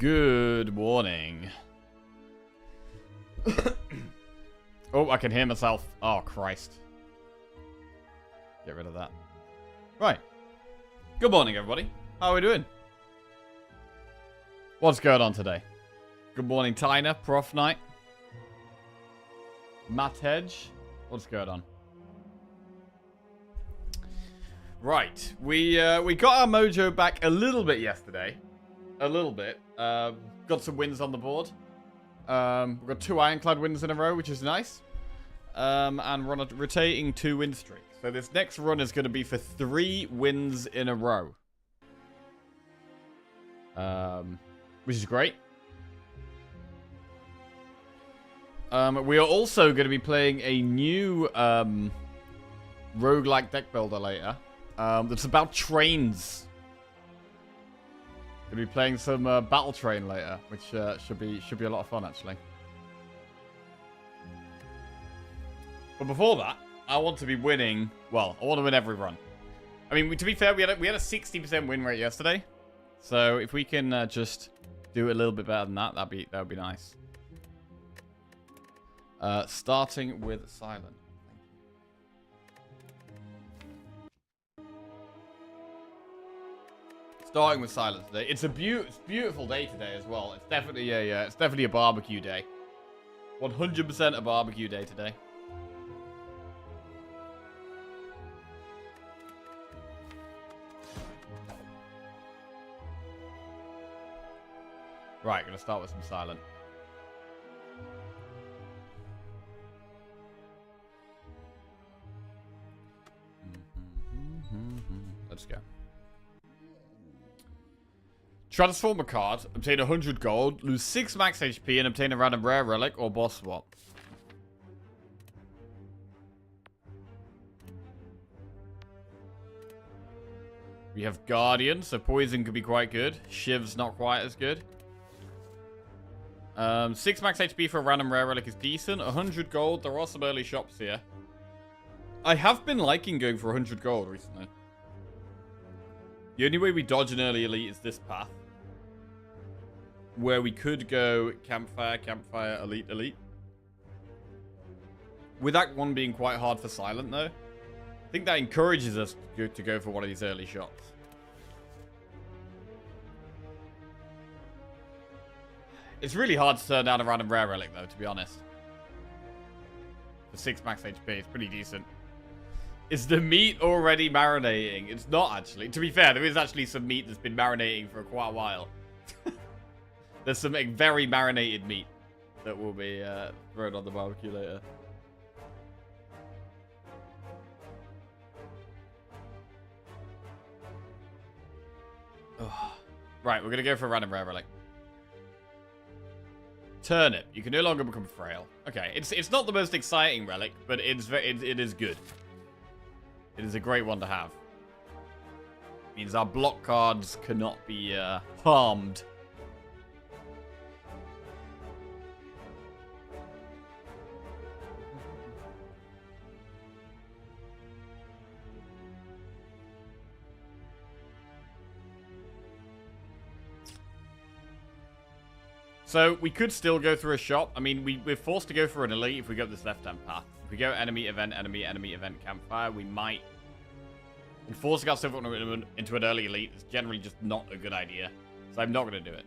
Good morning. Oh, I can hear myself. Oh, Christ. Get rid of that. Right. Good morning, everybody. How are we doing? What's going on today? Good morning, Tyner, Prof Knight, Matt Hedge. What's going on? Right. We got our mojo back a little bit yesterday. A little bit. Got some wins on the board. We've got 2 Ironclad wins in a row, which is nice. And we're on a rotating 2 win streak. So this next run is going to be for 3 wins in a row. Which is great. We are also going to be playing a new roguelike deck builder later. That's about trains. Gonna be playing some Battle Train later, which should be a lot of fun actually. But before that, I want to be winning. Well, I want to win every run. I mean, to be fair, we had a 60% win rate yesterday, so if we can just do a little bit better than that, that would be nice. Starting with Silent. Starting with Silent today. It's a beautiful day today as well. It's definitely a barbecue day. 100% a barbecue day today. Right, gonna start with some Silent. Let's go. Transform a card, obtain 100 gold, lose 6 max HP, and obtain a random rare relic or boss swap. We have Guardian, so poison could be quite good. Shiv's not quite as good. 6 max HP for a random rare relic is decent. 100 gold, there are some early shops here. I have been liking going for 100 gold recently. The only way we dodge an early elite is this path. Where we could go Campfire, Campfire, Elite, Elite. With Act 1 being quite hard for Silent, though. I think that encourages us to go for one of these early shots. It's really hard to turn down a random rare relic, though, to be honest. For 6 max HP, it's pretty decent. Is the meat already marinating? It's not, actually. To be fair, there is actually some meat that's been marinating for quite a while. There's some very marinated meat that will be thrown on the barbecue later. Oh. Right, we're going to go for a random rare relic. Turnip. You can no longer become frail. Okay, it's not the most exciting relic, but it is good. It is a great one to have. It means our block cards cannot be harmed. So, we could still go through a shop. I mean, we're forced to go for an elite if we go this left-hand path. If we go enemy, event, campfire, we might... And forcing ourselves into an early elite is generally just not a good idea. So I'm not going to do it.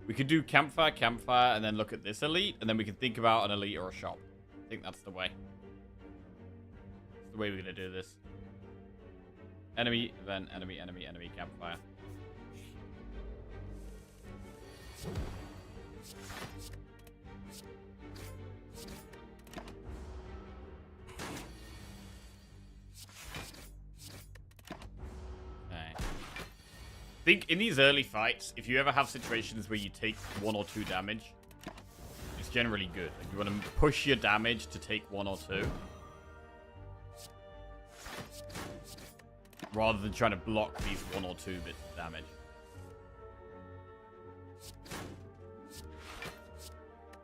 We could do campfire, and then look at this elite, and then we can think about an elite or a shop. I think that's the way. That's the way we're going to do this. Enemy, event, enemy, campfire. Okay. I think in these early fights, if you ever have situations where you take 1 or 2 damage, it's generally good. Like you want to push your damage to take 1 or 2. Rather than trying to block these 1 or 2 bits of damage.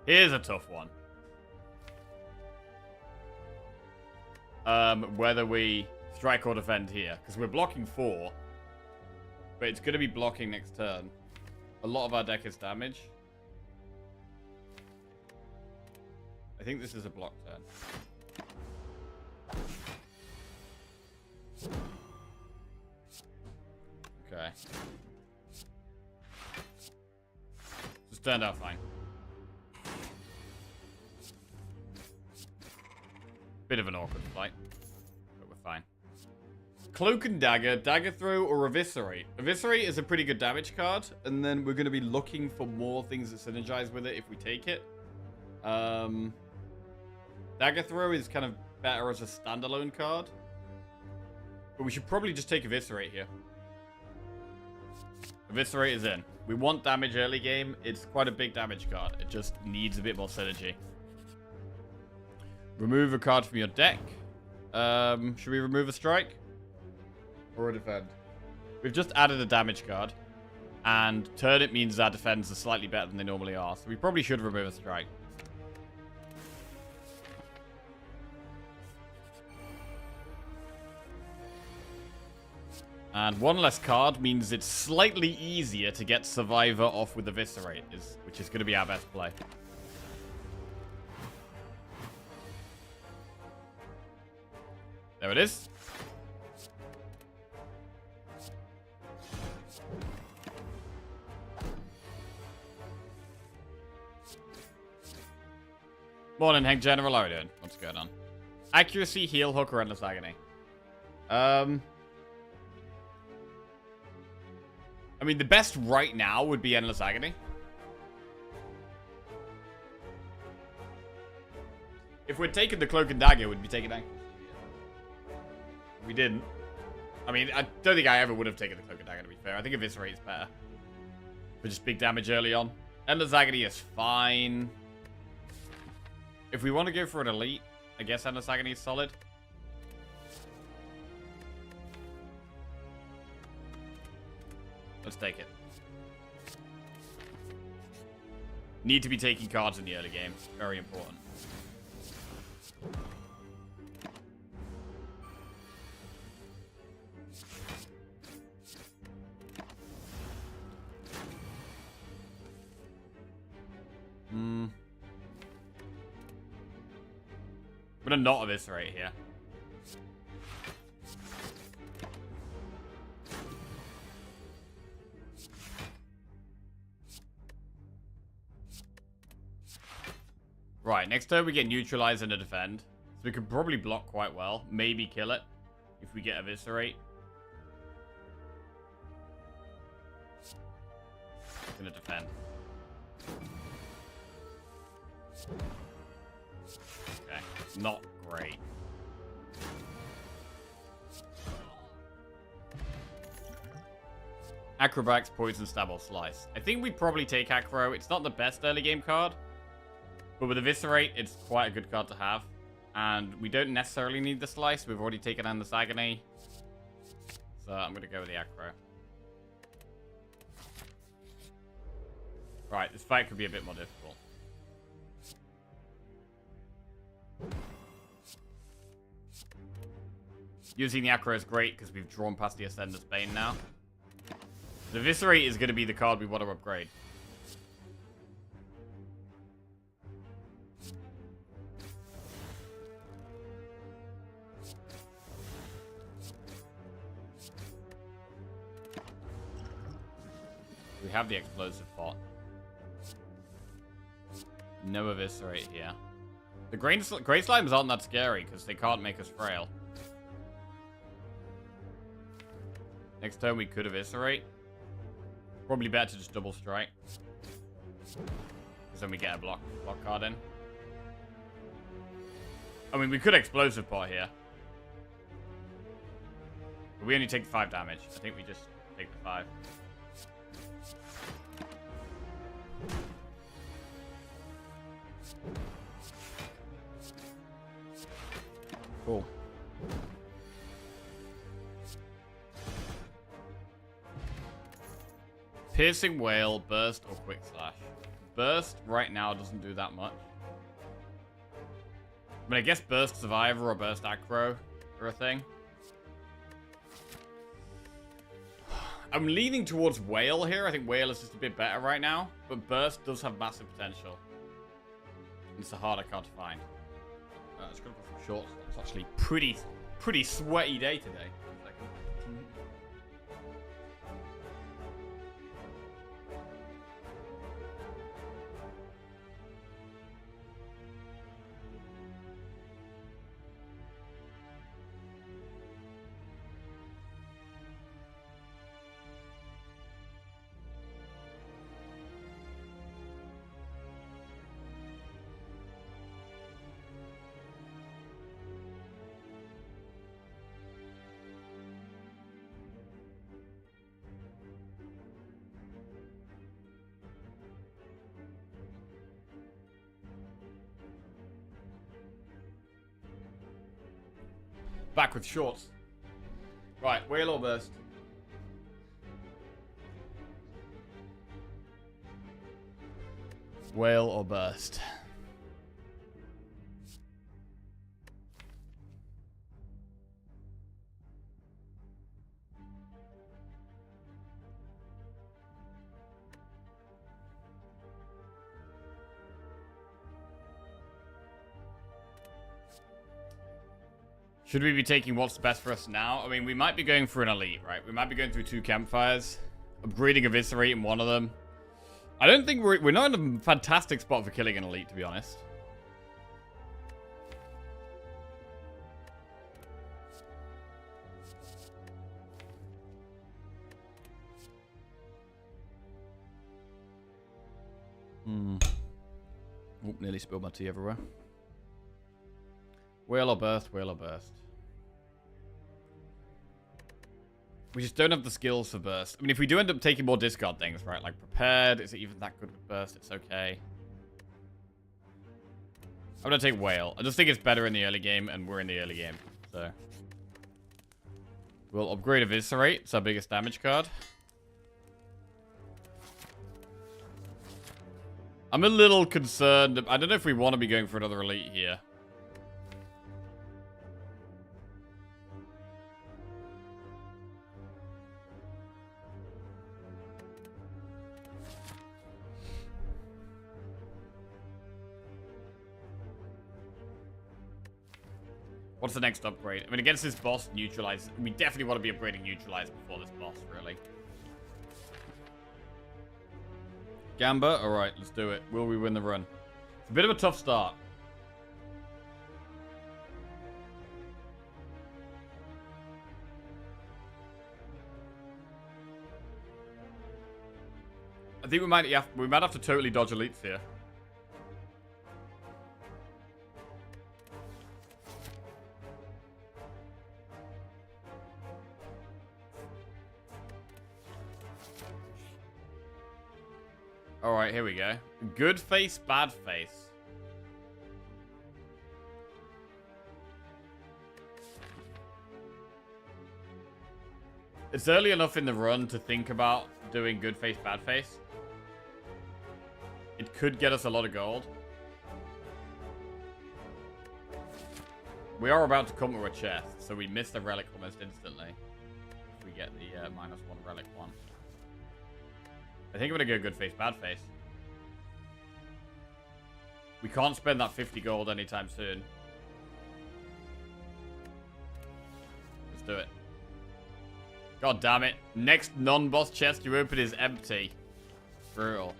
Here's a tough one. Whether we strike or defend here. Because we're blocking 4. But it's going to be blocking next turn. A lot of our deck is damage. I think this is a block turn. Okay. Just turned out fine. Bit of an awkward fight, but we're fine. Cloak and Dagger, Dagger Throw, or Eviscerate. Eviscerate is a pretty good damage card, and then we're going to be looking for more things that synergize with it if we take it. Dagger Throw is kind of better as a standalone card, but we should probably just take Eviscerate here. Eviscerate is in. We want damage early game. It's quite a big damage card. It just needs a bit more synergy. Remove a card from your deck. Should we remove a strike? Or a defend? We've just added a damage card. And turn it means our defends are slightly better than they normally are. So we probably should remove a strike. And one less card means it's slightly easier to get Survivor off with Eviscerate, which is going to be our best play. There it is. Morning, Hank General. How are you doing? What's going on? Accuracy, heal, hook, or endless agony. I mean, the best right now would be endless agony. If we'd taken the cloak and dagger, we'd be taking accuracy. We didn't. I mean, I don't think I ever would have taken the cloak and dagger, to be fair. I think Eviscerate is better. For just big damage early on. Endless agony is fine. If we want to go for an elite, I guess endless agony is solid. Let's take it. Need to be taking cards in the early game. Very important. I'm gonna not Eviscerate here. Right, next turn we get Neutralize and a Defend. So we could probably block quite well. Maybe kill it if we get Eviscerate. Gonna defend. Okay, not great. Acrobatics, Poison, Stab, or Slice. I think we'd probably take Acro. It's not the best early game card. But with Eviscerate, it's quite a good card to have. And we don't necessarily need the Slice. We've already taken Endless Agony. So I'm going to go with the Acro. Right, this fight could be a bit more difficult. Using the Acro is great because we've drawn past the Ascender's Bane now. The Eviscerate is going to be the card we want to upgrade. We have the Explosive Pot. No Eviscerate here. The Grey Slimes aren't that scary because they can't make us frail. Next turn we could Eviscerate. Probably better to just double strike. Because then we get a block card in. I mean, we could Explosive Pot here. But we only take 5 damage. I think we just take the 5. Cool. Piercing Wail, Burst, or Quick Slash. Burst right now doesn't do that much. I mean, I guess Burst Survivor or Burst Acro are a thing. I'm leaning towards Whale here. I think Whale is just a bit better right now. But Burst does have massive potential. It's a harder card to find. It's going to go for shorts. It's actually pretty sweaty day today. Back with shorts. Right, Whale or Burst? Whale or Burst? Should we be taking what's best for us now? I mean, we might be going for an elite, right? We might be going through 2 campfires. Upgrading Eviscerate in one of them. I don't think we're not in a fantastic spot for killing an elite, to be honest. Oop, nearly spilled my tea everywhere. Whale or Burst, Whale or Burst. We just don't have the skills for Burst. I mean, if we do end up taking more discard things, right? Like Prepared, is it even that good with Burst? It's okay. I'm going to take Whale. I just think it's better in the early game, and we're in the early game. So we'll upgrade Eviscerate. It's our biggest damage card. I'm a little concerned. I don't know if we want to be going for another elite here. What's the next upgrade? I mean, against this boss, Neutralize. We definitely want to be upgrading Neutralize before this boss, really. Gamba? Alright, let's do it. Will we win the run? It's a bit of a tough start. I think we might have to totally dodge elites here. Alright, here we go. Good face, bad face. It's early enough in the run to think about doing good face, bad face. It could get us a lot of gold. We are about to come to a chest, so we miss the relic almost instantly. If we get the -1 relic one. I think I'm going to go good face, bad face. We can't spend that 50 gold anytime soon. Let's do it. God damn it. Next non-boss chest you open is empty. Brutal.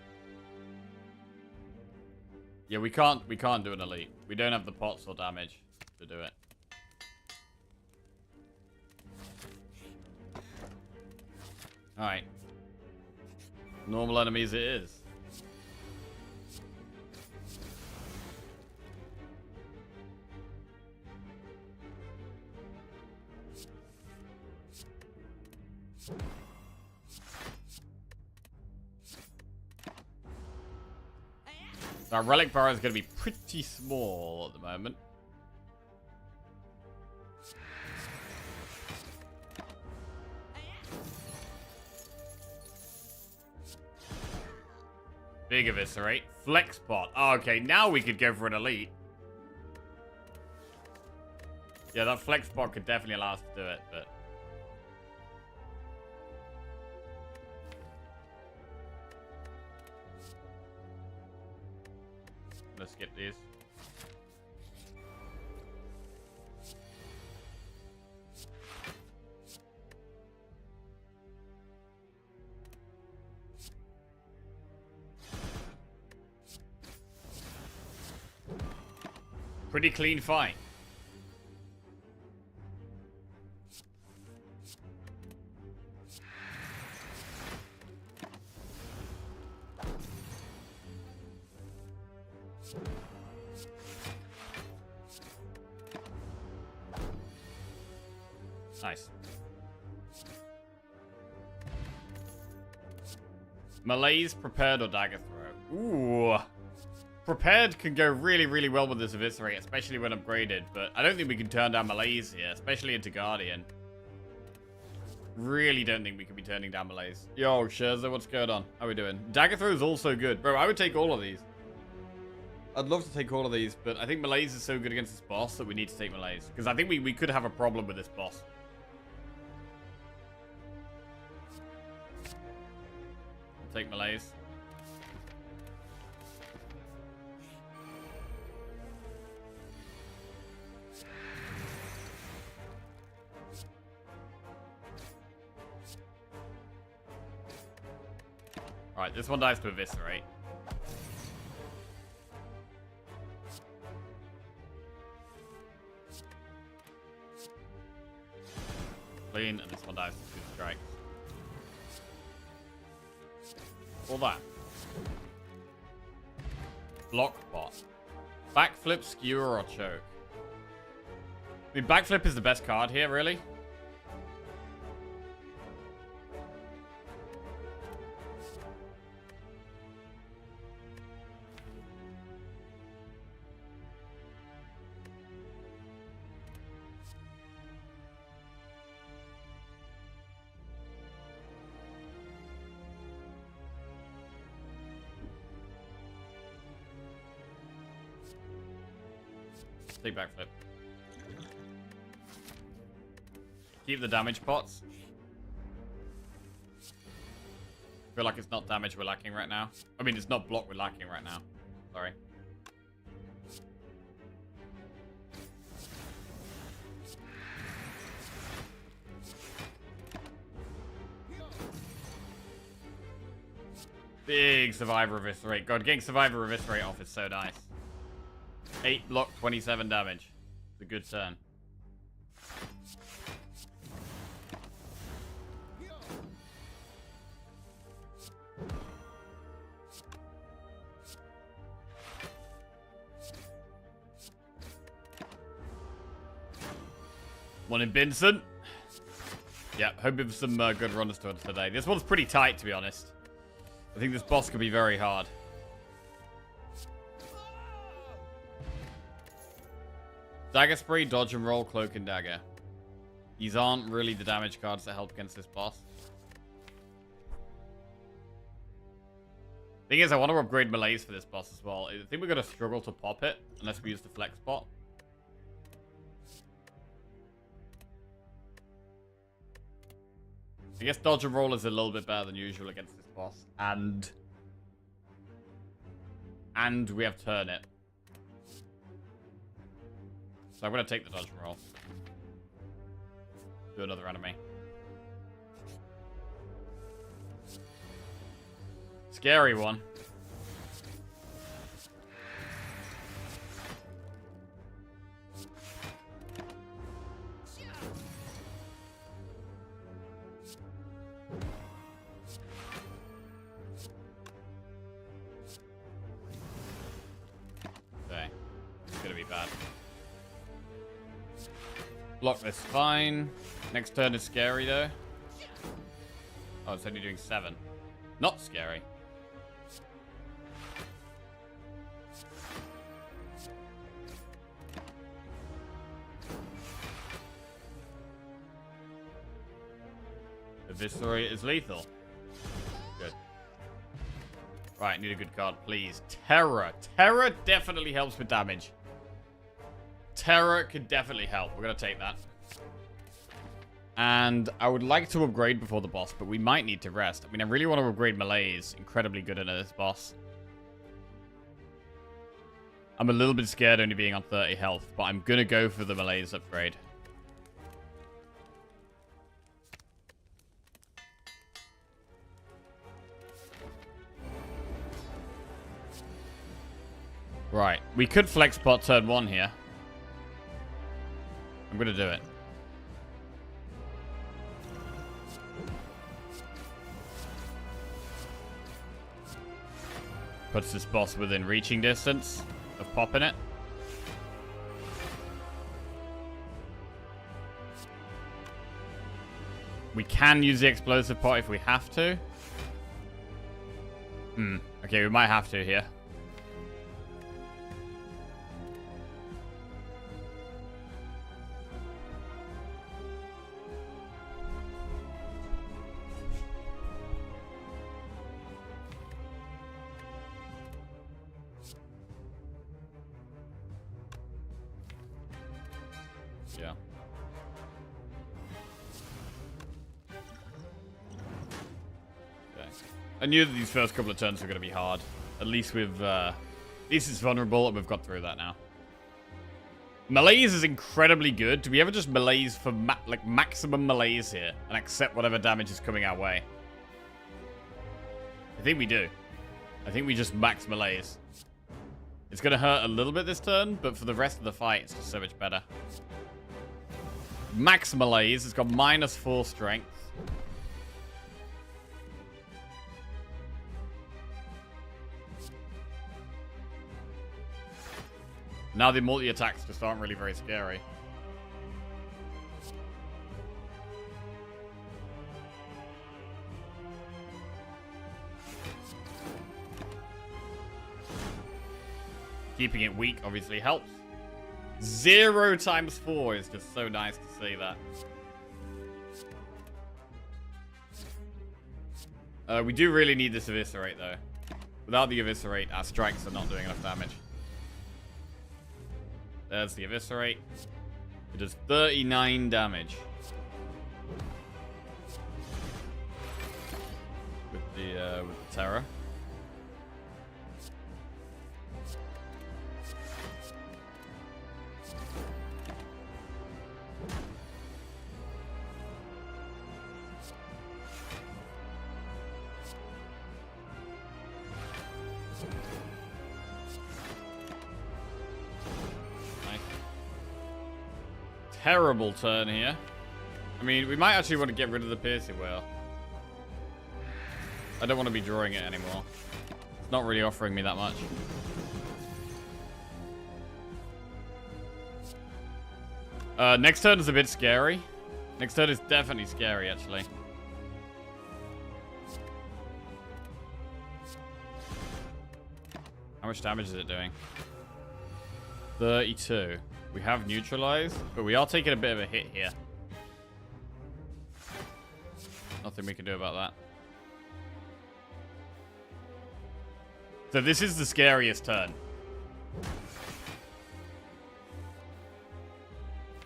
Yeah, we can't do an elite. We don't have the pots or damage to do it. Alright. Normal enemies it is. Our relic bar is going to be pretty small at the moment. Big Eviscerate. Flex pot. Oh, okay, now we could go for an elite. Yeah, that flex pot could definitely allow us to do it, but... Let's skip these. Pretty clean fight. Nice. Malaise, prepared, or dagger throw. Ooh. Prepared can go really, really well with this Eviscerate, especially when upgraded, but I don't think we can turn down Malaise here, especially into Guardian. Really don't think we can be turning down Malaise. Yo, Scherzer, what's going on? How we doing? Dagger throw is also good. Bro, I would take all of these. I'd love to take all of these, but I think Malaise is so good against this boss that we need to take Malaise. Because I think we could have a problem with this boss. I'll take Malaise. Alright, this one dies to Eviscerate. Clean, and this one dies to 2 strikes. All that. Block pot. Backflip, skewer, or choke. I mean, backflip is the best card here, really. Take backflip. Keep the damage pots. Feel like it's not damage we're lacking right now. I mean, it's not block we're lacking right now. Sorry. Big Survivor Eviscerate. God, getting Survivor Eviscerate off is so nice. 8 block, 27 damage. It's a good turn. Morning, Vincent. Yeah, hoping for some good runners to us today. This one's pretty tight, to be honest. I think this boss could be very hard. Dagger Spree, Dodge and Roll, Cloak and Dagger. These aren't really the damage cards that help against this boss. Thing is, I want to upgrade Malaise for this boss as well. I think we're going to struggle to pop it unless we use the flex spot. I guess Dodge and Roll is a little bit better than usual against this boss. And we have Turn It. So I'm going to take the Dodge and Roll. Do another enemy. Scary one. Okay. It's going to be bad. Block this fine. Next turn is scary though. Oh, it's only doing 7. Not scary. Eviscerate is lethal. Good. Right, need a good card, please. Terror. Terror definitely helps with damage. Terror could definitely help. We're going to take that. And I would like to upgrade before the boss, but we might need to rest. I mean, I really want to upgrade Malaise. Incredibly good at this boss. I'm a little bit scared only being on 30 health, but I'm going to go for the malaise upgrade. Right. We could flex pot turn 1 here. I'm going to do it. Puts this boss within reaching distance of popping it. We can use the explosive pot if we have to. Okay, we might have to here. Yeah. Okay. I knew that these first couple of turns were going to be hard. At least we've, at least it's vulnerable and we've got through that now. Malaise is incredibly good. Do we ever just malaise for like maximum malaise here and accept whatever damage is coming our way? I think we do. I think we just max malaise. It's going to hurt a little bit this turn, but for the rest of the fight, it's just so much better. Max malaise. It's got -4 strength. Now the multi-attacks just aren't really very scary. Keeping it weak obviously helps. 0 times 4 is just so nice to see that. We do really need this Eviscerate, though. Without the Eviscerate, our strikes are not doing enough damage. There's the Eviscerate. It does 39 damage. With the Terror. Terrible turn here. I mean, we might actually want to get rid of the piercing whale. I don't want to be drawing it anymore. It's not really offering me that much. Next turn is a bit scary. Next turn is definitely scary, actually. How much damage is it doing? 32. We have neutralized, but we are taking a bit of a hit here. Nothing we can do about that. So this is the scariest turn.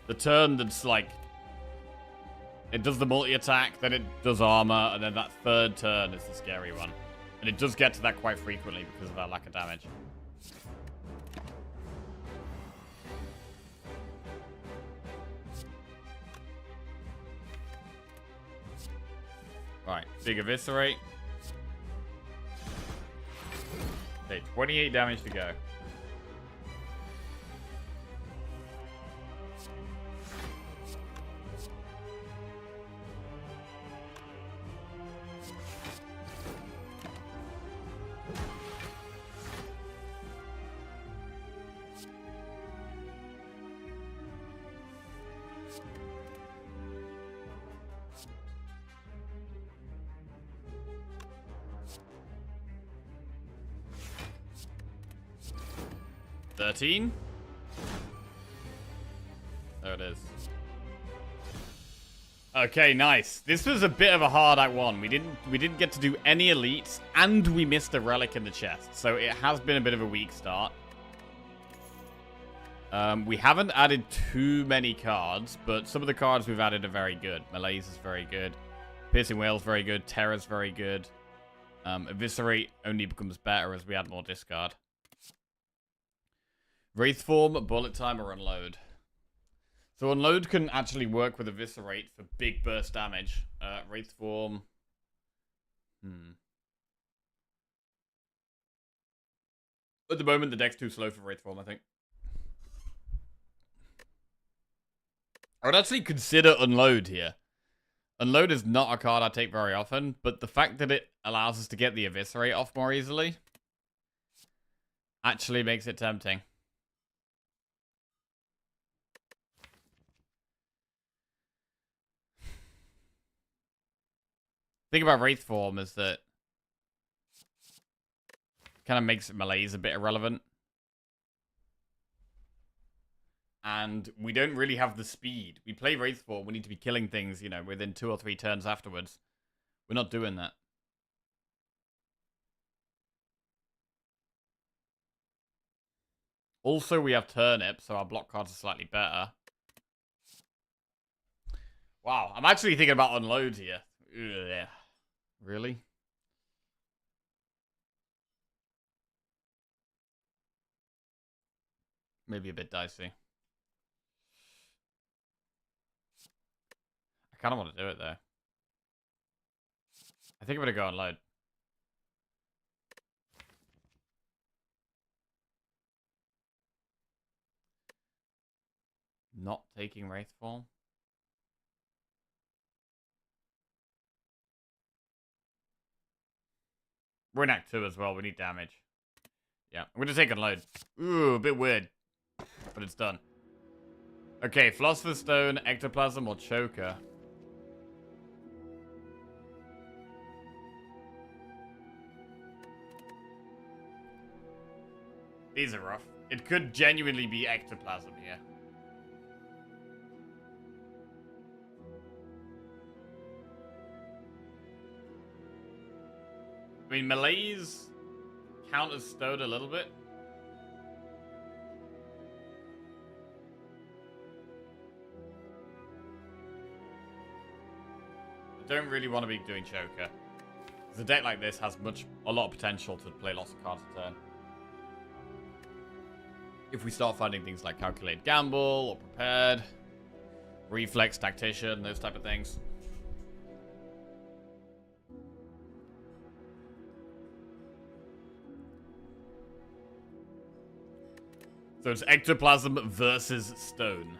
The turn that's like... It does the multi-attack, then it does armor, and then that third turn is the scary one. And it does get to that quite frequently because of our lack of damage. Right, big Eviscerate. Okay, 28 damage to go. $13. There it is. Okay, nice. This was a bit of a hard Act 1. We didn't get to do any elites, and we missed a relic in the chest. So it has been a bit of a weak start. We haven't added too many cards, but some of the cards we've added are very good. Malaise is very good. Piercing Whale's very good. Terror's very good. Eviscerate only becomes better as we add more discard. Wraith form, bullet time, or unload. So unload can actually work with eviscerate for big burst damage. Wraith form. At the moment, the deck's too slow for Wraith form, I think. I would actually consider unload here. Unload is not a card I take very often, but the fact that it allows us to get the eviscerate off more easily actually makes it tempting. The thing about Wraith form is that it kind of makes melees a bit irrelevant. And we don't really have the speed. We play Wraith form, we need to be killing things, you know, within 2 or 3 turns afterwards. We're not doing that. Also, we have Turnip, so our block cards are slightly better. Wow, I'm actually thinking about unload here. Ugh. Really? Maybe a bit dicey. I kind of want to do it, though. I think I'm going to go unload. Not taking Wraith form. We're in Act 2 as well. We need damage. Yeah, I'm going to take unload. Ooh, a bit weird. But it's done. Okay, Philosopher's Stone, Ectoplasm, or Choker. These are rough. It could genuinely be Ectoplasm here. I mean, melees count as stone a little bit. I don't really want to be doing Choker. Because a deck like this has a lot of potential to play lots of cards a turn. If we start finding things like Calculated Gamble, or Prepared, Reflex, Tactician, those type of things. So it's Ectoplasm versus Stone.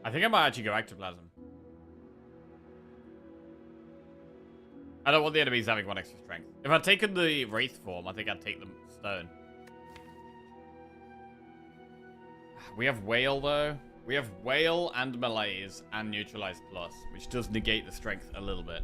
I think I might actually go Ectoplasm. I don't want the enemies having 1 extra strength. If I'd taken the Wraith form, I think I'd take the Stone. We have Whale, though. We have Whale and Melees and Neutralize Plus, which does negate the strength a little bit.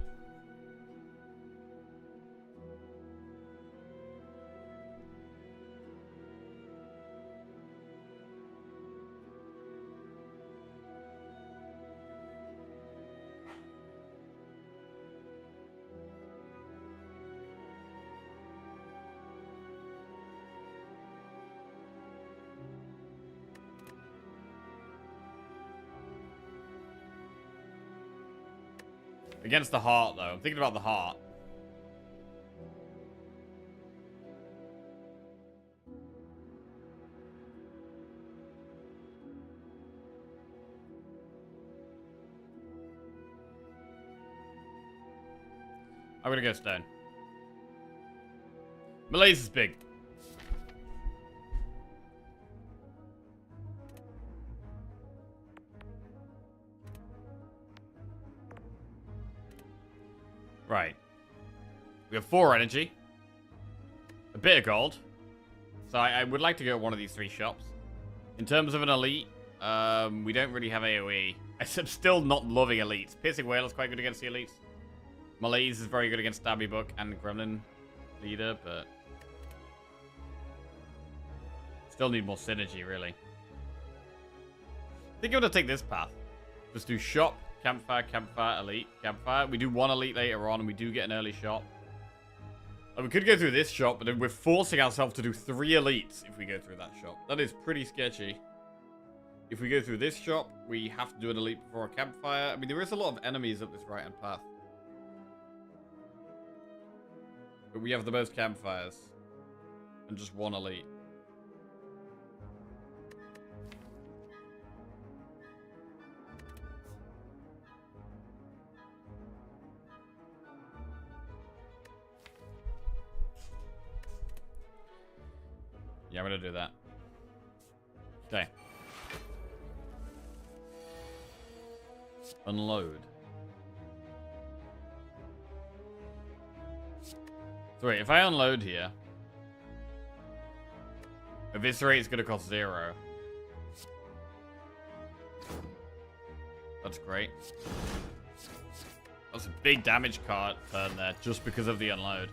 Against the heart, though. I'm thinking about the heart. I'm gonna go Stone. Malaise is big. Right. We have 4 energy. A bit of gold. So I would like to go to one of these 3 shops. In terms of an elite, We don't really have AoE. I'm still not loving elites. Piercing Whale is quite good against the elites. Malaise is very good against Stabby Book and Gremlin Leader, but still need more synergy, really. I think I'm going to take this path. Just do shop, campfire, campfire, elite, campfire. We do one elite later on, and we do get an early shop. And we could go through this shop, but then we're forcing ourselves to do 3 elites if we go through that shop. That is pretty sketchy. If we go through this shop, we have to do an elite before a campfire. I mean, there is a lot of enemies up this right-hand path. But we have the most campfires. And just 1 elite. Yeah, I'm gonna do that. Okay. Unload. So wait, if I unload here, eviscerate is going to cost 0. That's great. That's a big damage card turn there, just because of the unload.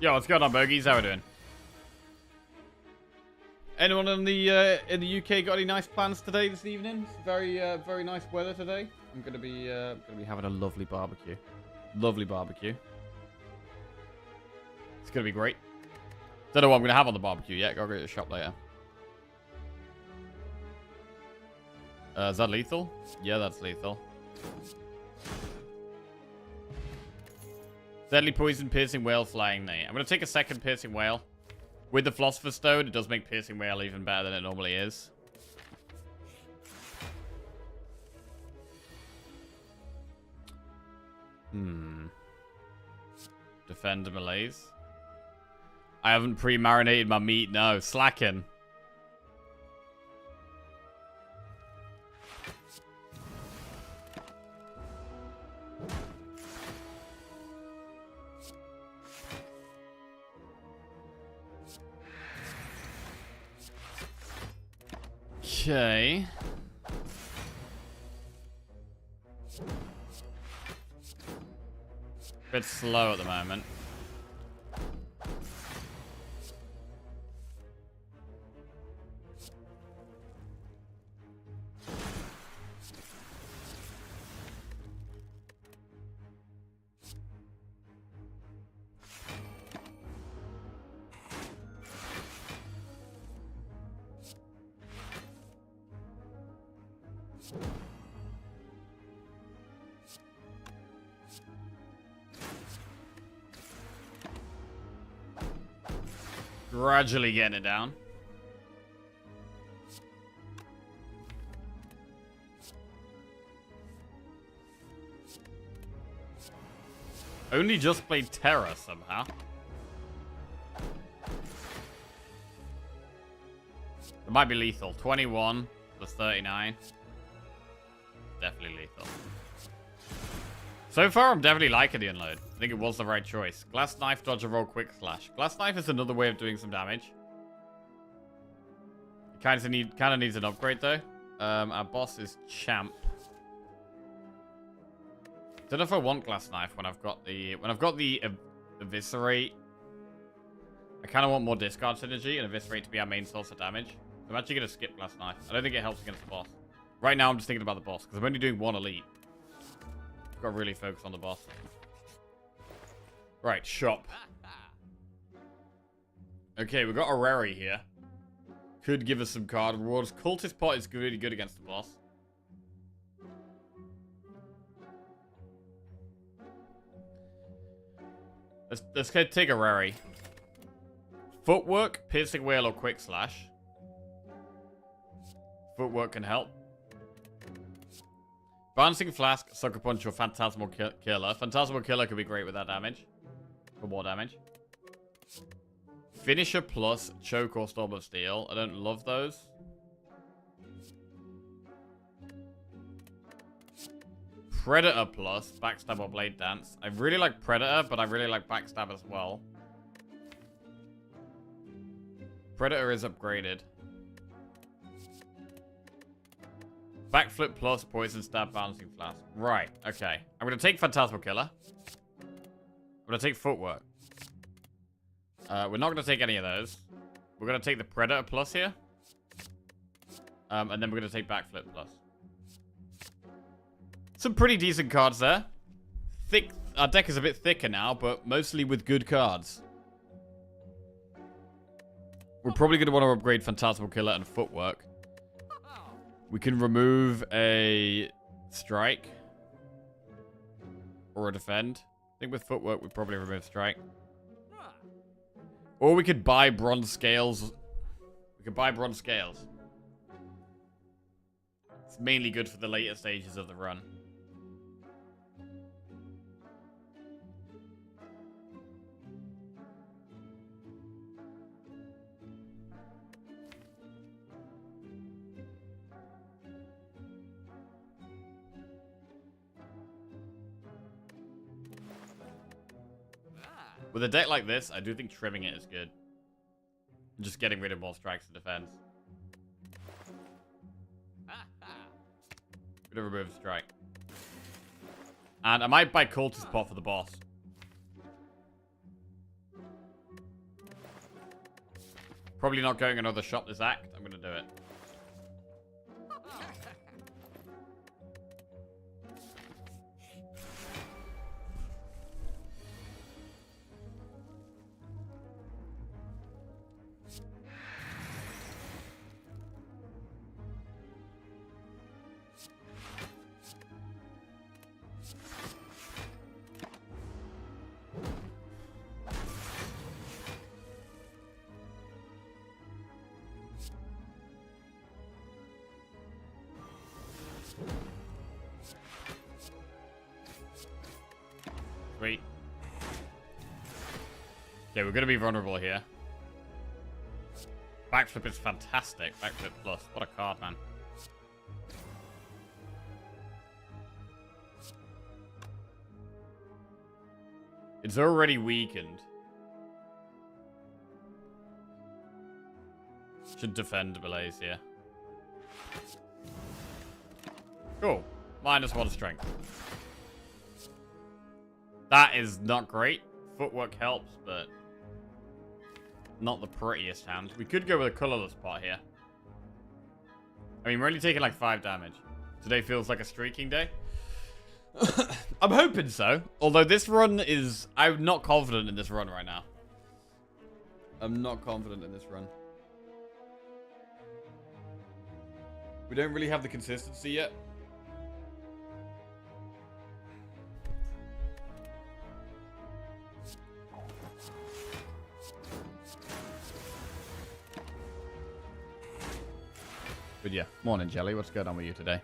Yo, what's going on, bogeys? How we doing? Anyone in the UK got any nice plans today, this evening? It's very nice weather today. I'm gonna be having a lovely barbecue. Lovely barbecue. It's gonna be great. Don't know what I'm gonna have on the barbecue yet. Gotta go to the shop later. Is that lethal? Yeah, that's lethal. Deadly Poison, Piercing Whale, Flying Knee. I'm going to take a second Piercing Whale. With the Philosopher's Stone, it does make Piercing Whale even better than it normally is. Defend Malaise. I haven't pre-marinated my meat, no. Slacking. Okay. Bit slow at the moment. Gradually getting it down. Only just played Terra somehow. It might be lethal. 21 plus 39. Definitely lethal. So far, I'm definitely liking the unload. I think it was the right choice. Glass Knife, Dodge, Roll, Quick Slash. Glass Knife is another way of doing some damage. It kind of needs an upgrade, though. Our boss is Champ. Don't know if I want Glass Knife when I've got the Eviscerate. I kind of want more discard synergy and Eviscerate to be our main source of damage. I'm actually going to skip Glass Knife. I don't think it helps against the boss. Right now, I'm just thinking about the boss, because I'm only doing 1 elite. I've got to really focus on the boss. Right, shop. Okay, we've got a Rary here. Could give us some card rewards. Cultist Pot is really good against the boss. Let's go take a Rary. Footwork, Piercing Whale, or Quick Slash. Footwork can help. Bouncing Flask, Sucker Punch, or Phantasmal Killer. Phantasmal Killer could be great with that damage. For more damage. Finisher plus Choke or Storm of Steel. I don't love those. Predator plus Backstab or Blade Dance. I really like Predator, but I really like Backstab as well. Predator is upgraded. Backflip plus Poison Stab Balancing Flask. Right, okay. I'm going to take Phantasmal Killer. I'm going to take Footwork. We're not going to take any of those. We're going to take the Predator plus here. And then we're going to take Backflip plus. Some pretty decent cards there. Thick. Our deck is a bit thicker now, but mostly with good cards. We're probably going to want to upgrade Phantasmal Killer and Footwork. We can remove a Strike. Or a Defend. I think with Footwork, we'd probably remove Strike. Or we could buy Bronze Scales. We could buy Bronze Scales. It's mainly good for the later stages of the run. With a deck like this, I do think trimming it is good. Just getting rid of more strikes and defense. Gonna remove strike. And I might buy Cultist Pot for the boss. Probably not going another shop this act. I'm gonna do it. Sweet. Okay, we're going to be vulnerable here. Backflip is fantastic. Backflip plus. What a card, man. It's already weakened. Should defend Blaze here. Cool. -1 strength. That is not great. Footwork helps, but not the prettiest hand. We could go with a colorless pot here. I mean, we're only taking like 5 damage. Today feels like a streaking day. I'm hoping so. Although this run is... I'm not confident in this run right now. I'm not confident in this run. We don't really have the consistency yet. But yeah, morning, Jelly. What's going on with you today?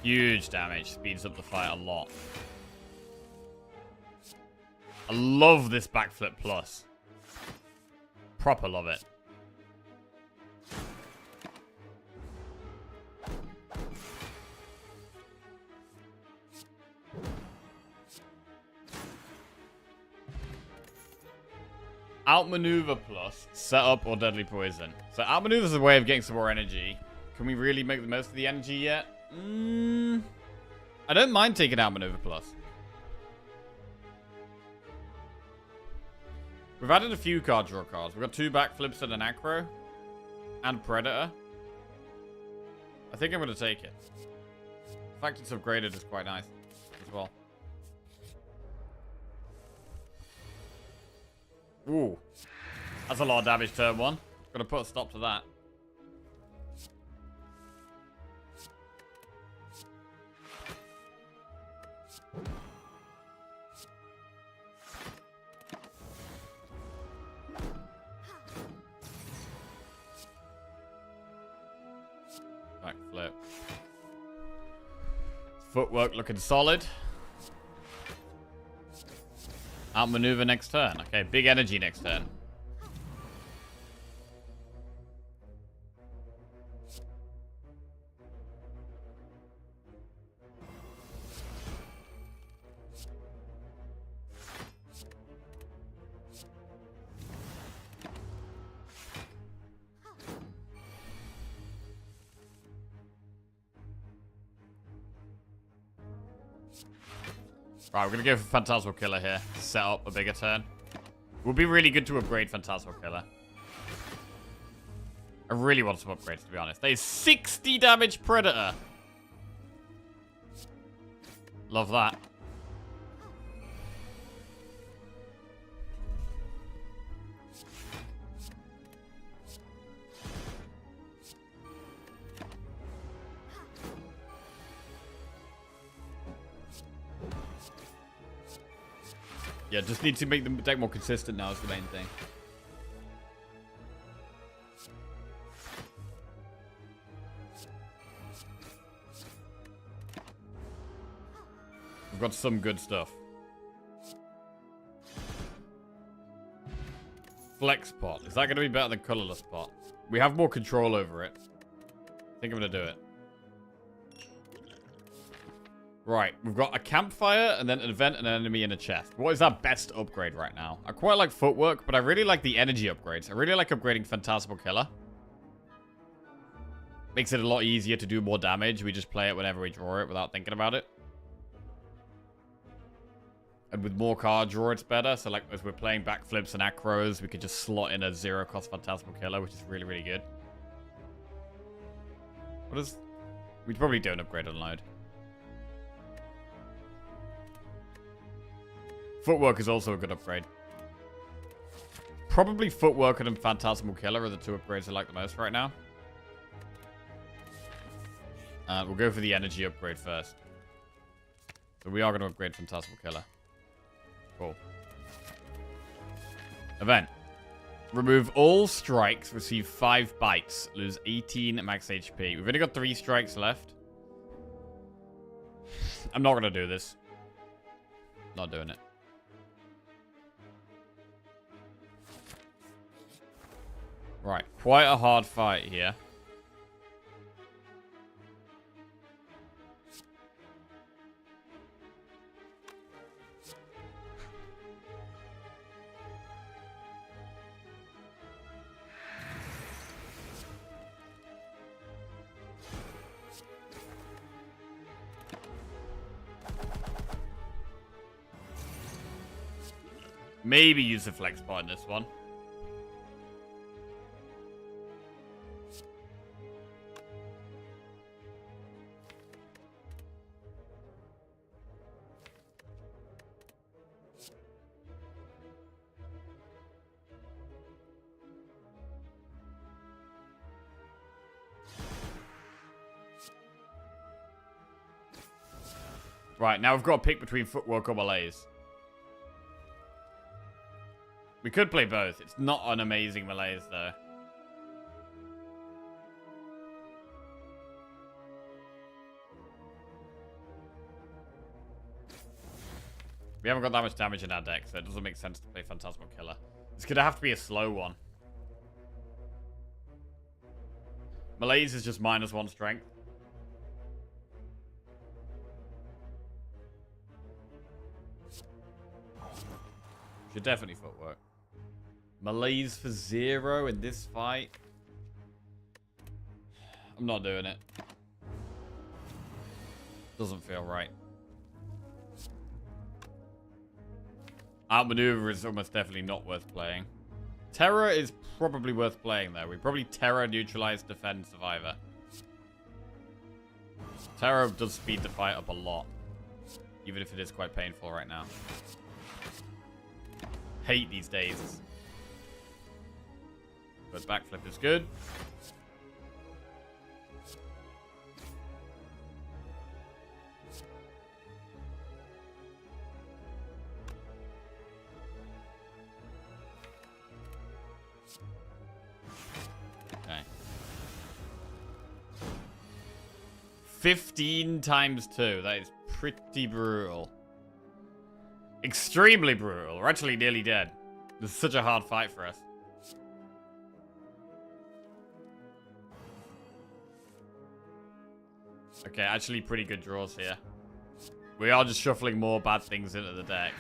Huge damage. Speeds up the fight a lot. I love this backflip plus. Proper love it. Outmaneuver plus, setup or deadly poison. So outmaneuver is a way of getting some more energy. Can we really make the most of the energy yet? I don't mind taking outmaneuver plus. We've added a few card draw cards. We've got 2 backflips and an acro. And Predator. I think I'm going to take it. The fact it's upgraded is quite nice as well. Ooh. That's a lot of damage turn 1. Gotta put a stop to that. Backflip. Footwork looking solid. Outmaneuver next turn. Okay, big energy next turn. Right, we're going to go for Phantasmal Killer here. Set up a bigger turn. Would be really good to upgrade Phantasmal Killer. I really want some upgrades, to be honest. That is 60 damage Predator. Love that. Yeah, just need to make the deck more consistent now is the main thing. We've got some good stuff. Flex pot. Is that going to be better than colorless pot? We have more control over it. I think I'm going to do it. Right, we've got a campfire, and then an event, an enemy, and a chest. What is our best upgrade right now? I quite like footwork, but I really like the energy upgrades. I really like upgrading Phantasmal Killer. Makes it a lot easier to do more damage. We just play it whenever we draw it without thinking about it. And with more card draw, it's better. So, like, as we're playing backflips and acros, we could just slot in a zero-cost Phantasmal Killer, which is really, really good. What is... We probably don't upgrade Unload. Footwork is also a good upgrade. Probably Footwork and Phantasmal Killer are the two upgrades I like the most right now. We'll go for the energy upgrade first. So we are going to upgrade Phantasmal Killer. Cool. Event. Remove all strikes, receive 5 bites, lose 18 max HP. We've only got 3 strikes left. I'm not going to do this. Not doing it. Right, quite a hard fight here. Maybe use the flex pot in this one. Right, now we've got to pick between footwork or malaise. We could play both. It's not an amazing malaise, though. We haven't got that much damage in our deck, so it doesn't make sense to play Phantasmal Killer. It's going to have to be a slow one. Malaise is just -1 strength. Should definitely footwork. Malaise for 0 in this fight. I'm not doing it. Doesn't feel right. Outmaneuver is almost definitely not worth playing. Terror is probably worth playing, though. We probably Terror, Neutralize, Defend, Survivor. Terror does speed the fight up a lot. Even if it is quite painful right now. Hate these days. But backflip is good. Okay. 15 times 2. That is pretty brutal. Extremely brutal. We're actually nearly dead. This is such a hard fight for us. Okay, actually pretty good draws here. We are just shuffling more bad things into the deck.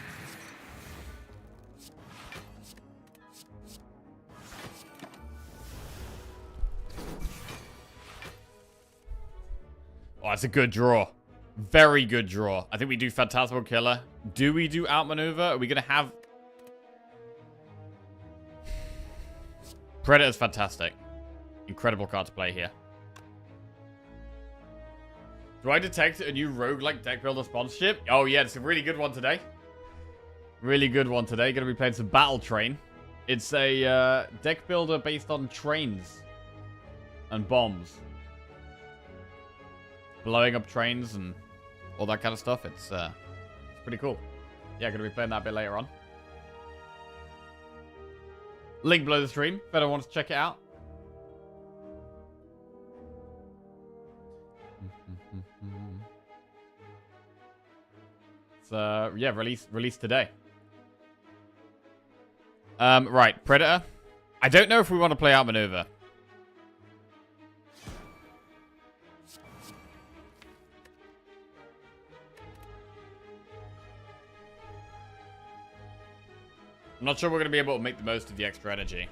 Oh, that's a good draw. Very good draw. I think we do Phantasmal Killer. Do we do Outmaneuver? Are we going to have... Predator's fantastic. Incredible card to play here. Do I detect a new roguelike deck builder sponsorship? Oh, yeah, it's a really good one today. Really good one today. Going to be playing some Battle Train. It's a deck builder based on trains and bombs. Blowing up trains and all that kind of stuff. It's pretty cool. Yeah, going to be playing that a bit later on. Link below the stream if anyone wants to check it out. It's yeah, release today. Right, Predator. I don't know if we want to play Outmaneuver. I'm not sure we're going to be able to make the most of the extra energy.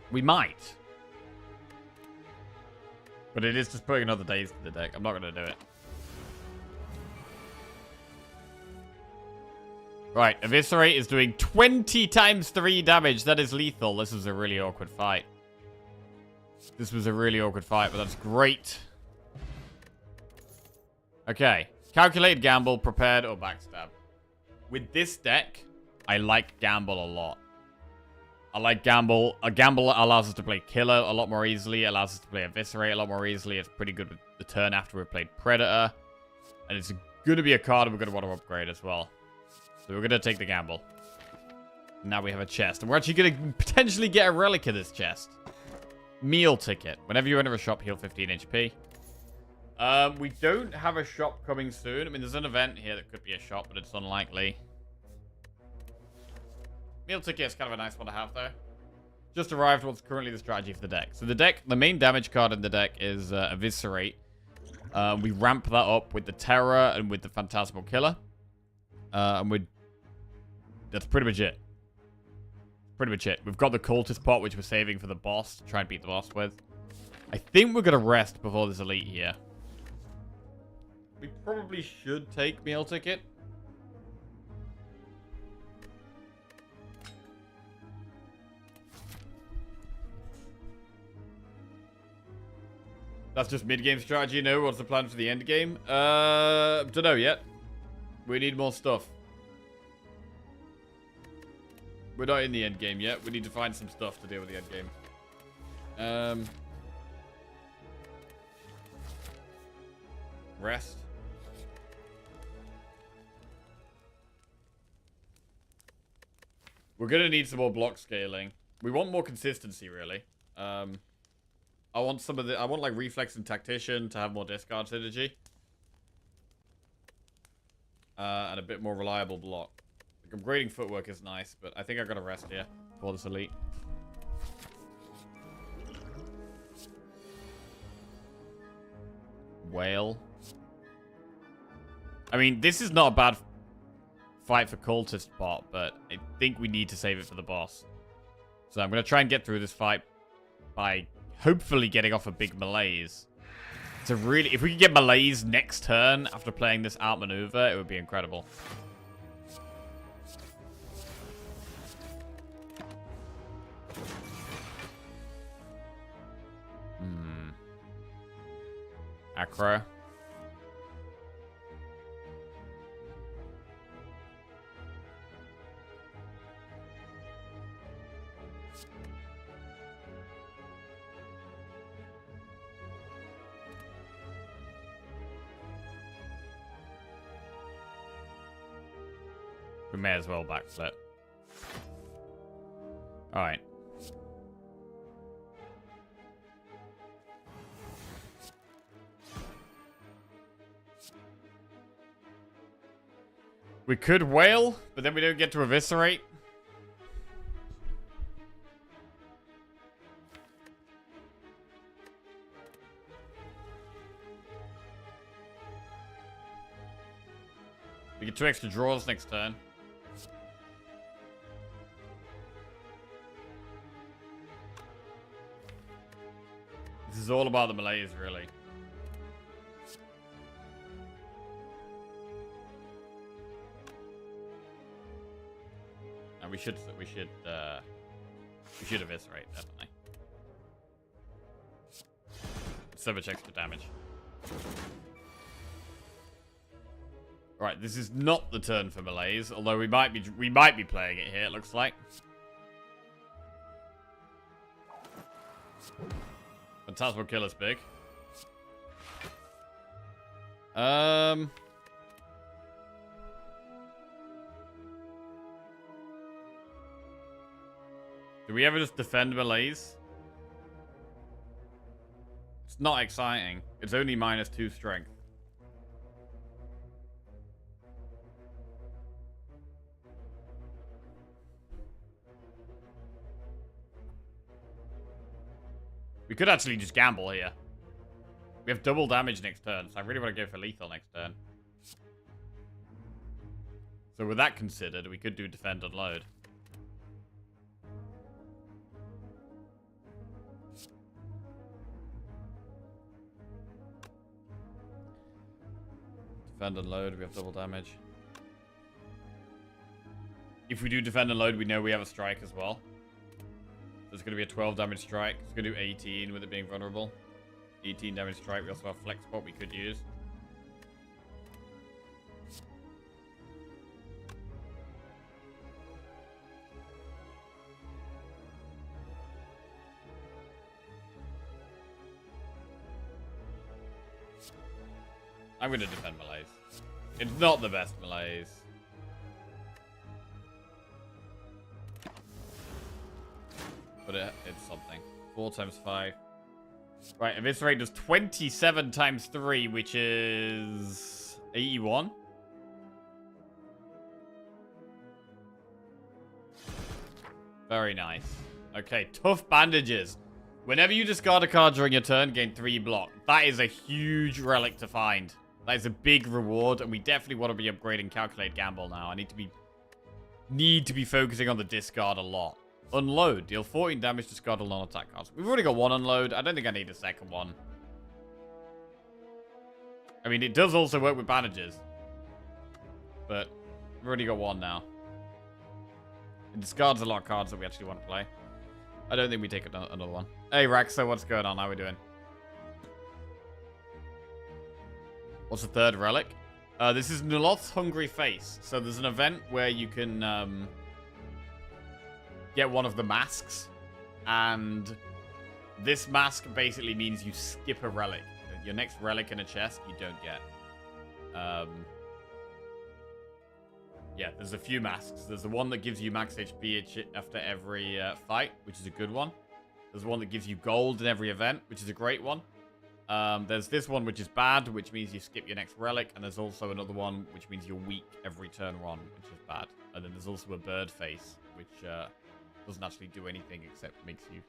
We might. But it is just putting another daze to the deck. I'm not going to do it. Right, Eviscerate is doing 20 times 3 damage. That is lethal. This was a really awkward fight. This was a really awkward fight, but that's great. Okay. Calculated Gamble, Prepared, or Backstab. With this deck, I like Gamble a lot. I like Gamble. A Gamble allows us to play Killer a lot more easily. It allows us to play Eviscerate a lot more easily. It's pretty good with the turn after we've played Predator. And it's going to be a card we're going to want to upgrade as well. So we're going to take the Gamble. Now we have a chest. And we're actually going to potentially get a relic in this chest. Meal Ticket. Whenever you enter a shop, heal 15 HP. We don't have a shop coming soon. I mean, there's an event here that could be a shop, but it's unlikely. Meal Ticket is kind of a nice one to have, though. Just arrived. What's currently the strategy for the deck? So the deck, the main damage card in the deck is Eviscerate. We ramp that up with the Terror and with the Phantasmal Killer. And that's pretty much it. Pretty much it. We've got the Cultist pot, which we're saving for the boss to try and beat the boss with. I think we're going to rest before this Elite here. We probably should take Meal Ticket. That's just mid-game strategy, no? What's the plan for the end game? Don't know yet. We need more stuff. We're not in the end game yet. We need to find some stuff to deal with the end game. Rest. We're gonna need some more block scaling. We want more consistency, really. I want some of the... I want, like, Reflex and Tactician to have more discard synergy. And a bit more reliable block. Like, upgrading Footwork is nice, but I think I gotta rest here for this Elite. Whale. I mean, this is not a bad fight for Cultist bot, but I think we need to save it for the boss. So I'm gonna try and get through this fight by hopefully getting off a big malaise. It's a really... If we could get malaise next turn after playing this Outmaneuver, it would be incredible. Acro. We may as well backflip. Alright. We could whale, but then we don't get to eviscerate. We get 2 extra draws next turn. This is all about the Malays, really. And we should eviscerate, definitely. So much extra damage. Right, this is not the turn for Malays, although we might be playing it here, it looks like. Phantasmal Killer's big. Do we ever just defend Malays? It's not exciting. It's only -2 strength. We could actually just gamble here. We have double damage next turn, so I really want to go for lethal next turn. So with that considered, we could do defend unload. Defend unload, we have double damage. If we do defend unload, we know we have a strike as well. There's going to be a 12 damage strike. It's going to do 18 with it being vulnerable. 18 damage strike. We also have flex spot we could use. I'm going to defend Malays. It's not the best Malays. But it's something. 4 times 5. Right, eviscerate does 27 times 3, which is 81. Very nice. Okay, tough bandages. Whenever you discard a card during your turn, gain 3 block. That is a huge relic to find. That is a big reward, and we definitely want to be upgrading Calculate Gamble now. I need to be focusing on the discard a lot. Unload. Deal 14 damage, discard all non-attack cards. We've already got 1 unload. I don't think I need a second one. I mean, it does also work with bandages. But we've already got 1 now. It discards a lot of cards that we actually want to play. I don't think we take another one. Hey, Raxo, what's going on? How we doing? What's the third relic? This is Noloth's Hungry Face. So there's an event where you can get one of the masks. And this mask basically means you skip a relic. Your next relic in a chest, you don't get. Yeah, there's a few masks. There's the one that gives you max HP after every fight, which is a good one. There's one that gives you gold in every event, which is a great one. There's this one, which is bad, which means you skip your next relic. And there's also another one, which means you're weak every turn 1, which is bad. And then there's also a bird face, which doesn't actually do anything except makes you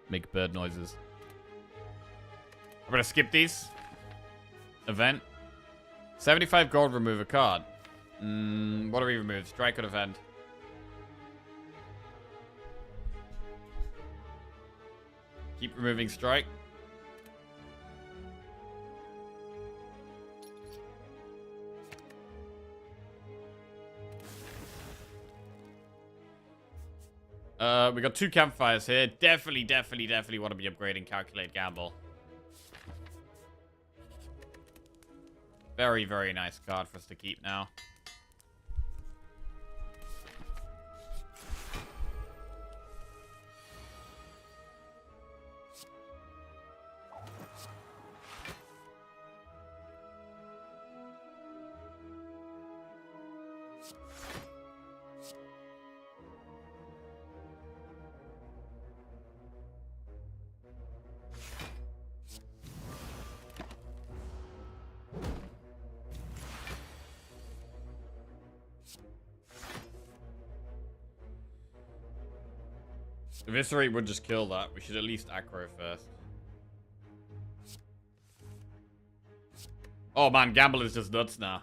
make bird noises. I'm going to skip these. Event. 75 gold, remove a card. What do we remove? Strike or defend? Keep removing strike. We got 2 campfires here. Definitely want to be upgrading Calculate Gamble. Very, very nice card for us to keep now. Eviscerate would just kill that. We should at least aggro first. Oh man, Gamble is just nuts now.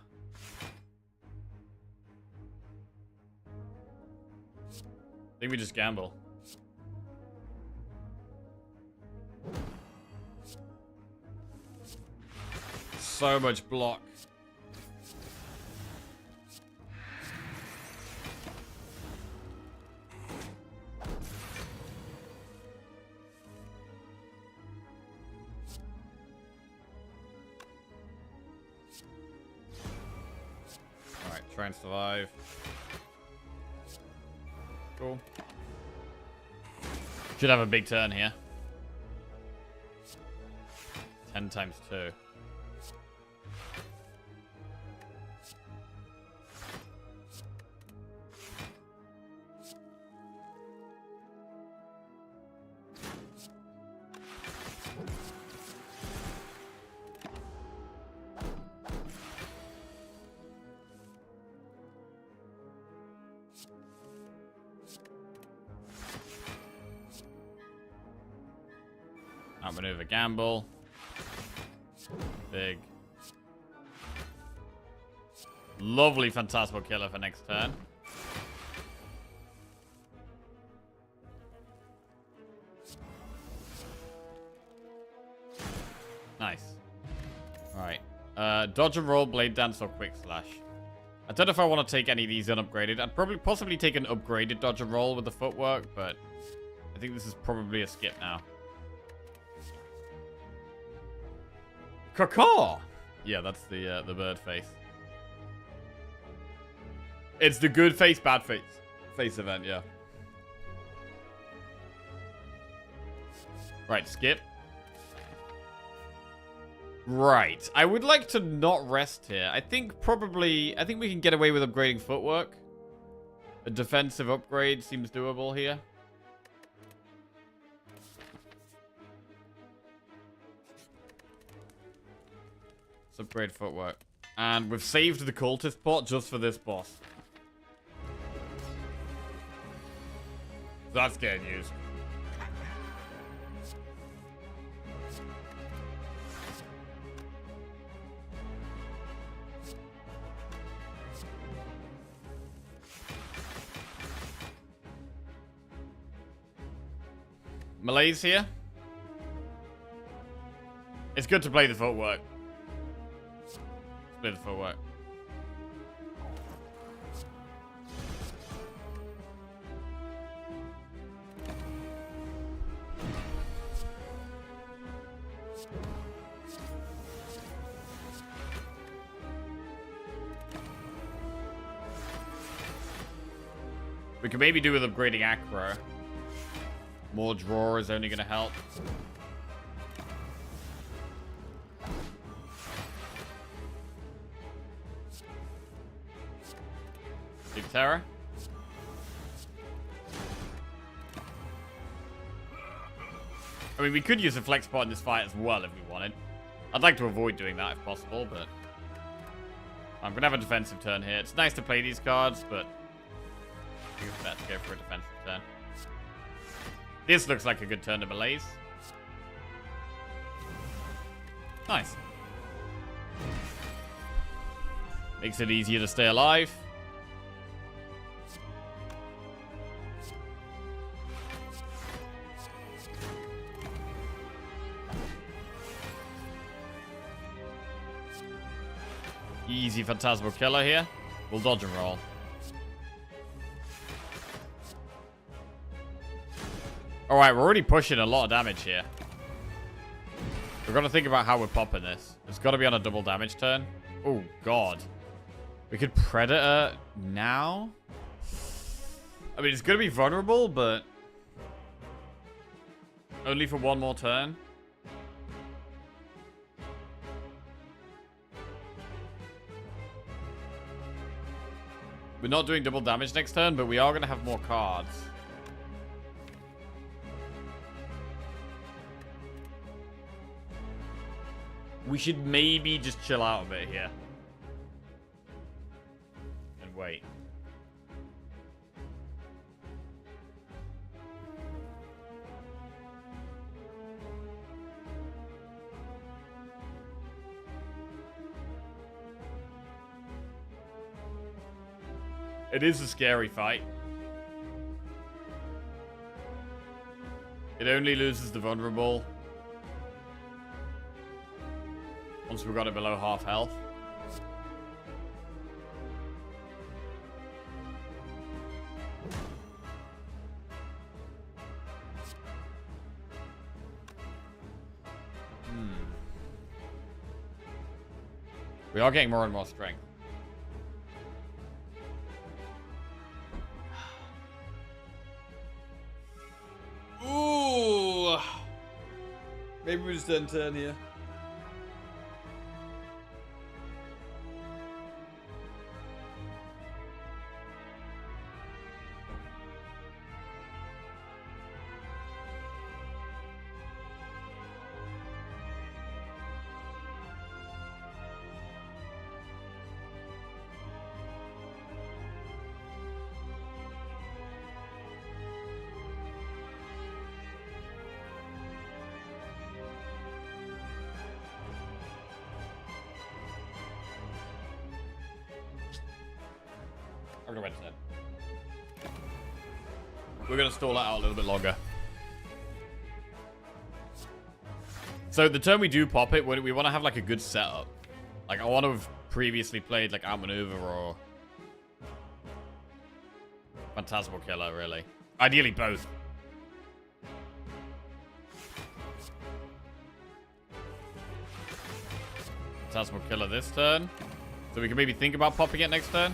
I think we just gamble. So much block. Alright, try and survive. Cool. Should have a big turn here. 10 times 2. Outmaneuver Gamble. Big. Lovely Phantasmal Killer for next turn. Nice. Alright. Dodge and roll, Blade Dance, or Quick Slash. I don't know if I want to take any of these unupgraded. I'd probably possibly take an upgraded dodge and roll with the footwork, but I think this is probably a skip now. Caw! Yeah, that's the bird face. It's the good face, bad face event, yeah. Right, skip. Right. I would like to not rest here. I think we can get away with upgrading footwork. A defensive upgrade seems doable here. Let's upgrade footwork. And we've saved the cultist pot just for this boss. That's getting used. Malaise here. It's good to play the footwork. Let's play the footwork. We could maybe do with upgrading Acro. More draw is only going to help. Big Terror. I mean, we could use a flex pot in this fight as well if we wanted. I'd like to avoid doing that if possible, but I'm going to have a defensive turn here. It's nice to play these cards, but I think it's better to go for a defensive turn. This looks like a good turn to Malaise. Nice. Makes it easier to stay alive. Easy Phantasmal Killer here. We'll dodge and roll. Alright, we're already pushing a lot of damage here. We've got to think about how we're popping this. It's got to be on a double damage turn. Oh, God. We could Predator now? I mean, it's going to be vulnerable, but only for one more turn. We're not doing double damage next turn, but we are going to have more cards. We should maybe just chill out a bit here. And wait. It is a scary fight. It only loses the vulnerable once we've got it below half health. We are getting more and more strength. Ooh. Maybe we just don't turn here. We're going to stall it out a little bit longer. So the turn we do pop it, we want to have like a good setup. Like I want to have previously played like Outmaneuver or Phantasmal Killer, really. Ideally both. Phantasmal Killer this turn. So we can maybe think about popping it next turn.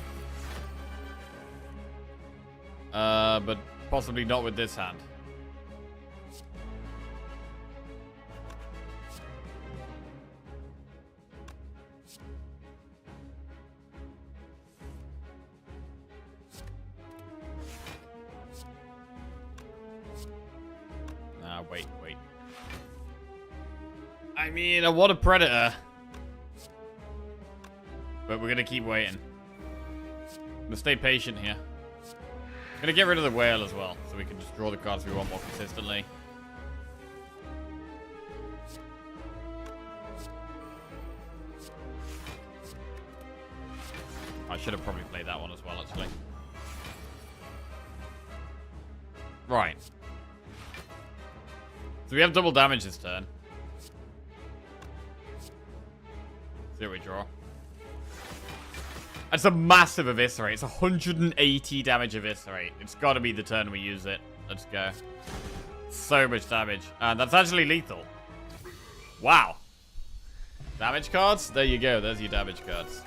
But possibly not with this hand. Nah, wait. I mean, I want a Predator. But we're gonna keep waiting. I'm gonna stay patient here. I'm gonna get rid of the whale as well, so we can just draw the cards we want more consistently. I should have probably played that one as well, actually. Right. So we have double damage this turn. See what we draw. That's a massive Eviscerate. It's 180 damage Eviscerate. It's got to be the turn we use it. Let's go. So much damage. And that's actually lethal. Wow. Damage cards? There you go. There's your damage cards.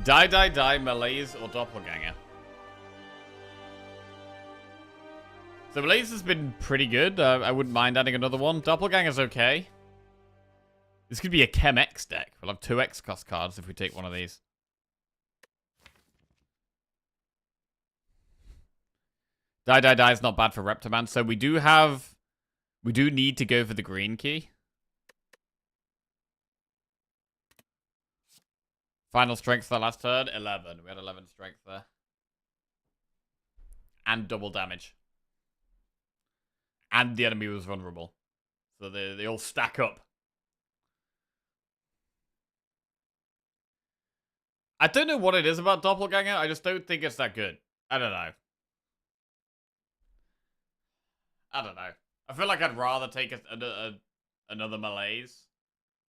Die, Malaise, or Doppelganger. So Malaise has been pretty good. I wouldn't mind adding another one. Doppelganger's okay. This could be a Chem X deck. We'll have 2 X cost cards if we take one of these. Die is not bad for Reptiman. So we do need to go for the green key. Final strength for the last turn, 11. We had 11 strength there. And double damage. And the enemy was vulnerable. So they all stack up. I don't know what it is about Doppelganger. I just don't think it's that good. I don't know. I feel like I'd rather take another Malaise.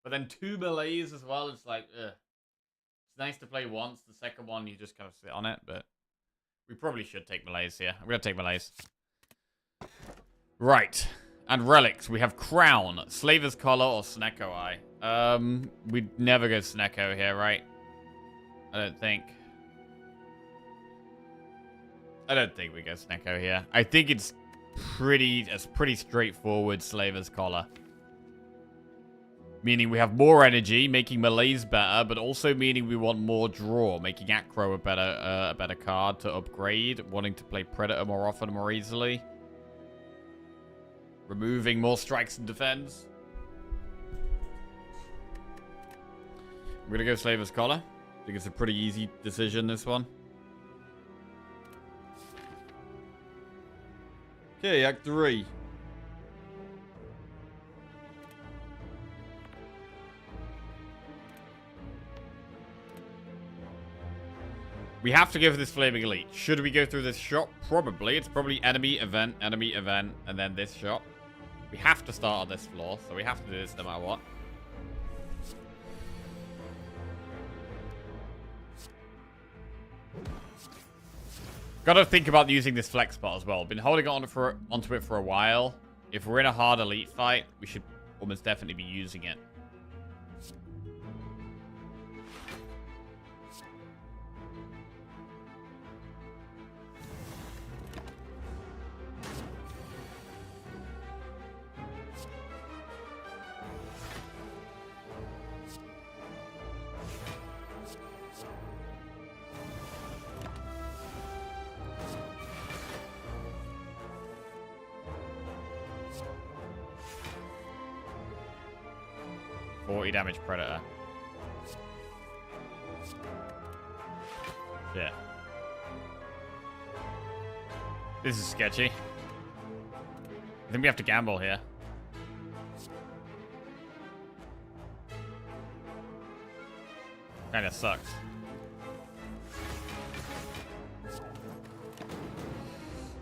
But then 2 Malaise as well. It's like, ugh. It's nice to play once. The second one, you just kind of sit on it. But we probably should take Malaise here. I'm going to take Malaise. Right. And relics. We have Crown, Slaver's Collar, or Snecko Eye. We'd never go Snecko here, right? I don't think we go Snecko here. I think it's pretty straightforward Slaver's Collar. Meaning we have more energy, making Malaise better, but also meaning we want more draw, making Acro a better card to upgrade, wanting to play Predator more often, more easily. Removing more strikes and defense. I'm gonna go Slaver's Collar. I think it's a pretty easy decision, this one. Okay, Act 3. We have to go for this Flaming Elite. Should we go through this shop? Probably. It's probably enemy, event, and then this shop. We have to start on this floor, so we have to do this no matter what. Gotta think about using this flex spot as well. Been holding onto it for a while. If we're in a hard elite fight, we should almost definitely be using it. Damage Predator. Yeah. This is sketchy. I think we have to gamble here. Kinda sucks.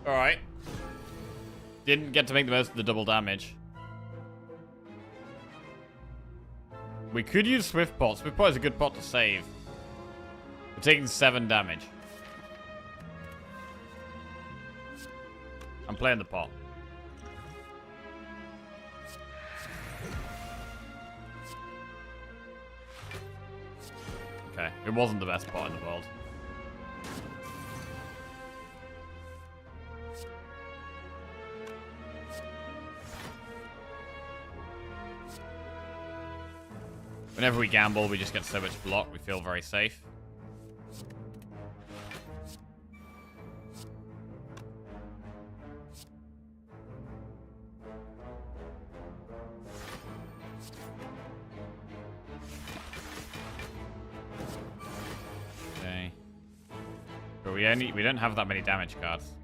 Alright. Didn't get to make the most of the double damage. We could use Swift Pot. Swift Pot is a good pot to save. We're taking 7 damage. I'm playing the pot. Okay, it wasn't the best pot in the world. Whenever we gamble, we just get so much block, we feel very safe. Okay. But we don't have that many damage cards.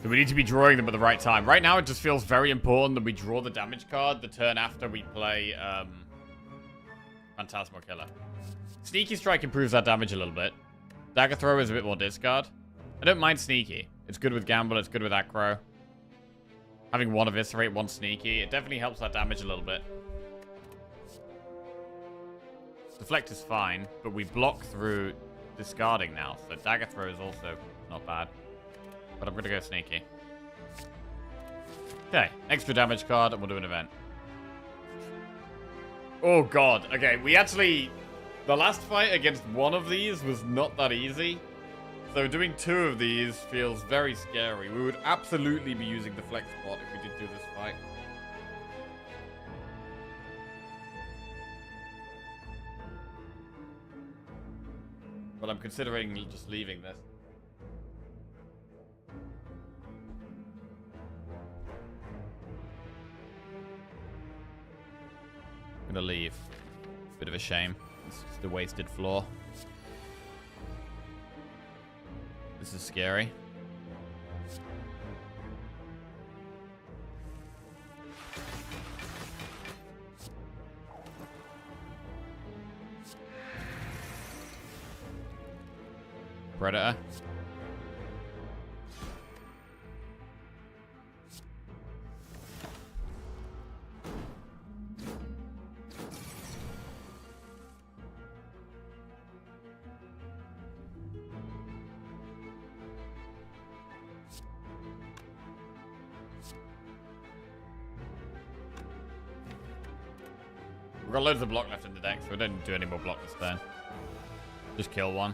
So we need to be drawing them at the right time. Right now, it just feels very important that we draw the damage card the turn after we play Phantasmal Killer. Sneaky Strike improves that damage a little bit. Dagger Throw is a bit more discard. I don't mind Sneaky. It's good with Gamble, it's good with Acro. Having one Eviscerate, one Sneaky, it definitely helps that damage a little bit. Deflect is fine, but we block through discarding now, so Dagger Throw is also not bad. But I'm going to go Sneaky. Okay, extra damage card, and we'll do an event. Oh god, okay, we actually... The last fight against one of these was not that easy. So doing 2 of these feels very scary. We would absolutely be using the flex spot if we did do this fight. But I'm considering just leaving this. I'm gonna leave. Bit of a shame. It's just a wasted floor. This is scary. Predator. We've got loads of block left in the deck, so we don't do any more block this turn. Just kill one.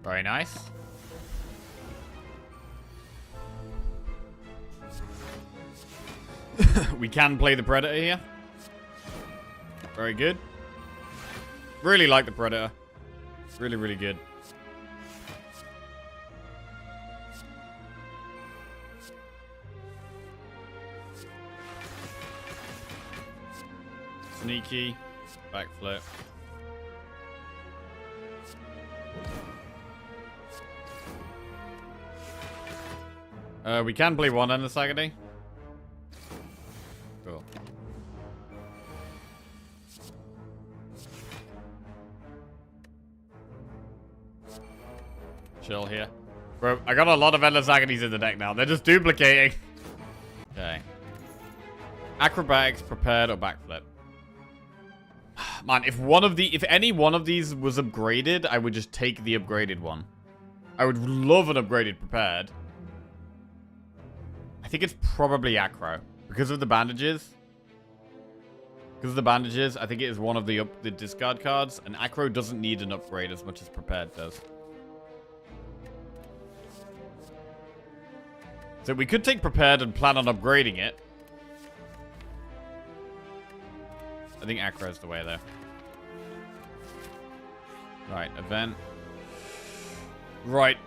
Very nice. we can play the Predator here. Very good. Really like the Predator. Really, really good. Sneaky. Backflip. We can play one Endless Agony. Cool. Chill here. Bro, I got a lot of Endless Agonies in the deck now. They're just duplicating. Okay. Acrobatics, prepared, or backflip. Man, if any one of these was upgraded, I would just take the upgraded one. I would love an upgraded prepared. I think it's probably Acro. Because of the bandages. Because of the bandages, I think it is one of the discard cards. And Acro doesn't need an upgrade as much as prepared does. So we could take prepared and plan on upgrading it. I think Acro is the way there. Right, event. Right.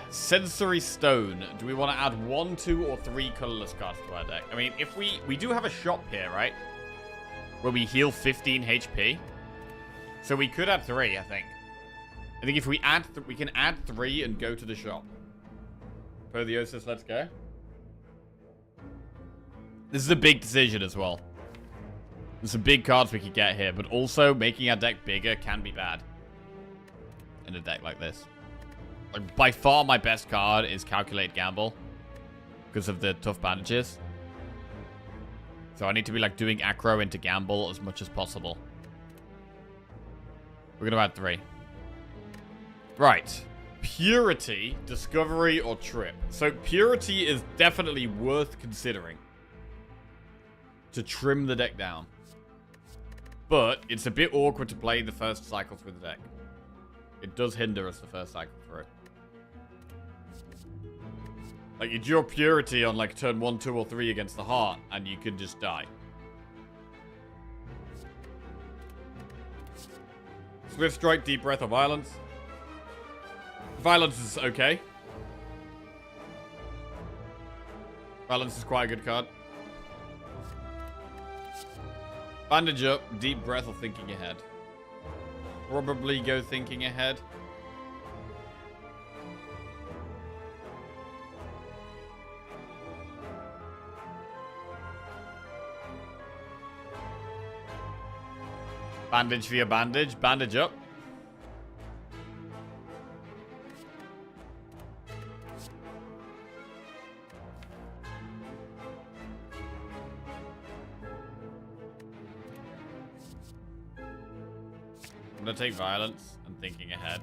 Sensory Stone. Do we want to add 1, 2, or 3 colorless cards to our deck? I mean, if we do have a shop here, right? Where we heal 15 HP. So we could add 3, I think. I think if we add, we can add 3 and go to the shop. Podiosis, let's go. This is a big decision as well. There's some big cards we could get here, but also making our deck bigger can be bad. In a deck like this. Like, by far my best card is Calculate Gamble. Because of the tough bandages. So I need to be like doing Acro into Gamble as much as possible. We're going to add 3. Right. Purity, Discovery, or Trip. So Purity is definitely worth considering. To trim the deck down. But it's a bit awkward to play the first cycle through the deck. It does hinder us the first cycle through. Like, you draw Purity on, like, turn 1, 2, or 3 against the heart, and you can just die. Swift Strike, Deep Breath, or Violence. Violence is okay. Violence is quite a good card. Bandage Up, Deep Breath, or Thinking Ahead. Probably go Thinking Ahead. Bandage via bandage. Bandage up. I'm gonna take Violence and Thinking Ahead.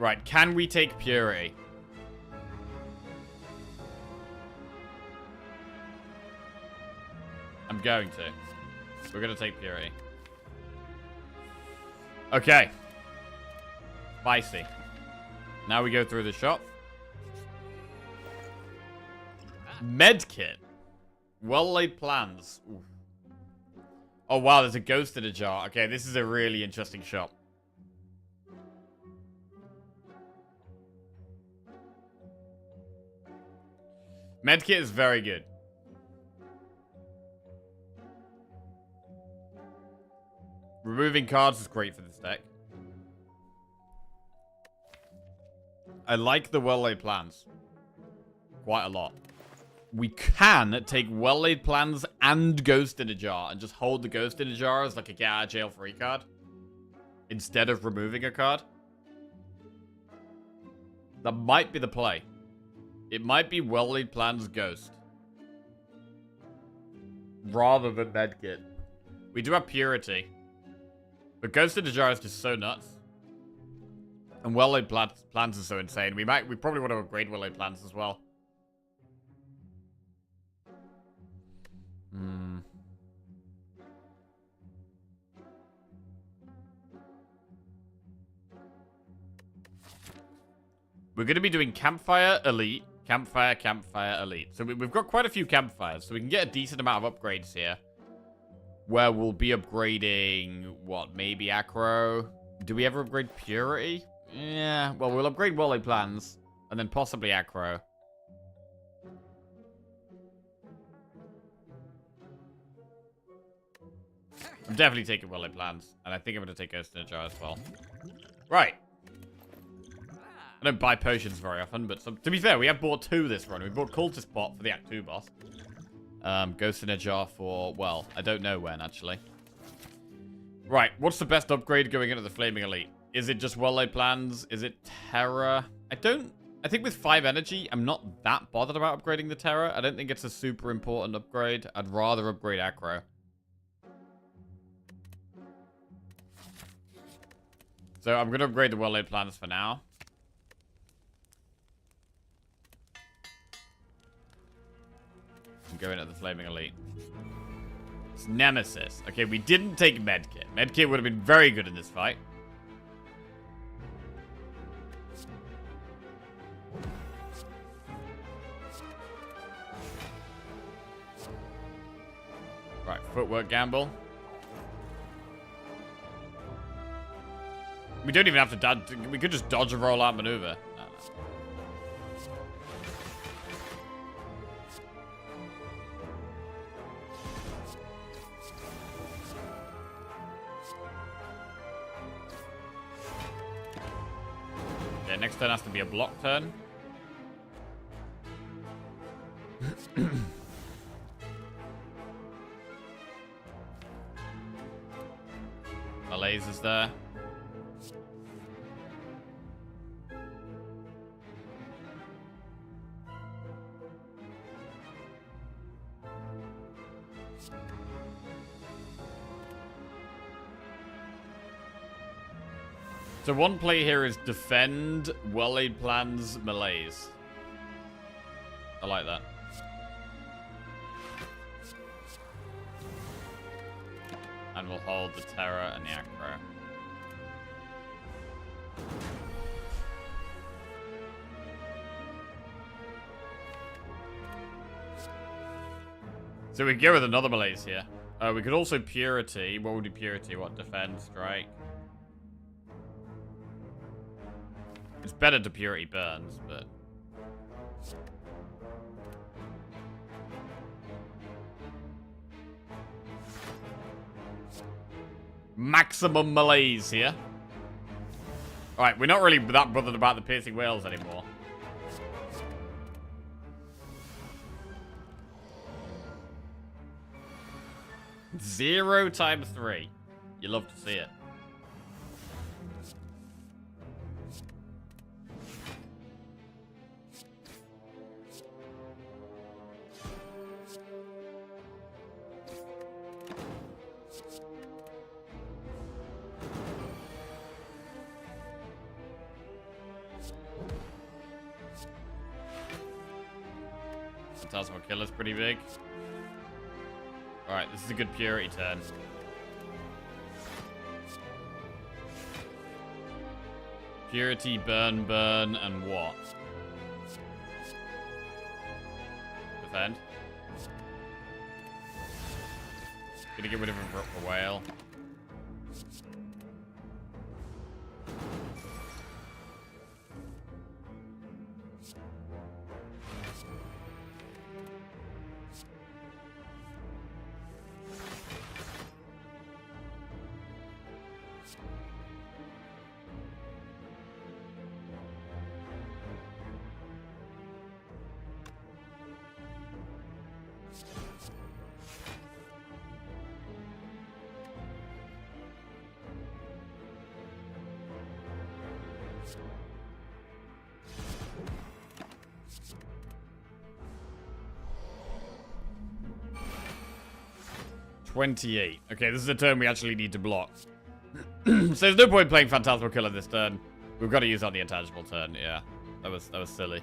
Right, can we take Purity? I'm going to. We're gonna take Purity. Okay. Spicy. Now we go through the shop. Medkit. Well-laid plans. Oof. Oh, wow, there's a ghost in a jar. Okay, this is a really interesting shop. Medkit is very good. Removing cards is great for this deck. I like the well-laid plans. Quite a lot. We can take well-laid plans and Ghost in a Jar and just hold the Ghost in a Jar as like a get-out-of-jail-free card. Instead of removing a card. That might be the play. It might be well-laid plans Ghost. Rather than Medkit. We do have Purity. But Ghost in the Jar is just so nuts. And well-laid plans are so insane. We probably want to upgrade well-laid plans as well. We're going to be doing Campfire, Elite, Campfire, campfire, elite. So we've got quite a few campfires, so we can get a decent amount of upgrades here. Where we'll be upgrading, what, maybe Acro? Do we ever upgrade Purity? Yeah, well, we'll upgrade Wally Plans, and then possibly Acro. I'm definitely taking Wally Plans, and I think I'm going to take Ghost in a Jar as well. Right. I don't buy potions very often, but to be fair, we have bought 2 this run. We bought Cultist Pot for the Act 2 boss. Ghost in a Jar for, well, I don't know when, actually. Right, what's the best upgrade going into the Flaming Elite? Is it just well-laid plans? Is it Terra? I think with 5 energy, I'm not that bothered about upgrading the Terra. I don't think it's a super important upgrade. I'd rather upgrade Acro. So I'm going to upgrade the well-laid plans for now. I'm going at the Flaming Elite. It's Nemesis. Okay, we didn't take Medkit. Medkit would have been very good in this fight. Right, footwork gamble. We don't even have to dodge. We could just dodge a rollout maneuver. No, no. Okay, next turn has to be a block turn. Malaise is there. So one play here is defend, well-laid plans, malaise. I like that. And we'll hold the Terra and the Acro. So we go with another malaise here. We could also Purity. What would be Purity? What? Defend, strike. It's better to Purity Burns, but... Maximum malaise here. Alright, we're not really that bothered about the piercing whales anymore. Zero times 3. You love to see it. Phantasmal Killer's pretty big. Alright, this is a good Purity turn. Purity, burn, burn, and what? Defend. Gonna get rid of a whale. $28. Okay, this is a turn we actually need to block. So there's no point playing Phantasmal Killer this turn. We've got to use on the intangible turn. Yeah, that was silly.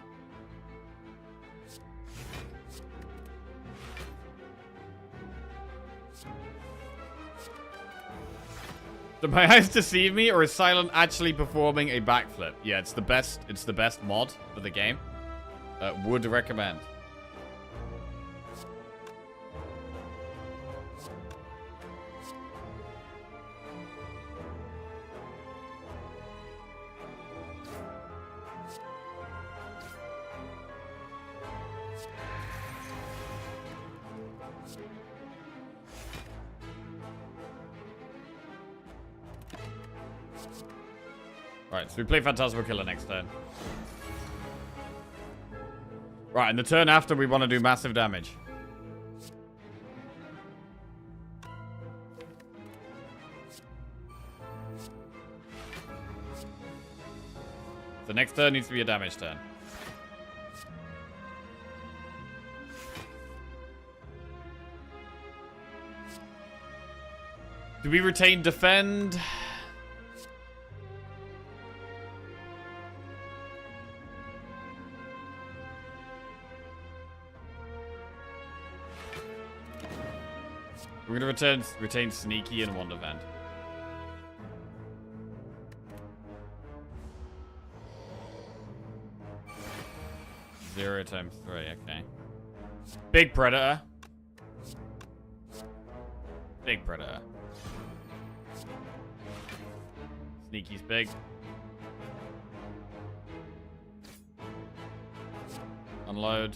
Do my eyes deceive me, or is Silent actually performing a backflip? Yeah, it's the best mod for the game. Would recommend. Right, so we play Phantasmal Killer next turn. Right, and the turn after we want to do massive damage. The next turn needs to be a damage turn. Do we retain defend? We're going to retain Sneaky and Wonder Vent. Zero times 3, okay. Big Predator. Big Predator. Sneaky's big. Unload.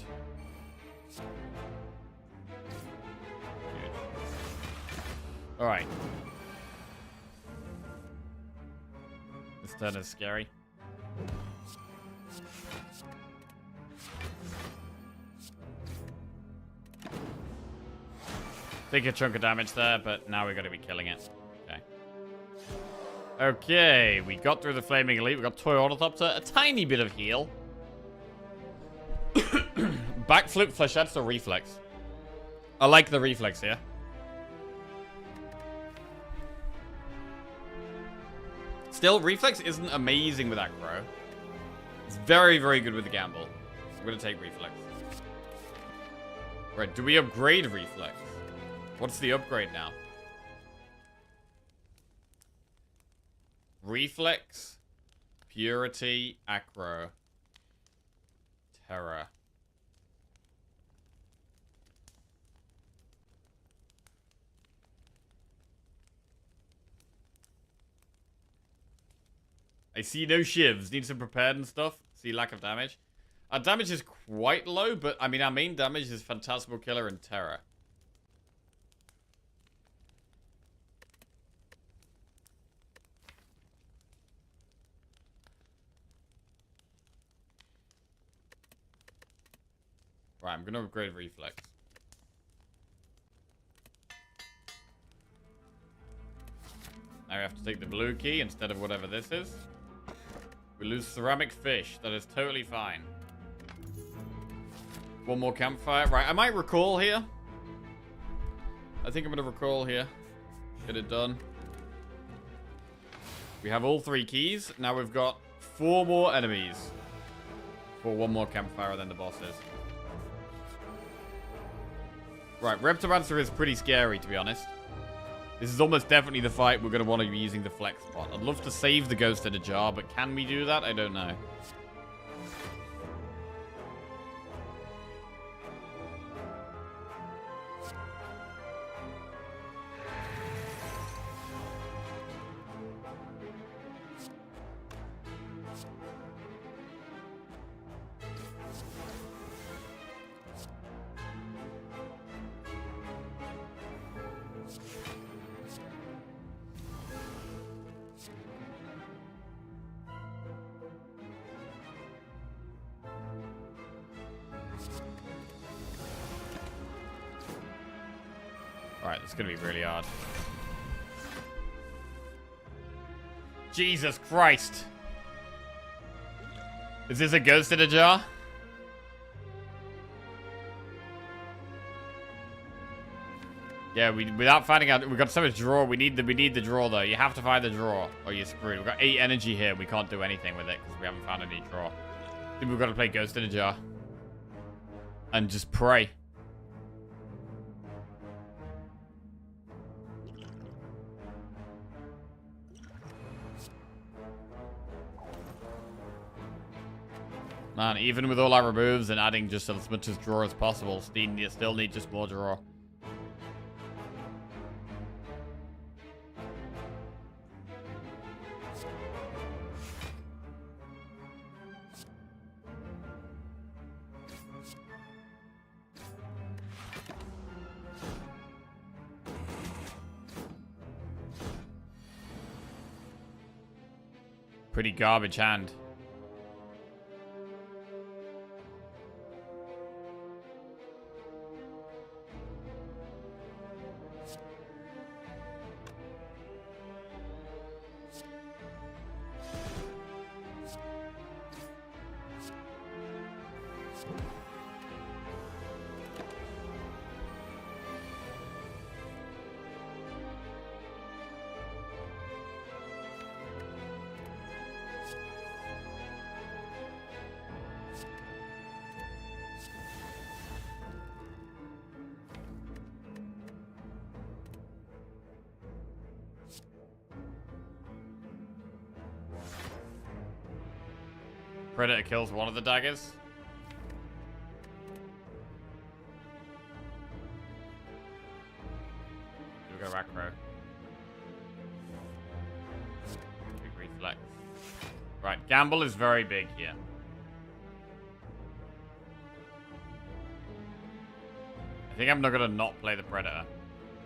Alright. This turn is scary. Take a chunk of damage there, but now we're going to be killing it. Okay. Okay, we got through the Flaming Elite. We got Toy Ornithopter. A tiny bit of heal. Backflip, Flechettes, or Reflex? I like the Reflex here. Still, Reflex isn't amazing with aggro. It's very, very good with the gamble. I'm going to take Reflex. Right, do we upgrade Reflex? What's the upgrade now? Reflex, Purity, Aggro, Terror. I see no shivs. Need some prepared and stuff. See lack of damage. Our damage is quite low, but I mean our main damage is Phantasmal Killer and Terror. Right, I'm gonna upgrade Reflex. Now we have to take the blue key instead of whatever this is. We lose Ceramic Fish. That is totally fine. One more campfire. Right, I might recall here. I think I'm going to recall here. Get it done. We have all 3 keys. Now we've got 4 more enemies. For 1 more campfire than the boss is. Right, Reptomancer is pretty scary, to be honest. This is almost definitely the fight we're going to want to be using the flex spot. I'd love to save the ghost in a jar, but can we do that? I don't know. Alright, it's gonna be really hard. Jesus Christ! Is this a ghost in a jar? Yeah, without finding out, we've got so much draw. We need the draw though. You have to find the draw, or you're screwed. We've got 8 energy here. We can't do anything with it because we haven't found any draw. I think we've got to play ghost in a jar and just pray. Man, even with all our removes and adding just as much as draw as possible, still need just more draw. Pretty garbage hand. Predator kills one of the daggers. Do we go Rakro? Big reflex. Right, gamble is very big here. I think I'm not gonna not play the Predator.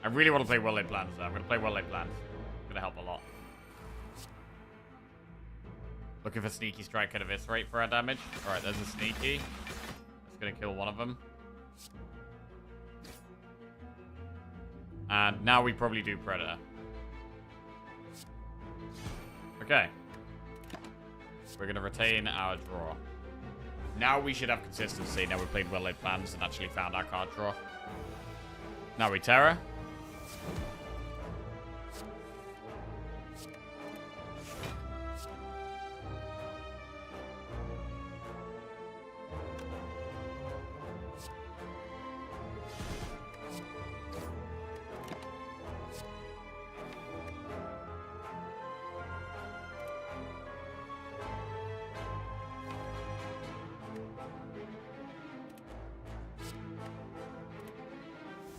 I really want to play well-laid plans though. I'm gonna play well-laid plans. It's gonna help a lot. Looking for Sneaky Strike and Eviscerate for our damage. Alright, there's a Sneaky. It's gonna kill one of them. And now we probably do Predator. Okay. We're gonna retain our draw. Now we should have consistency. Now we've played well-laid plans and actually found our card draw. Now we Terror.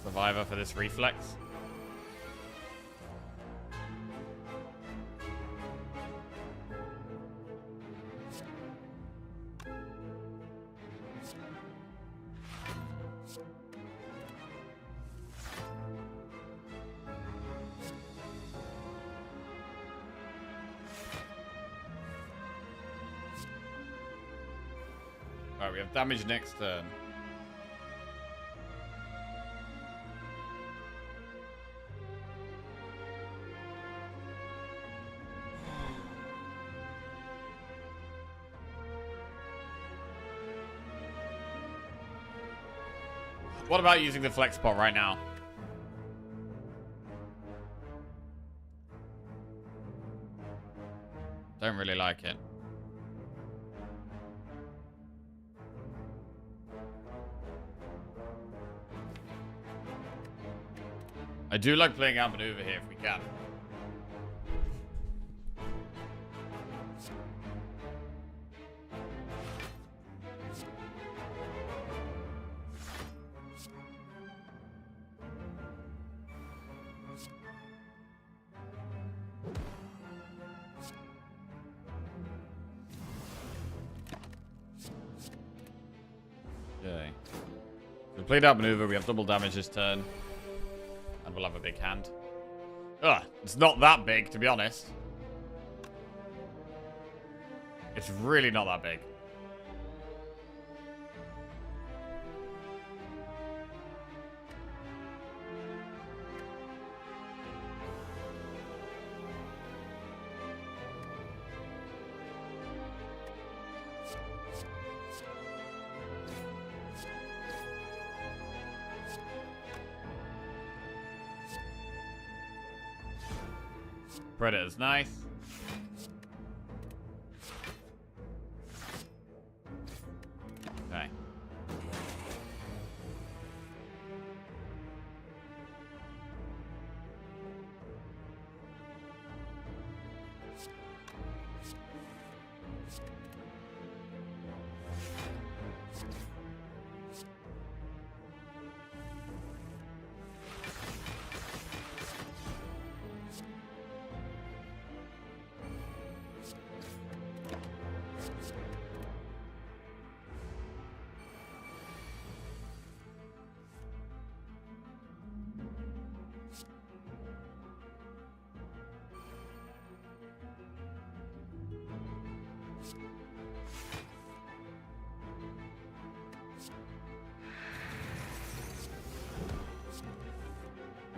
Survivor for this reflex. Alright, we have damage next turn. What about using the flex pot right now? Don't really like it. I do like playing outmaneuver here if we can. Okay. So we played outmaneuver, we have double damage this turn. And we'll have a big hand. Ugh, it's not that big, to be honest. It's really not that big. Predator's nice. Okay.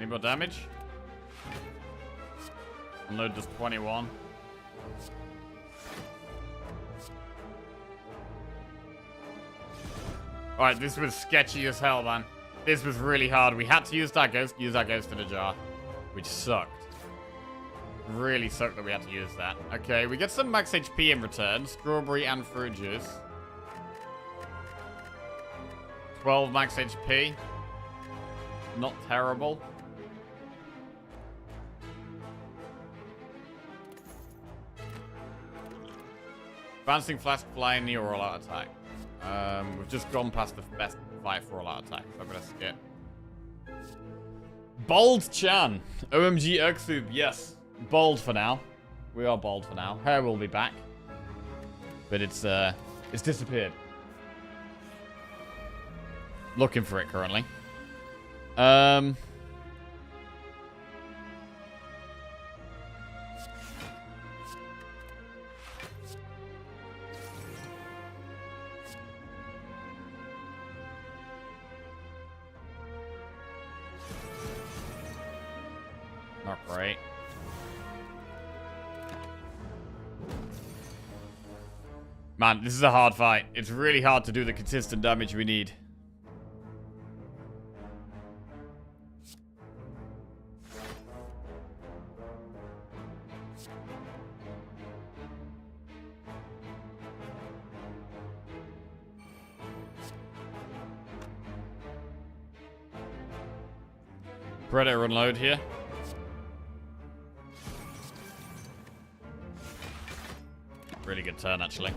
Any more damage? Unload does 21. Alright, this was sketchy as hell, man. This was really hard. We had to use that ghost in the jar, which sucked. Really sucked that we had to use that. Okay, we get some max HP in return. Strawberry and fruit juice. 12 max HP. Not terrible. Advancing flash, flying knee, or all-out attack. We've just gone past the best fight for all-out attack, so I'm gonna skip. Bold Chan. OMG Urksub, yes. Bold for now. We are bold for now. Hair will be back. But it's disappeared. Looking for it currently. Not great. Man, this is a hard fight. It's really hard to do the consistent damage we need. Predator unload here. Really good turn, actually.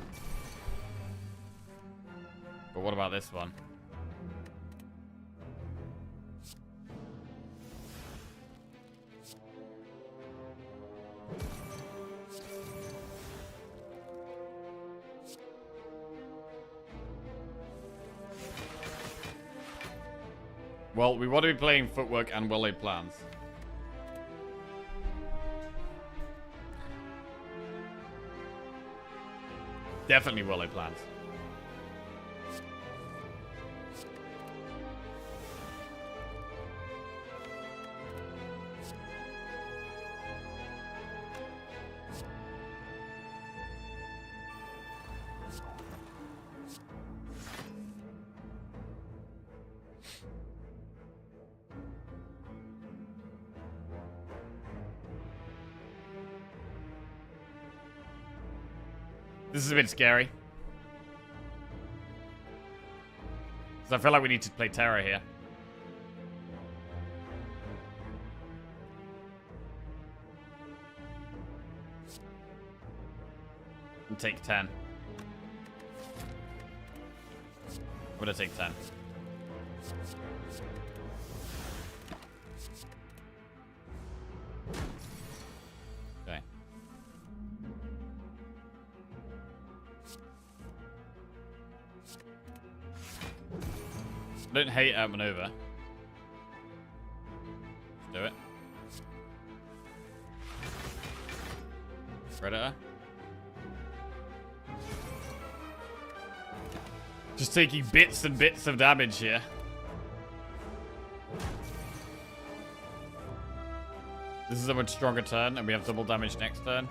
But what about this one? Well, we want to be playing footwork and well-laid plans. Definitely well-laid plans. This is a bit scary. Because I feel like we need to play Terror here. And take 10. I'm gonna take 10. Okay. I don't hate outmaneuver. Let's do it. Predator. Just taking bits and bits of damage here. This is a much stronger turn, and we have double damage next turn.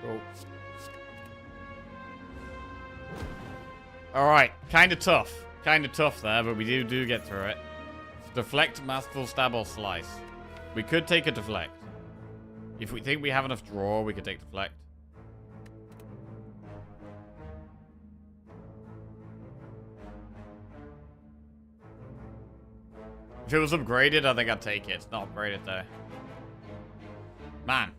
Cool. Alright, kind of tough. Kind of tough there, but we do get through it. Deflect, Masterful Stab, or Slice. We could take a Deflect. If we think we have enough draw, we could take Deflect. If it was upgraded, I think I'd take it. It's not upgraded, though. Man.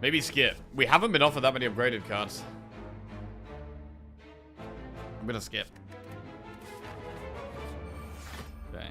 Maybe skip. We haven't been offered that many upgraded cards. I'm gonna skip. Okay.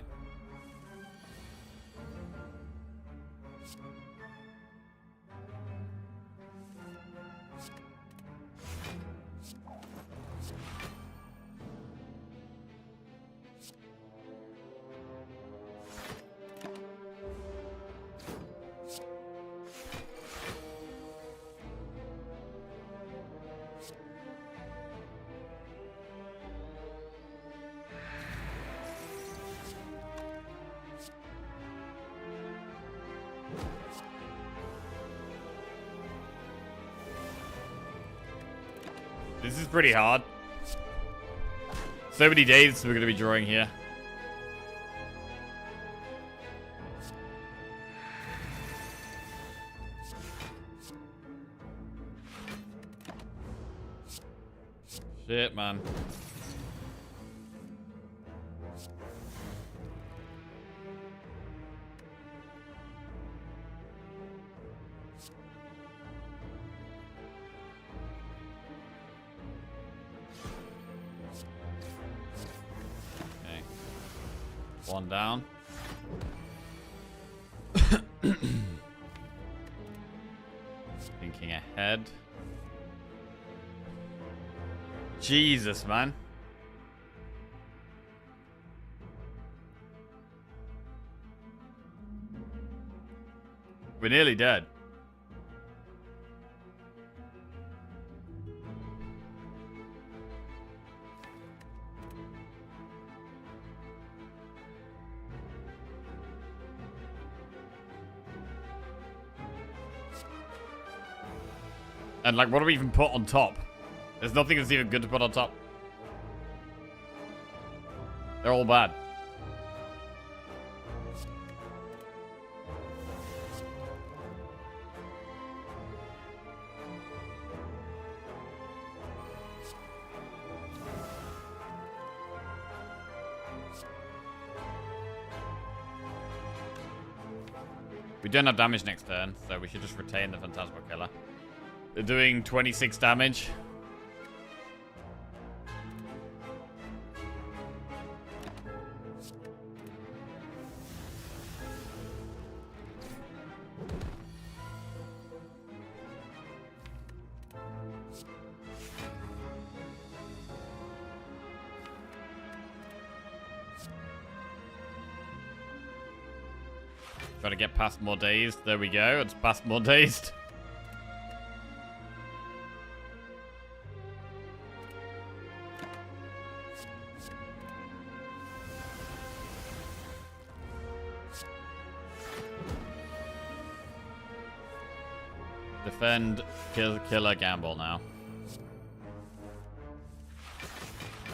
This is pretty hard. So many days we're going to be drawing here. Shit, man. One down. Thinking ahead. Jesus, man. We're nearly dead. And, like, what do we even put on top? There's nothing that's even good to put on top. They're all bad. We don't have damage next turn, so we should just retain the Phantasmal Killer. They're doing 26 damage. Try to get past more dazed. There we go. It's past more dazed. Defend, killer, gamble now.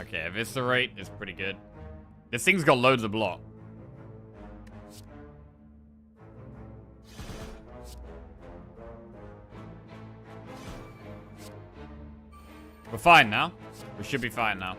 Okay, eviscerate is pretty good. This thing's got loads of block. We're fine now. We should be fine now.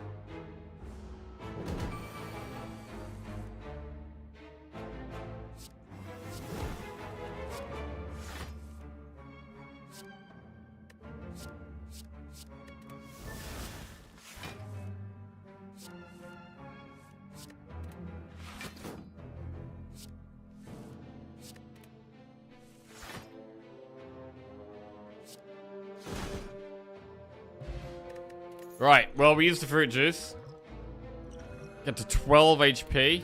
Right, well, we used the fruit juice. Get to 12 HP.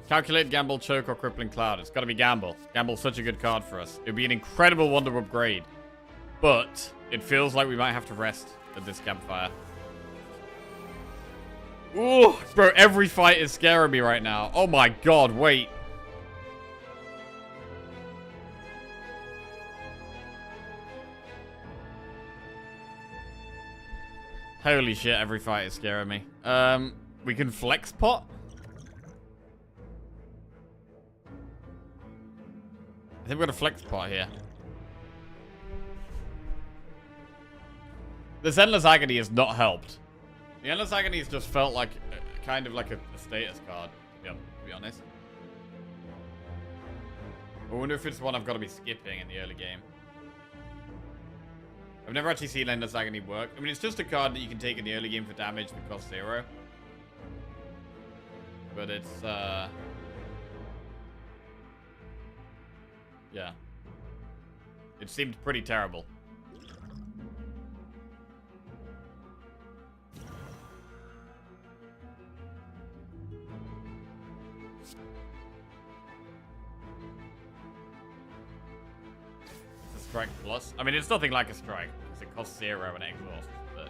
Calculate, gamble, choke, or crippling cloud. It's got to be gamble. Gamble's such a good card for us. It'd be an incredible one to upgrade. But it feels like we might have to rest at this campfire. Ooh, bro, every fight is scaring me right now. Oh my god, wait. Holy shit, every fight is scaring me. We can flex pot? I think we're gonna flex pot here. This Endless Agony has not helped. The Endless Agony has just felt like kind of like a status card, to be honest. I wonder if it's one I've got to be skipping in the early game. I've never actually seen Endless Agony work. I mean, it's just a card that you can take in the early game for damage that costs 0. But it's, yeah. It seemed pretty terrible. Strike plus. I mean, it's nothing like a strike because it costs 0 and exhaust. But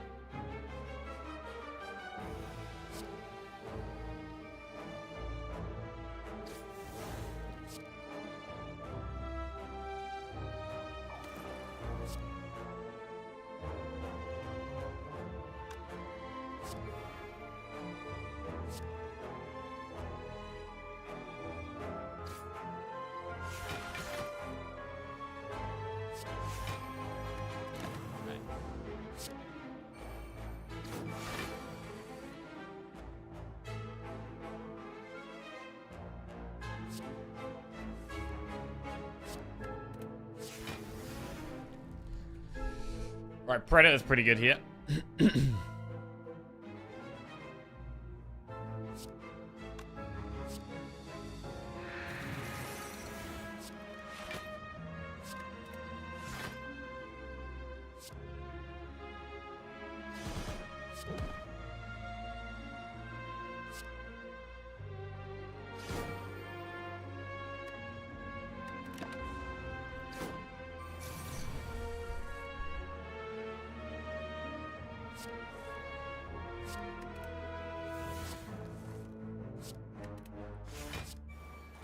right, Predator's pretty good here.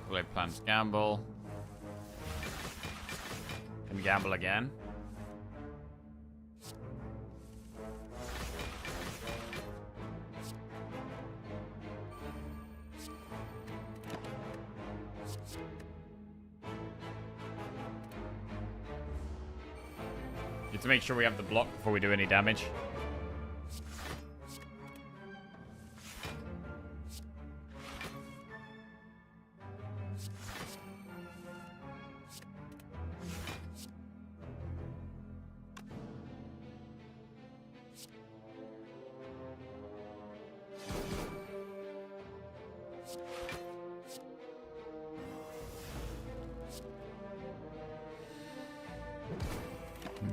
Play plans gamble. Can gamble again. Need to make sure we have the block before we do any damage.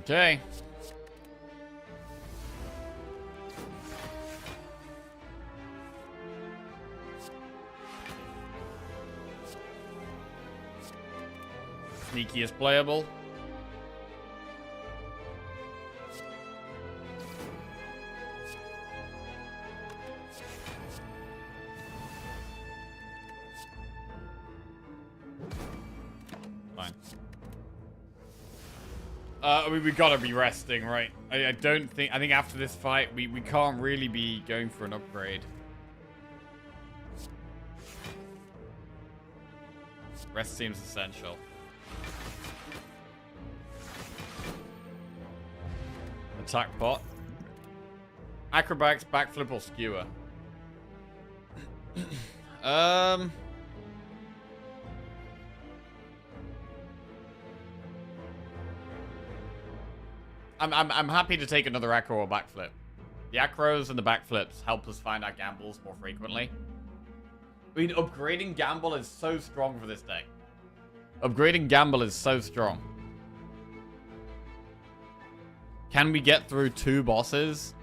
Okay. Sneaky is playable. Fine. I mean, we gotta be resting, right? I think after this fight, we can't really be going for an upgrade. Rest seems essential. Attack pot. Acrobatics, backflip, or skewer. I'm happy to take another acro or backflip. The acros and the backflips help us find our gambles more frequently. I mean, upgrading gamble is so strong for this deck. Upgrading gamble is so strong. Can we get through 2 bosses?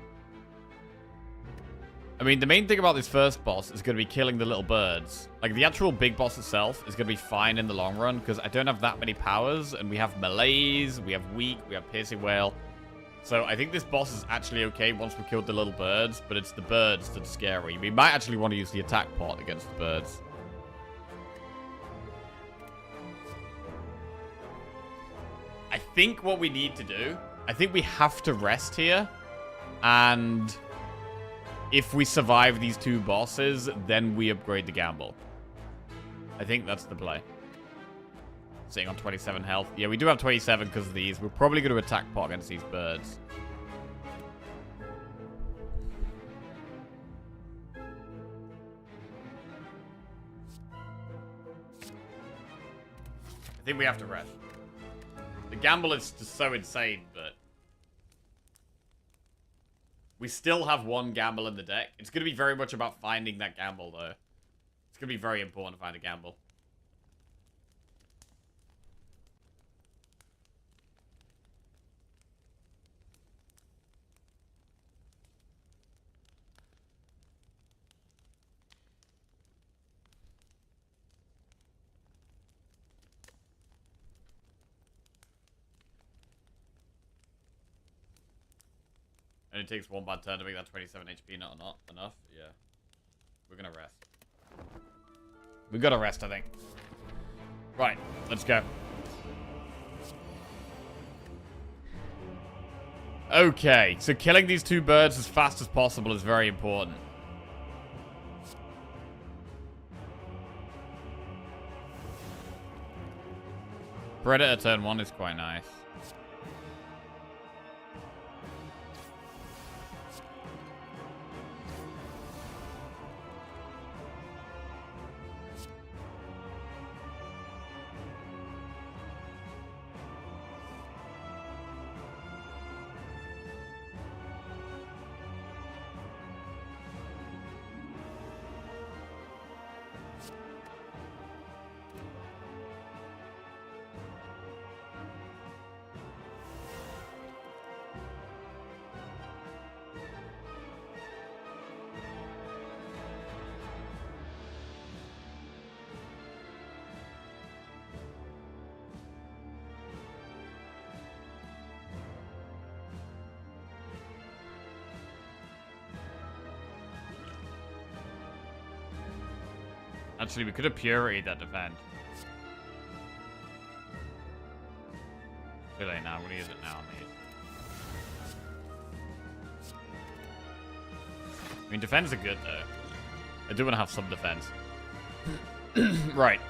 I mean, the main thing about this first boss is going to be killing the little birds. Like, the actual big boss itself is going to be fine in the long run, because I don't have that many powers, and we have melees, we have weak, we have piercing wail. So I think this boss is actually okay once we killed the little birds, but it's the birds that's scary. We might actually want to use the attack pot against the birds. I think what we need to do, I think we have to rest here, and if we survive these 2 bosses, then we upgrade the gamble. I think that's the play. Sitting on 27 health. Yeah, we do have 27 because of these. We're probably going to attack pot against these birds. I think we have to rest. The gamble is just so insane, but... we still have one gamble in the deck. It's going to be very much about finding that gamble, though. It's going to be very important to find a gamble. And it takes one bad turn to make that 27 HP not enough. Yeah. We're gonna rest. We gotta rest, I think. Right, let's go. Okay, so killing these two birds as fast as possible is very important. Predator turn 1 is quite nice. Actually, we could have Purity that defend. Too late now. I'm going to use it now on these. I mean, defense are good, though. I do want to have some defense. Right.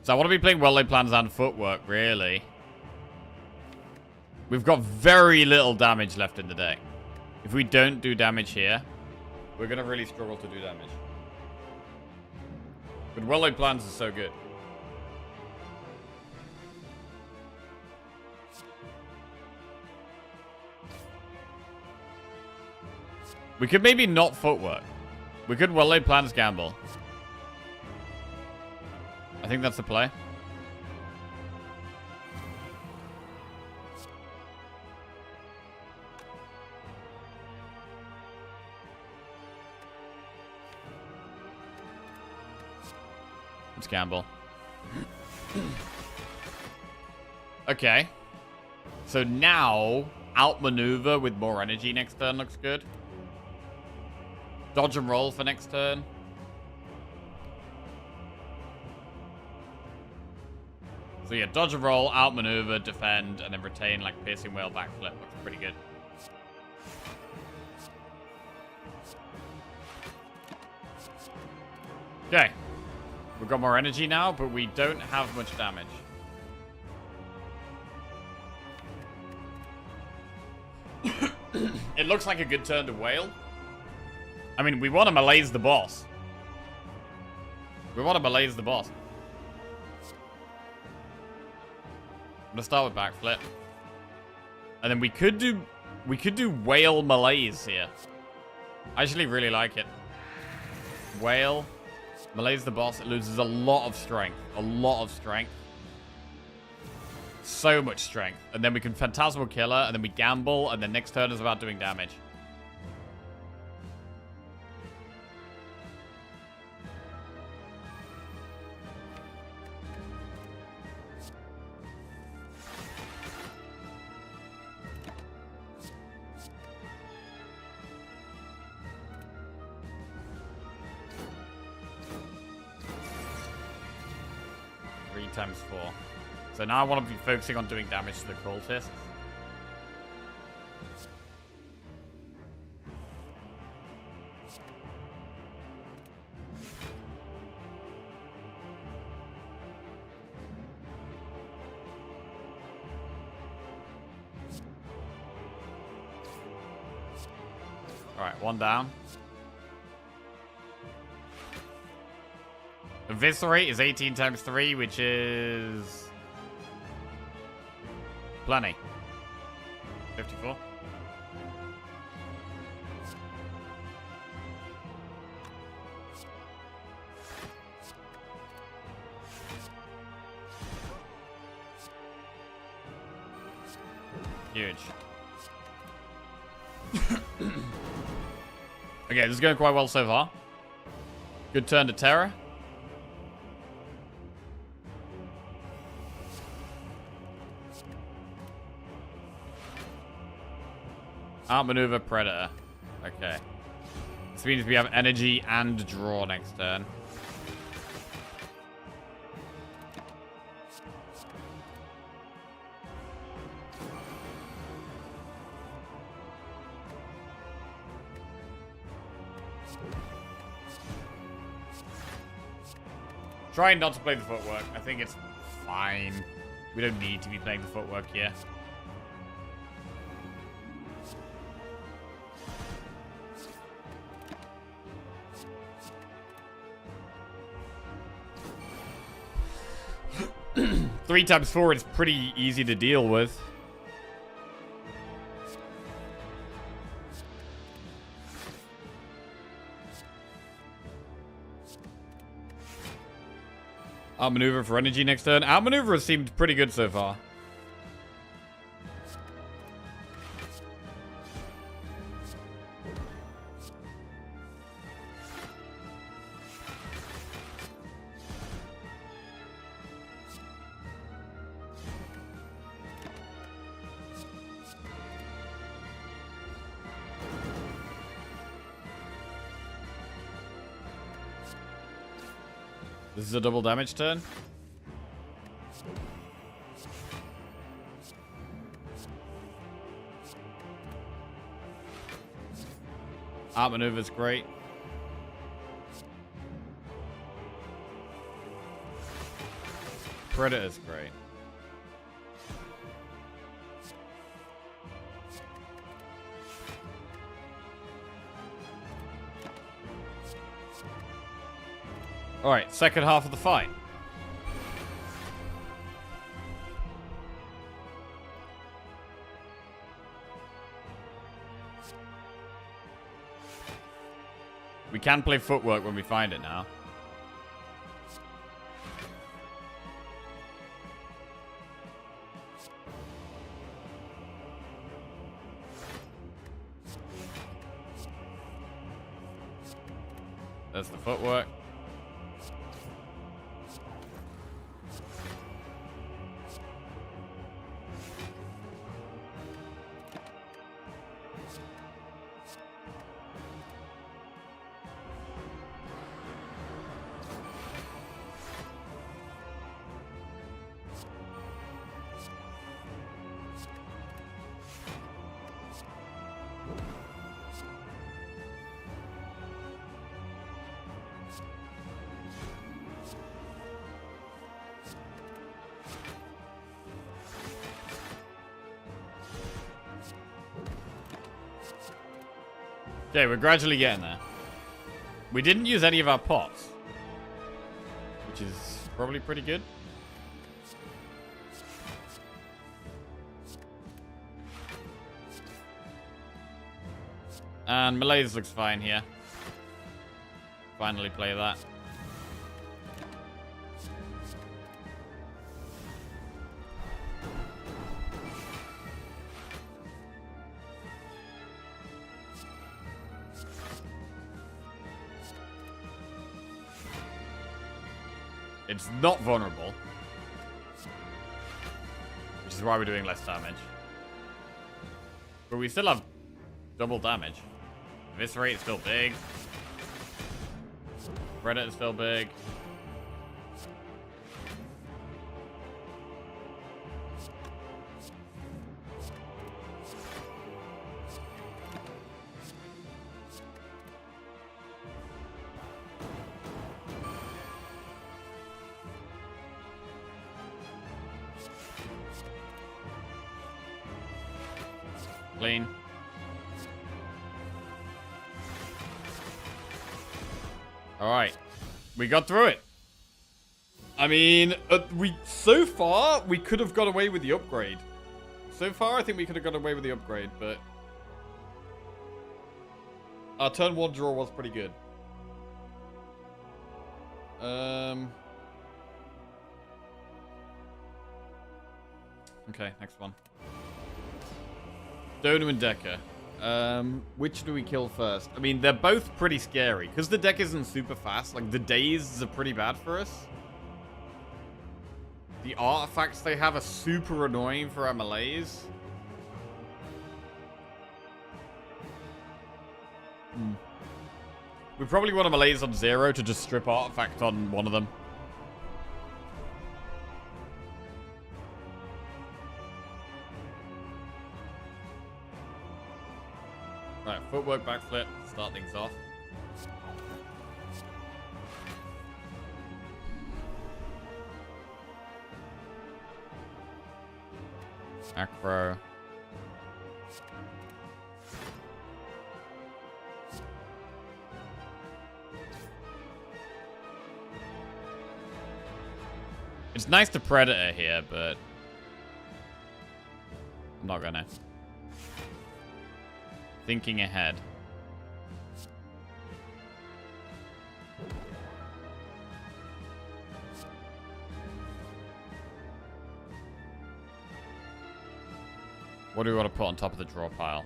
So I want to be playing well-laid plans and footwork, really. We've got very little damage left in the deck. If we don't do damage here, we're going to really struggle to do damage. But well-laid plans are so good. We could maybe not footwork. We could well-laid plans gamble. I think that's the play. Let's gamble. Okay. So now, outmaneuver with more energy next turn looks good. Dodge and roll for next turn. So yeah, dodge and roll, outmaneuver, defend, and then retain like piercing whale backflip. Looks pretty good. Okay. We've got more energy now, but we don't have much damage. It looks like a good turn to whale. I mean, we want to malaise the boss. We want to malaise the boss. I'm gonna start with backflip. And then we could do whale malaise here. I actually really like it. Whale. Malaise the boss. It loses a lot of strength. A lot of strength. So much strength. And then we can Phantasmal Killer, and then we gamble, and then next turn is about doing damage. Times 4. So now I want to be focusing on doing damage to the cultists. Alright, one down. Eviscerate is 18 times 3, which is... plenty. 54. Huge. Okay, this is going quite well so far. Good turn to Terror. Outmaneuver Predator. Okay. This means we have energy and draw next turn. Trying not to play the footwork. I think it's fine. We don't need to be playing the footwork here. Three times 4 is pretty easy to deal with. Outmaneuver for energy next turn. Outmaneuver has seemed pretty good so far. This is a double damage turn. Outmaneuver's great. Predator's great. Alright, second half of the fight. We can play footwork when we find it now. That's the footwork. Okay, we're gradually getting there. We didn't use any of our pots, which is probably pretty good. And Malaise looks fine here. Finally play that. It's not vulnerable, which is why we're doing less damage. But we still have double damage. Eviscerate is still big. Predator is still big. Clean. Alright. We got through it. I mean, so far, we could have got away with the upgrade. So far, I think we could have got away with the upgrade, but... Our turn 1 draw was pretty good. Okay, next one. Donu and Decker. Which do we kill first? I mean, they're both pretty scary. Because the deck isn't super fast. Like, the days are pretty bad for us. The artifacts they have are super annoying for our melees. We probably want to melees on 0 to just strip artifact on one of them. Right, footwork, backflip, start things off. Acro. It's nice to Predator here, but I'm not gonna. Thinking ahead. What do we want to put on top of the draw pile?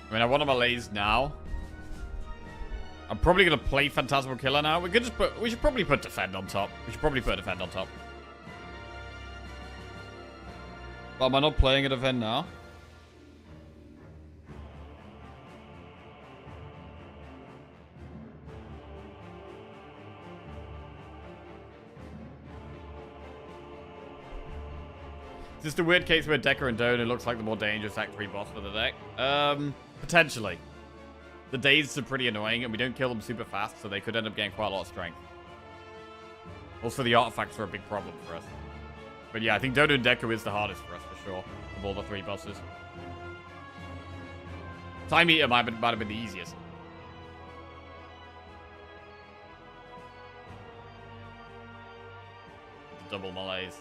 I mean, I want a melees now. I'm probably gonna play Phantasmal Killer now. We could just put. We should probably put Defend on top. We should probably put Defend on top. But am I not playing a Defend now? Is this the weird case where Decker and Donu looks like the more dangerous Act 3 boss for the deck? Potentially. The days are pretty annoying, and we don't kill them super fast, so they could end up getting quite a lot of strength. Also, the artifacts are a big problem for us. But yeah, I think Donu and Decker is the hardest for us, for sure, of all the 3 bosses. Time Eater might have been the easiest. Double melees.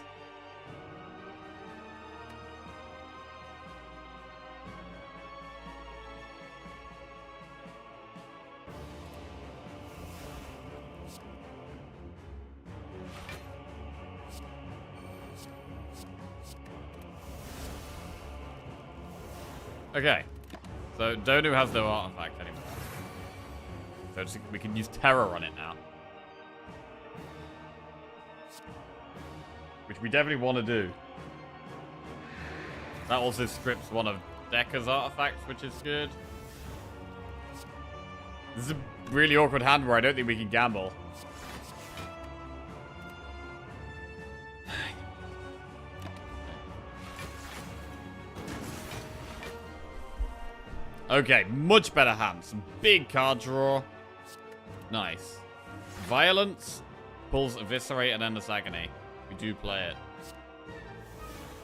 Okay, so Donu has no artifact anymore. So we can use Terror on it now. Which we definitely want to do. That also strips one of Decker's artifacts, which is good. This is a really awkward hand where I don't think we can gamble. Okay, much better hand. Some big card draw. Nice. Violence pulls Eviscerate and Endless Agony. We do play it.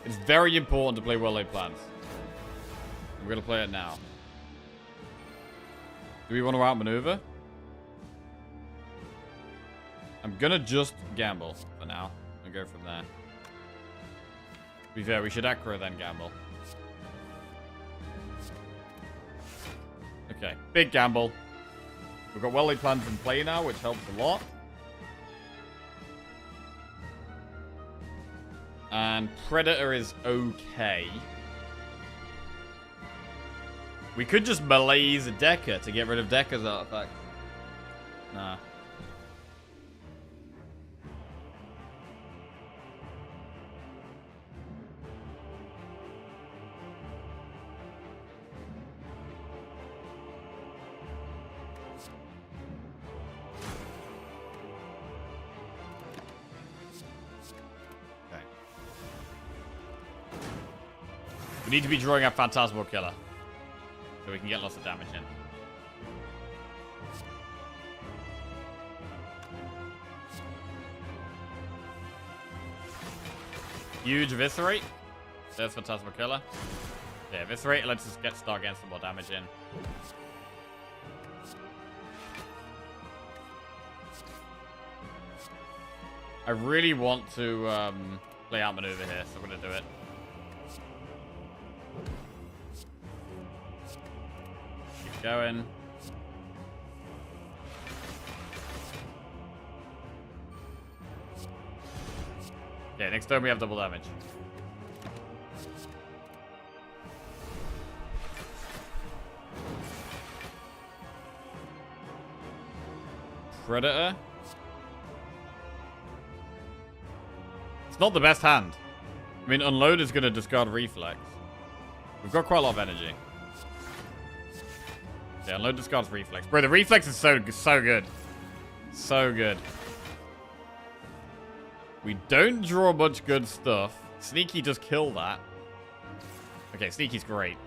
It's very important to play well-laid plans. We're going to play it now. Do we want to outmaneuver? I'm going to just gamble for now and go from there. To be fair, we should Acro then gamble. Okay, big gamble. We've got well-laid plans in play now, which helps a lot. And Predator is okay. We could just melees a Decker to get rid of Decker's artifact. Nah. We need to be drawing up Phantasmal Killer. So we can get lots of damage in. Huge Eviscerate. There's Phantasmal Killer. Yeah, Eviscerate lets us start getting some more damage in. I really want to play out maneuver here, so I'm going to do it. Keep going. Okay, next turn we have double damage. Predator. It's not the best hand. I mean, Unload is going to discard Reflex. We've got quite a lot of energy. Yeah, Unload discards Reflex. Bro, the Reflex is so good. So good. We don't draw much good stuff. Sneaky does kill that. Okay, Sneaky's great.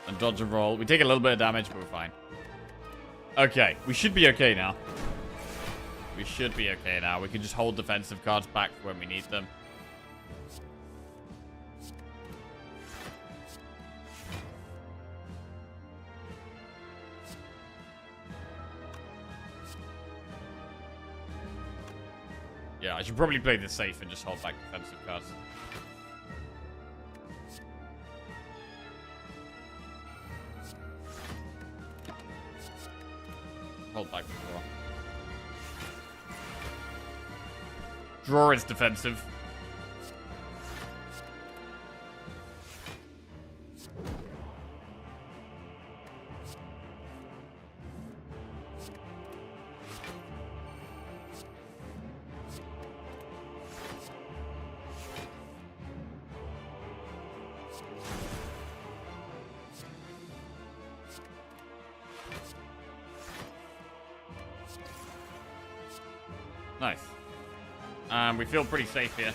And dodge and roll. We take a little bit of damage, but we're fine. Okay, we should be okay now. We should be okay now. We can just hold defensive cards back for when we need them. Yeah, I should probably play this safe and just hold back defensive cards. Hold back the draw. Draw is defensive. Nice. We feel pretty safe here.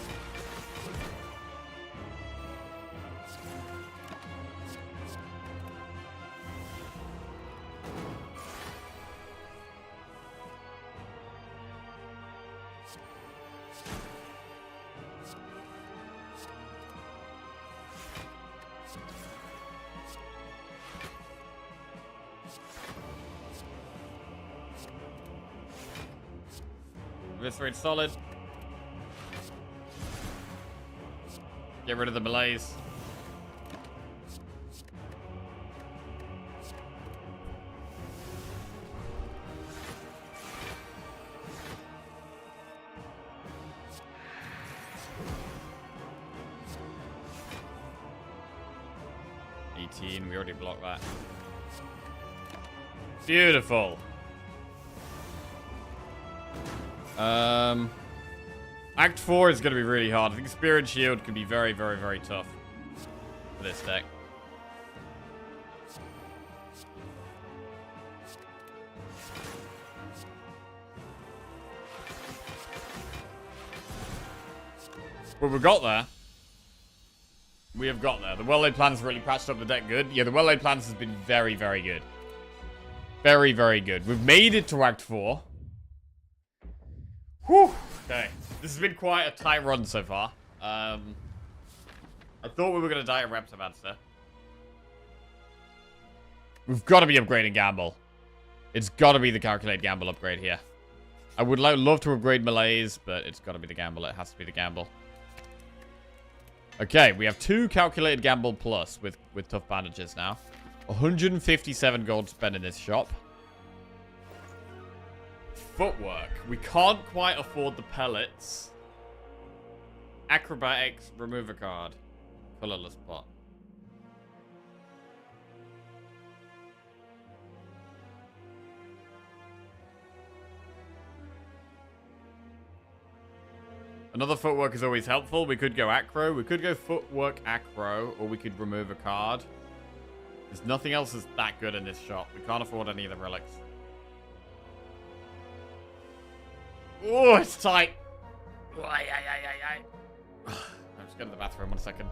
Eviscerate solid. Get rid of the malaise. We already blocked that. Beautiful. Act 4 is going to be really hard. I think Spirit Shield could be very, very, very tough for this deck. But we got there. We have got there. The well-laid plans really patched up the deck good. Yeah, the well-laid plans has been very, very good. Very, very good. We've made it to Act 4. Whew. Okay. This has been quite a tight run so far. I thought we were going to die at Reptomancer. We've got to be upgrading Gamble. It's got to be the Calculate Gamble upgrade here. I would love to upgrade Malaise, but it's got to be the Gamble. It has to be the Gamble. Okay, we have 2 Calculated Gamble Plus with Tough Bandages now. 157 gold to spend in this shop. Footwork. We can't quite afford the pellets. Acrobatics, remove a card. Colorless pot. Another footwork is always helpful. We could go acro. We could go footwork acro, or we could remove a card. There's nothing else that's that good in this shop. We can't afford any of the relics. Oh, it's tight. I'm just going to the bathroom 1 second.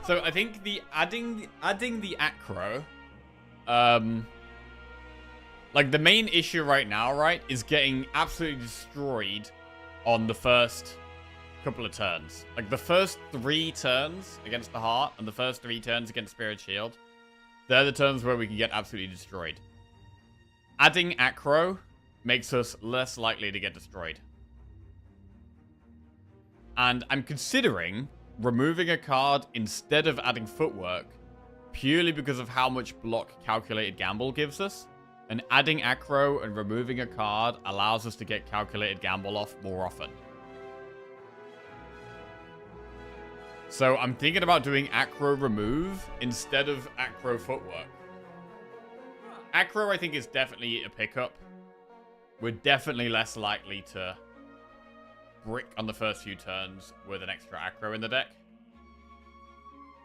So I think the adding the acro, like the main issue right now, right, is getting absolutely destroyed on the first couple of turns. Like the first 3 turns against the heart and the first 3 turns against Spirit Shield, they're the turns where we can get absolutely destroyed. Adding acro makes us less likely to get destroyed. And I'm considering removing a card instead of adding footwork, purely because of how much block Calculated Gamble gives us. And adding acro and removing a card allows us to get Calculated Gamble off more often. So I'm thinking about doing acro remove instead of acro footwork. Acro, I think, is definitely a pickup. We're definitely less likely to brick on the first few turns with an extra acro in the deck.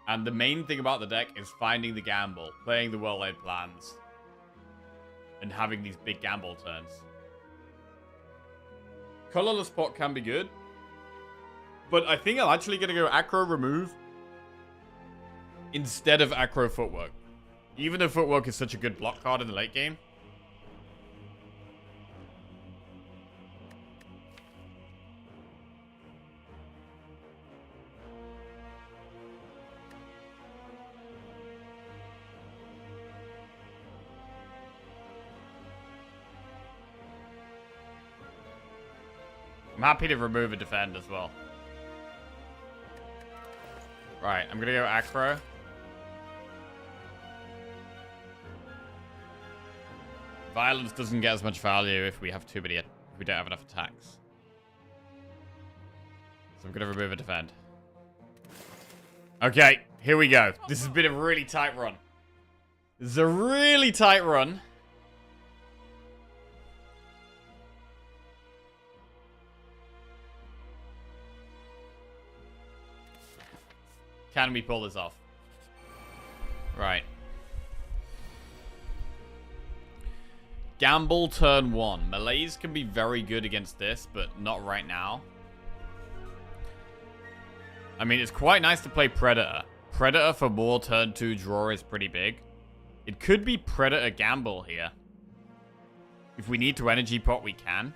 And the main thing about the deck is finding the gamble, playing the well-laid plans, and having these big gamble turns. Colorless pot can be good, but I think I'm actually going to go acro remove instead of acro footwork. Even though footwork is such a good block card in the late game. I'm happy to remove a defend as well. Right, I'm gonna go acro. Violence doesn't get as much value if we have too many, if we don't have enough attacks. So I'm gonna remove a defend. Okay, here we go. This has been a really tight run. This is a really tight run. Can we pull this off? Right. Gamble turn 1. Malaise can be very good against this, but not right now. I mean, it's quite nice to play Predator. Predator for more turn 2 draw is pretty big. It could be Predator Gamble here. If we need to energy pot, we can.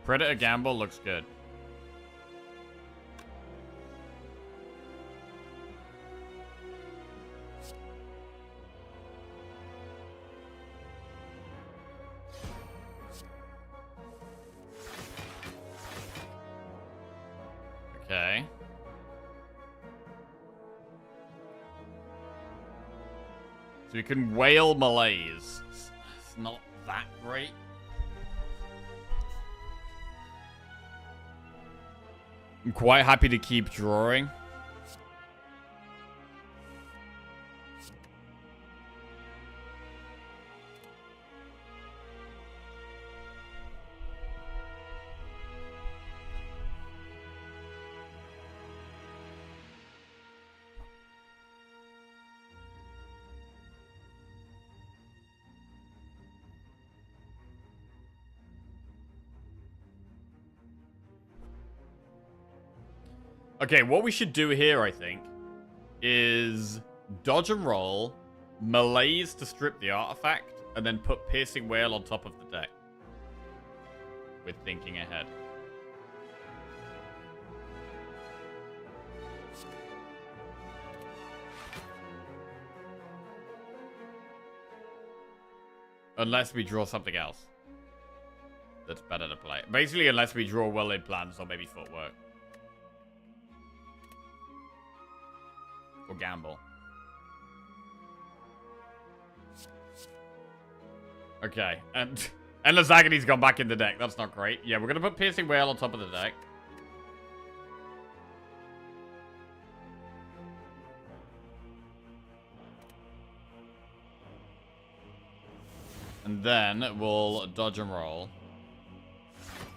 Predator Gamble looks good. Okay. So we can whale Malaise. It's not that great. I'm quite happy to keep drawing. Okay, what we should do here, I think, is dodge and roll, Malaise to strip the artifact, and then put Piercing Wail on top of the deck. With thinking ahead. Unless we draw something else that's better to play. Basically, unless we draw well-laid plans or maybe footwork. Or gamble. Okay, and Endless Agony's gone back in the deck. That's not great. Yeah, we're going to put Piercing Wail on top of the deck. And then we'll dodge and roll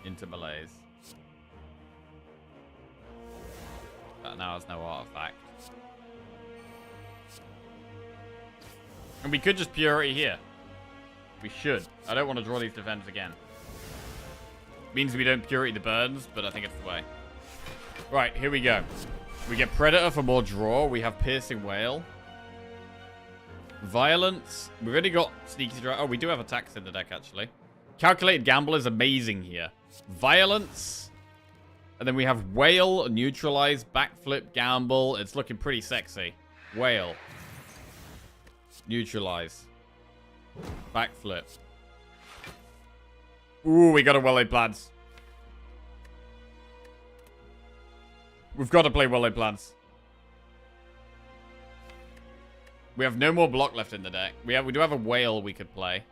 into Malaise. That now has no artifact. And we could just Purity here. We should. I don't want to draw these defense again. Means we don't Purity the Burns, but I think it's the way. Right, here we go. We get Predator for more draw. We have Piercing Whale. Violence. We've already got Sneaky Draw. Oh, we do have attacks in the deck, actually. Calculated Gamble is amazing here. Violence. And then we have Whale, Neutralize, Backflip, Gamble. It's looking pretty sexy. Whale. Neutralize. Backflip. Ooh, we got a well-laid plans. We've got to play well-laid plans. We have no more block left in the deck. We do have a whale we could play.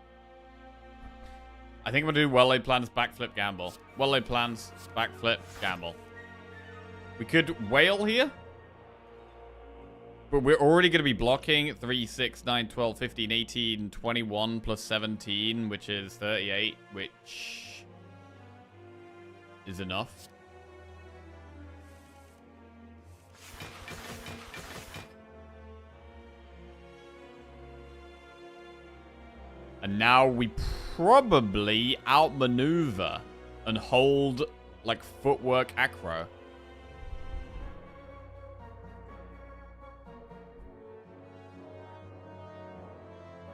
I think I'm going to do well-laid plans, backflip, gamble. Well-laid plans, backflip, gamble. We could whale here. But we're already going to be blocking 3, 6, 9, 12, 15, 18, 21 plus 17, which is 38, which is enough. And now we probably outmaneuver and hold like footwork acro.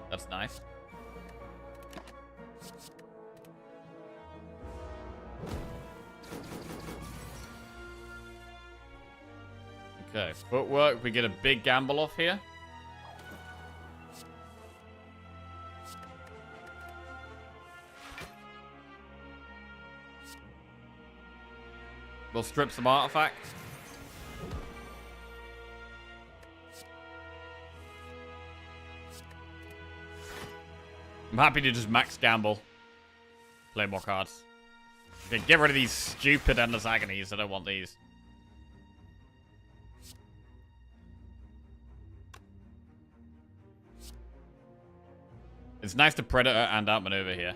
That's nice. Okay, footwork. We get a big gamble off here. We'll strip some artifacts. I'm happy to just max gamble. Play more cards. Okay, get rid of these stupid Endless Agonies. I don't want these. It's nice to Predator and outmaneuver here.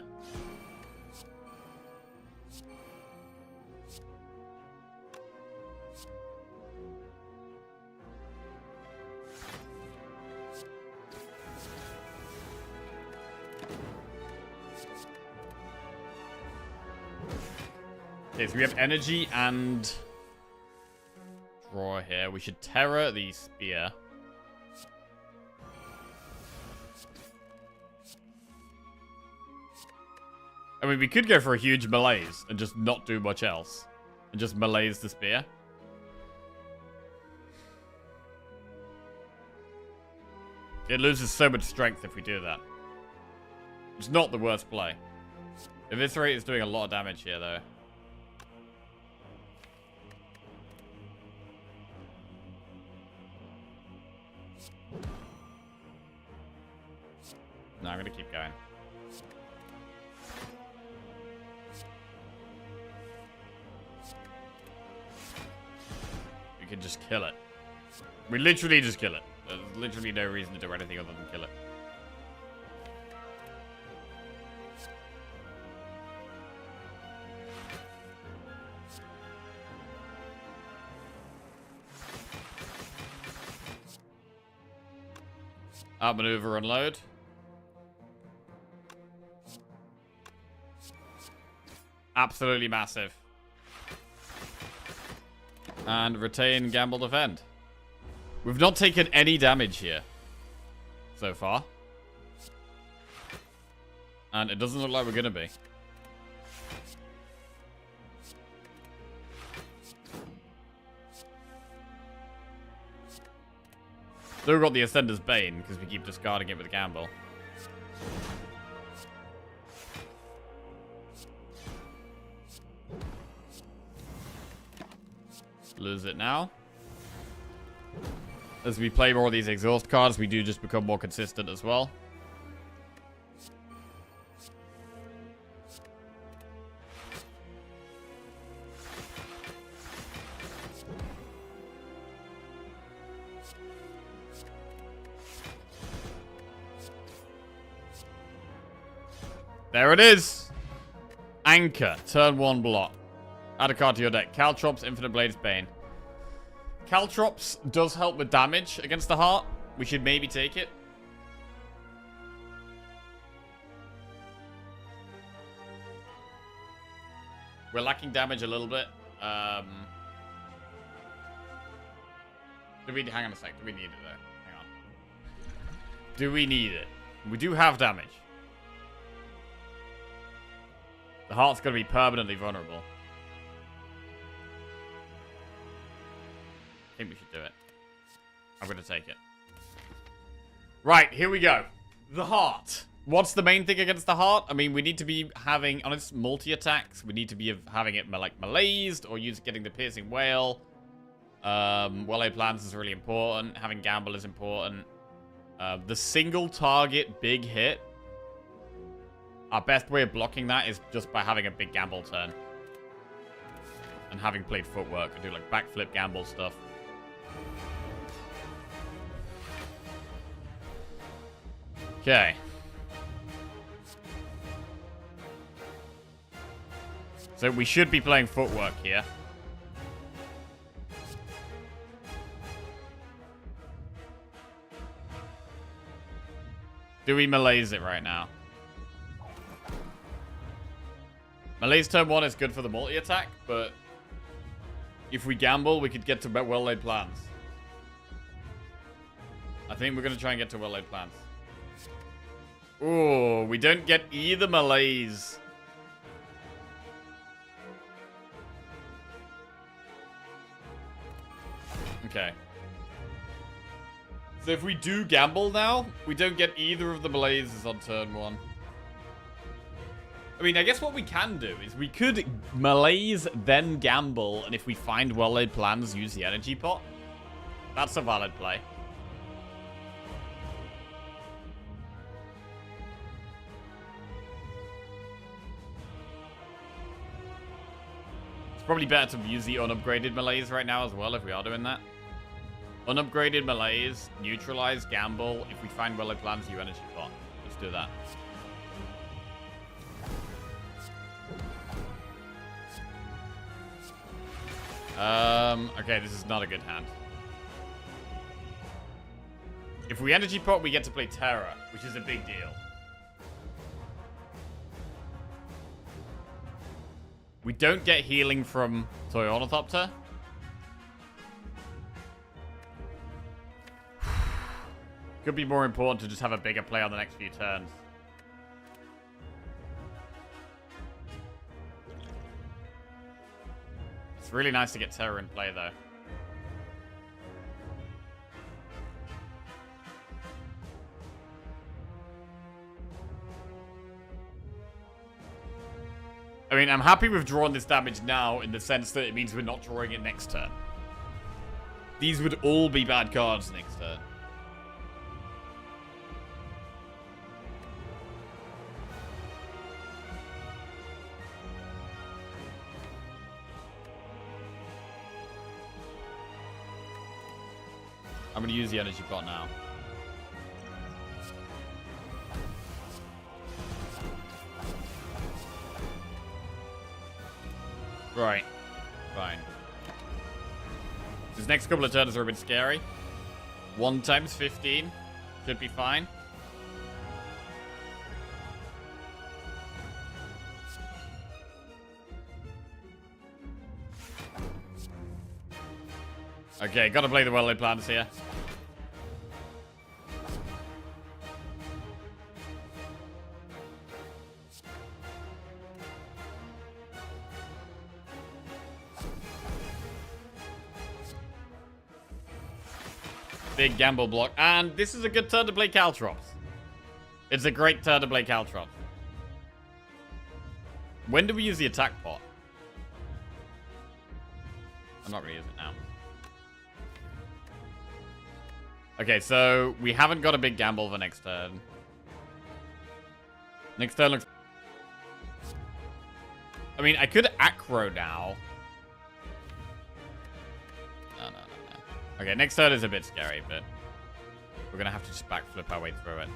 Okay, so we have energy and draw here. We should Terror the Spear. I mean, we could go for a huge malaise and just not do much else. And just malaise the Spear. It loses so much strength if we do that. It's not the worst play. Eviscerate is doing a lot of damage here, though. No, I'm going to keep going. We can just kill it. We literally just kill it. There's literally no reason to do anything other than kill it. Outmaneuver, unload. Absolutely massive. And retain, gamble, defend. We've not taken any damage here so far. And it doesn't look like we're going to be. Still got the Ascender's Bane because we keep discarding it with gamble. Lose it now. As we play more of these exhaust cards, we do just become more consistent as well. There it is. Anchor. Turn 1 block. Add a card to your deck. Caltrops, Infinite Blades, Bane. Caltrops does help with damage against the heart. We should maybe take it. We're lacking damage a little bit. Hang on a sec. Do we need it, though? Hang on. Do we need it? We do have damage. The heart's going to be permanently vulnerable. I think we should do it. I'm going to take it. Right, here we go. The heart. What's the main thing against the heart? I mean, we need to be having, on its multi-attacks, we need to be having it, like, malaised or getting the piercing wail. Well-laid plans is really important. Having gamble is important. The single target big hit. Our best way of blocking that is just by having a big gamble turn. And having played footwork and do like backflip gamble stuff. Okay. So we should be playing footwork here. Do we malaise it right now? Malaise turn 1 is good for the multi-attack, but if we gamble, we could get to well-laid plans. I think we're going to try and get to well-laid plans. Ooh, we don't get either malaise. Okay. So if we do gamble now, we don't get either of the malaises on turn 1. I mean, I guess what we can do is we could malaise, then gamble, and if we find well-laid plans, use the energy pot. That's a valid play. It's probably better to use the unupgraded malaise right now as well if we are doing that. Unupgraded malaise, neutralize, gamble. If we find well-laid plans, use energy pot. Let's do that. Okay, this is not a good hand. If we energy pot, we get to play Terra, which is a big deal. We don't get healing from Toy Ornithopter. Could be more important to just have a bigger play on the next few turns. It's really nice to get Terror in play, though. I mean, I'm happy we've drawn this damage now in the sense that it means we're not drawing it next turn. These would all be bad cards next turn. I'm going to use the energy pot now. Right. Fine. These next couple of turns are a bit scary. 1 times 15. Should be fine. Okay, gotta play the well-laid plans here. Big gamble block. And this is a good turn to play Caltrops. It's a great turn to play Caltrops. When do we use the attack pot? I'm not going to use it now. Okay, so we haven't got a big gamble for next turn. Next turn looks... I mean, I could acro now. No. Okay, next turn is a bit scary, but we're going to have to just backflip our way through it.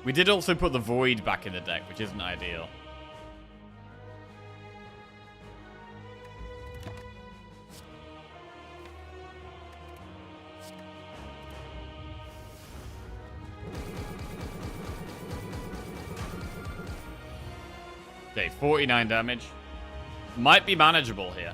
We did also put the Void back in the deck, which isn't ideal. Okay, 49 damage. Might be manageable here.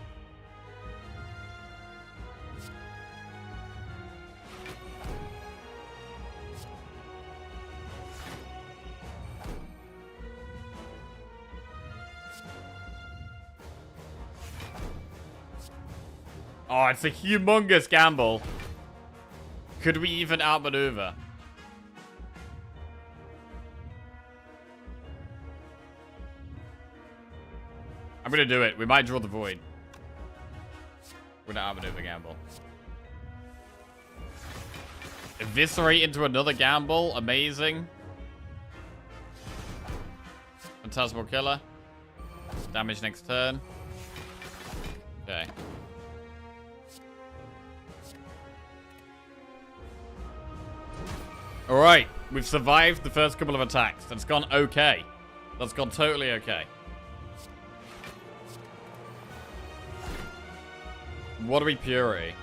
Oh, it's a humongous gamble. Could we even outmaneuver? I'm gonna do it. We might draw the void. We're gonna outmaneuver gamble. Eviscerate into another gamble. Amazing. Phantasmal Killer. Damage next turn. Okay. Alright, we've survived the first couple of attacks. That's gone okay. That's gone totally okay. What are we Purity?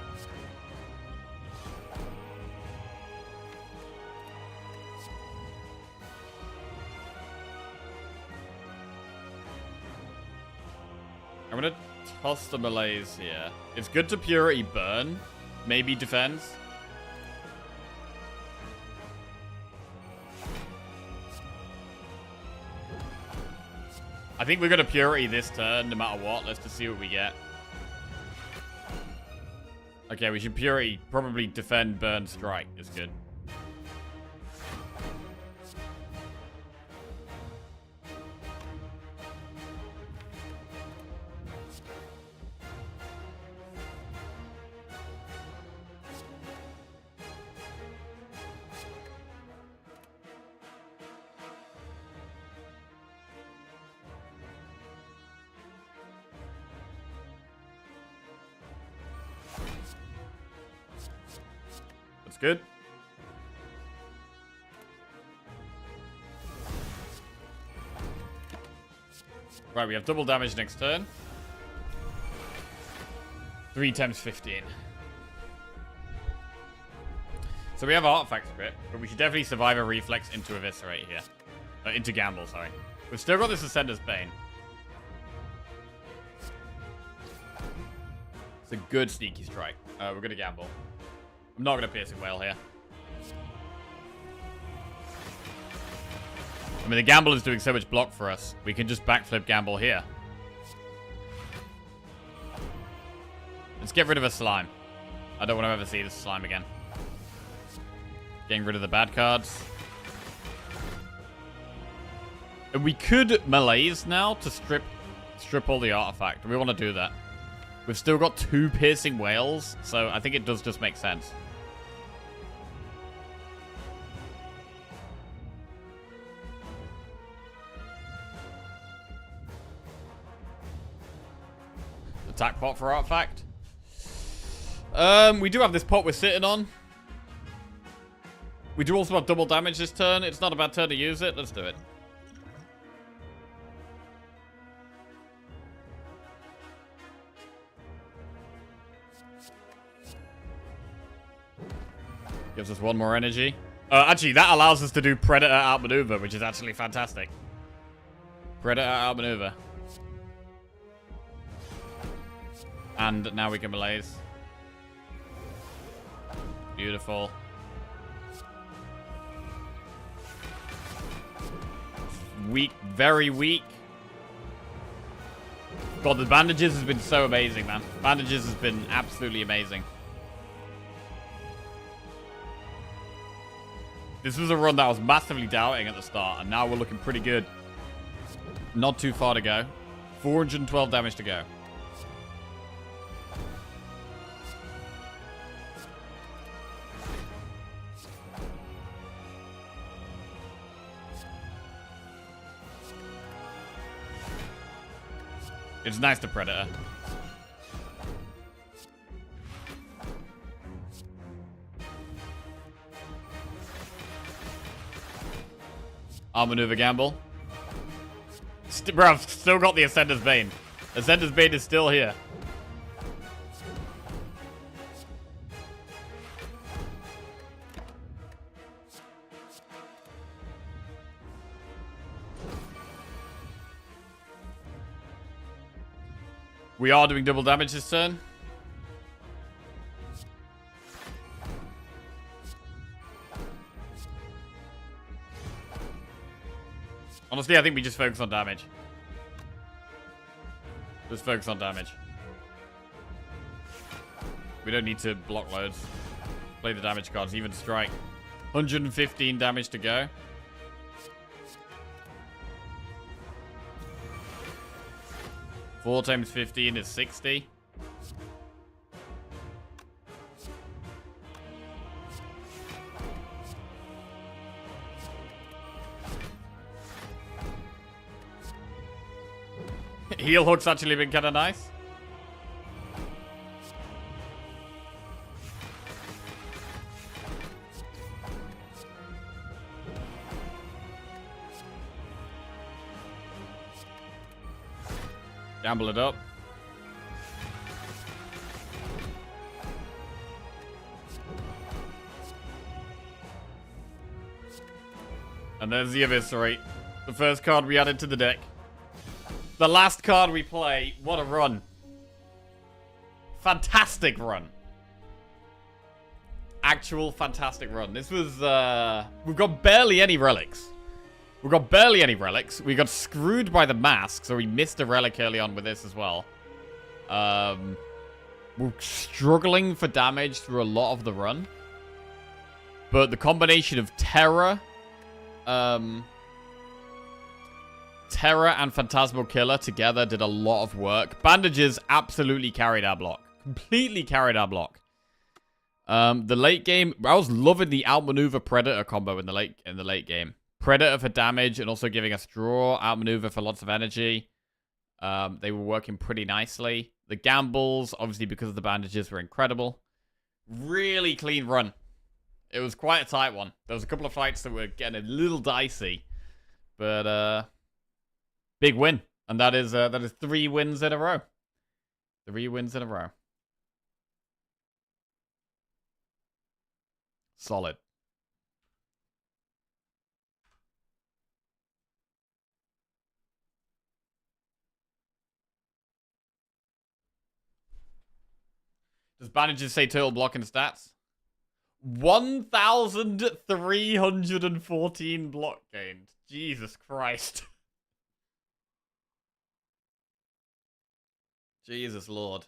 I'm gonna toss the melees here. It's good to Purity burn. Maybe defense. I think we're gonna Purity this turn, no matter what. Let's just see what we get. Okay, we should Purity. Probably defend, burn, strike. It's good. Good. Right, we have double damage next turn. 3 times 15. So we have Artifact Script, but we should definitely survive a Reflex into Eviscerate here. Into Gamble, sorry. We've still got this Ascender's Bane. It's a good sneaky strike. We're going to Gamble. I'm not going to Piercing Whale here. I mean, the Gamble is doing so much block for us. We can just backflip Gamble here. Let's get rid of a Slime. I don't want to ever see this Slime again. Getting rid of the bad cards. And we could Malaise now to strip all the Artifact. Do we want to do that? We've still got 2 Piercing Whales, so I think it does just make sense. Attack pot for Artifact. We do have this pot we're sitting on. We do also have double damage this turn. It's not a bad turn to use it. Let's do it. Gives us 1 more energy. Actually, that allows us to do Predator outmaneuver, which is actually fantastic. Predator outmaneuver. And now we can Malaise. Beautiful. Weak, very weak. God, the bandages has been so amazing, man. Bandages has been absolutely amazing. This was a run that I was massively doubting at the start, and now we're looking pretty good. Not too far to go. 412 damage to go. It's nice to Predator. Outmaneuver Gamble. Bro, I've still got the Ascender's Bane. Ascender's Bane is still here. We are doing double damage this turn. Honestly, I think we just focus on damage. Just focus on damage. We don't need to block loads. Play the damage cards, even strike. 115 damage to go. Four times 15 is 60. Heel hook's actually been kind of nice. Gamble it up. And there's the Eviscerate. The first card we added to the deck. The last card we play. What a run. Fantastic run. Actual fantastic run. This was, we've got barely any relics. We got screwed by the mask, so we missed a relic early on with this as well. We're struggling for damage through a lot of the run. But the combination of Terror, Terror and Phantasmal Killer together did a lot of work. Bandages absolutely carried our block. Completely carried our block. The late game, I was loving the outmaneuver Predator combo in the late game. Predator for damage and also giving us draw, outmaneuver for lots of energy. They were working pretty nicely. The gambles, obviously because of the bandages, were incredible. Really clean run. It was quite a tight one. There was a couple of fights that were getting a little dicey. But big win. And that is 3 wins in a row. 3 wins in a row. Solid. Does bandages say total block and stats? 1,314 block gained. Jesus Christ. Jesus Lord.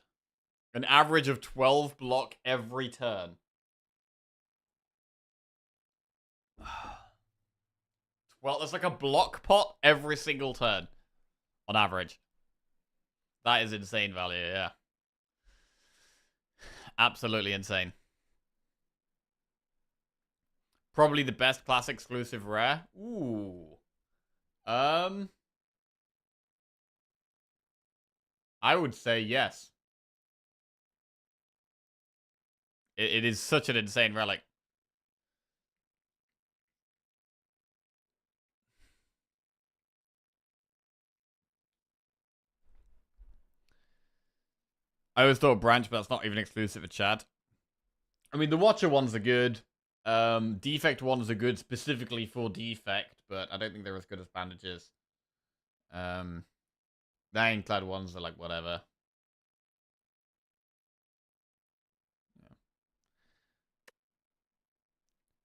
An average of 12 block every turn. Well, there's like a block pot every single turn. On average. That is insane value, yeah. Absolutely insane. Probably the best class exclusive rare. Ooh. I would say yes. It is such an insane relic. I always thought Branch, but that's not even exclusive to Chad. I mean, the Watcher ones are good. Defect ones are good specifically for Defect, but I don't think they're as good as Bandages. The Ironclad ones are like, whatever.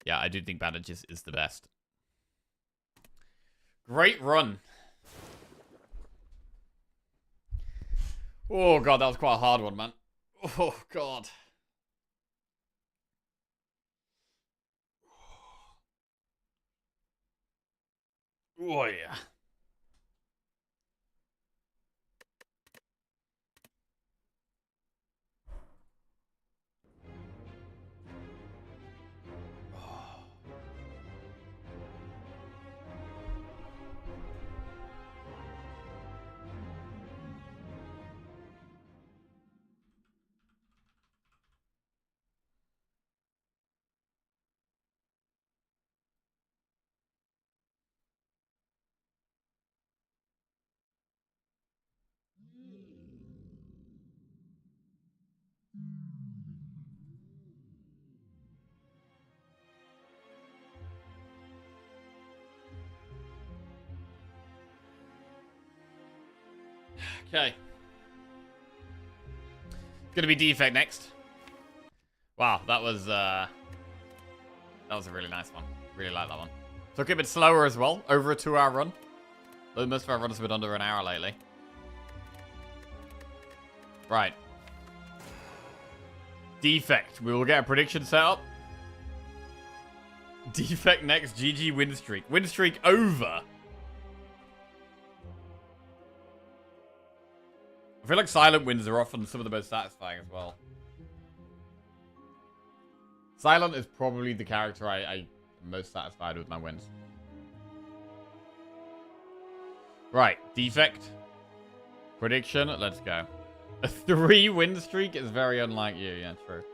Yeah, I do think Bandages is the best. Great run. Oh, God, that was quite a hard one, man. Oh, God. Oh, yeah. Okay. Gonna be defect next. Wow, that was a really nice one. Really like that one. Took it a bit slower as well. Over a 2-hour run. Though most of our runs have been under an hour lately. Right. Defect. We will get a prediction set up. Defect next. GG win streak. Win streak over. I feel like silent wins are often some of the most satisfying as well. Silent is probably the character I'm most satisfied with my wins. Right, defect. Prediction, let's go. A 3-win streak is very unlike you, yeah, true.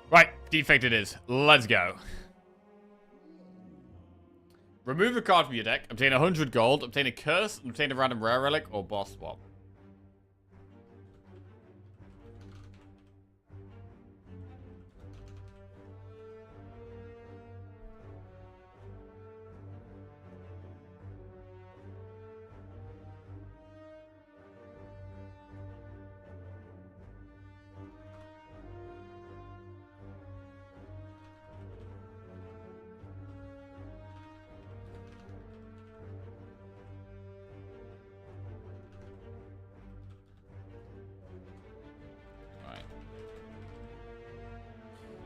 Right, defect it is. Let's go. Remove a card from your deck, obtain 100 gold, obtain a curse, obtain a random rare relic, or boss swap.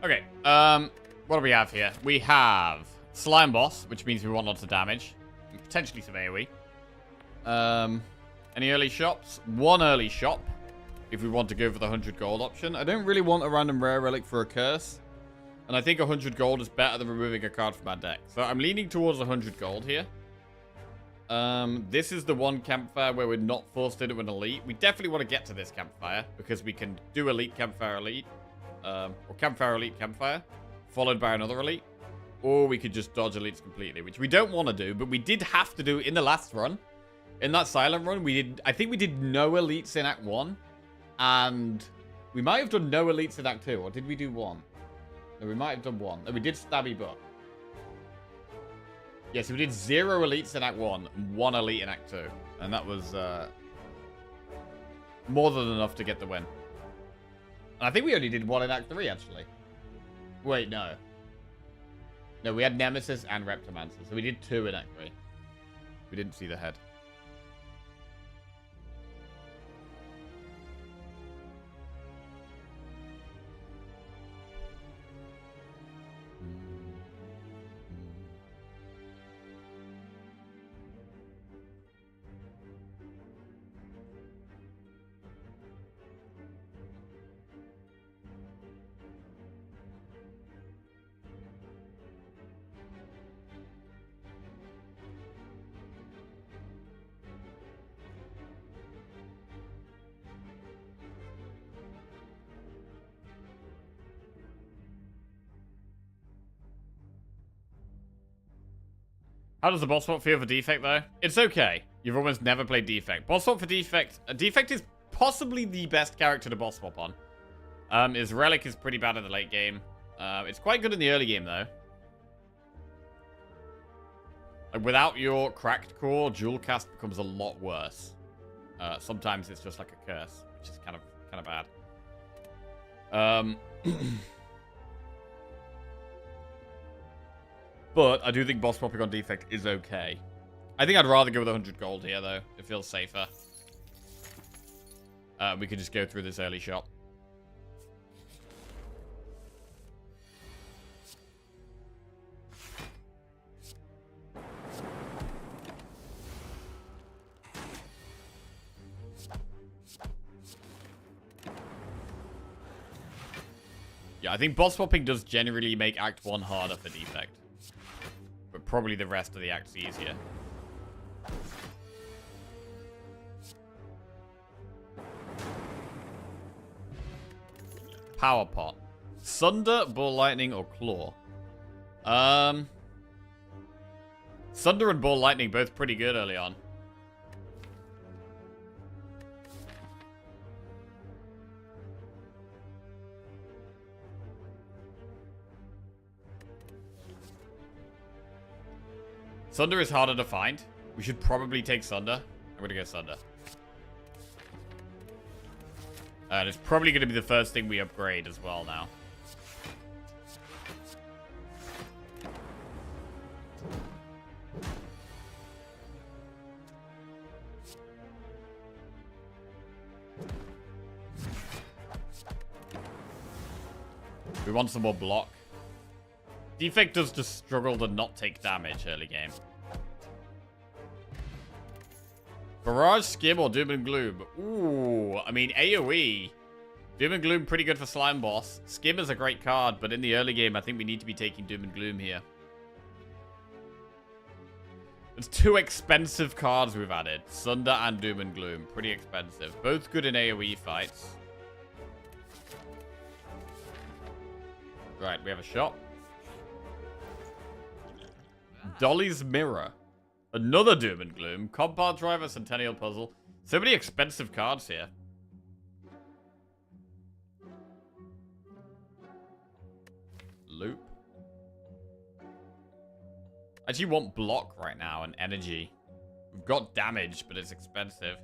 Okay, what do we have here? We have Slime Boss, which means we want lots of damage. Potentially some AoE. Any early shops? One early shop, if we want to go for the 100 gold option. I don't really want a random rare relic for a curse. And I think 100 gold is better than removing a card from our deck. So I'm leaning towards 100 gold here. This is the one campfire where we're not forced into an elite. We definitely want to get to this campfire, because we can do elite campfire elite. Or campfire elite campfire, followed by another elite, or we could just dodge elites completely, which we don't want to do, but we did have to do in the last run. In that silent run, I think we did no elites in Act 1, and we might have done no elites in Act 2, or did we do one? No, we might have done one. No, we did Stabby Buck. Yeah, so we did 0 elites in Act 1, and 1 elite in Act 2, and that was more than enough to get the win. I think we only did 1 in Act 3, actually. Wait, no. No, we had Nemesis and Reptomancer, so we did 2 in Act 3. We didn't see the head. How does the boss swap feel for defect, though? It's okay. You've almost never played defect. Boss swap for defect. Defect is possibly the best character to boss swap on. His relic is pretty bad in the late game. It's quite good in the early game, though. Like, without your cracked core, dual cast becomes a lot worse. Sometimes it's just like a curse, which is kind of bad. But I do think boss swapping on defect is okay. I think I'd rather go with 100 gold here, though. It feels safer. We could just go through this early shop. I think boss swapping does generally make Act 1 harder for Defect. But probably the rest of the acts easier. Power Pot. Sunder, Ball Lightning, or Claw? Sunder and Ball Lightning both pretty good early on. Sunder is harder to find. We should probably take Sunder. I'm gonna go Sunder. And it's probably gonna be the first thing we upgrade as well now. We want some more block. Defect does just struggle to not take damage early game. Barrage, Skim, or Doom and Gloom? Ooh, I mean, AoE. Doom and Gloom pretty good for Slime Boss. Skim is a great card, but in the early game, I think we need to be taking Doom and Gloom here. It's 2 expensive cards we've added. Sunder and Doom and Gloom. Pretty expensive. Both good in AoE fights. Right, we have a shop. Dolly's Mirror. Another Doom and Gloom. Compound Driver, Centennial Puzzle. So many expensive cards here. Loop. I actually want block right now and energy. We've got damage, but it's expensive.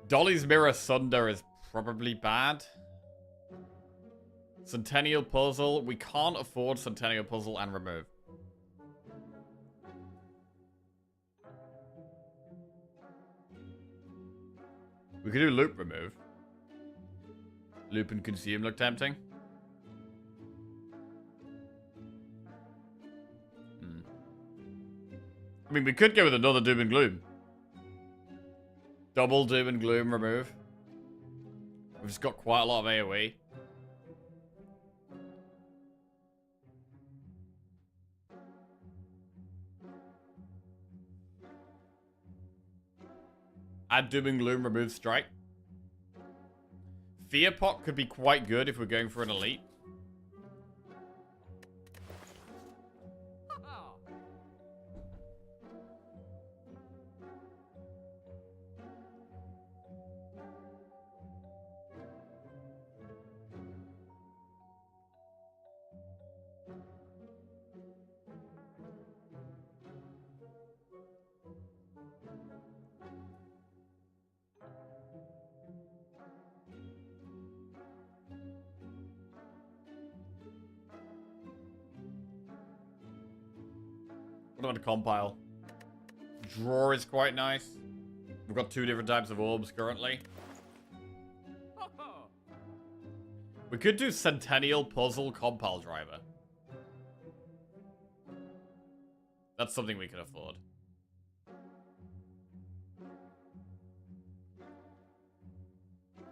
Dolly's Mirror Sunder is probably bad. Centennial Puzzle. We can't afford Centennial Puzzle and remove. We could do loop remove. Loop and consume look tempting. I mean, we could go with another Doom and Gloom. Double Doom and Gloom remove. We've just got quite a lot of AoE. Add Doom and Gloom, remove Strike. Fear Pot could be quite good if we're going for an elite. What about a compile? Draw is quite nice. We've got 2 different types of orbs currently. We could do Centennial Puzzle Compile Driver. That's something we can afford.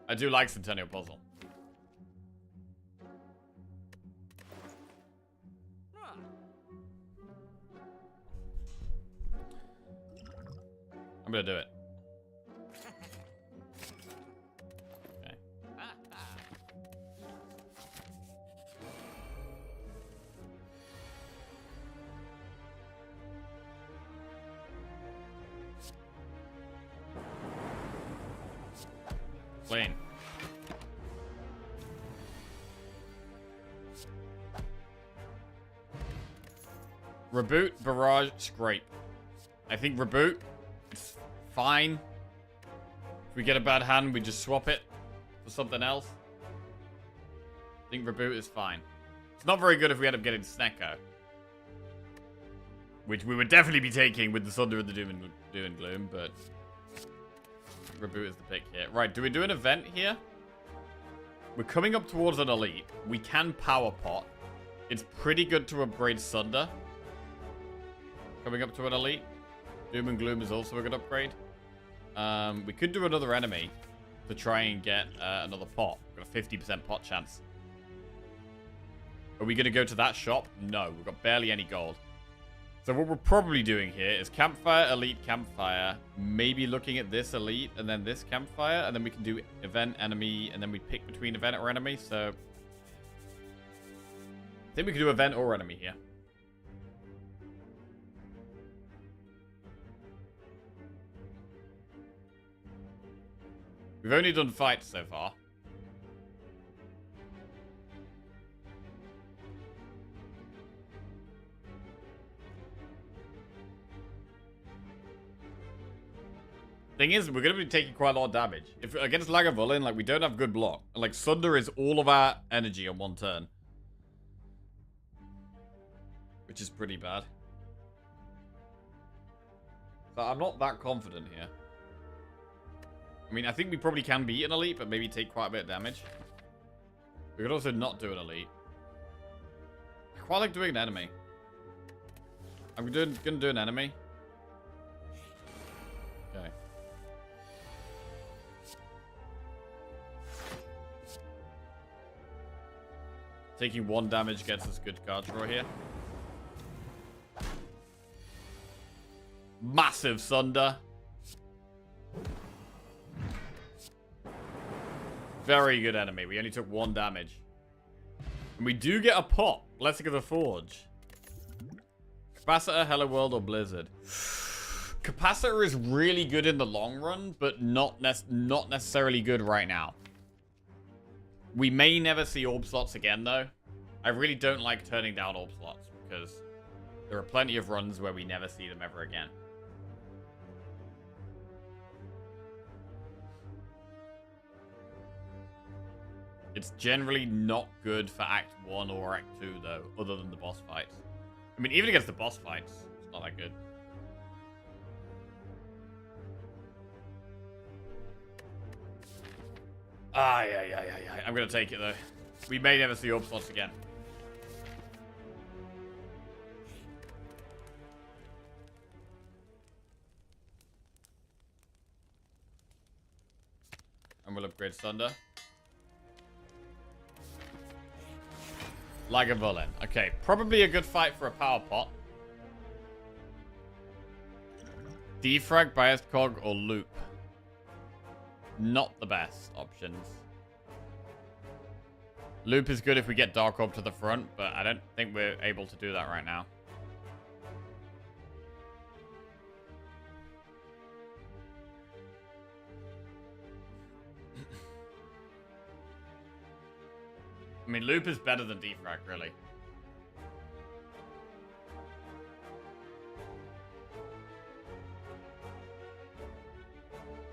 I do like Centennial Puzzle. I'm gonna do it. Okay. Clean. Reboot, barrage, scrape. I think reboot. It's fine. If we get a bad hand, we just swap it for something else. I think reboot is fine. It's not very good if we end up getting Snecko. Which we would definitely be taking with the Sunder and the Doom and Gloom, but reboot is the pick here. Right, do we do an event here? We're coming up towards an elite. We can power pot. It's pretty good to upgrade Sunder. Coming up to an elite. Doom and Gloom is also a good upgrade. We could do another enemy to try and get another pot. I'm going a 50% pot chance. Are we going to go to that shop? No, we've got barely any gold. So what we're probably doing here is campfire, elite, campfire. Maybe looking at this elite and then this campfire. And then we can do event, enemy, and then we pick between event or enemy. So I think we can do event or enemy here. We've only done fights so far. Thing is, we're going to be taking quite a lot of damage. If against Lagavulin, like, we don't have good block. And, like, Sunder is all of our energy on one turn. Which is pretty bad. So I'm not that confident here. I mean, I think we probably can beat an elite, but maybe take quite a bit of damage. We could also not do an elite. I quite like doing an enemy. I'm gonna do an enemy. Okay. Taking 1 damage gets us good card draw here. Massive Sunder. Very good enemy. We only took 1 damage. And we do get a pot. Blessing of the Forge. Capacitor, Hello World, or Blizzard. Capacitor is really good in the long run, but not necessarily good right now. We may never see orb slots again, though. I really don't like turning down orb slots, because there are plenty of runs where we never see them ever again. It's generally not good for Act 1 or Act 2, though, other than the boss fights. I mean, even against the boss fights, it's not that good. Yeah. I'm going to take it, though. We may never see orb slots again. And we'll upgrade Thunder. Lagavulin. Okay, probably a good fight for a power pot. Defrag, Biased Cog, or Loop. Not the best options. Loop is good if we get Dark Orb to the front, but I don't think we're able to do that right now. I mean, Loop is better than Defrag, really.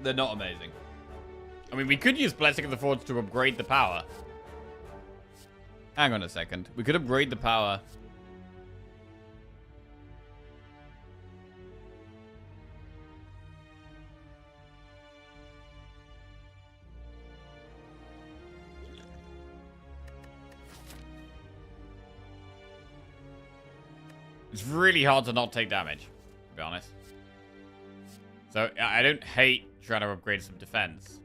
They're not amazing. I mean, we could use Blessing of the Forge to upgrade the power. Hang on a second. We could upgrade the power. It's really hard to not take damage, to be honest. So, I don't hate trying to upgrade some defense.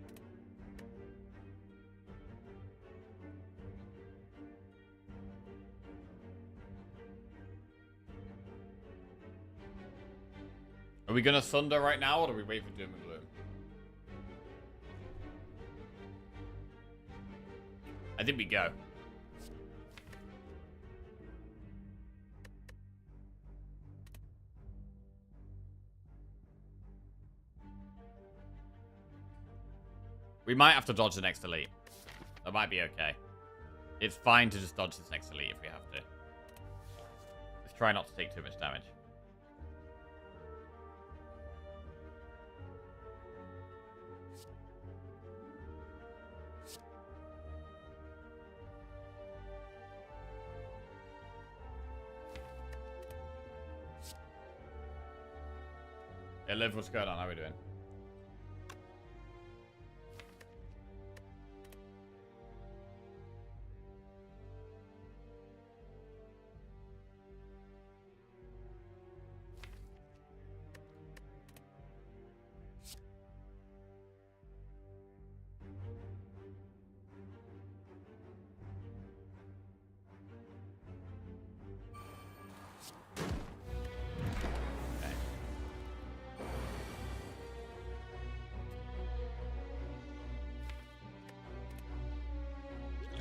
Are we going to Thunder right now, or do we wait for Doom and Gloom? I think we go. We might have to dodge the next elite. That might be okay. It's fine to just dodge this next elite if we have to. Let's try not to take too much damage. Hey, Liv, what's going on? How are we doing?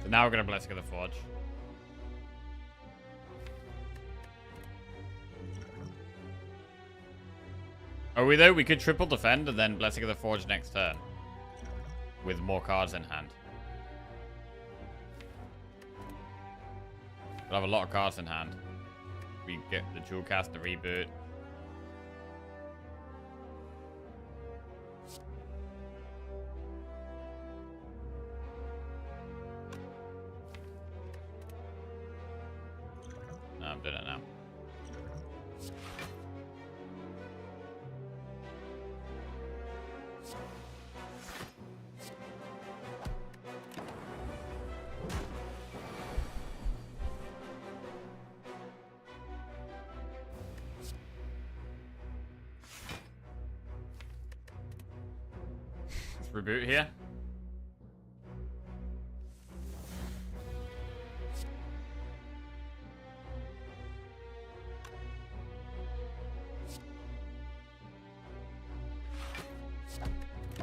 So now we're going to Blessing of the Forge. Are we though? We could triple defend and then Blessing of the Forge next turn. With more cards in hand. We'll have a lot of cards in hand. We get the dual cast, the reboot. No, I'm doing it now. Let's reboot here.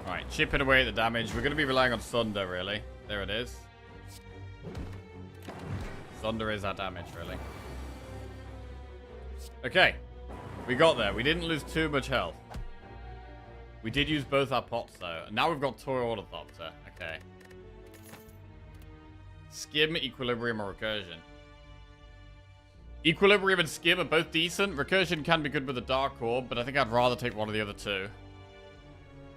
Alright, chipping away at the damage. We're going to be relying on Thunder, really. There it is. Thunder is our damage, really. Okay. We got there. We didn't lose too much health. We did use both our pots, though. And now we've got Toy Ornithopter. Okay. Skim, Equilibrium, or Recursion. Equilibrium and Skim are both decent. Recursion can be good with a Dark Orb, but I think I'd rather take one of the other two.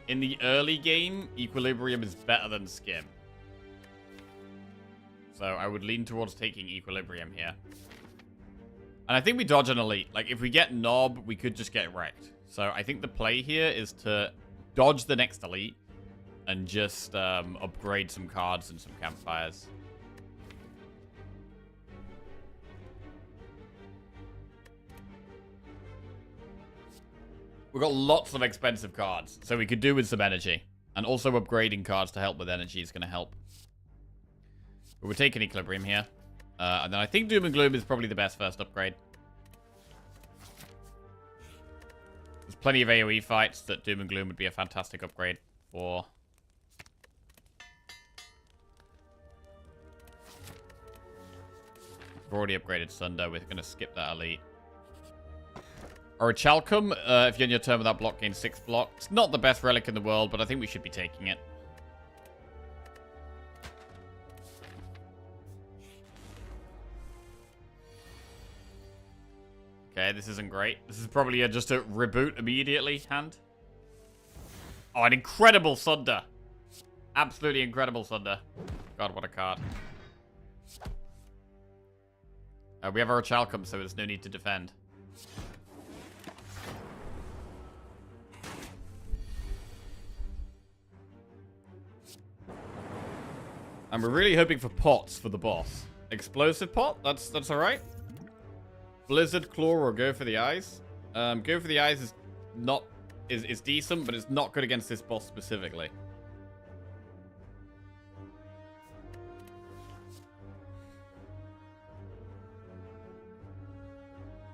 In the early game, Equilibrium is better than Skim. So I would lean towards taking Equilibrium here. And I think we dodge an Elite. Like, if we get Knob, we could just get wrecked. So I think the play here is to dodge the next Elite and just upgrade some cards and some campfires. We've got lots of expensive cards, so we could do with some energy. And also upgrading cards to help with energy is going to help. But we're taking Equilibrium here. And then I think Doom and Gloom is probably the best first upgrade. There's plenty of AoE fights that Doom and Gloom would be a fantastic upgrade for. We've already upgraded Sunder. We're going to skip that Elite. Or a Chalcum, if you end your turn without block, gain 6 block. It's not the best relic in the world, but I think we should be taking it. Okay, this isn't great. This is probably just a reboot immediately hand. Oh, an incredible Sunder. Absolutely incredible Sunder. God, what a card. We have our Chalcum, so there's no need to defend. And we're really hoping for pots for the boss. Explosive pot? That's alright. Blizzard, Claw, or go for the eyes. Go for the eyes is decent, but it's not good against this boss specifically.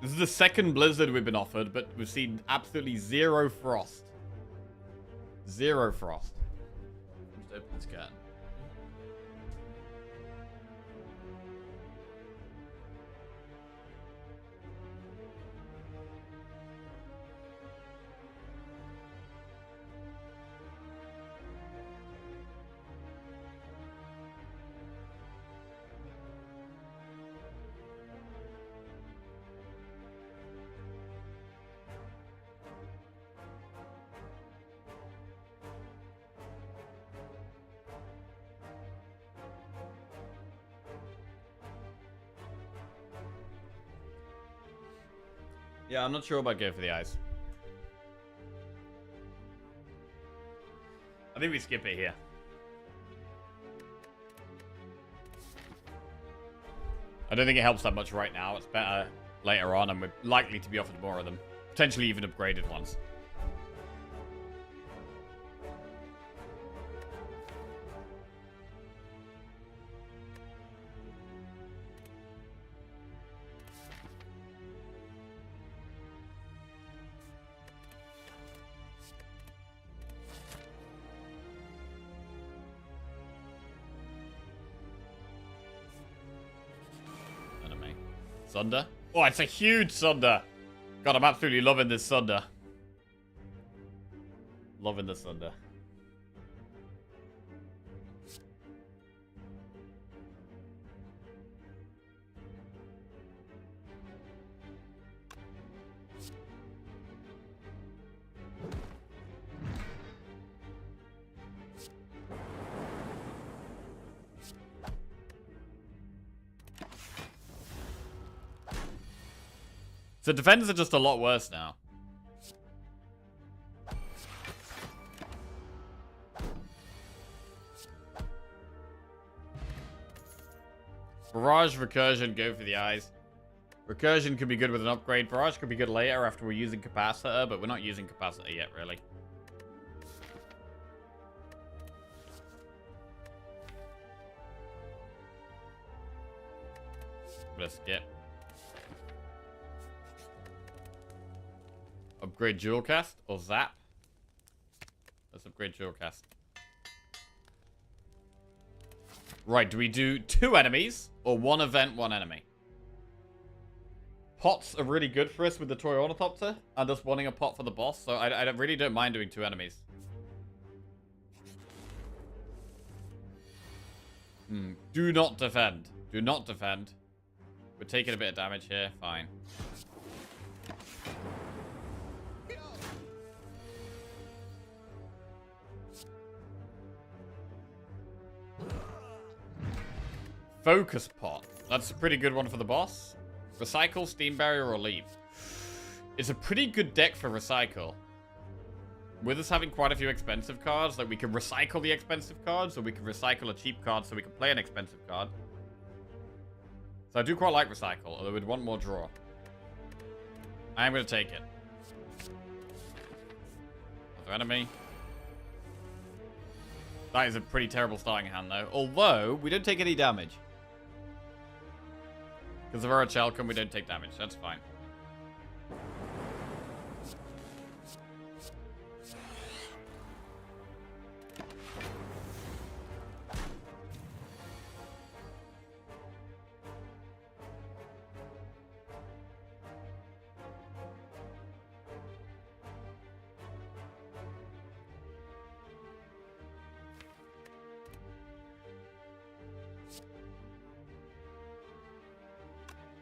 This is the second Blizzard we've been offered, but we've seen absolutely zero frost. Zero frost. Just open this can. Yeah, I'm not sure about go for the eyes. I think we skip it here. I don't think it helps that much right now. It's better later on, and we're likely to be offered more of them. Potentially even upgraded ones. Sunder. Oh, it's a huge Sunder. God, I'm absolutely loving this Sunder. Loving the Sunder. So defenders are just a lot worse now. Barrage, Recursion, go for the eyes. Recursion could be good with an upgrade. Barrage could be good later after we're using Capacitor, but we're not using Capacitor yet, really. Let's skip. Upgrade Dual Cast or Zap? Let's upgrade Dual Cast. Right, do we do 2 enemies or 1 event, 1 enemy? Pots are really good for us with the Toy Ornithopter and us wanting a pot for the boss, so I really don't mind doing 2 enemies. Do not defend. Do not defend. We're taking a bit of damage here. Fine. Focus Pot. That's a pretty good one for the boss. Recycle, Steam Barrier, or Leave. It's a pretty good deck for Recycle. With us having quite a few expensive cards, like we can recycle the expensive cards, or we can recycle a cheap card so we can play an expensive card. So I do quite like Recycle, although we'd want more draw. I am going to take it. Another enemy. That is a pretty terrible starting hand, though. Although, we don't take any damage. Because of our Chalcom, we don't take damage. That's fine.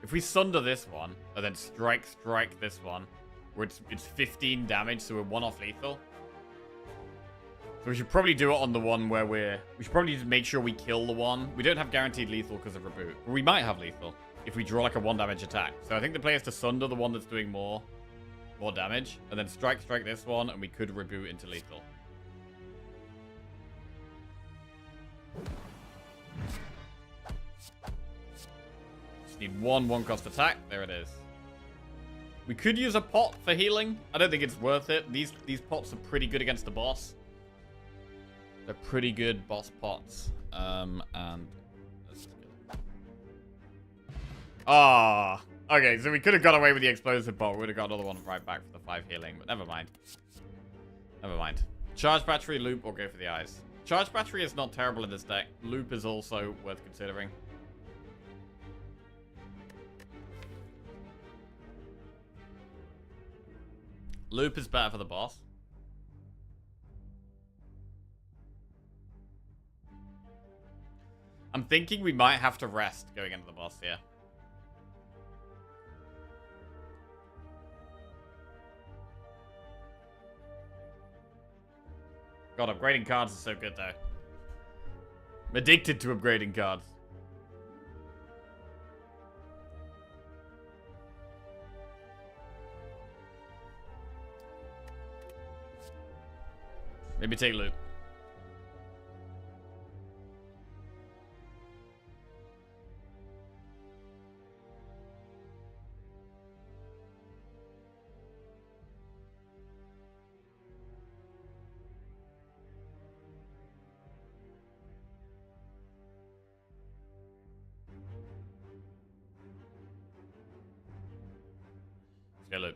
If we Sunder this one, and then strike this one, where it's 15 damage, so we're 1 off lethal. So we should probably do it on the one where we should probably just make sure we kill the one. We don't have guaranteed lethal because of reboot. But we might have lethal if we draw like a 1 damage attack. So I think the play is to Sunder the one that's doing more damage, and then strike this one, and we could reboot into lethal. Need 1 cost attack. There it is. We could use a pot for healing. I don't think it's worth it. These pots are pretty good against the boss. They're pretty good boss pots. And let's just get... Okay, so we could have got away with the explosive pot. We would have got another one right back for the 5 healing, but never mind. Never mind. Charge battery, loop, or go for the eyes. Charge battery is not terrible in this deck. Loop is also worth considering. Loop is better for the boss. I'm thinking we might have to rest going into the boss here. God, upgrading cards is so good though. I'm addicted to upgrading cards. Maybe take loot. Let's get loot.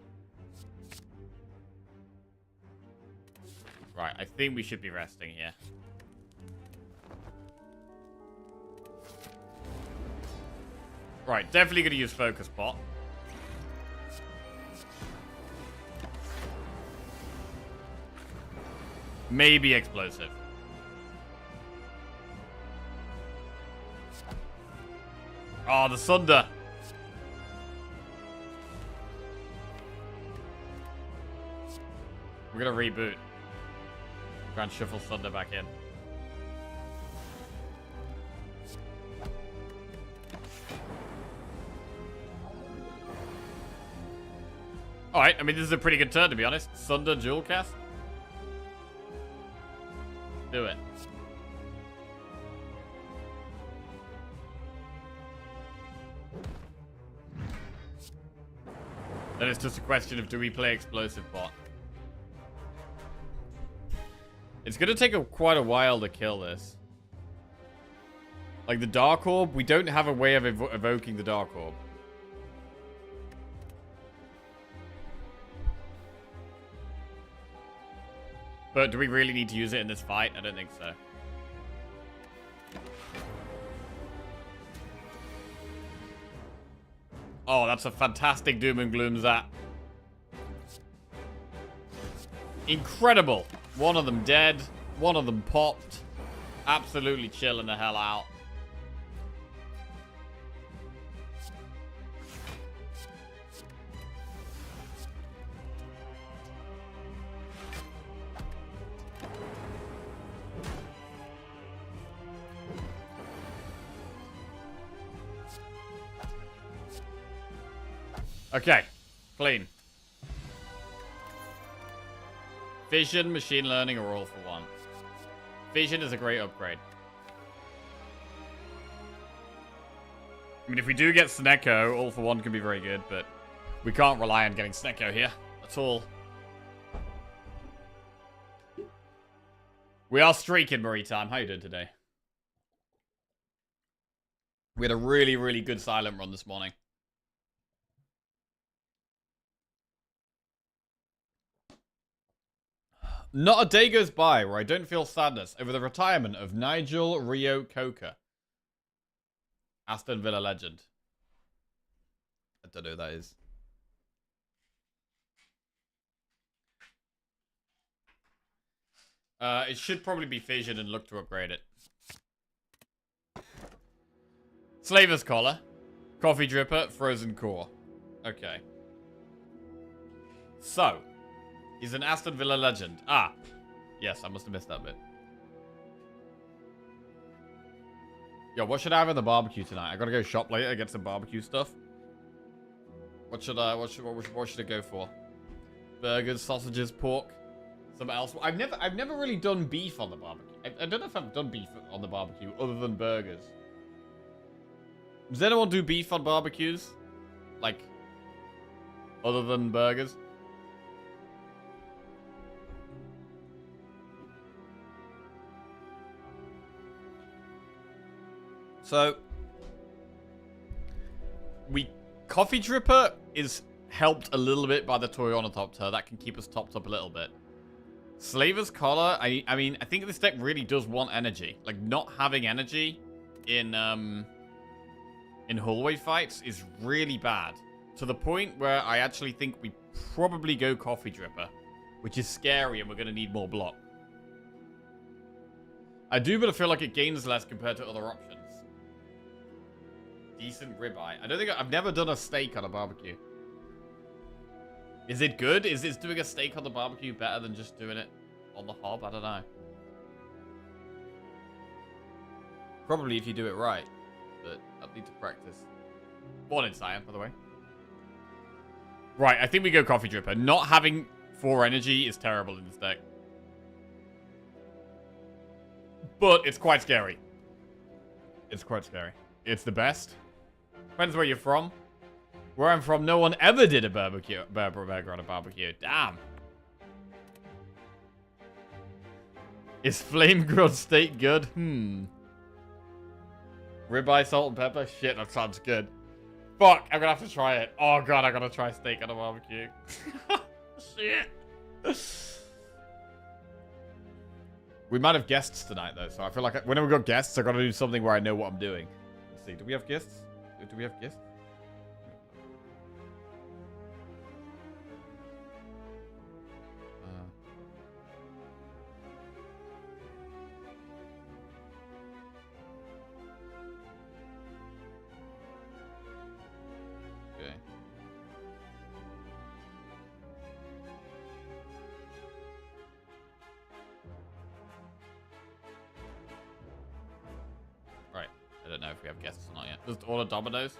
Right, I think we should be resting here. Right, definitely going to use Focus Pot. Maybe Explosive. Oh, the Sunder. We're going to reboot. Try and shuffle Sunder back in. Alright, I mean, this is a pretty good turn, to be honest. Sunder dual cast. Do it. Then it's just a question of, do we play Explosive Bot? It's going to take quite a while to kill this. Like the Dark Orb, we don't have a way of evoking the Dark Orb. But do we really need to use it in this fight? I don't think so. Oh, that's a fantastic Doom and Gloom Zap. Incredible. One of them dead. One of them popped. Absolutely chilling the hell out. Okay, clean. Vision, machine learning, or all for one. Vision is a great upgrade. I mean, if we do get Snecko, all for one can be very good, but we can't rely on getting Snecko here at all. We are streaking, Maritime. How you doing today? We had a really, really good silent run this morning. Not a day goes by where I don't feel sadness over the retirement of Nigel Rio Coker. Aston Villa legend. I don't know who that is. It should probably be Fission and look to upgrade it. Slaver's Collar. Coffee Dripper. Frozen Core. Okay. So. He's an Aston Villa legend. Ah. Yes, I must have missed that bit. Yo, what should I have in the barbecue tonight? I gotta go shop later, get some barbecue stuff. What should I go for? Burgers, sausages, pork, something else. I've never really done beef on the barbecue. I don't know if I've done beef on the barbecue other than burgers. Does anyone do beef on barbecues? Like, other than burgers? So, Coffee Dripper is helped a little bit by the toy on the top tier. That can keep us topped up a little bit. Slaver's Collar, I mean, I think this deck really does want energy. Like, not having energy in hallway fights is really bad. To the point where I actually think we probably go Coffee Dripper, which is scary and we're going to need more block. I do, but I feel like it gains less compared to other options. Decent ribeye. I don't think I've never done a steak on a barbecue. Is it good? Is doing a steak on the barbecue better than just doing it on the hob? I don't know. Probably if you do it right, but I'll need to practice. Morning, Cyan, by the way. Right, I think we go Coffee Dripper. Not having 4 energy is terrible in this deck. But it's quite scary. It's quite scary. It's the best. Depends where you're from. Where I'm from, no one ever did a barbecue. Burger on a barbecue. Damn. Is flame grilled steak good? Ribeye, salt, and pepper? Shit, that sounds good. Fuck, I'm gonna have to try it. Oh god, I gotta try steak on a barbecue. Shit. We might have guests tonight, though, so I feel like whenever we got guests, I gotta do something where I know what I'm doing. Let's see, do we have guests? Do we have guests? Okay. Right. I don't know if we have guests or not yet. Just order Domino's.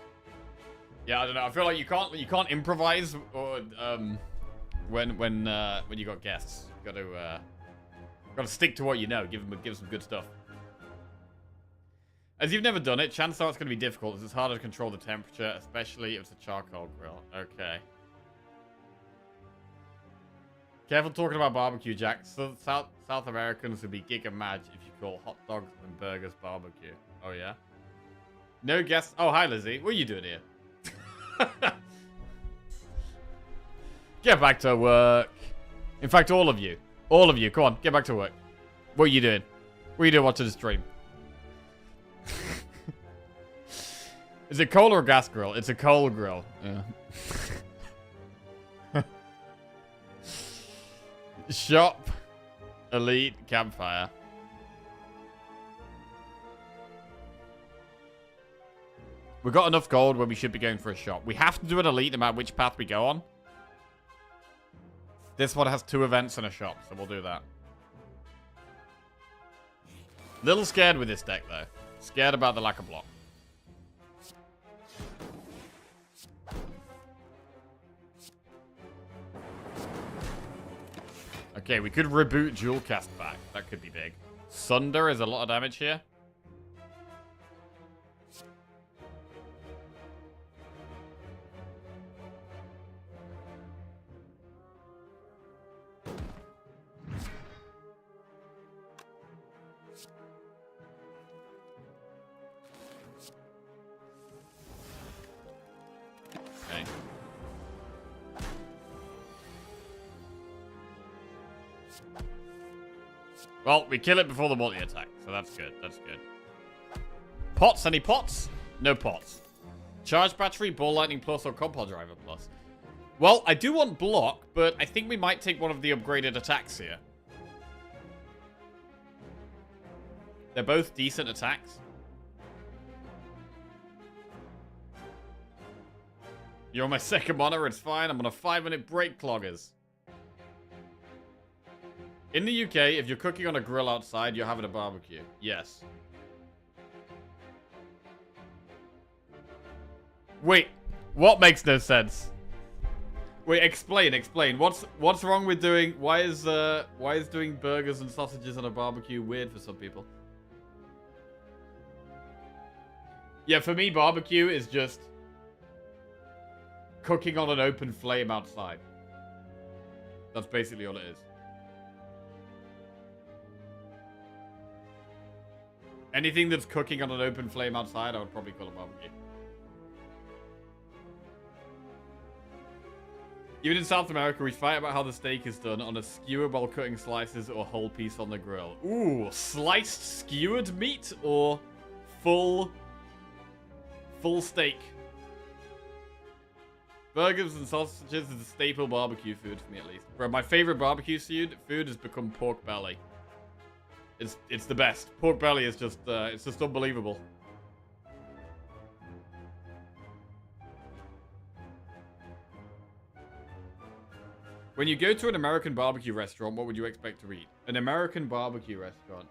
Yeah, I don't know. I feel like you can't improvise or when you got guests. You gotta stick to what you know. Give some good stuff. As you've never done it, chances are it's going to be difficult as it's harder to control the temperature, especially if it's a charcoal grill. Okay. Careful talking about barbecue, Jack. So South Americans would be giga mad if you call hot dogs and burgers barbecue. Oh, yeah? No guests. Oh, hi, Lizzie. What are you doing here? Get back to work. In fact, all of you. All of you. Come on, get back to work. What are you doing? What are you doing watching the stream? Is it coal or a gas grill? It's a coal grill. Yeah. Shop. Elite. Campfire. We've got enough gold where we should be going for a shop. We have to do an elite no matter which path we go on. This one has 2 events and a shop, so we'll do that. Little scared with this deck, though. Scared about the lack of block. Okay, we could reboot Jewel Cast back. That could be big. Sunder is a lot of damage here. Okay. Well, we kill it before the multi-attack, so that's good. That's good. Pots? Any pots? No pots. Charge battery, ball lightning plus, or compile driver plus. Well, I do want block, but I think we might take one of the upgraded attacks here. They're both decent attacks. You're on my second monitor, it's fine. I'm on a 5-minute break, cloggers. In the UK, if you're cooking on a grill outside, you're having a barbecue. Yes. Wait, what makes no sense? Wait, explain. What's wrong with doing? Why is doing burgers and sausages on a barbecue weird for some people? Yeah, for me, barbecue is just cooking on an open flame outside. That's basically all it is. Anything that's cooking on an open flame outside, I would probably call a barbecue. Even in South America, we fight about how the steak is done on a skewer while cutting slices or whole piece on the grill. Ooh, sliced skewered meat or full steak? Burgers and sausages is a staple barbecue food for me, at least. Bro, my favorite barbecue food has become pork belly. It's the best. Pork belly is just it's just unbelievable. When you go to an American barbecue restaurant, what would you expect to eat? An American barbecue restaurant.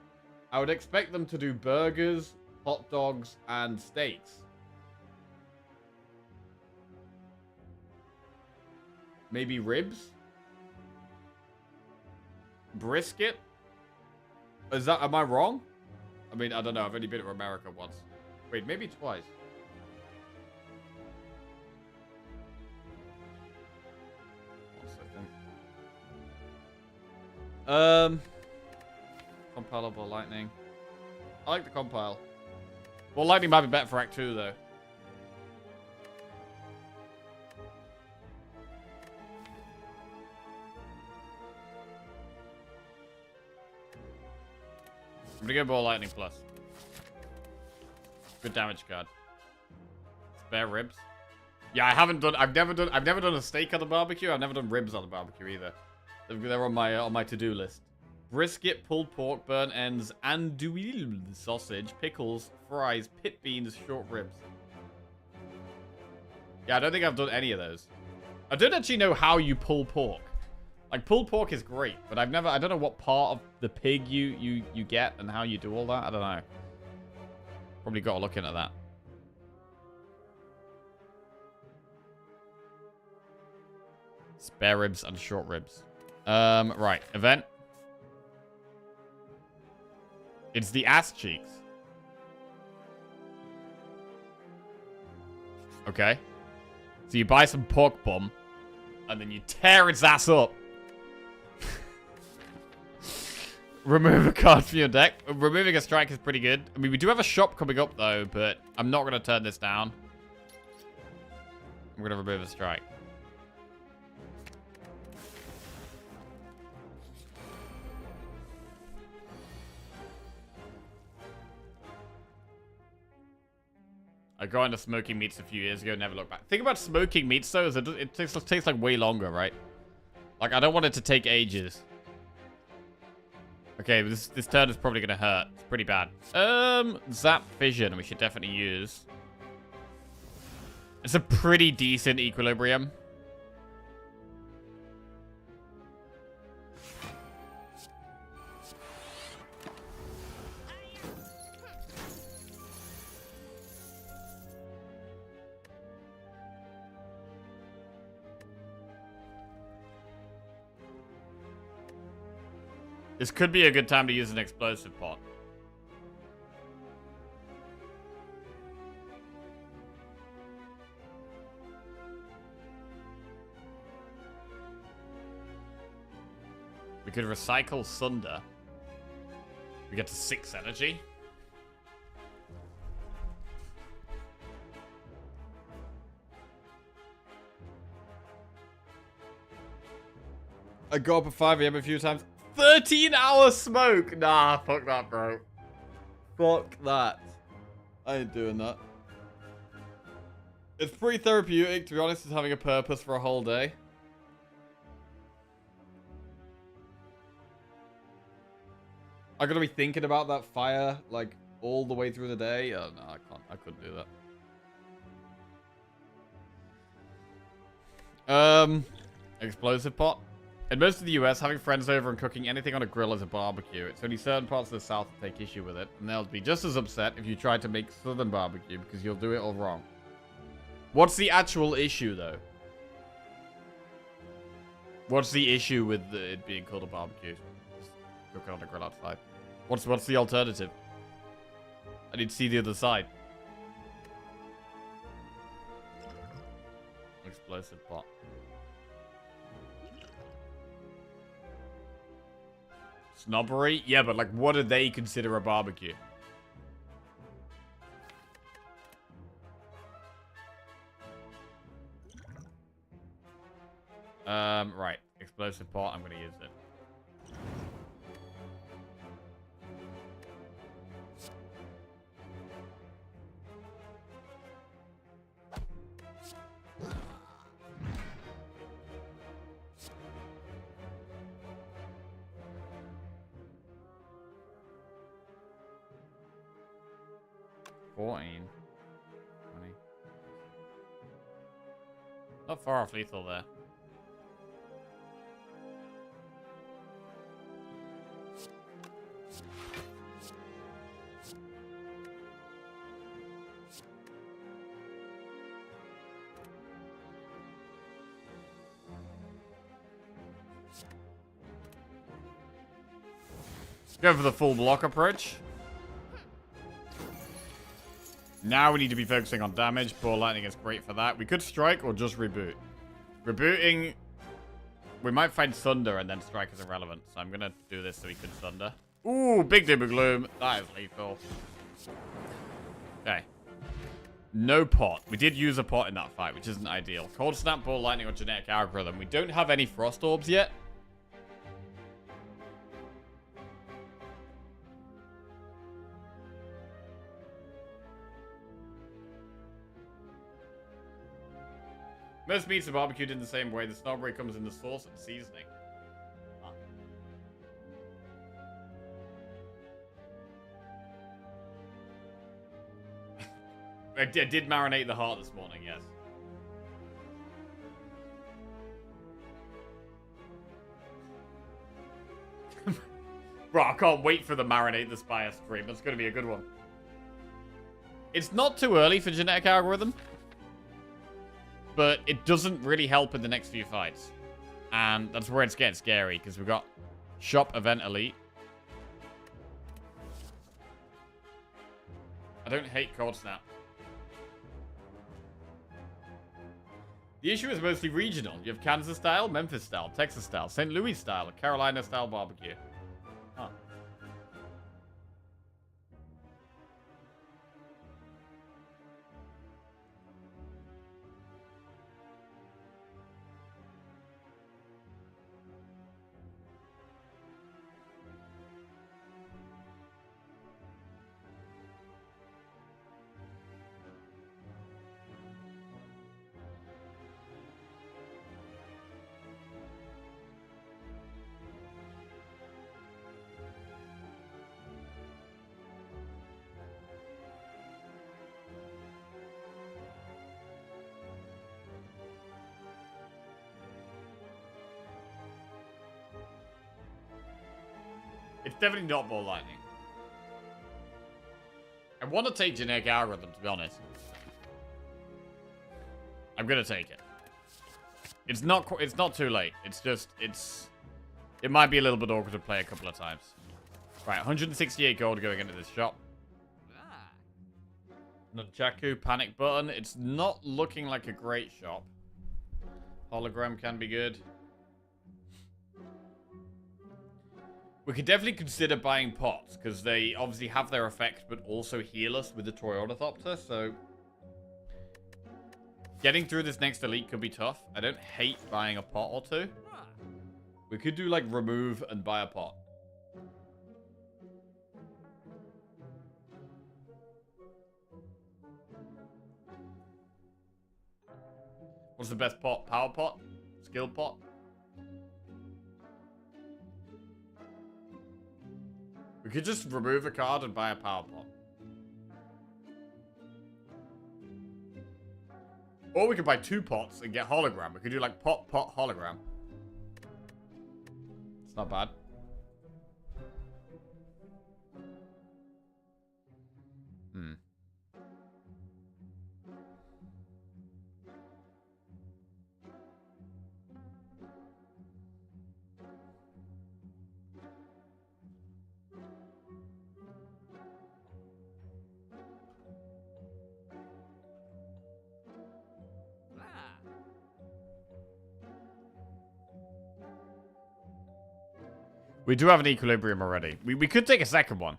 I would expect them to do burgers, hot dogs, and steaks. Maybe ribs? Brisket? Am I wrong? I mean, I don't know. I've only been to America once. Wait, maybe twice. Compilable lightning. I like the compile. Well, lightning might be better for Act 2, though. I'm gonna go ball lightning plus. Good damage card. Spare ribs. Yeah, I've never done a steak on the barbecue. I've never done ribs on the barbecue either. They're on my to-do list. Brisket, pulled pork, burnt ends, andouille sausage, pickles, fries, pit beans, short ribs. Yeah, I don't think I've done any of those. I don't actually know how you pull pork. Like, pulled pork is great, but I don't know what part of the pig you get and how you do all that. I don't know. Probably got to look into that. Spare ribs and short ribs. Right. Event. It's the ass cheeks. Okay. So you buy some pork bum, and then you tear its ass up. Remove a card from your deck. Removing a strike is pretty good. I mean, we do have a shop coming up, though, but I'm not going to turn this down. I'm going to remove a strike. I got into smoking meats a few years ago, never looked back. Think about smoking meats, though, is it takes like way longer, right? Like, I don't want it to take ages. Okay, this turn is probably gonna hurt. It's pretty bad. Zap Fission, we should definitely use. It's a pretty decent equilibrium. This could be a good time to use an explosive pot. We could recycle Sunder. We get to 6 energy. I got up at 5 AM a few times. 13-hour smoke! Nah, fuck that, bro. Fuck that. I ain't doing that. It's pretty therapeutic, to be honest, is having a purpose for a whole day. I'm gonna be thinking about that fire, like, all the way through the day. Oh, no, I can't. I couldn't do that. Explosive pot. In most of the US, having friends over and cooking anything on a grill is a barbecue. It's only certain parts of the South that take issue with it, and they'll be just as upset if you try to make Southern barbecue because you'll do it all wrong. What's the actual issue, though? What's the issue with it being called a barbecue? Just cooking on a grill outside. What's the alternative? I need to see the other side. Explosive pot. Snobbery? Yeah, but like, what do they consider a barbecue? Right. Explosive pot, I'm gonna use it. Not far off lethal there. Go for the full block approach. Now we need to be focusing on damage. Ball lightning is great for that. We could strike or just reboot. Rebooting, we might find Thunder and then strike is irrelevant. So I'm going to do this so we can Thunder. Ooh, big doom and gloom. That is lethal. Okay. No pot. We did use a pot in that fight, which isn't ideal. Cold Snap, Ball Lightning, or Genetic Algorithm. We don't have any Frost Orbs yet. Most meats are barbecued in the same way. The snobbery comes in the sauce and seasoning. I did marinate the heart this morning, yes. Bro, I can't wait for the Marinate the Spire stream. That's going to be a good one. It's not too early for genetic algorithm, but it doesn't really help in the next few fights. And that's where it's getting scary, because we've got Shop Event Elite. I don't hate Cold Snap. The issue is mostly regional. You have Kansas style, Memphis style, Texas style, St. Louis style, Carolina style barbecue. Huh. It's definitely not ball lightning. I want to take genetic algorithm, to be honest. I'm gonna take it. It's not too late. It's just it might be a little bit awkward to play a couple of times. Right, 168 gold going into this shop. Nunchaku, panic button. It's not looking like a great shop. Hologram can be good. We could definitely consider buying pots, because they obviously have their effect, but also heal us with the Toy Ornithopter, so... Getting through this next elite could be tough. I don't hate buying a pot or two. We could do, like, remove and buy a pot. What's the best pot? Power pot? Skill pot? We could just remove a card and buy a power pot. Or we could buy 2 pots and get hologram. We could do like pot, hologram. It's not bad. We do have an Equilibrium already. We could take a second one.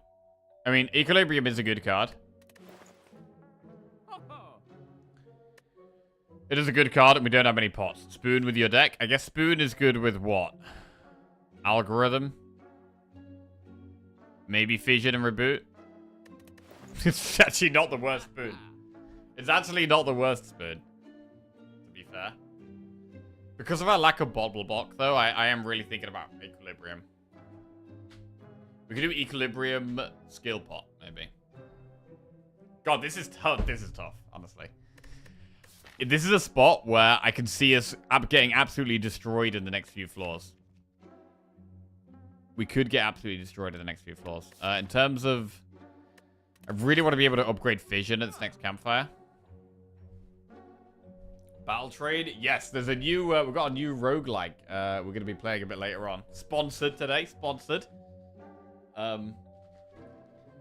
I mean, Equilibrium is a good card. It is a good card, and we don't have any pots. Spoon with your deck. I guess Spoon is good with what? Algorithm? Maybe Fission and Reboot? It's actually not the worst Spoon. It's actually not the worst Spoon, to be fair. Because of our lack of Bottle Block, though, I am really thinking about Equilibrium. We could do Equilibrium Skill Pot, maybe. God, this is tough. This is tough, honestly. This is a spot where I can see us getting absolutely destroyed in the next few floors. We could get absolutely destroyed in the next few floors. In terms of... I really want to be able to upgrade Fission at this next campfire. Battle Trade. Yes, there's a new... we've got a new roguelike we're going to be playing a bit later on. Sponsored today. Sponsored.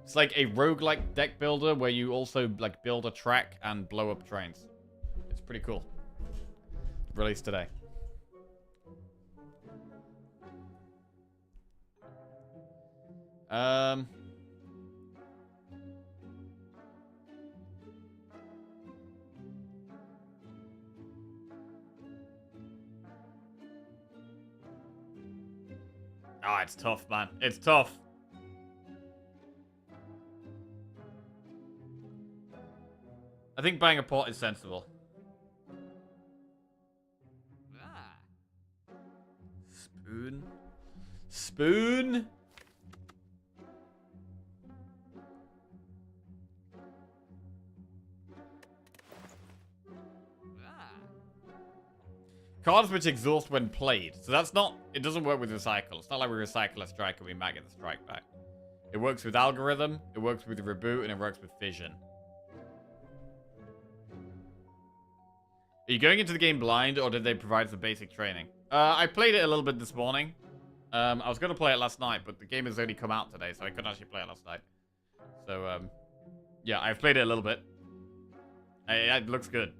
It's like a roguelike deck builder where you also like build a track and blow up trains. It's pretty cool. Released today. Ah, it's tough, man. It's tough. I think buying a pot is sensible. spoon. Cards which exhaust when played. So that's not... It doesn't work with recycle. It's not like we recycle a strike and we might get the strike back. It works with algorithm, it works with reboot, and it works with fission. Are you going into the game blind, or did they provide some basic training? I played it a little bit this morning. I was going to play it last night, but the game has only come out today, so I couldn't actually play it last night. So, yeah, I've played it a little bit. It looks good.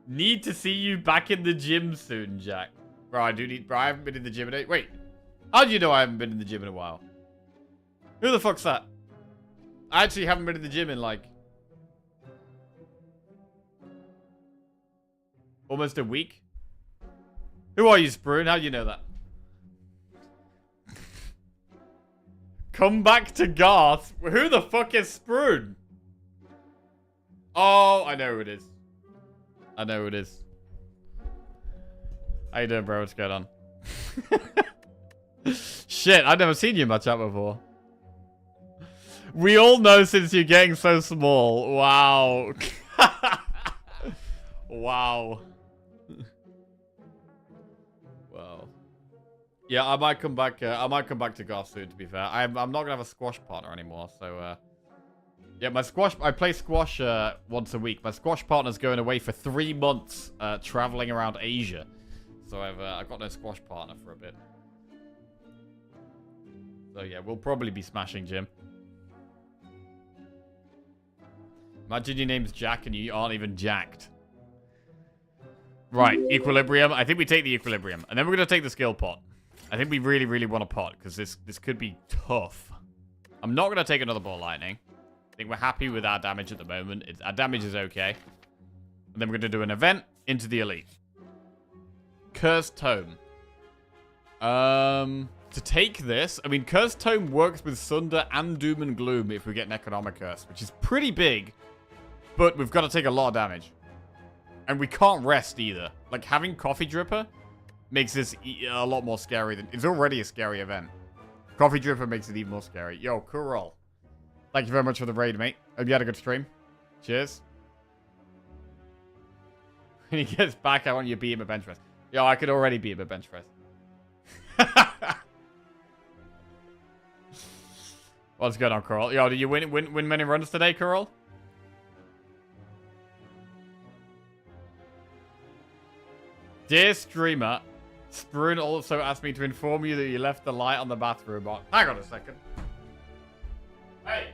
Need to see you back in the gym soon, Jack. Bro, I haven't been in the gym in a... Wait. How do you know I haven't been in the gym in a while? Who the fuck's that? I actually haven't been in the gym in, like... almost a week. Who are you, Spoon? How do you know that? Come back to Garth. Who the fuck is Spoon? Oh, I know who it is. I know who it is. How you doing, bro? What's going on? Shit, I've never seen you in my chat before. We all know since you're getting so small. Wow. Wow. Wow. Yeah, I might come back. I might come back to Garth soon. To be fair, I'm not gonna have a squash partner anymore. So, yeah, my squash. I play squash once a week. My squash partner's going away for 3 months, traveling around Asia. So I've got no squash partner for a bit. So yeah, we'll probably be smashing Jim. Imagine your name's Jack and you aren't even jacked. Right, equilibrium. I think we take the equilibrium. And then we're going to take the skill pot. I think we really, really want a pot, because this could be tough. I'm not going to take another ball lightning. I think we're happy with our damage at the moment. Our damage is okay. And then we're going to do an event into the elite. Cursed Tome. To take this, I mean, Cursed Tome works with Sunder and Doom and Gloom if we get Necronomicus, which is pretty big. But we've got to take a lot of damage. And we can't rest either. Like, having Coffee Dripper makes this a lot more scary than... It's already a scary event. Coffee Dripper makes it even more scary. Yo, cool. Thank you very much for the raid, mate. Hope you had a good stream. Cheers. When he gets back, I want you to beat him at bench press. Yo, I could already beat him at bench press. What's going on, Coral? Yo, did you win many runs today, Coral? Dear streamer, Spoon also asked me to inform you that you left the light on the bathroom on. Hang on a second. Hey!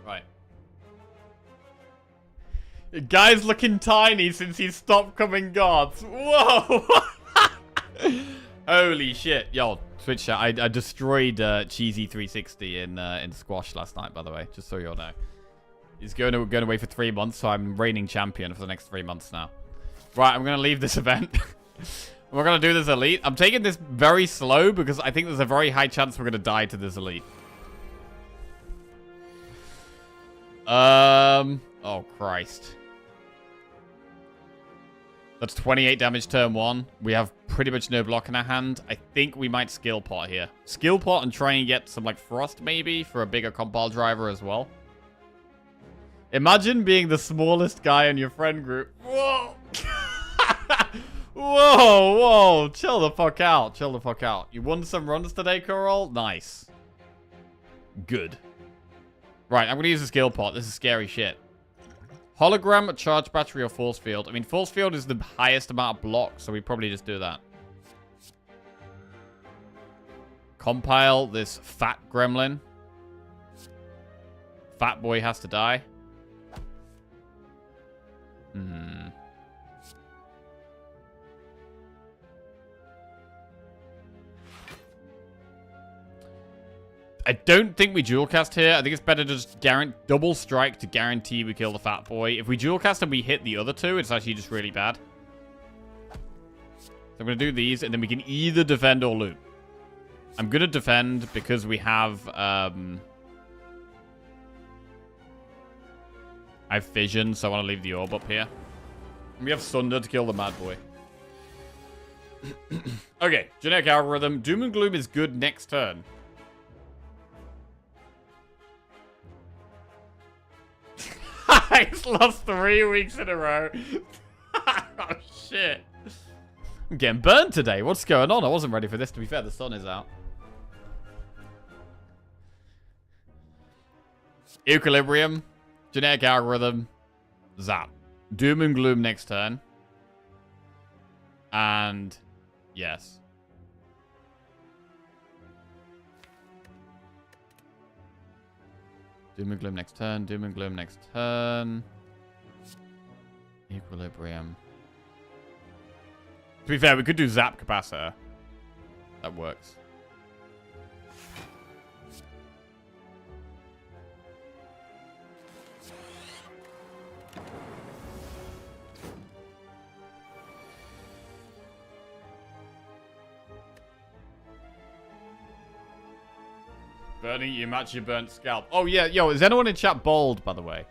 Right. The guy's looking tiny since he stopped coming guards. Whoa! Holy shit. Yo, Twitch chat. I destroyed Cheesy 360 in squash last night, by the way, just so you all know. He's going away for 3 months, so I'm reigning champion for the next 3 months now. Right, I'm going to leave this event. We're going to do this elite. I'm taking this very slow because I think there's a very high chance we're going to die to this elite. Oh, Christ. That's 28 damage turn 1. We have pretty much no block in our hand. I think we might skill pot here. Skill pot and try and get some, like, frost, maybe, for a bigger compile driver as well. Imagine being the smallest guy in your friend group. Whoa! Whoa, whoa. Chill the fuck out. Chill the fuck out. You won some runs today, Coral? Nice. Good. Right, I'm going to use the skill pot. This is scary shit. Hologram, charge battery, or force field. I mean, force field is the highest amount of block, so we probably just do that. compile this fat gremlin. Fat boy has to die. I don't think we dual cast here. I think it's better to just double strike to guarantee we kill the fat boy. If we dual cast and we hit the other two, it's actually just really bad. So I'm going to do these, and then we can either defend or loot. I'm going to defend because we have... I have vision, so I want to leave the orb up here. And we have Sunder to kill the mad boy. Okay, generic algorithm. Doom and Gloom is good next turn. He's lost 3 weeks in a row. Oh, shit. I'm getting burnt today. What's going on? I wasn't ready for this. To be fair, the sun is out. Equilibrium. Generic algorithm. Zap. Doom and Gloom next turn. And... yes. Doom and Gloom next turn. Doom and Gloom next turn. Equilibrium. To be fair, we could do Zap Capacitor. That works. Bernie, you match your burnt scalp. Oh, yeah. Yo, is anyone in chat bald, by the way?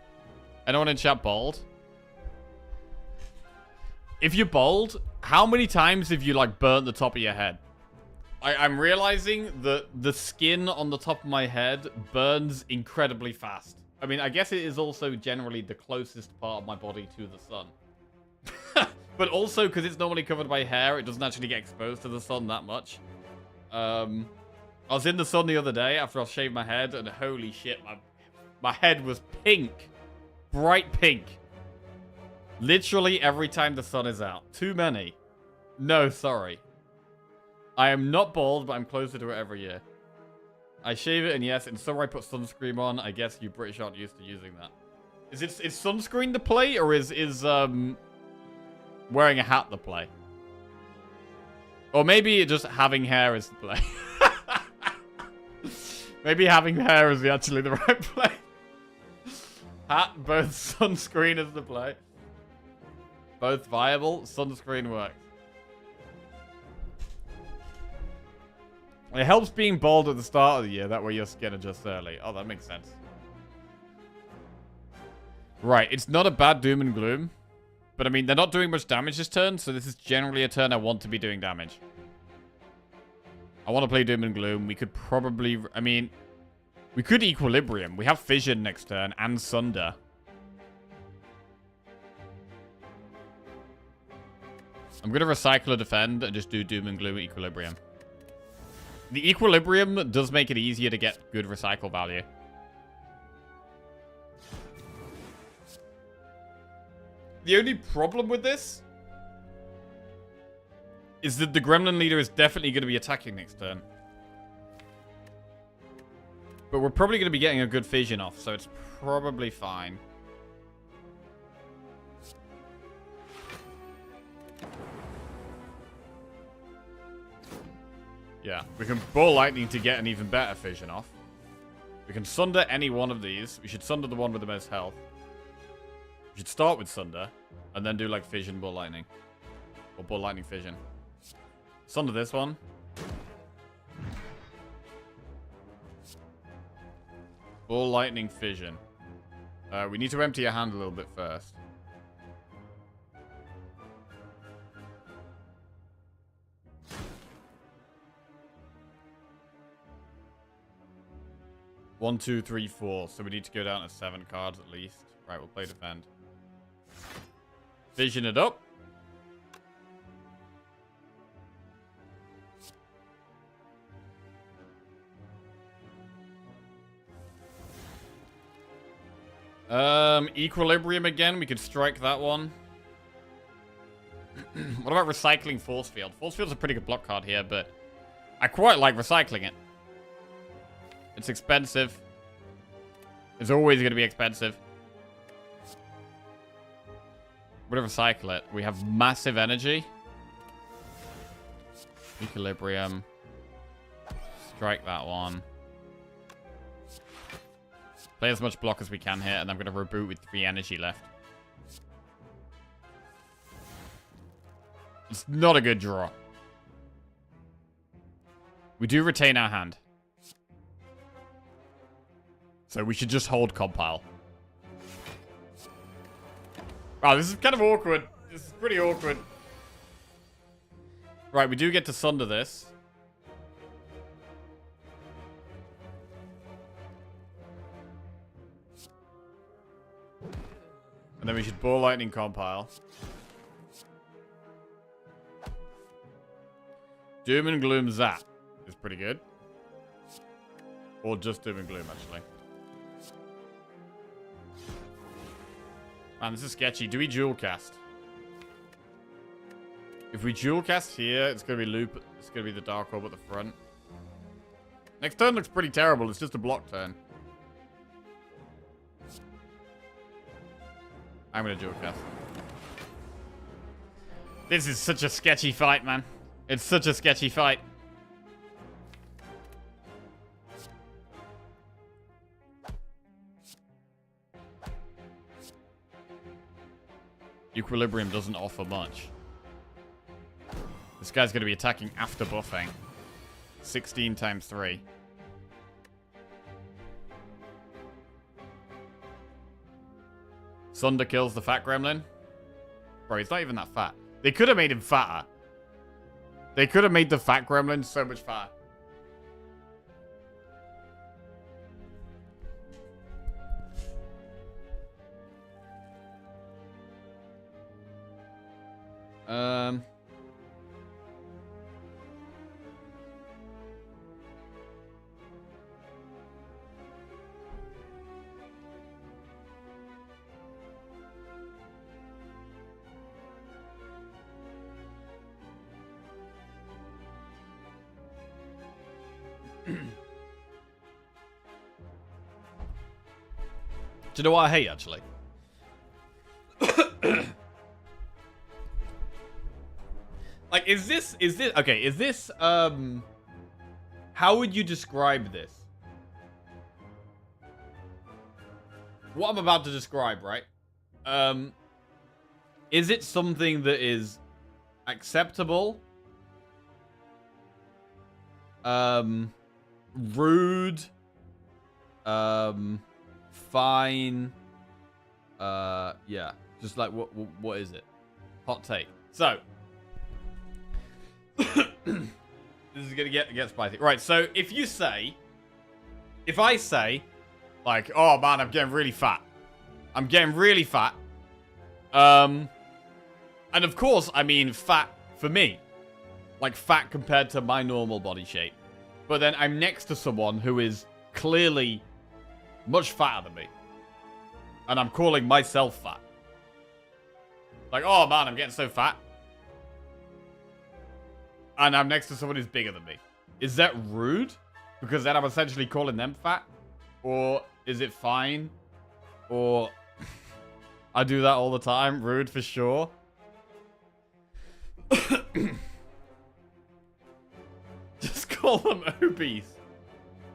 Anyone in chat bald? If you're bald, how many times have you, like, burnt the top of your head? I'm realizing that the skin on the top of my head burns incredibly fast. I mean, I guess it is also generally the closest part of my body to the sun. But also, because it's normally covered by hair, it doesn't actually get exposed to the sun that much. I was in the sun the other day after I shaved my head, and holy shit, my head was pink. Bright pink. Literally every time the sun is out. Too many. No, sorry. I am not bald, but I'm closer to it every year. I shave it, and yes, in summer I put sunscreen on. I guess you British aren't used to using that. Is sunscreen the play, or is wearing a hat the play? Or maybe just having hair is the play. Maybe having hair is actually the right play. Hat, both sunscreen is the play. Both viable, sunscreen works. It helps being bald at the start of the year, that way your skin adjusts early. Oh, that makes sense. Right, it's not a bad Doom and Gloom. But I mean, they're not doing much damage this turn, so this is generally a turn I want to be doing damage. I want to play Doom and Gloom. We could probably... I mean, we could Equilibrium. We have Fission next turn and Sunder. I'm going to recycle a defend and just do Doom and Gloom Equilibrium. The Equilibrium does make it easier to get good recycle value. The only problem with this is that the Gremlin Leader is definitely going to be attacking next turn. But we're probably going to be getting a good Fission off, so it's probably fine. Yeah, we can Ball Lightning to get an even better Fission off. We can Sunder any one of these. We should Sunder the one with the most health. We should start with Sunder, and then do like Fission, Ball Lightning. Or Ball Lightning Fission. Sunder this one. Ball Lightning Fission. We need to empty your hand a little bit first. One, two, three, four. So we need to go down to 7 cards at least. Right, we'll play defend. Vision it up. Equilibrium again. We could strike that one. What about recycling Force Field? Force Field's a pretty good block card here, but I quite like recycling it. It's expensive. It's always going to be expensive. We're going to recycle it. We have massive energy. Equilibrium. Strike that one. Play as much block as we can here, and I'm going to reboot with 3 energy left. It's not a good draw. We do retain our hand. So we should just hold compile. Wow, this is kind of awkward. This is pretty awkward. Right, we do get to sunder this. And then we should ball lightning compile. Doom and Gloom Zap is pretty good. Or just Doom and Gloom, actually. Man, this is sketchy. Do we dual cast? If we dual cast here, it's going to be loop. It's going to be the Dark Orb at the front. Next turn looks pretty terrible. It's just a block turn. I'm going to dual cast. This is such a sketchy fight, man. It's such a sketchy fight. Equilibrium doesn't offer much. This guy's going to be attacking after buffing. 16 times 3. Sunder kills the fat gremlin. Bro, he's not even that fat. They could have made him fatter. They could have made the fat gremlin so much fatter. Do you know what I hate, actually? Like, is this, okay, is this, how would you describe this? What I'm about to describe, right? Is it something that is acceptable? Rude? Fine? Yeah. Just like, what is it? Hot take. So, this is gonna get spicy. Right, so if I say, like, oh man, I'm getting really fat. I'm getting really fat. And of course, I mean fat for me. Like fat compared to my normal body shape. But then I'm next to someone who is clearly much fatter than me. And I'm calling myself fat. Like, oh man, I'm getting so fat. And I'm next to someone who's bigger than me. Is that rude? Because then I'm essentially calling them fat? Or is it fine? Or I do that all the time. Rude for sure. Just call them obese.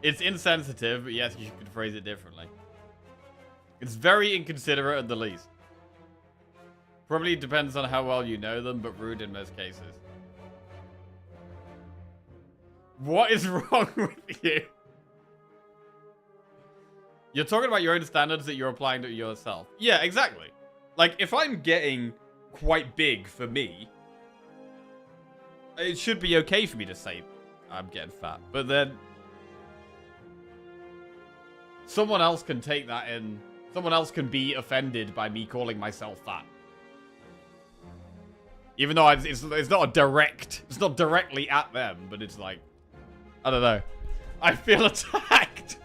It's insensitive, but yes, you could phrase it differently. It's very inconsiderate at the least. Probably depends on how well you know them, but rude in most cases. What is wrong with you? You're talking about your own standards that you're applying to yourself. Yeah, exactly. Like, if I'm getting quite big for me, it should be okay for me to say I'm getting fat. But then someone else can take that in. Someone else can be offended by me calling myself fat. Even though it's not a direct, it's not directly at them, but it's like, I don't know. I feel attacked.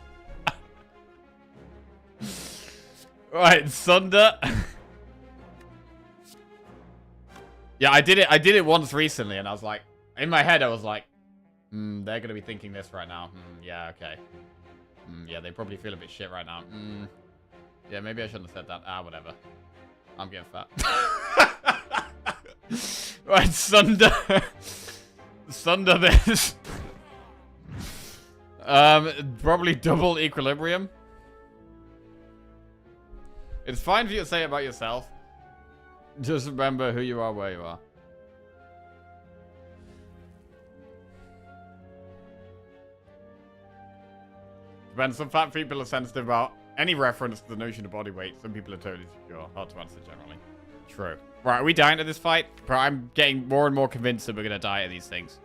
Right, Sunder. Yeah, I did it once recently, and I was like, in my head, I was like, they're gonna be thinking this right now. Yeah, okay. Yeah, they probably feel a bit shit right now. Yeah, maybe I shouldn't have said that. Whatever. I'm getting fat. Right, Sunder. Sunder this. Probably double equilibrium. It's fine for you to say it about yourself. Just remember who you are, where you are. When some fat people are sensitive about any reference to the notion of body weight, some people are totally secure. Hard to answer generally. True. Right, are we dying to this fight? Bro, I'm getting more and more convinced that we're going to die at these things.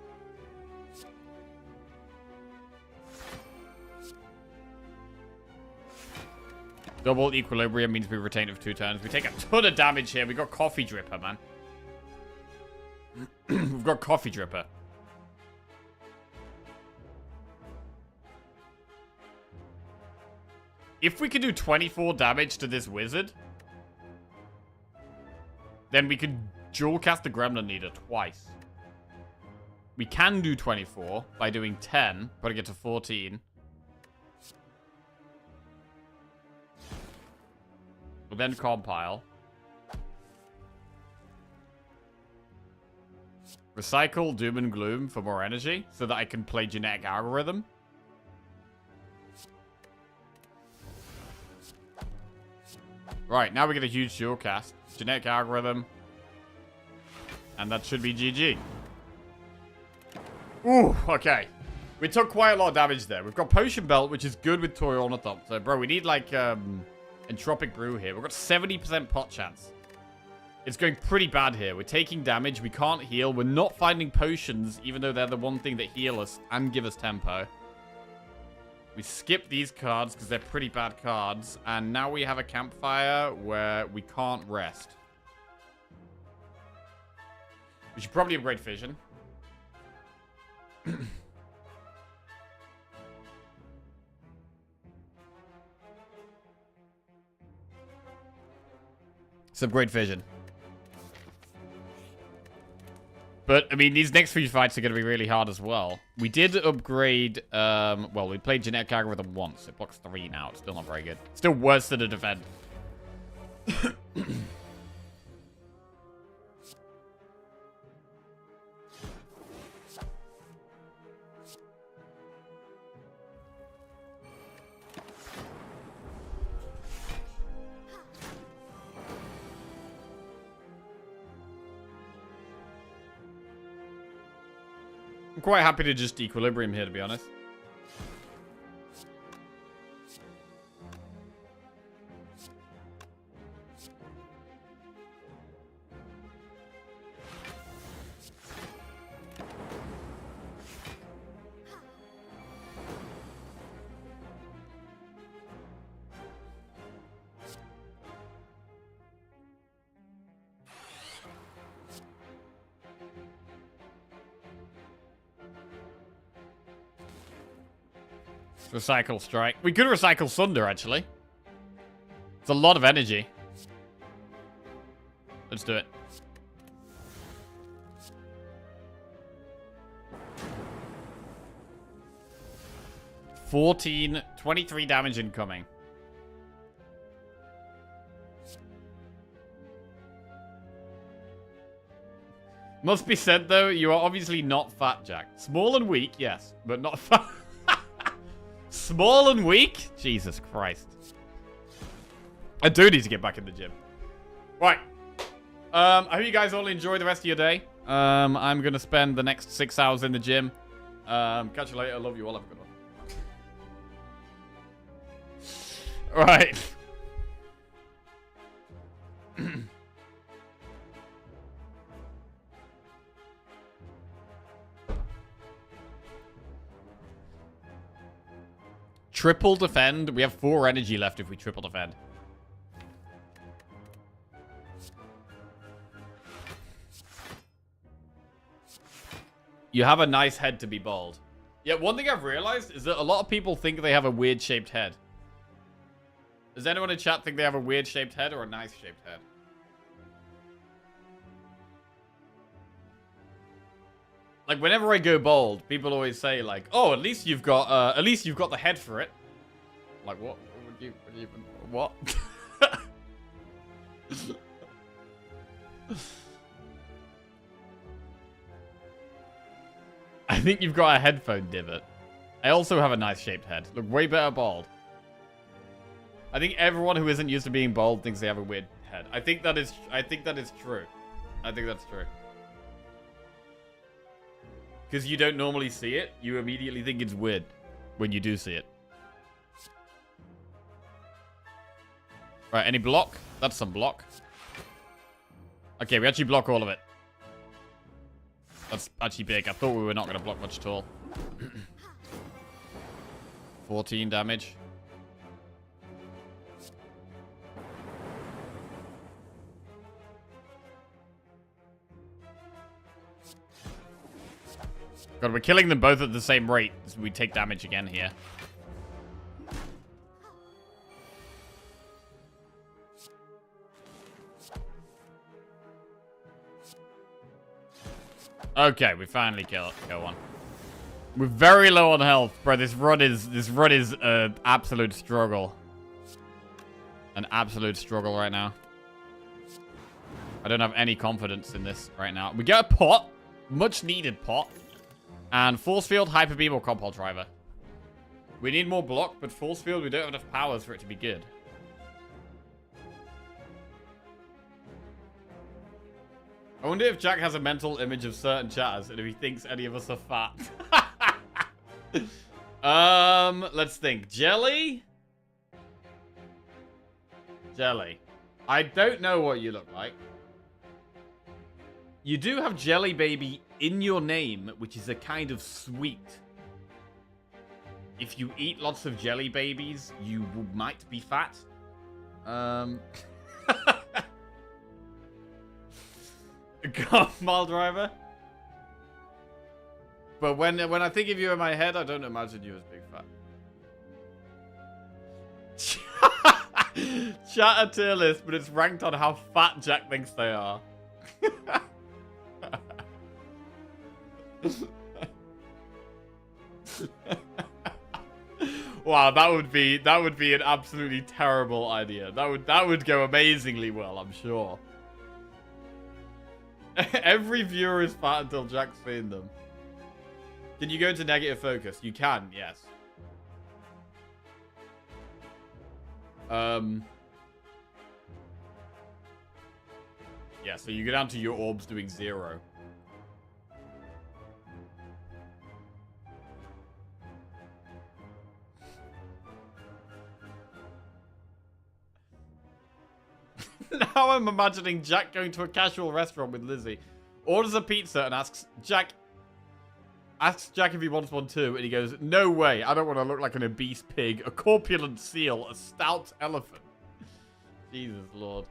Double equilibrium means we retain it for 2 turns. We take a ton of damage here. We got Coffee Dripper, man. We've got Coffee Dripper. If we can do 24 damage to this wizard, then we can dual cast the Gremlin Leader twice. We can do 24 by doing 10, putting it to 14. We'll then compile. Recycle Doom and Gloom for more energy so that I can play Genetic Algorithm. Right, now we get a huge dual cast. Genetic Algorithm. And that should be GG. Ooh, okay. We took quite a lot of damage there. We've got Potion Belt, which is good with Toy Ornithopter. Bro, we need like Entropic Brew here. We've got 70% pot chance. It's going pretty bad here. We're taking damage. We can't heal. We're not finding potions, even though they're the one thing that heal us and give us tempo. We skip these cards because they're pretty bad cards. And now we have a campfire where we can't rest. We should probably upgrade Fission. Let's upgrade Fission. But, I mean, these next few fights are going to be really hard as well. We did upgrade, well, we played Genetic Algorithm once. It blocks 3 now. It's still not very good. Still worse than a defend. I'm quite happy to just equilibrium here, to be honest. Recycle Strike. We could recycle Sunder, actually. It's a lot of energy. Let's do it. $14, 23 damage incoming. Must be said, though, you are obviously not fat, Jack. Small and weak, yes, but not fat. Small and weak? Jesus Christ. I do need to get back in the gym. Right. I hope you guys all enjoy the rest of your day. I'm going to spend the next 6 hours in the gym. Catch you later. Love you all. Have a good one. Right. Triple defend. We have 4 energy left if we triple defend. You have a nice head to be bald. Yeah, one thing I've realized is that a lot of people think they have a weird shaped head. Does anyone in chat think they have a weird shaped head or a nice shaped head? Like, whenever I go bald, people always say, like, oh, at least you've got the head for it. Like, what would you even... What? I think you've got a headphone divot. I also have a nice shaped head. Look way better bald. I think everyone who isn't used to being bald thinks they have a weird head. I think that is true. I think that's true. Because you don't normally see it, you immediately think it's weird when you do see it. Right, any block? That's some block. Okay, we actually block all of it. That's actually big. I thought we were not going to block much at all. 14 damage. God, we're killing them both at the same rate, so we take damage again here. Okay, we finally kill one. We're very low on health, bro. This run is an absolute struggle. An absolute struggle right now. I don't have any confidence in this right now. We get a pot, much needed pot. And force field, hyper beam, or compile driver. We need more block, but force field, we don't have enough powers for it to be good. I wonder if Jack has a mental image of certain chatters and if he thinks any of us are fat. Let's think. Jelly? Jelly. I don't know what you look like. You do have Jelly Baby in your name, which is a kind of sweet. If you eat lots of Jelly Babies, you might be fat. Mile driver. But when I think of you in my head, I don't imagine you as big fat. Chat a tier list, but it's ranked on how fat Jack thinks they are. Wow, that would be an absolutely terrible idea. That would go amazingly well, I'm sure. Every viewer is fat until Jack's seen them. Can you go into negative focus? You can, yes. Yeah, so you go down to your orbs doing 0. Now I'm imagining Jack going to a casual restaurant with Lizzie, orders a pizza and asks Jack if he wants one too, and he goes, "No way, I don't want to look like an obese pig, a corpulent seal, a stout elephant." Jesus Lord.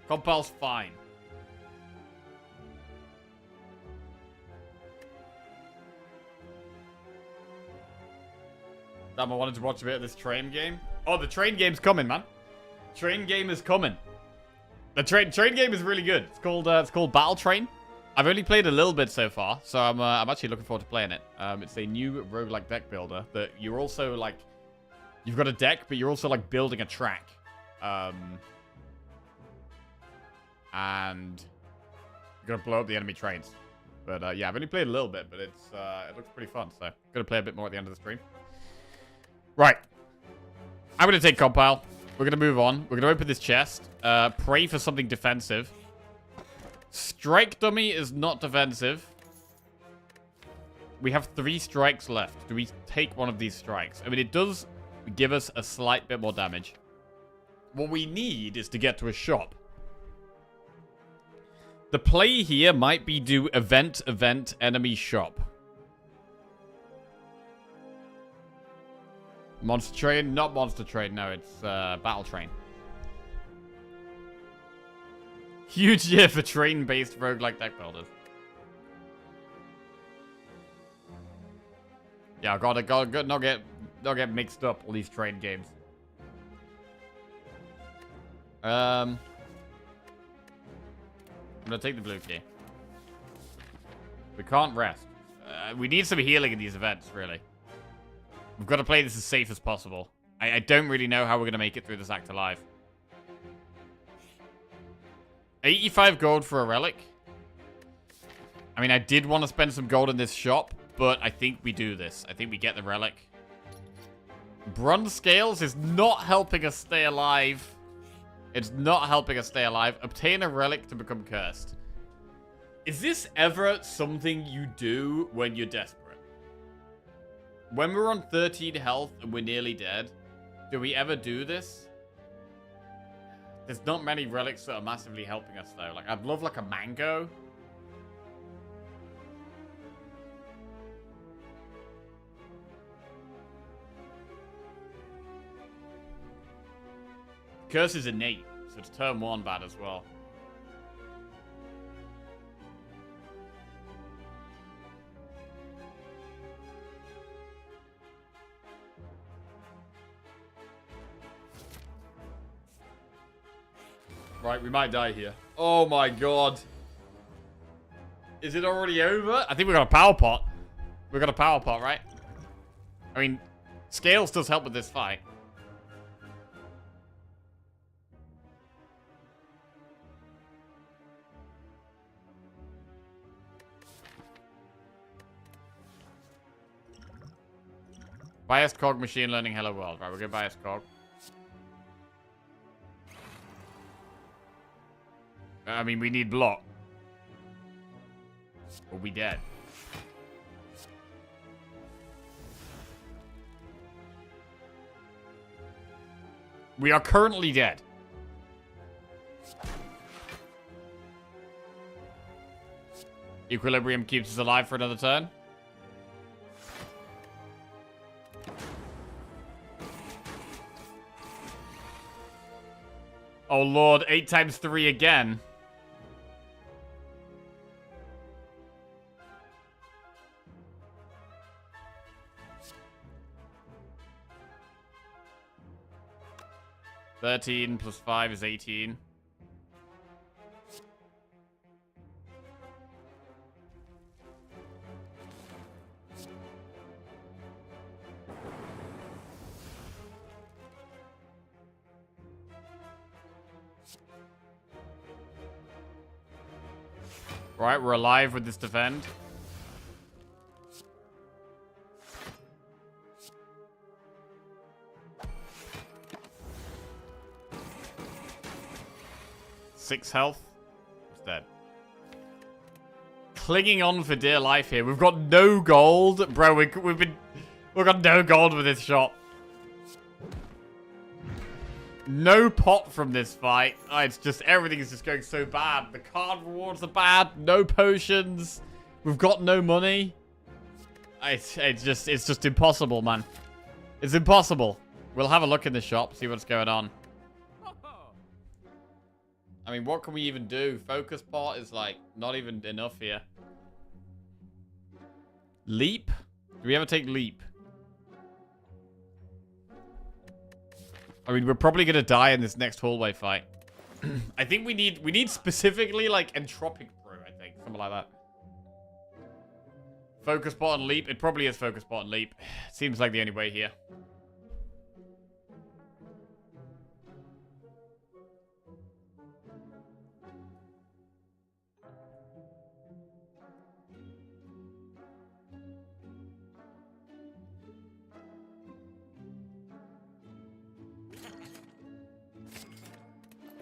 Compile's fine. Damn, I wanted to watch a bit of this train game. Oh, the train game's coming, man. Train game is coming. The train game is really good. It's called Battle Train. I've only played a little bit so far, so I'm actually looking forward to playing it. It's a new roguelike deck builder that you're also like, you've got a deck, but you're also like building a track. And you're gonna blow up the enemy trains. But yeah, I've only played a little bit, but it looks pretty fun. So gonna play a bit more at the end of the stream. Right. I'm going to take Compile. We're going to move on. We're going to open this chest. Pray for something defensive. Strike Dummy is not defensive. We have 3 strikes left. Do we take one of these strikes? I mean, it does give us a slight bit more damage. What we need is to get to a shop. The play here might be do event, enemy, shop. Monster Train? Not Monster Train, no, it's Battle Train. Huge year for train-based roguelike deck builders. Yeah, I gotta not get mixed up, all these train games. I'm going to take the blue key. We can't rest. We need some healing in these events, really. We've got to play this as safe as possible. I don't really know how we're going to make it through this act alive. 85 gold for a relic. I mean, I did want to spend some gold in this shop, but I think we do this. I think we get the relic. Bronze scales is not helping us stay alive. It's not helping us stay alive. Obtain a relic to become cursed. Is this ever something you do when you're desperate? When we're on 13 health and we're nearly dead, do we ever do this? There's not many relics that are massively helping us, though. Like, I'd love, like, a mango. Curse is innate, so it's turn 1 bad as well. Right, we might die here. Oh my god. Is it already over? I think we got a power pot. We got a power pot, right? I mean, scales does help with this fight. Biased cog, machine learning, hello world. Right, we're gonna biased cog. I mean, we need block. Or we dead. We are currently dead. Equilibrium keeps us alive for another turn. Oh lord, 8 times 3 again. (13 plus 5 is 18. Right, we're alive with this defend. Six health. It's dead. Clinging on for dear life here. We've got no gold. Bro, we've got no gold with this shot. No pot from this fight. Oh, it's just, everything is just going so bad. The card rewards are bad. No potions. We've got no money. It's just impossible, man. It's impossible. We'll have a look in the shop, see what's going on. I mean, what can we even do? Focus pot is, like, not even enough here. Leap? Do we ever take leap? I mean, we're probably gonna die in this next hallway fight. I think we need specifically, like, entropic brew, I think. Something like that. Focus pot and leap. It probably is focus pot and leap. Seems like the only way here.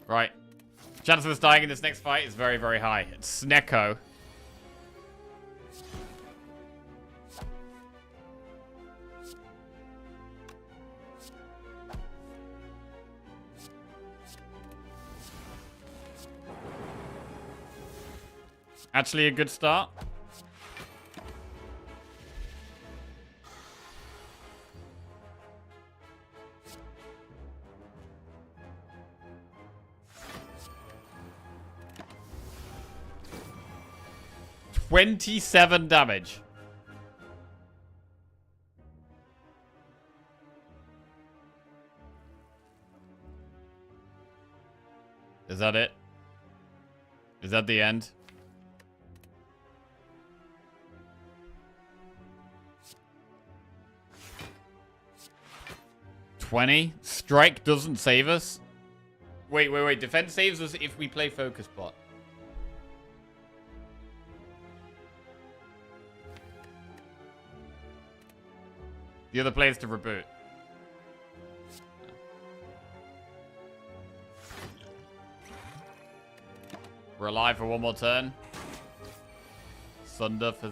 Right. Chance of us dying in this next fight is very, very high. It's Snecko. Actually a good start. $27 damage. Is that it? Is that the end? $20. Strike doesn't save us. Wait. Defense saves us if we play focus bot. The other players to reboot. We're alive for one more turn. Sunder for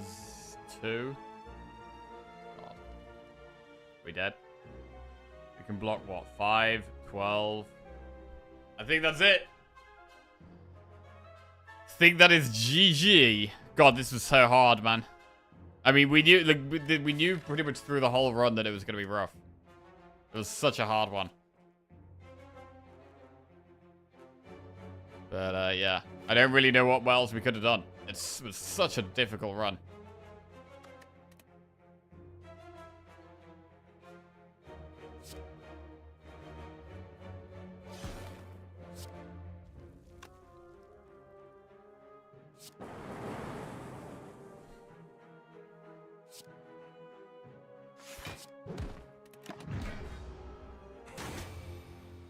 2. God. We dead? We can block what? 5, 12. I think that's it. I think that is GG. God, this was so hard, man. I mean, we knew pretty much through the whole run that it was going to be rough. It was such a hard one. But, yeah. I don't really know what else we could have done. It was such a difficult run.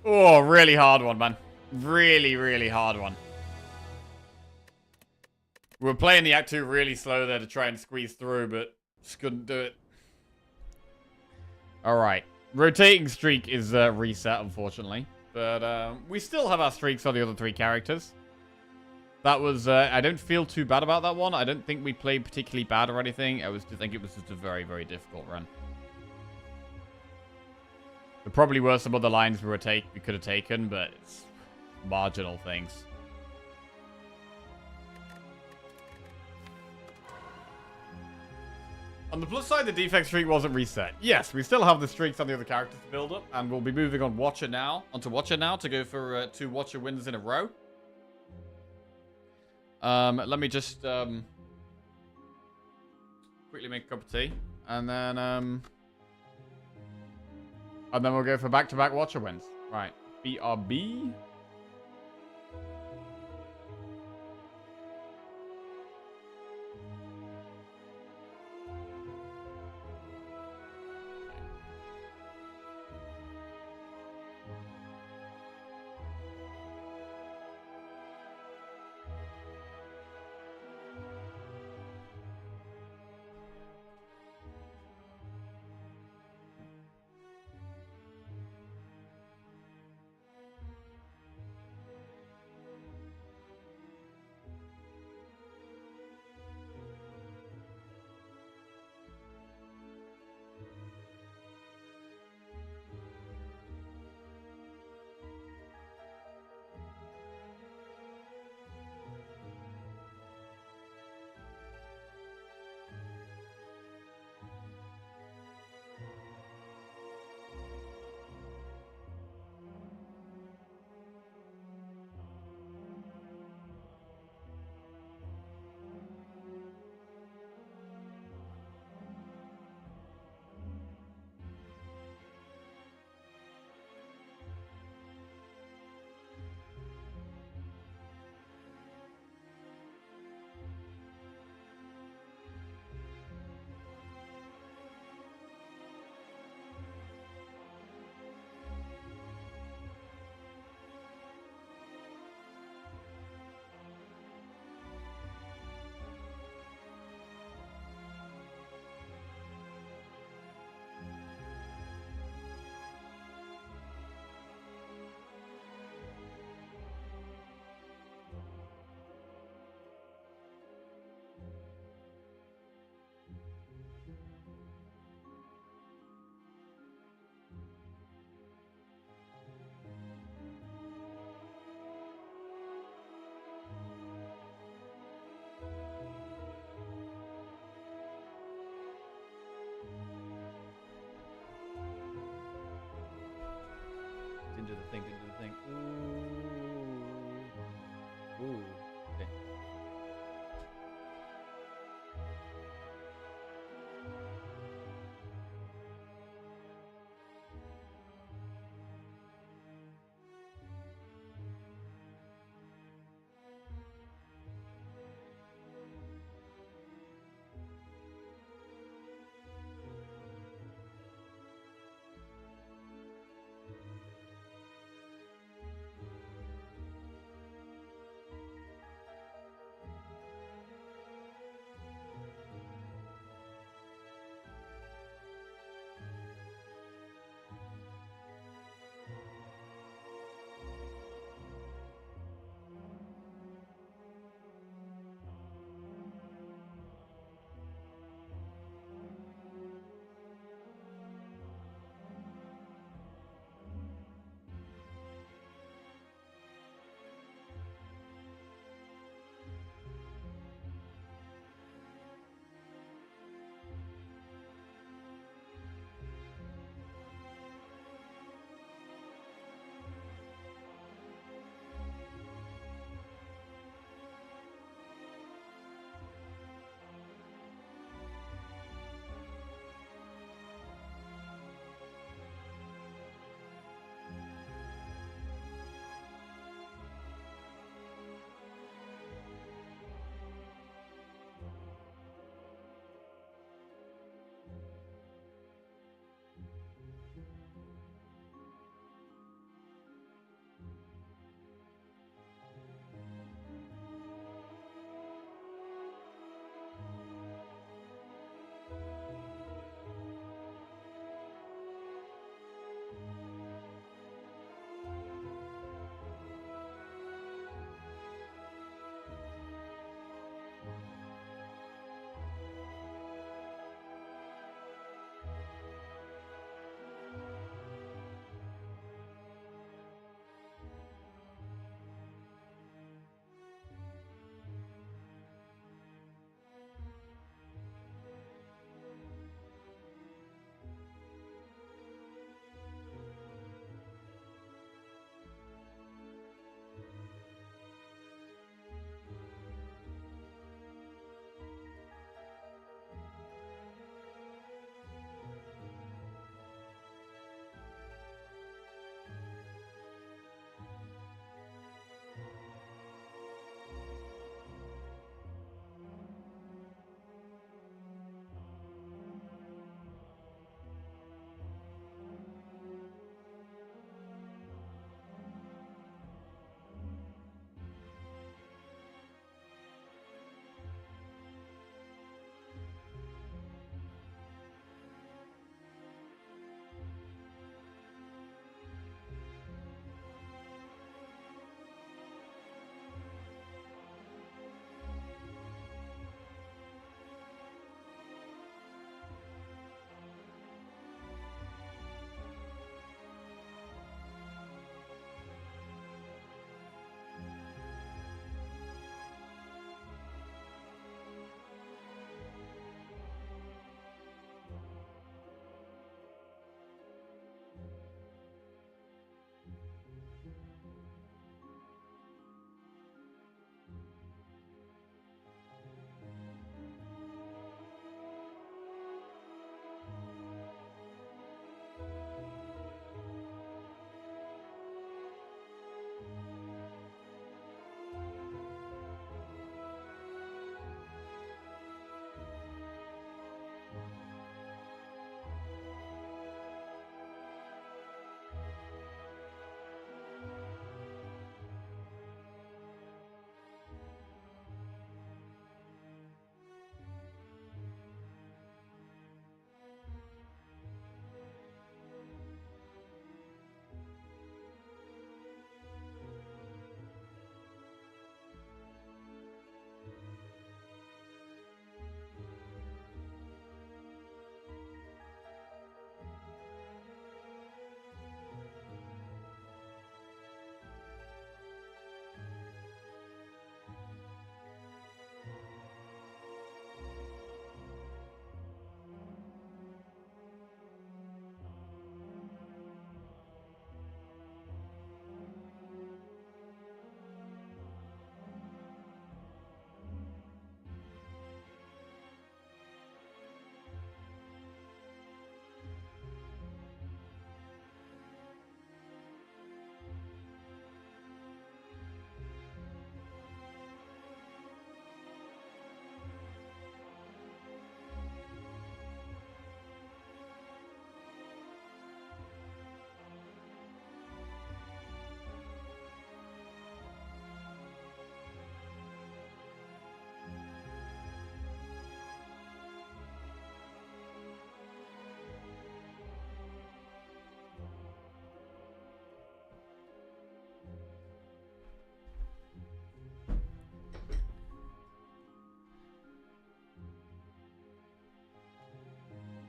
Oh, really hard one, man. Really, really hard one. We were playing the Act 2 really slow there to try and squeeze through, but just couldn't do it. Alright. Rotating streak is reset, unfortunately. But we still have our streaks on the other 3 characters. That was... I don't feel too bad about that one. I don't think we played particularly bad or anything. I think it was just a very, very difficult run. There probably were some other lines we could have taken, but it's marginal things. On the plus side, the defect streak wasn't reset. Yes, we still have the streaks on the other characters to build up, and we'll be moving on Watcher now, onto Watcher now to go for 2 Watcher wins in a row. Let me just quickly make a cup of tea, and then we'll go for back-to-back Watcher wins. Right, BRB. Didn't do the thing. Ooh. Okay.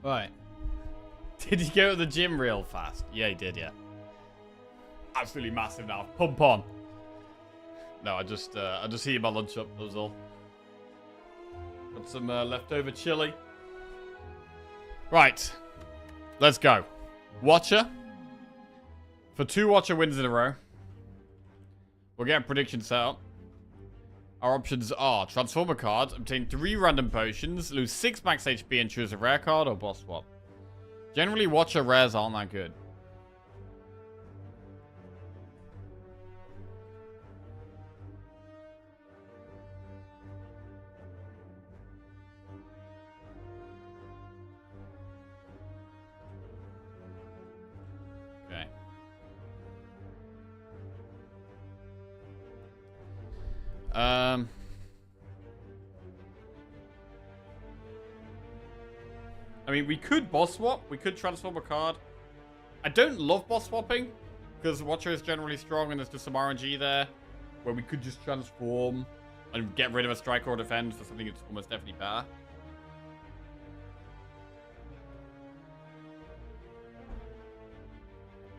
Right. Did he go to the gym real fast? Yeah, he did, yeah. Absolutely massive now. Pump on. No, I just heated my lunch up, that was all. Got some leftover chili. Right. Let's go. Watcher. For 2 Watcher wins in a row. We'll get a prediction set up. Our options are transform a card, obtain 3 random potions, lose 6 max HP and choose a rare card or boss swap. Generally, Watcher rares aren't that good. Okay. I mean, we could boss swap. We could transform a card. I don't love boss swapping, because Watcher is generally strong and there's just some RNG there, where we could just transform and get rid of a strike or defend for something that's almost definitely better.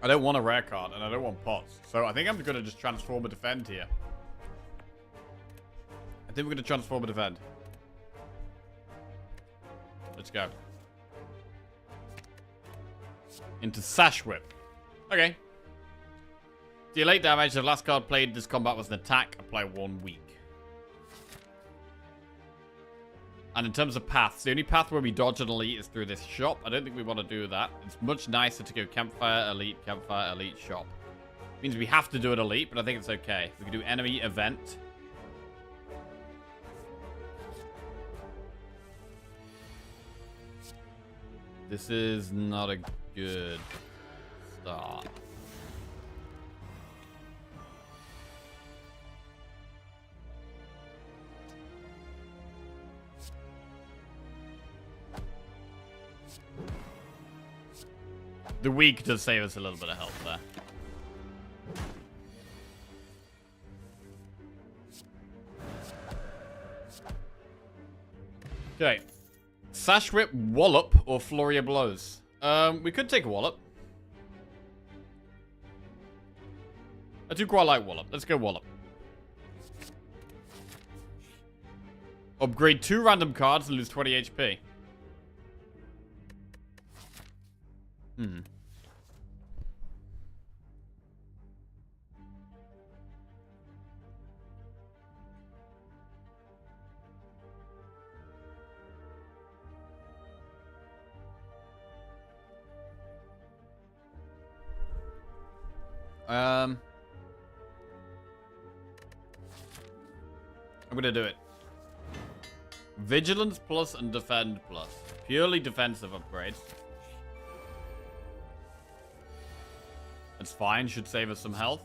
I don't want a rare card, and I don't want pots. So I think I'm going to just transform a defend here. I think we're going to transform a defend. Let's go. Into Sash Whip. Okay. Deal 8 damage. The last card played this combat was an attack. Apply 1 weak. And in terms of paths, the only path where we dodge an elite is through this shop. I don't think we want to do that. It's much nicer to go campfire, elite, shop. Means we have to do an elite, but I think it's okay. We can do enemy event. This is not a good start. The weak does save us a little bit of health there. Okay. Sash Whip, Wallop, or Flurry of Blows? We could take a Wallop. I do quite like Wallop. Let's go Wallop. Upgrade 2 random cards and lose 20 HP. I'm gonna do it. Vigilance plus and defend plus. Purely defensive upgrades. That's fine, should save us some health.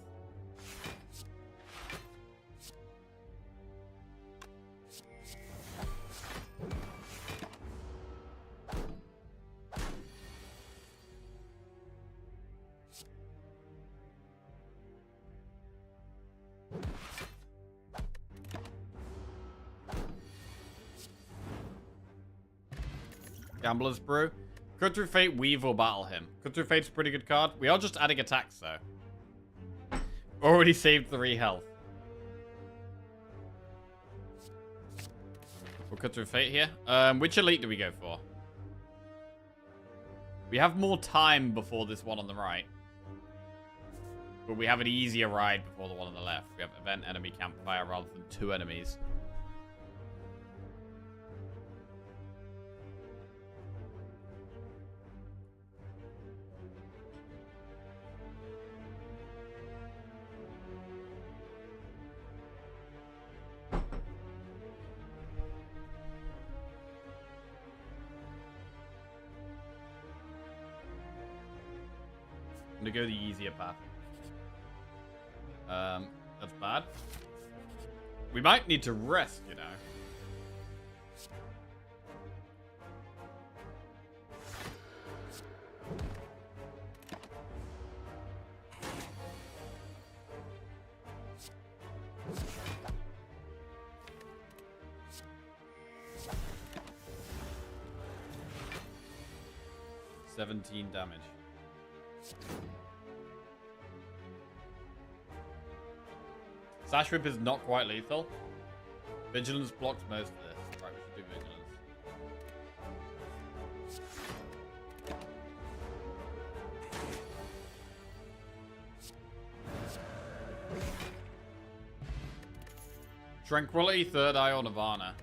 Gambler's Brew. Cut through Fate, Weave, or battle him. Cut through Fate's a pretty good card. We are just adding attacks, though. Already saved 3 health. We'll cut through Fate here. Which elite do we go for? We have more time before this one on the right. But we have an easier ride before the one on the left. We have event, enemy, campfire, rather than 2 enemies. I'm gonna go the easier path. That's bad. We might need to rest, you know. 17 damage. Sash Whip is not quite lethal. Vigilance blocks most of this. Right, we should do Vigilance. Tranquility, Third Eye, or Nirvana.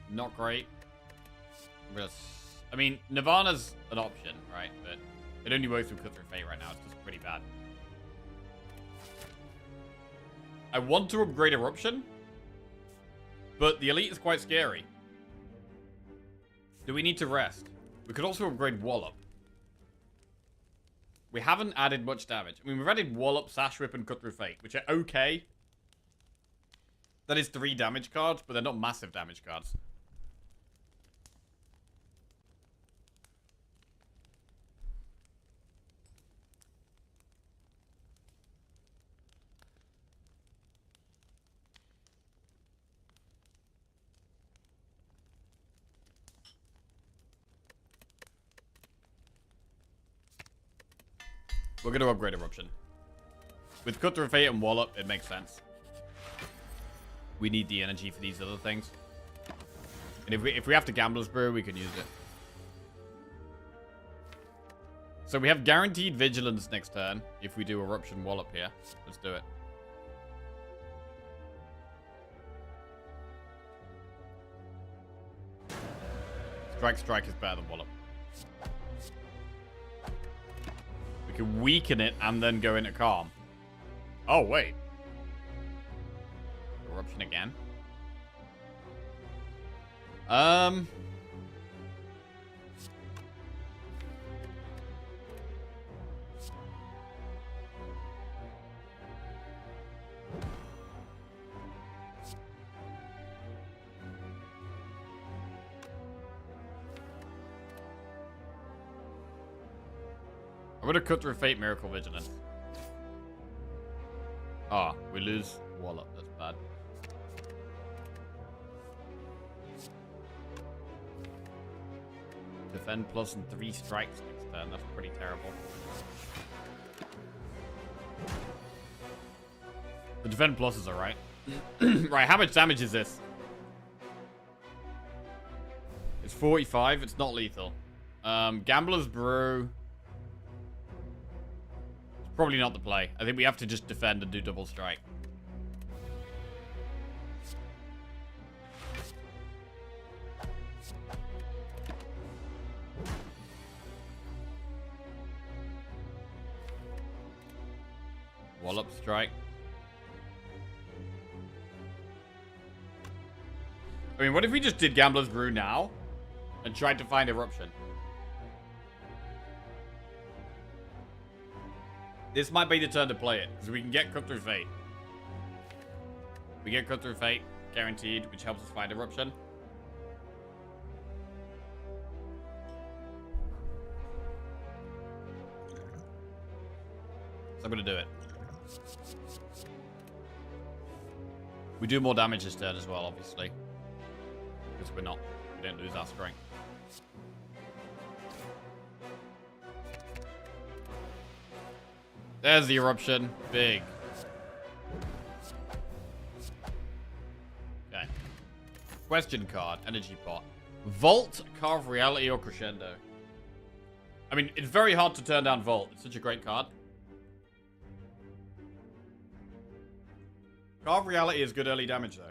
Not great. I mean, Nirvana's an option, right? But it only works with Cut Through Fate right now. It's just pretty bad. I want to upgrade Eruption, but the Elite is quite scary. Do we need to rest? We could also upgrade Wallop. We haven't added much damage. I mean, we've added Wallop, Sash Whip, and Cut Through Fate, which are okay. That is 3 damage cards, but they're not massive damage cards. We're going to upgrade Eruption. With Cut Through Fate and Wallop, it makes sense. We need the energy for these other things. And if we have to Gambler's Brew, we can use it. So we have guaranteed Vigilance next turn if we do Eruption Wallop here. Let's do it. Strike is better than Wallop. We can weaken it and then go into Calm. Oh, wait. Eruption again. I'm gonna Cut Through Fate, Miracle Vigilance. Ah, we lose Wallop. That's bad. Defend plus and 3 strikes next turn. That's pretty terrible. The defend plus is alright. Right, how much damage is this? It's 45. It's not lethal. Gambler's Brew. It's probably not the play. I think we have to just defend and do double strike. Wallop strike. I mean, what if we just did Gambler's Brew now and tried to find Eruption? This might be the turn to play it, because we can get Cut Through Fate. We get Cut Through Fate, guaranteed, which helps us find Eruption. So I'm going to do it. We do more damage this turn as well, obviously. Because we didn't lose our strength. There's the Eruption. Big. Okay. Question card. Energy pot. Vault, Carve Reality, or Crescendo? I mean, it's very hard to turn down Vault. It's such a great card. Carve Reality is good early damage, though.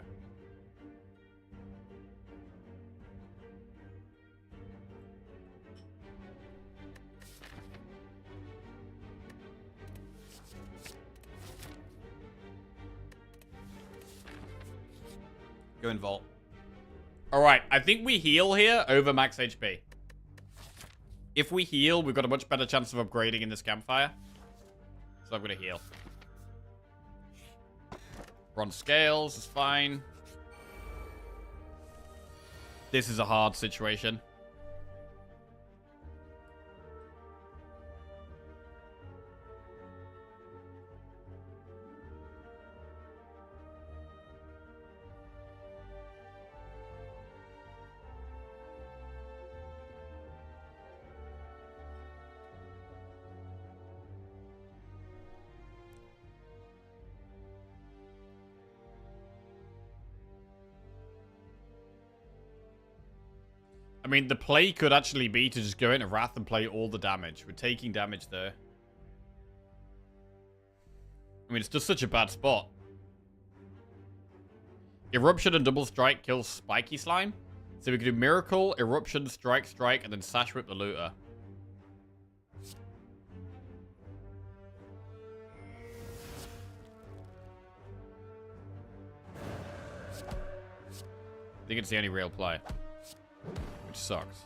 Go in Vault. Alright, I think we heal here over max HP. If we heal, we've got a much better chance of upgrading in this campfire. So I'm going to heal. Bronze Scales is fine. This is a hard situation. mean, the play could actually be to just go into Wrath and play all the damage. We're taking damage there. I mean, it's just such a bad spot. Eruption and Double Strike kills Spiky Slime. So we could do Miracle, Eruption, Strike, Strike, and then Sash Whip the Looter. I think it's the only real play. Which sucks.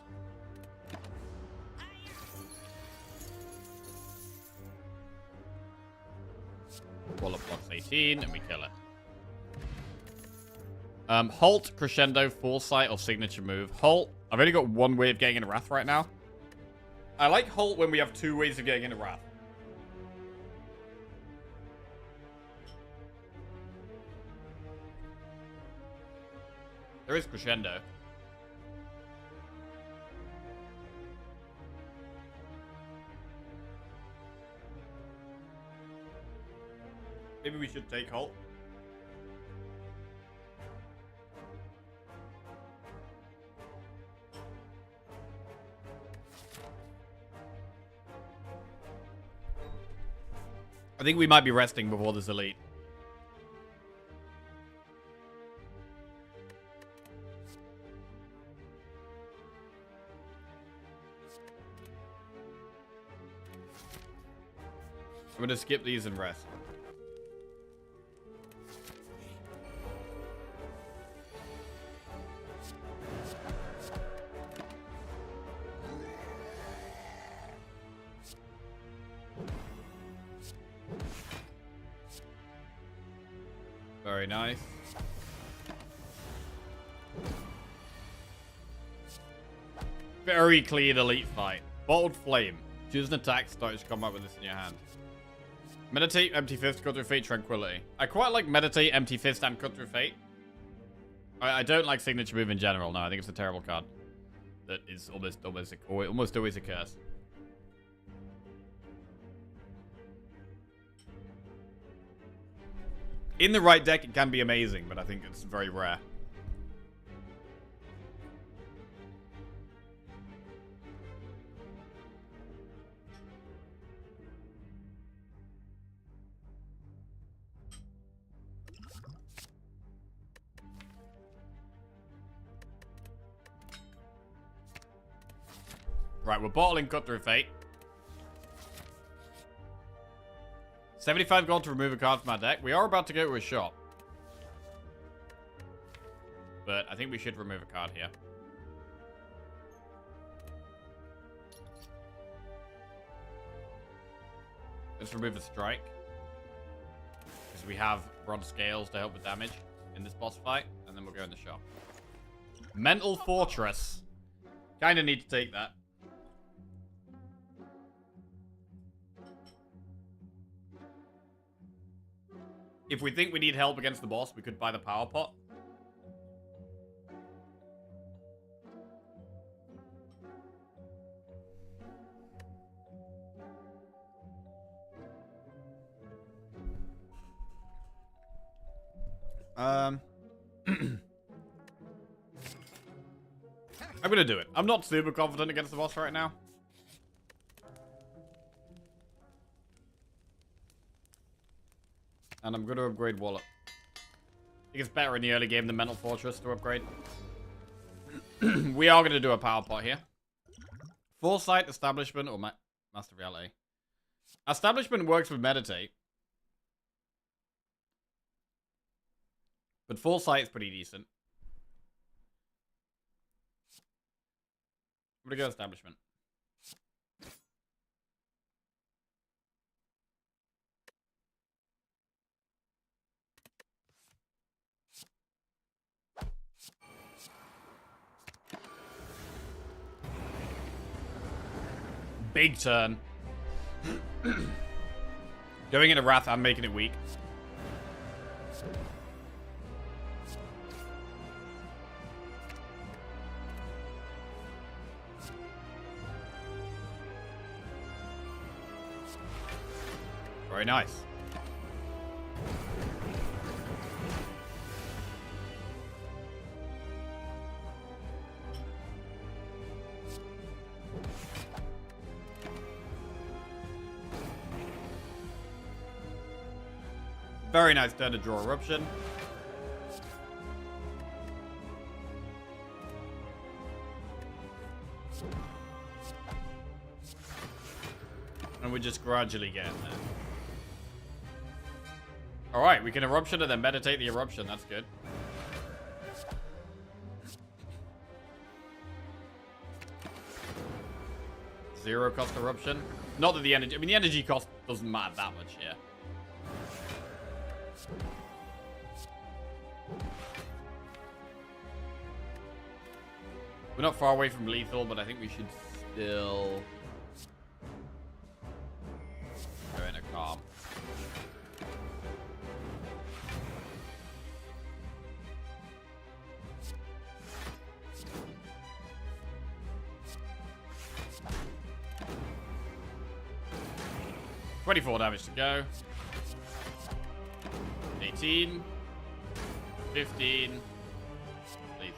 Wallop blocks 18, and we kill it. Halt, Crescendo, Foresight, or Signature move. Halt. I've only got one way of getting into Wrath right now. I like Halt when we have two ways of getting into Wrath. There is Crescendo. Maybe we should take Halt. I think we might be resting before this elite. I'm gonna skip these and rest. Very nice. Very clean elite fight. Bottled Flame. Choose an attack, start your combat with this in your hand. Meditate, Empty Fist, Cut Through Fate, Tranquility. I quite like Meditate, Empty Fist, and Cut Through Fate. I don't like Signature Move in general, no. I think it's a terrible card. That is almost always a curse. In the right deck, it can be amazing, but I think it's very rare. Right, we're bottling Cut Through Fate. 75 gold to remove a card from our deck. We are about to go to a shop. But I think we should remove a card here. Let's remove a strike. Because we have bronze scales to help with damage in this boss fight. And then we'll go in the shop. Mental Fortress. Kind of need to take that. If we think we need help against the boss, we could buy the power pot. I'm gonna do it. I'm not super confident against the boss right now. And I'm going to upgrade Wallet. I think it's better in the early game than Mental Fortress to upgrade. We are going to do a power pot here. Foresight, Establishment, or Master Reality. Establishment works with Meditate. But Foresight is pretty decent. I'm going to go Establishment. Big turn. Going into Wrath, I'm making it weak. Very nice. Very nice turn to draw Eruption. And we're just gradually getting there. Alright, we can Eruption and then meditate the Eruption. That's good. Zero cost Eruption. Not that the energy... I mean, the energy cost doesn't matter that much here. We're not far away from lethal, but I think we should still... go in a calm. $24 damage to go. 18. 15. Lethal.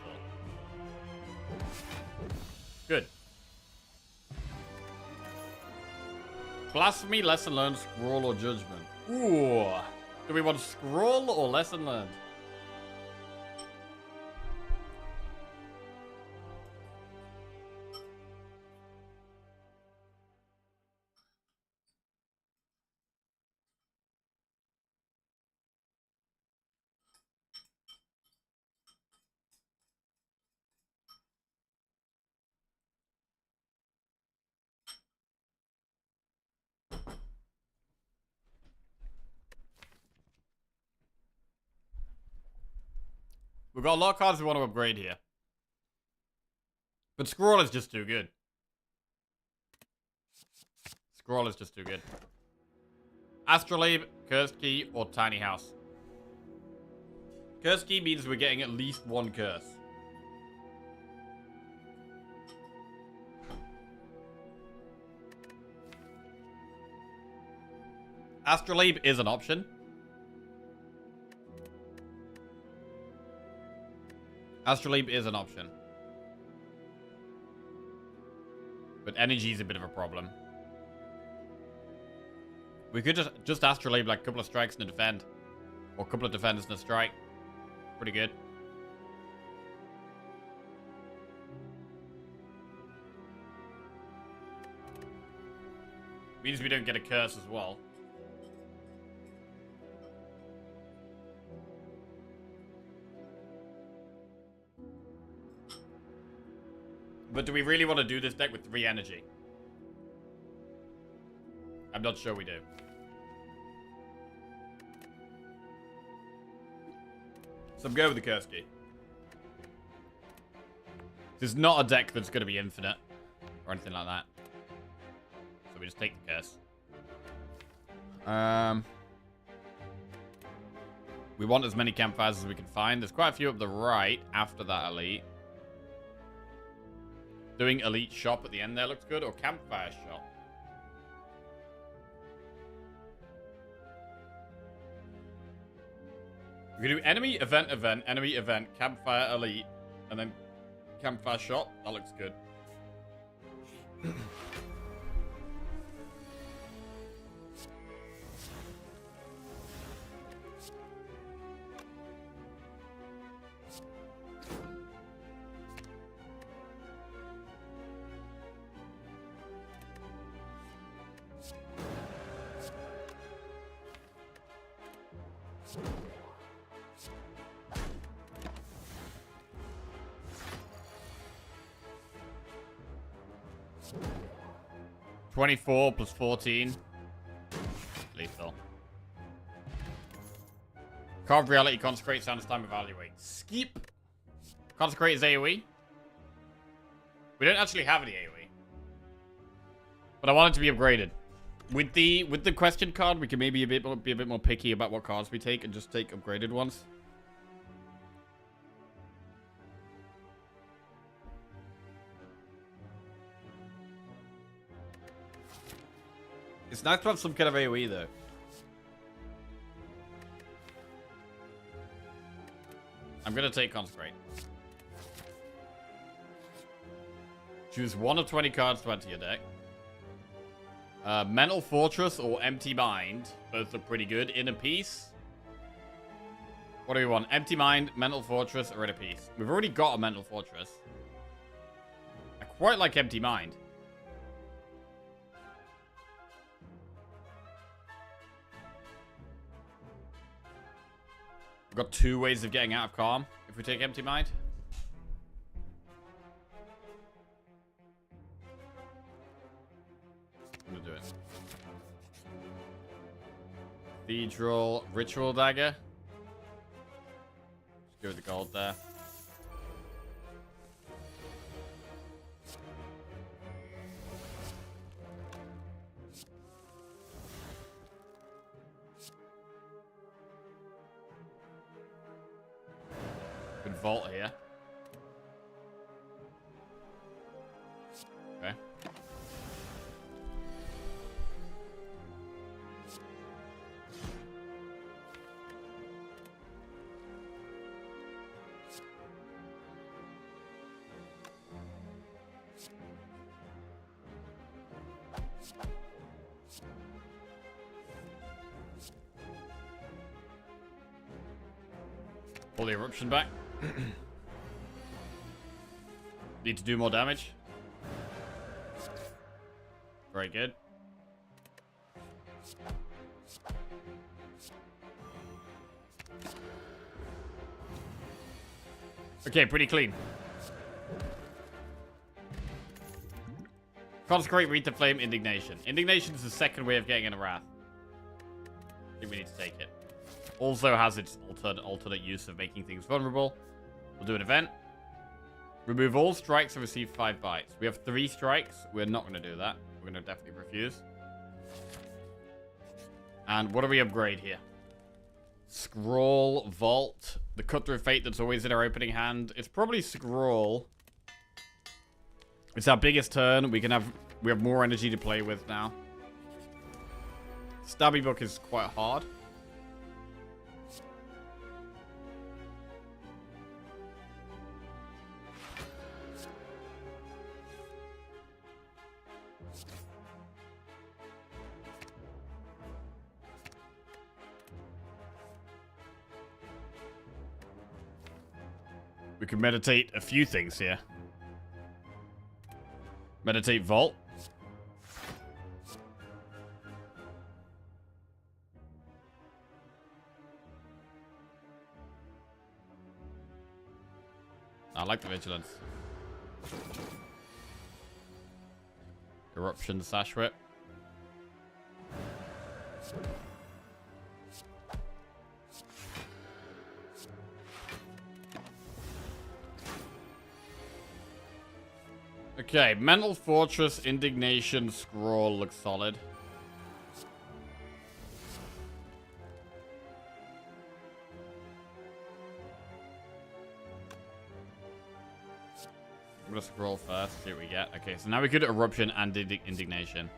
Good. Blasphemy, lesson learned, scroll, or judgment. Ooh. Do we want scroll or lesson learned? We've got a lot of cards we want to upgrade here. But Scroll is just too good. Scroll is just too good. Astrolabe, Cursed Key, or Tiny House. Cursed Key means we're getting at least one curse. Astrolabe is an option. Astrolabe is an option. But energy is a bit of a problem. We could just Astrolabe like a couple of strikes and a defend. Or a couple of defenders and a strike. Pretty good. Means we don't get a curse as well. But do we really want to do this deck with 3 energy? I'm not sure we do. So I'm going with the Curse Key. This is not a deck that's going to be infinite. Or anything like that. So we just take the curse. We want as many campfires as we can find. There's quite a few up the right after that elite. Doing elite shop at the end there looks good, or campfire shop. We can do enemy, event, campfire, elite, and then campfire shop. That looks good. 24 plus 14. Lethal. Carved Reality, Consecrate, Soundless Time, Evaluate. Skip. Consecrate is AoE. We don't actually have any AoE. But I want it to be upgraded. With the question card, we can maybe be a bit more picky about what cards we take and just take upgraded ones. It's nice to have some kind of AoE though. I'm gonna take Consecrate. Choose 1 of 20 cards to add to your deck. Mental Fortress or Empty Mind. Both look pretty good. Inner Peace. What do we want? Empty Mind, Mental Fortress, or Rid of Peace? We've already got a Mental Fortress. I quite like Empty Mind. We've got 2 ways of getting out of Calm if we take Empty Mind. I'm gonna do it. Cathedral, Ritual Dagger. Let's go with the gold there. Good vault here. Okay. Pull the eruption back. Need to do more damage. Very good. Okay, pretty clean. Consecrate, Read the Flame, Indignation. Indignation is the second way of getting in a Wrath. I think we need to take it. Also has its alternate use of making things vulnerable. We'll do an event. Remove all strikes and receive 5 bites. We have 3 strikes. We're not going to do that. We're going to definitely refuse. And what do we upgrade here? Scroll, Vault, the Cut Through Fate that's always in our opening hand. It's probably Scroll. It's our biggest turn. We have more energy to play with now. Stabby Book is quite hard. We can meditate a few things here. Meditate Vault. I like the Vigilance. Eruption, Sash Whip. Okay, Mental Fortress, Indignation, Scroll looks solid. I'm gonna scroll first, see what we get. Okay, so now we could Eruption and Indignation.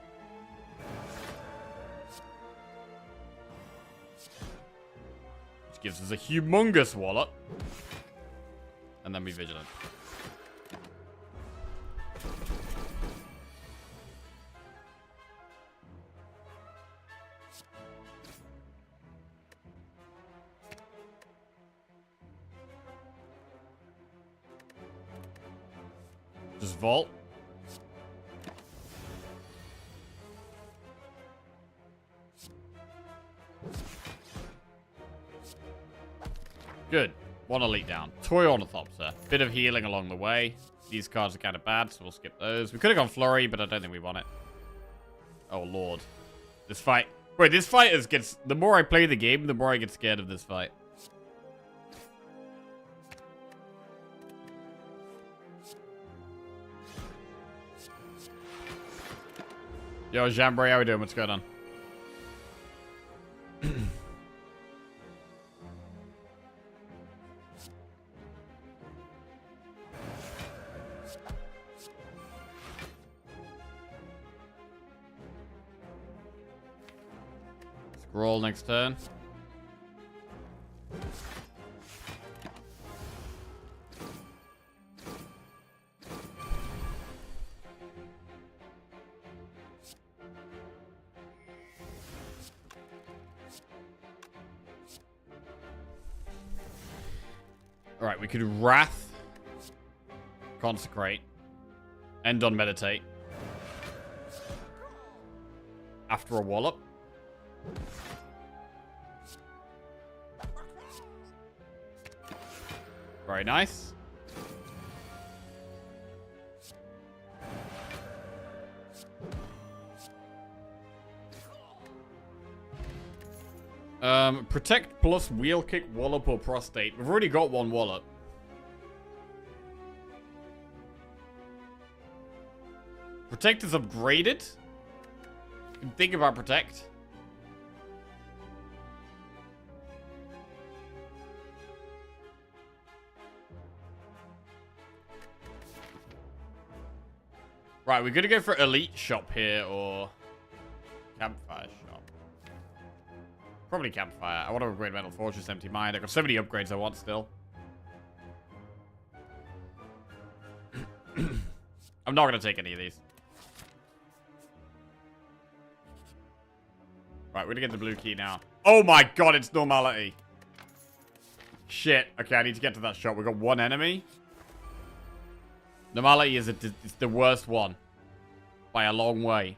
Which gives us a humongous wallop. And then be Vigilant. Just Vault. Good. One elite down. Toy Ornithopter. Bit of healing along the way. These cards are kind of bad, so we'll skip those. We could have gone Flurry, but I don't think we want it. Oh, Lord. This fight. Wait, this fight gets... The more I play the game, the more I get scared of this fight. Yo, Jambray, how we doing? What's going on? Scroll next turn. Alright, we could Wrath. Consecrate. End on Meditate. After a Wallop. Very nice. Protect plus Wheel Kick, Wallop, or Prostate. We've already got one Wallop. Protect is upgraded. You can think about Protect. Right, we're gonna go for Elite Shop here or Campfire Shop. Probably Campfire. I want to upgrade Metal Fortress, Empty Mind. I've got so many upgrades I want still. I'm not gonna take any of these. Right, we're gonna get the blue key now. Oh my god, it's Normality. Shit. Okay, I need to get to that shop. We've got one enemy. Normality is it's the worst one. By a long way.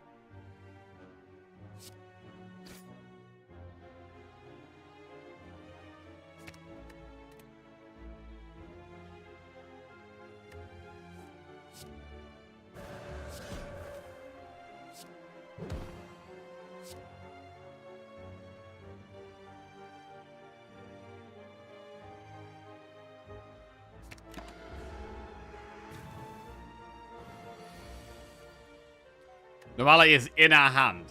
Normality is in our hand.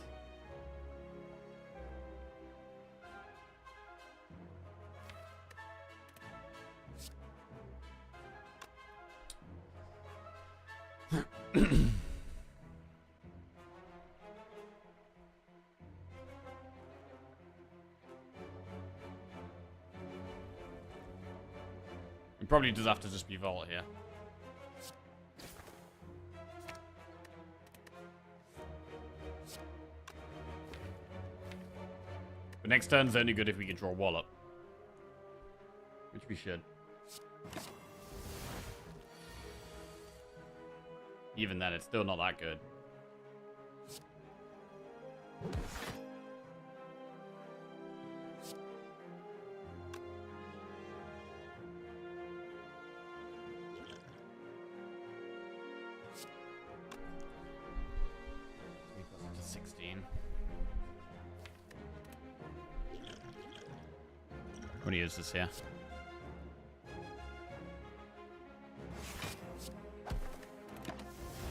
It probably does have to just be Vault here. But next turn's only good if we can draw Wallop. Which we should. Even then, it's still not that good. To 16. I'm gonna use this here.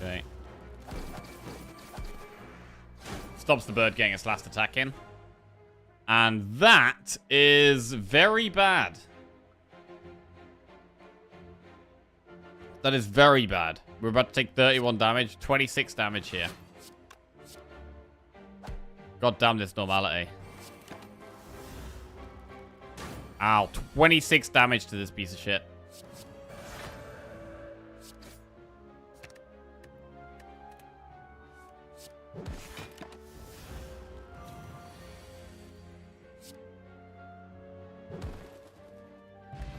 Okay. Stops the bird getting its last attack in. And that is very bad. That is very bad. We're about to take 31 damage, 26 damage here. God damn this Normality. Ow, 26 damage to this piece of shit.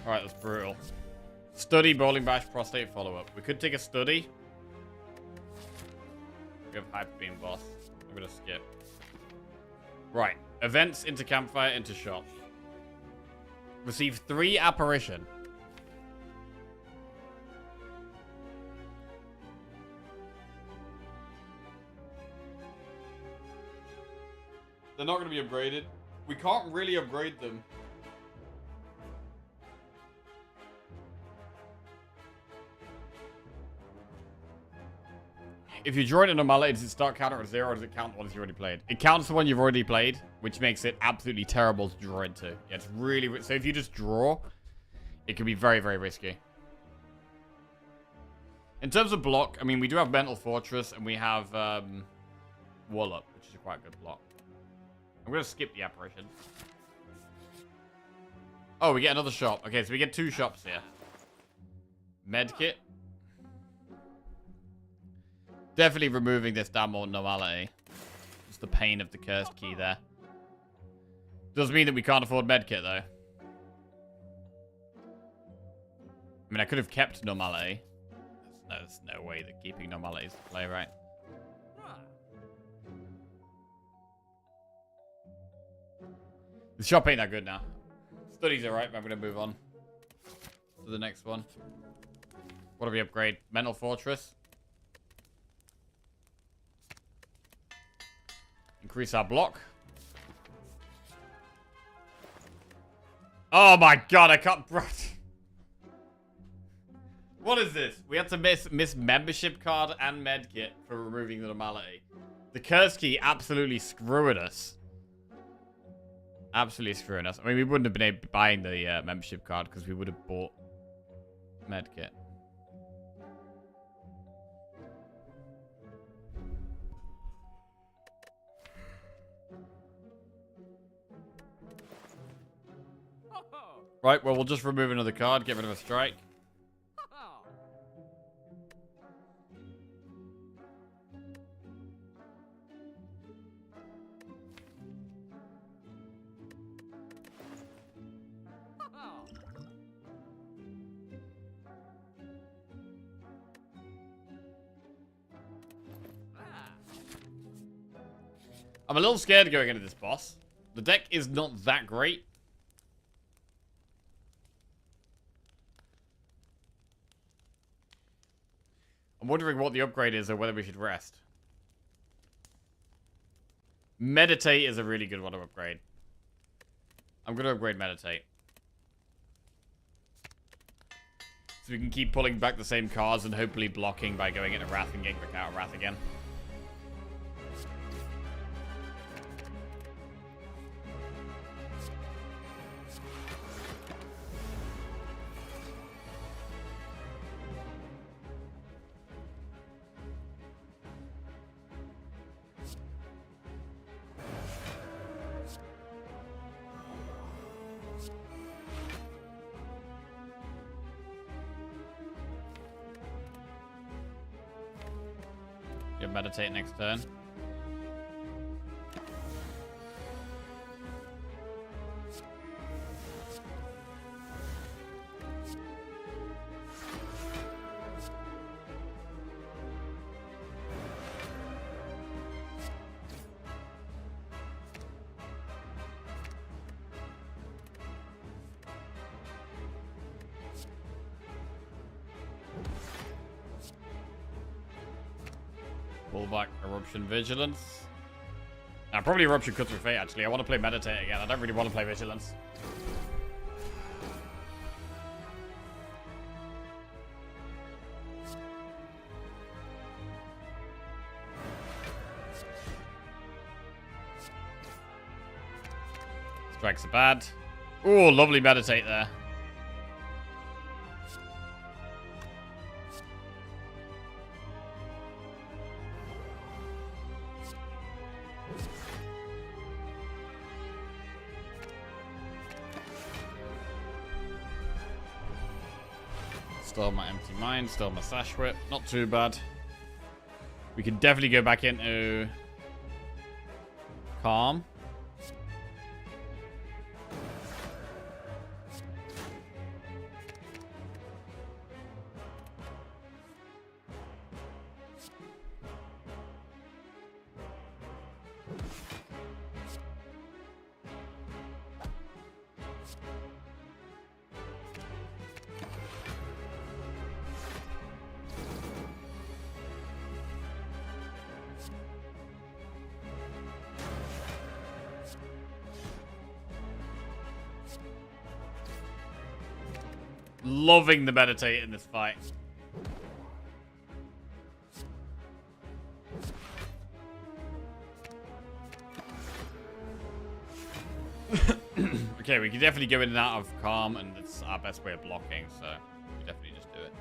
Alright, that's brutal. Study, Bowling Bash, Prostate follow-up. We could take a study. We have Hyper Beam Boss. I'm gonna skip. Right. Events into Campfire, into Shop. Receive 3 Apparition. They're not going to be upgraded. We can't really upgrade them. If you draw it in Normality, does it start counter at 0 or does it count the ones you already played? It counts the one you've already played, which makes it absolutely terrible to draw into. Yeah, it's really... So if you just draw, it can be very, very risky. In terms of block, I mean, we do have Mental Fortress and we have Wallop, which is a quite good block. I'm going to skip the Apparition. Oh, we get another shop. Okay, so we get 2 shops here. Medkit. Definitely removing this damn old Normality. Just the pain of the cursed key there. Does mean that we can't afford Medkit, though. mean, I could have kept normality. There's no way that keeping normality is the play, right? The shop ain't that good now. Studies are right, but I'm going to move on to the next one. What do we upgrade? Mental Fortress. Increase our block. Oh my god, I can't... What is this? We had to miss membership card and medkit for removing the normality. The curse key absolutely screwing us. Absolutely screwing us. I mean, we wouldn't have been able to buy the membership card because we would have bought medkit. Right, well, we'll just remove another card, get rid of a strike. I'm a little scared going into this boss. The deck is not that great. I'm wondering what the upgrade is or whether we should rest. Meditate is a really good one to upgrade. I'm going to upgrade Meditate. So we can keep pulling back the same cards and hopefully blocking by going into Wrath and getting back out of Wrath again. You'll meditate next turn. Pull back Eruption Vigilance. Probably Eruption Cut Through Fate, actually. I want to play Meditate again. I don't really want to play Vigilance. Strikes are bad. Ooh, lovely Meditate there. Still my Empty Mind, still my Sash Whip. Not too bad. We can definitely go back into Calm. Loving the Meditate in this fight. Okay, we can definitely go in and out of Calm, and it's our best way of blocking, so we definitely just do it.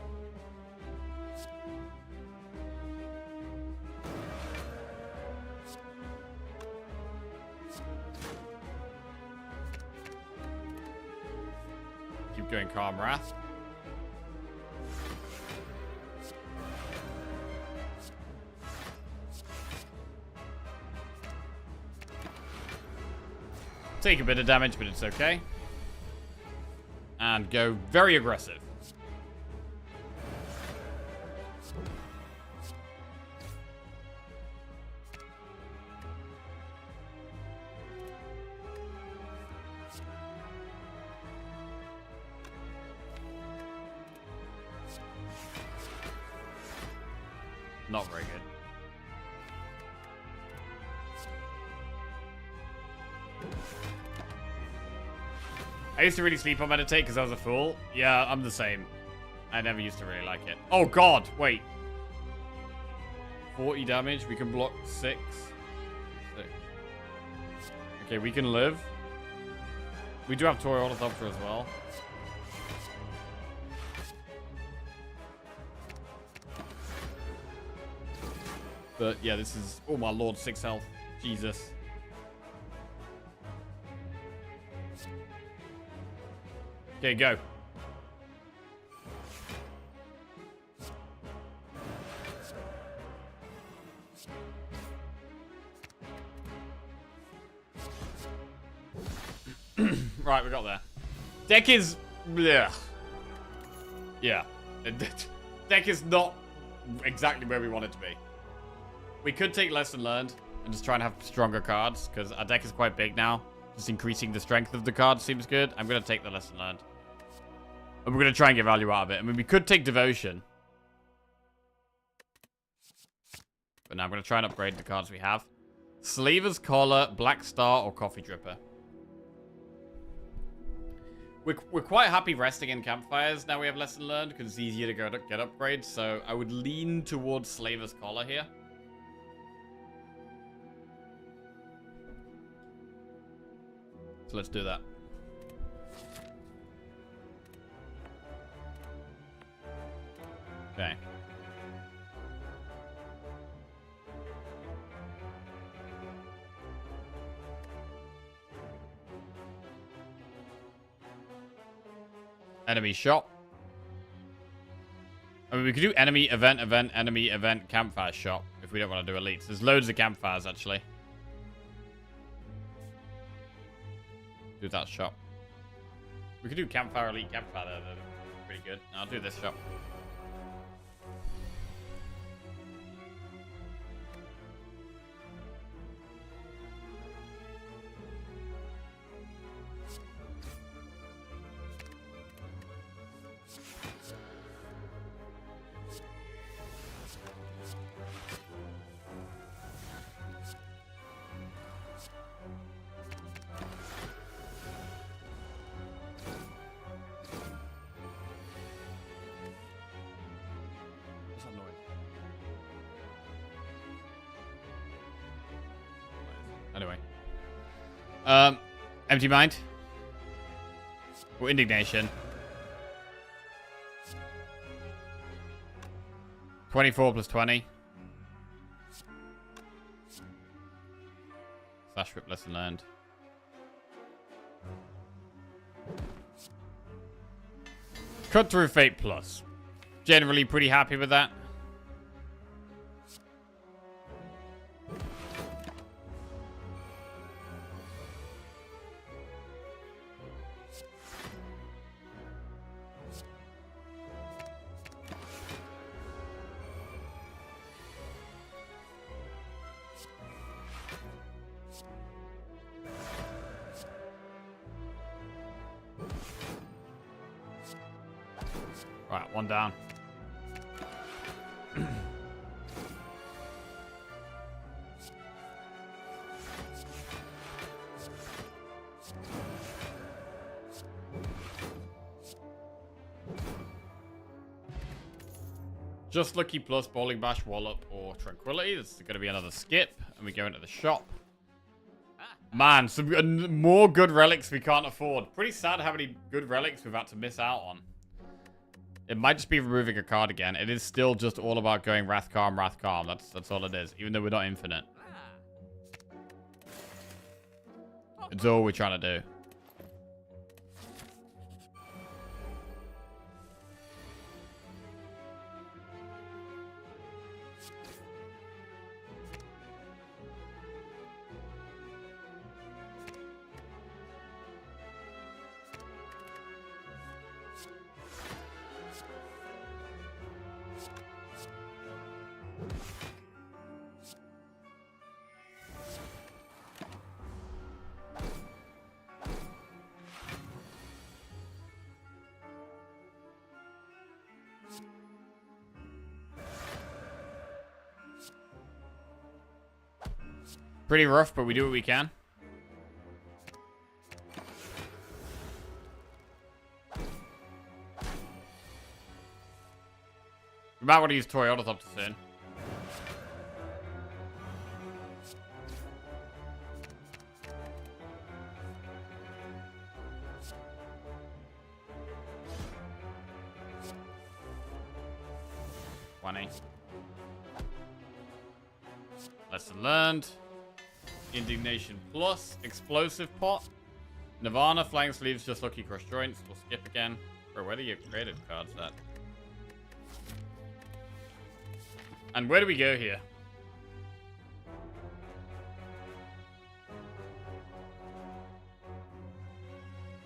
Keep going Calm Wrath. Take a bit of damage, but it's okay. And go very aggressive. Not very good. I used to really sleep on meditate because I was a fool. Yeah, I'm the same. I never used to really like it. Oh, God. Wait. 40 damage. We can block 6. Okay, we can live. We do have Toy Ornithopter as well. But yeah, this is... Oh, my lord. 6 health. Jesus. Okay, go. Right, we got there. Deck is... Blech. Yeah. Deck is not exactly where we want it to be. We could take Lesson Learned and just try and have stronger cards, because our deck is quite big now. Just increasing the strength of the card seems good. I'm going to take the Lesson Learned. And we're going to try and get value out of it. I mean, we could take Devotion. But now I'm going to try and upgrade the cards we have. Slaver's Collar, Black Star, or Coffee Dripper. We're quite happy resting in Campfires now we have Lesson Learned, because it's easier to get upgrades. So I would lean towards Slaver's Collar here. So let's do that. Okay. Enemy shot. I mean, we could do enemy, event, enemy, event, campfire shop if we don't want to do elites. There's loads of campfires, actually. Do that shop. We could do campfire, elite, campfire. They're pretty good. I'll do this shop. Anyway. Empty Mind. Or Indignation. 24 plus 20. Slash Rip Lesson Learned. Cut Through Fate Plus. Generally pretty happy with that. Right, one down. Just Lucky plus Bowling Bash, Wallop, or Tranquility. This is going to be another skip. And we go into the shop. Man, some more good relics we can't afford. Pretty sad how many good relics we've had to miss out on. It might just be removing a card again. It is still just all about going Wrath Calm, Wrath Calm. That's all it is, even though we're not infinite. It's all we're trying to do. Pretty rough, but we do what we can. We might want to use Toyota's up to soon. Lesson learned. Indignation plus. Explosive pot. Nirvana, flying sleeves, just lucky crush joints. We'll skip again. Bro, where do you created cards at? And where do we go here?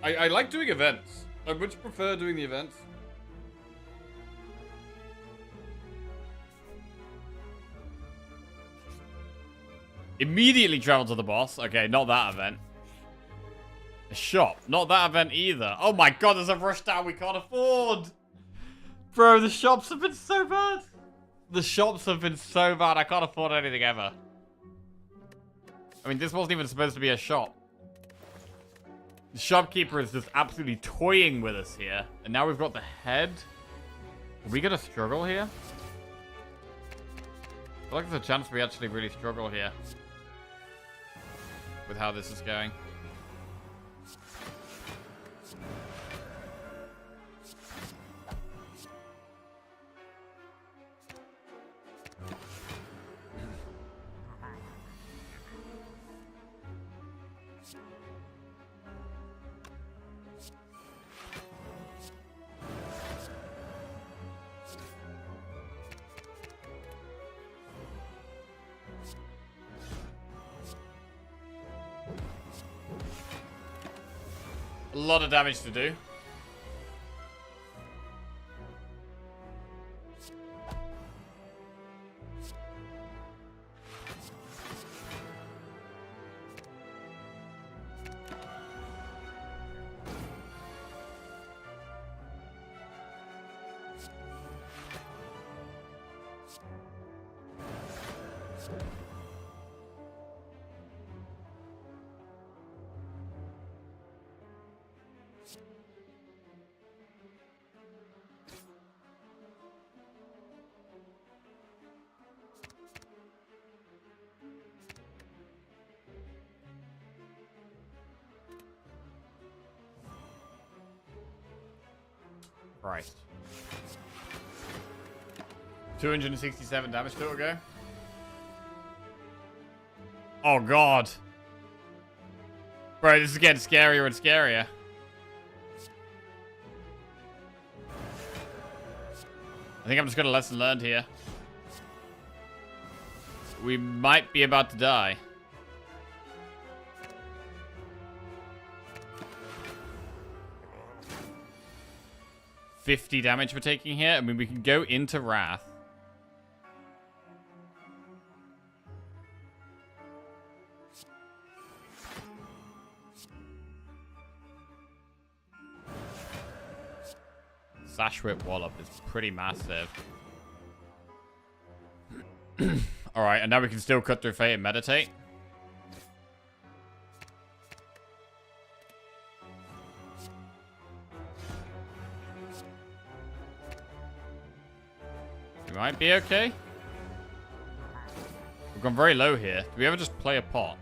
I like doing events. I much prefer doing the events. Immediately travel to the boss. Okay, not that event. A shop. Not that event either. Oh my god, there's a rush down we can't afford. Bro, the shops have been so bad. The shops have been so bad. I can't afford anything ever. I mean, this wasn't even supposed to be a shop. The shopkeeper is just absolutely toying with us here. And now we've got the head. Are we going to struggle here? I feel like there's a chance we actually really struggle here. With how this is going. A lot of damage to do. Christ. 267 damage total go. Oh god. Bro, this is getting scarier and scarier. I think I'm just gonna lesson learned here. We might be about to die. $50 damage we're taking here. I mean, we can go into Wrath. Sash Whip Wallop is pretty massive. Alright, and now we can still cut through Fate and meditate. We might be okay. We've gone very low here. Do we ever just play a pot?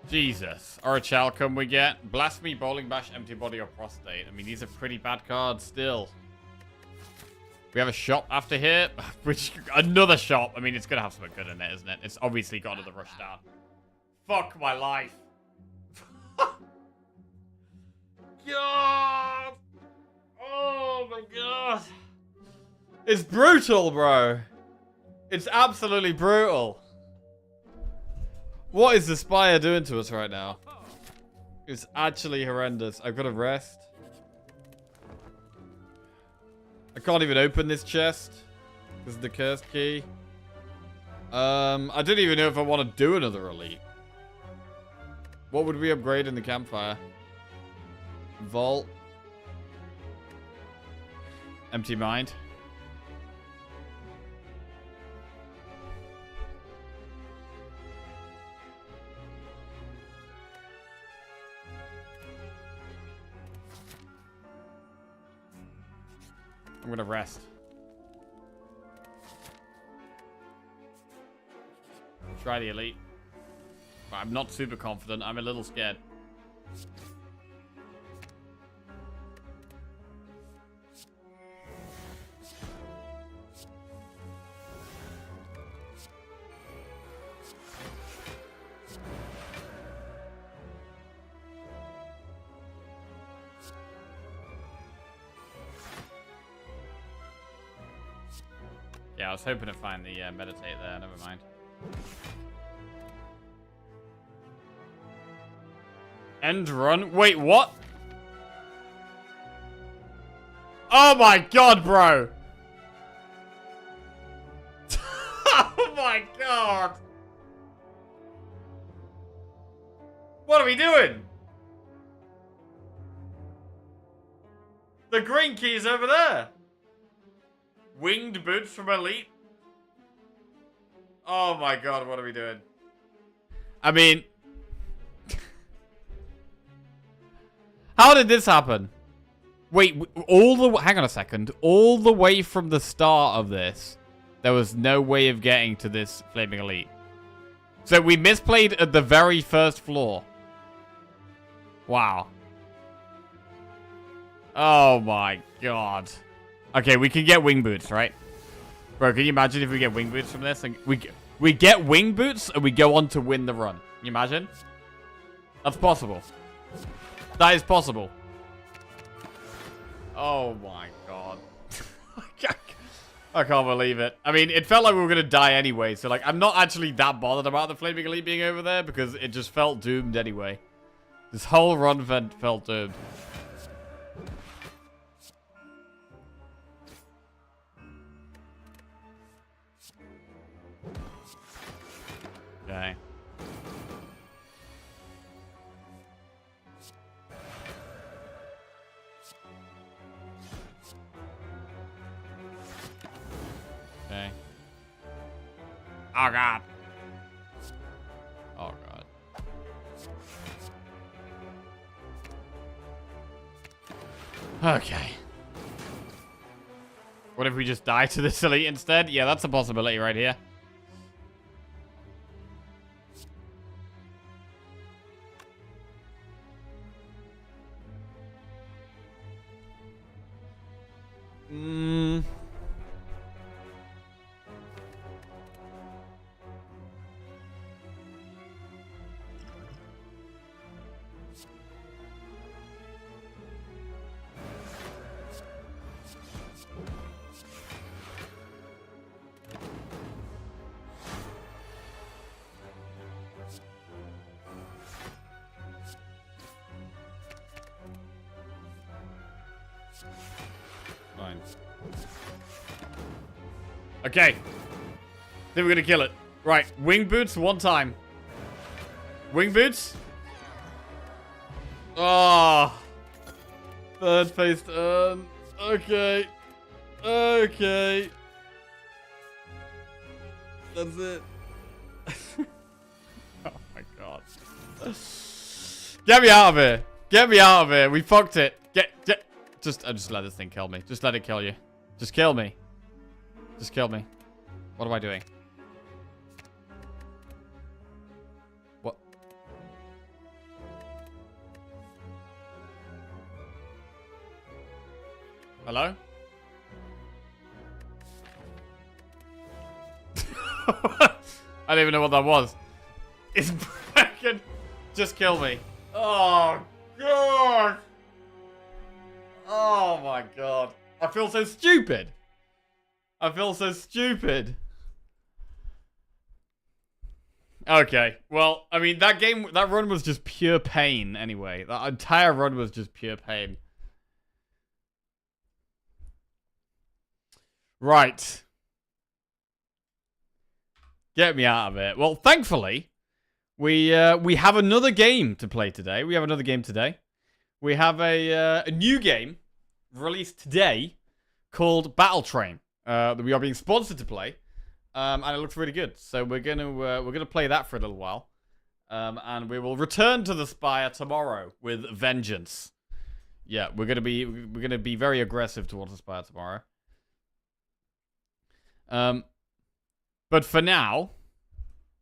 Jesus. Orichalcum we get. Blasphemy, Bowling Bash, Empty Body, or Prostate. I mean, these are pretty bad cards still. We have a shop after here. Which, another shop. I mean, it's going to have something good in it, isn't it? It's obviously got another rush down. Fuck my life. God! Oh my god! It's brutal, bro. It's absolutely brutal. What is the Spire doing to us right now? It's actually horrendous. I've got to rest. I can't even open this chest because of the cursed key. I don't even know if I want to do another elite. What would we upgrade in the campfire? Vault. Empty mind. I'm gonna rest. Try the elite. But I'm not super confident. I'm a little scared. Yeah, I was hoping to find the meditate there. Never mind. End run. Wait, what? Oh my god, bro. Oh my god. What are we doing? The green key's over there. Winged boots from Elite. Oh my god, what are we doing? I mean... How did this happen? Wait, hang on a second. All the way from the start of this, there was no way of getting to this Flaming Elite. So we misplayed at the very first floor. Wow. Oh my god. Okay, we can get wing boots, right? Bro, can you imagine if we get wing boots from this? And we get wing boots and we go on to win the run. Can you imagine? That's possible. That is possible. Oh my god. I can't believe it. I mean, it felt like we were going to die anyway. So, like, I'm not actually that bothered about the Flaming Elite being over there because it just felt doomed anyway. This whole run felt doomed. Okay. Okay. Oh god. Oh god. Okay. What if we just die to this elite instead? Yeah, that's a possibility right here. Fine. Okay. Then we're gonna kill it. Right, wing boots one time. Wing boots. Oh. Third phase turn. Okay. Okay. That's it. Oh my god. Get me out of here. Get me out of here. We fucked it. Just let this thing kill me. Just let it kill you. Just kill me. Just kill me. What am I doing? What? Hello? I don't even know what that was. It's broken. Just kill me. Oh, God. Oh, my God. I feel so stupid. I feel so stupid. Okay. Well, I mean, that run was just pure pain anyway. That entire run was just pure pain. Right. Get me out of it. Well, thankfully, we have another game to play today. We have a new game released today called Battle Train that we are being sponsored to play, and it looks really good. So we're gonna play that for a little while, and we will return to the Spire tomorrow with vengeance. Yeah, we're gonna be very aggressive towards the Spire tomorrow. But for now,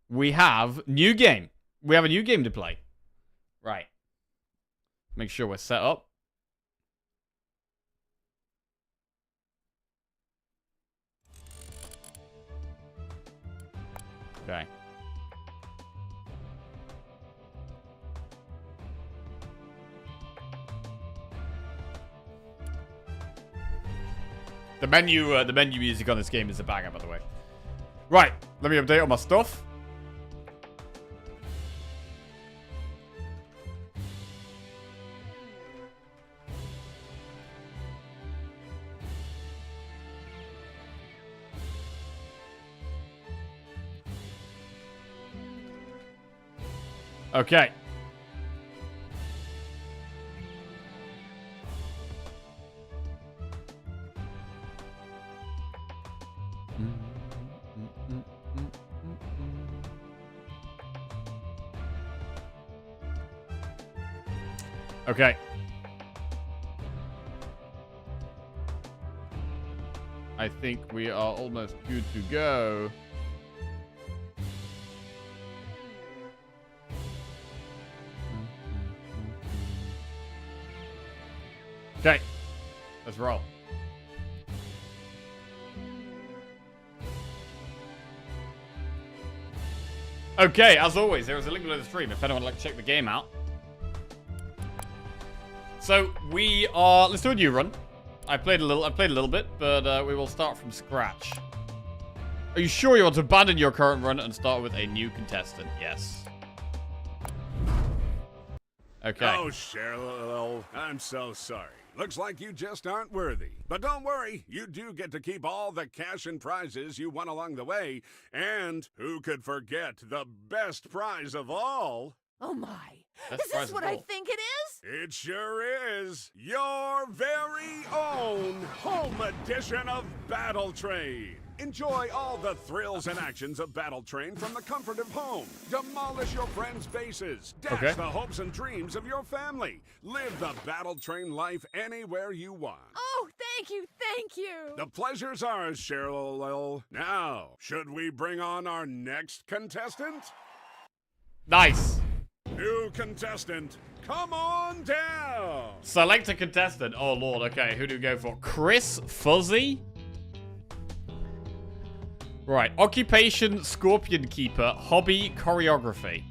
we have new game. We have a new game to play. Right. Make sure we're set up. Okay. The menu music on this game is a banger, by the way. Right, let me update all my stuff. Okay. Okay. I think we are almost good to go. Okay. Let's roll. Okay, as always, there is a link below the stream if anyone would like to check the game out. So we are. Let's do a new run. I played a little bit, but we will start from scratch. Are you sure you want to abandon your current run and start with a new contestant? Yes. Okay. Oh, Cheryl, I'm so sorry. Looks like you just aren't worthy. But don't worry, you do get to keep all the cash and prizes you won along the way. And who could forget the best prize of all? Oh my. Best Is this what I think it is? It sure is. Your very own home edition of Battle Train. Enjoy all the thrills and actions of Battle Train from the comfort of home. Demolish your friends' bases. Dash the hopes and dreams of your family. Live the Battle Train life anywhere you want. Oh, thank you, thank you. The pleasure's ours, Cheryl. Now, should we bring on our next contestant? Nice. New contestant, come on down. Select a contestant. Oh, Lord. Okay, who do we go for? Chris Fuzzy? Right. Occupation, Scorpion Keeper. Hobby, choreography.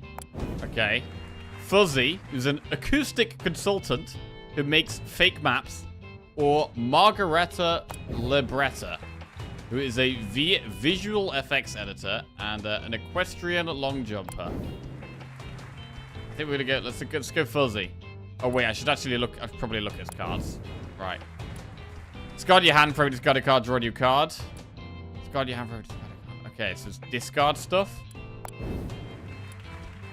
Okay. Fuzzy, who's an acoustic consultant who makes fake maps. Or Margareta Libretta, who is a visual FX editor and an equestrian long jumper. I think we're gonna go. Let's go Fuzzy. Oh wait, I should probably look at his cards. Right. Discard your hand for every discarded card. Draw a new card. Discard your hand for every discarded card. Okay, so it's discard stuff.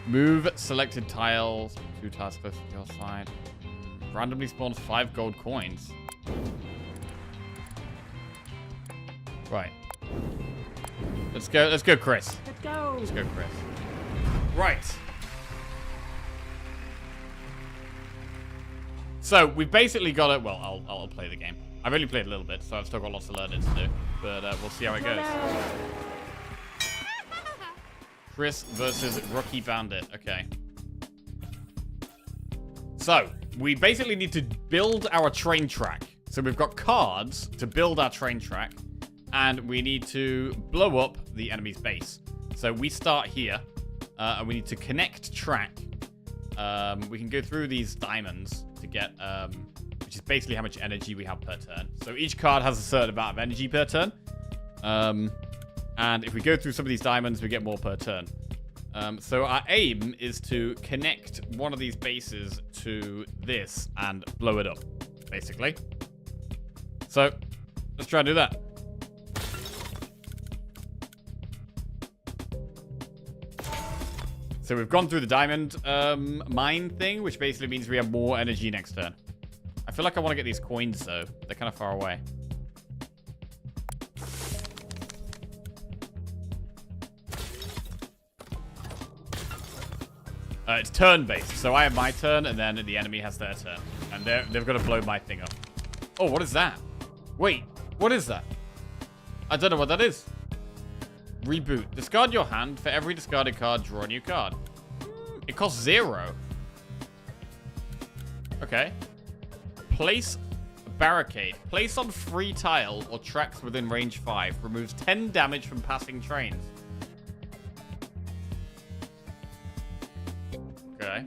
Move selected tiles. 2 tiles close to your side. Randomly spawns 5 gold coins. Right. Let's go, Chris. Let's go. Let's go, Chris. Right. So, we've basically got it. Well, I'll play the game. I've only played a little bit, so I've still got lots of learning to do. But we'll see how it goes. Chris versus Rookie Bandit. Okay. So, we basically need to build our train track. So, we've got cards to build our train track. And we need to blow up the enemy's base. So, we start here. And we need to connect track. We can go through these diamonds to get, which is basically how much energy we have per turn. So each card has a certain amount of energy per turn. And if we go through some of these diamonds, we get more per turn. So our aim is to connect one of these bases to this and blow it up, basically. So let's try and do that. So we've gone through the diamond mine thing, which basically means we have more energy next turn. I feel like I want to get these coins, though. They're kind of far away. It's turn-based. So I have my turn, and then the enemy has their turn. And they've got to blow my thing up. Oh, what is that? Wait, what is that? I don't know what that is. Reboot. Discard your hand. For every discarded card, draw a new card. It costs 0. Okay. Place a barricade. Place on free tile or tracks within range 5. Removes 10 damage from passing trains. Okay.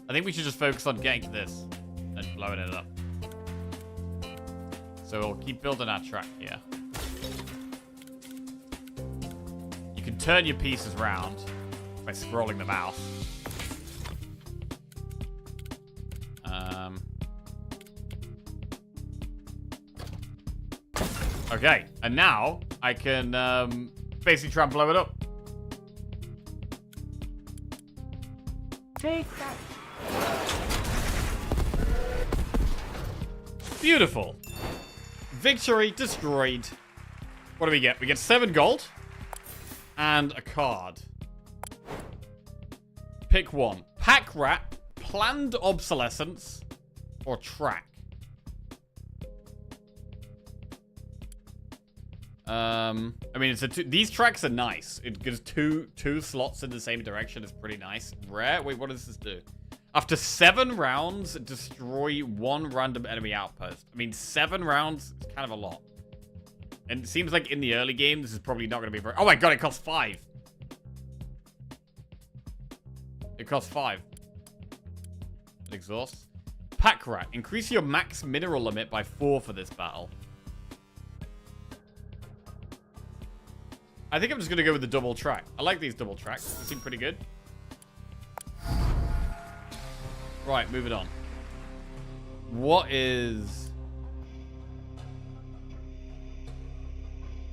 I think we should just focus on getting to this and blowing it up. So we'll keep building our track here. You can turn your pieces around by scrolling the mouse. Okay, and now I can basically try and blow it up. Take that. Beautiful. Victory destroyed. What do we get? We get 7 gold and a card. Pick one. Pack rat, planned obsolescence, or track. I mean, these tracks are nice. It gives two slots in the same direction. It's pretty nice. Rare. Wait, what does this do? After 7 rounds, destroy 1 random enemy outpost. I mean, 7 rounds is kind of a lot. And it seems like in the early game, this is probably not going to be very... Oh my god, it costs 5. It costs 5. It exhausts. Pack rat. Increase your max mineral limit by 4 for this battle. I think I'm just going to go with the double track. I like these double tracks. They seem pretty good. Right, moving on. What is...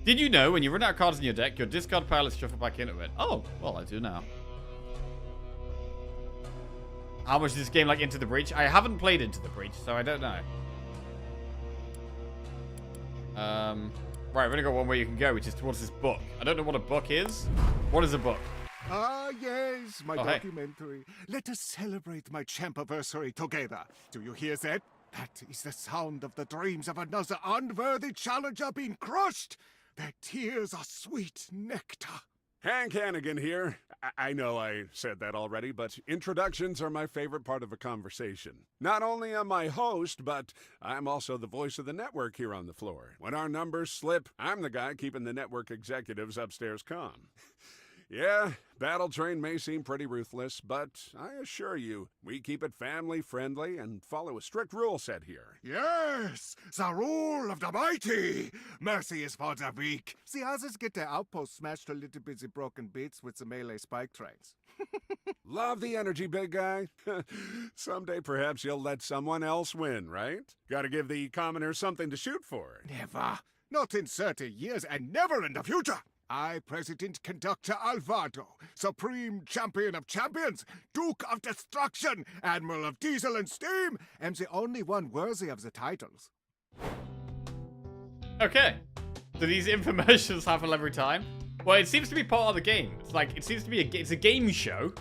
Did you know when you run out of cards in your deck, your discard pile is shuffled back into it? Oh, well, I do now. How much is this game like Into the Breach? I haven't played Into the Breach, so I don't know. Right, we've only got one way you can go, which is towards this book. I don't know what a book is. What is a book? Ah, yes, my Hey. documentary. Let us celebrate my champiversary together. Do you hear that? That is the sound of the dreams of another unworthy challenger being crushed. Their tears are sweet nectar. Hank Hannigan here. I know I said that already, but introductions are my favorite part of a conversation. Not only am I host, but I'm also the voice of the network here on the floor. When our numbers slip, I'm the guy keeping the network executives upstairs calm. Yeah, Battle Train may seem pretty ruthless, but I assure you, we keep it family-friendly and follow a strict rule set here. Yes, the rule of the mighty. Mercy is for the weak. The others get their outposts smashed to little bitty broken bits with the melee spike trains. Love the energy, big guy. Someday perhaps you'll let someone else win, right? Gotta give the commoners something to shoot for. Never. Not in 30 years and never in the future. I, President Conductor Alvaro, Supreme Champion of Champions, Duke of Destruction, Admiral of Diesel and Steam, am the only one worthy of the titles. Okay. Do these infomercials happen every time? Well, it seems to be part of the game. It's like, it seems to be it's a game show.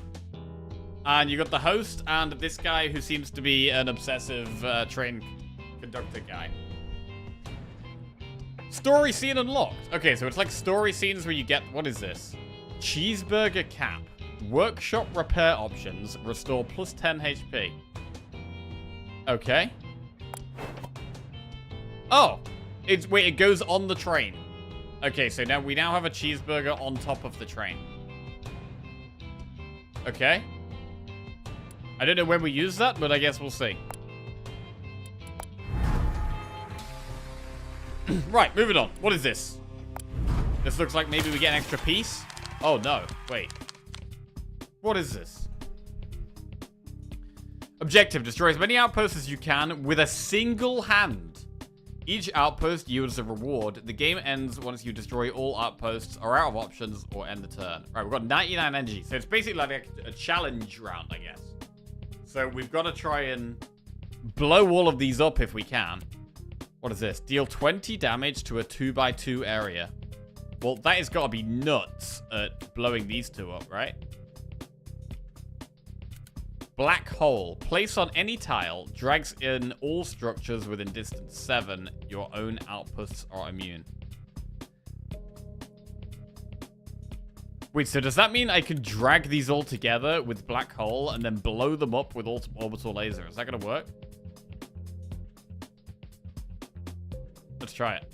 And you got the host and this guy who seems to be an obsessive train conductor guy. Story scene unlocked. Okay, so it's like story scenes where you get... What is this? Cheeseburger cap. Workshop repair options. Restore plus 10 HP. Okay. Oh. Wait, it goes on the train. Okay, so now we have a cheeseburger on top of the train. Okay. I don't know when we use that, but I guess we'll see. Right, moving on. What is this? This looks like maybe we get an extra piece. Oh, no. Wait. What is this? Objective. Destroy as many outposts as you can with a single hand. Each outpost yields a reward. The game ends once you destroy all outposts, are out of options, or end the turn. Right, we've got 99 energy. So it's basically like a challenge round, I guess. So we've got to try and blow all of these up if we can. What is this? Deal 20 damage to a 2x2 area. Well, that has got to be nuts at blowing these two up, right? Black hole. Place on any tile. Drags in all structures within distance 7. Your own outposts are immune. Wait, so does that mean I can drag these all together with black hole and then blow them up with orbital laser? Is that going to work? Let's try it.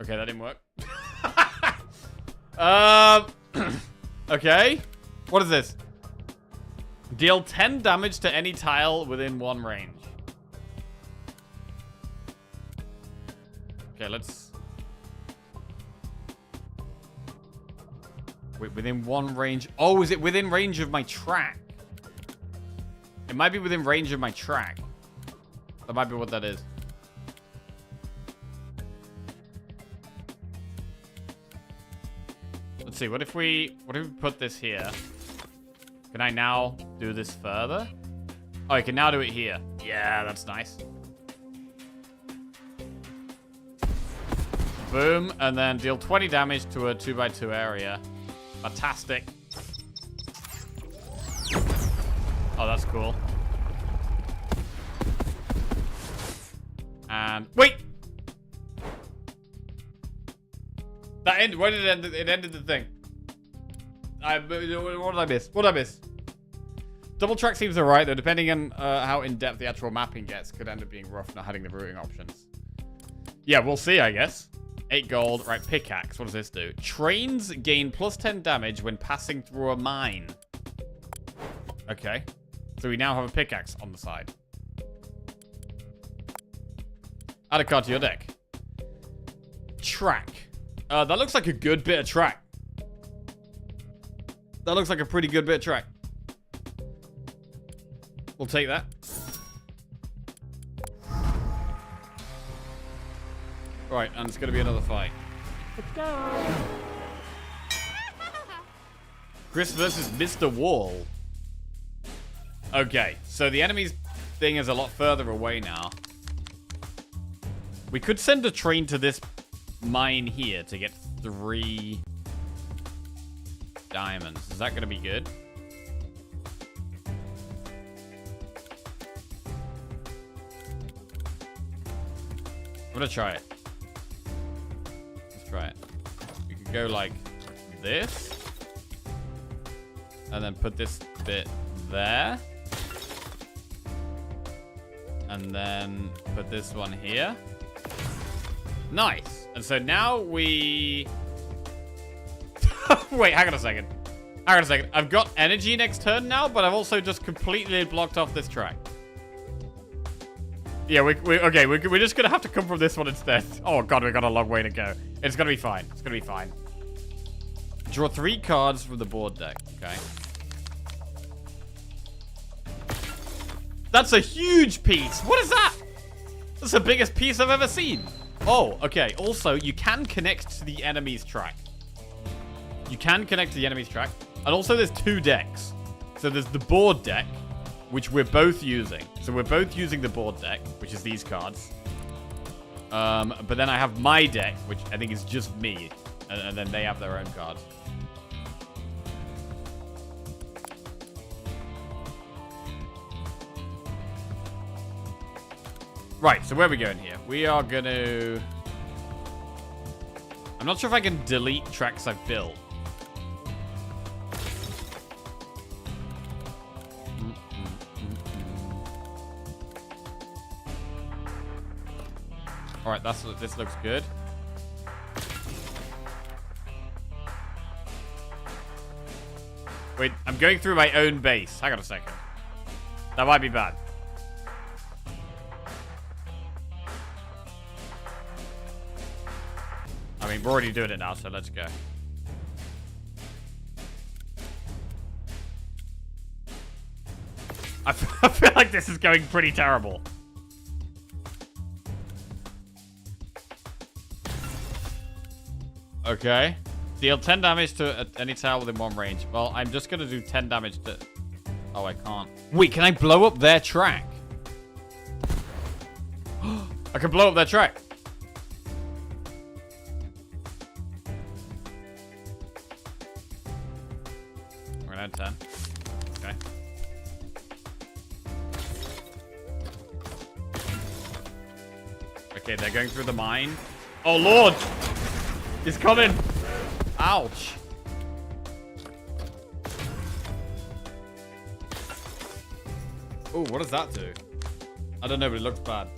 Okay, that didn't work. Okay. What is this? Deal 10 damage to any tile within 1 range. Okay, let's... Wait, within 1 range... Oh, is it within range of my track? It might be within range of my track. That might be what that is. Let's see, what if we put this here? Can I now do this further? Oh, I can now do it here. Yeah, that's nice. Boom, and then deal 20 damage to a 2x2 area. Fantastic. Oh, that's cool. And wait! That ended. Where did it end? It ended the thing. What did I miss? What did I miss? Double track seems alright, though. Depending on how in-depth the actual mapping gets, could end up being rough not having the routing options. Yeah, we'll see, I guess. 8 gold. Right, pickaxe. What does this do? Trains gain plus 10 damage when passing through a mine. Okay. So we now have a pickaxe on the side. Add a card to your deck. Track. That looks like a good bit of track. That looks like a pretty good bit of track. We'll take that. Right, and it's going to be another fight. Let's go. Chris versus Mr. Wall. Okay, so the enemy's thing is a lot further away now. We could send a train to this mine here to get 3 diamonds. Is that going to be good? I'm going to try it. Let's try it. We could go like this. And then put this bit there. And then put this one here. Nice. And so now we... Wait, hang on a second. Hang on a second. I've got energy next turn now, but I've also just completely blocked off this track. Yeah, okay, we're just going to have to come from this one instead. Oh, God, we've got a long way to go. It's going to be fine. It's going to be fine. Draw 3 cards from the board deck. Okay. That's a huge piece. What is that? That's the biggest piece I've ever seen. Oh, okay. Also, you can connect to the enemy's track. You can connect to the enemy's track. And also, there's 2 decks. So there's the board deck, which we're both using. So we're both using the board deck, which is these cards. But then I have my deck, which I think is just me. And then they have their own cards. Right, so where are we going here? We are going to... I'm not sure if I can delete tracks I've built. Alright, this looks good. Wait, I'm going through my own base. Hang on a second. That might be bad. I mean, we're already doing it now, so let's go. I feel like this is going pretty terrible. Okay. Deal 10 damage to any tile within 1 range. Well, I'm just going to do 10 damage to... Oh, I can't. Wait, can I blow up their track? I can blow up their track. We're going to 10. Okay. Okay, they're going through the mine. Oh, Lord! He's coming! Ouch. Oh, what does that do? I don't know, but it looks bad.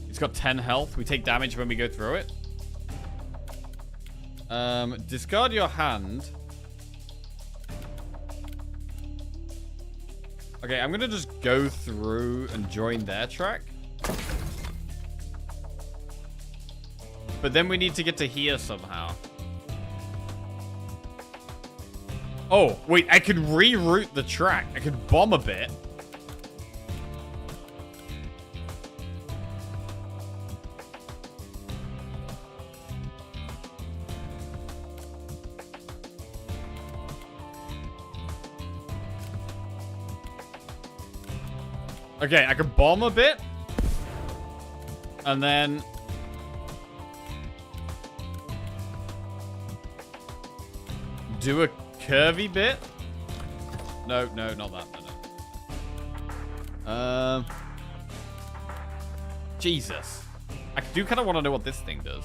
It's got 10 health. We take damage when we go through it. Discard your hand. Okay, I'm gonna just go through and join their track. But then we need to get to here somehow. Oh, wait, I could reroute the track. I could bomb a bit. Okay, I could bomb a bit. And then... do a curvy bit? No, not that. No. Jesus. I do kind of want to know what this thing does.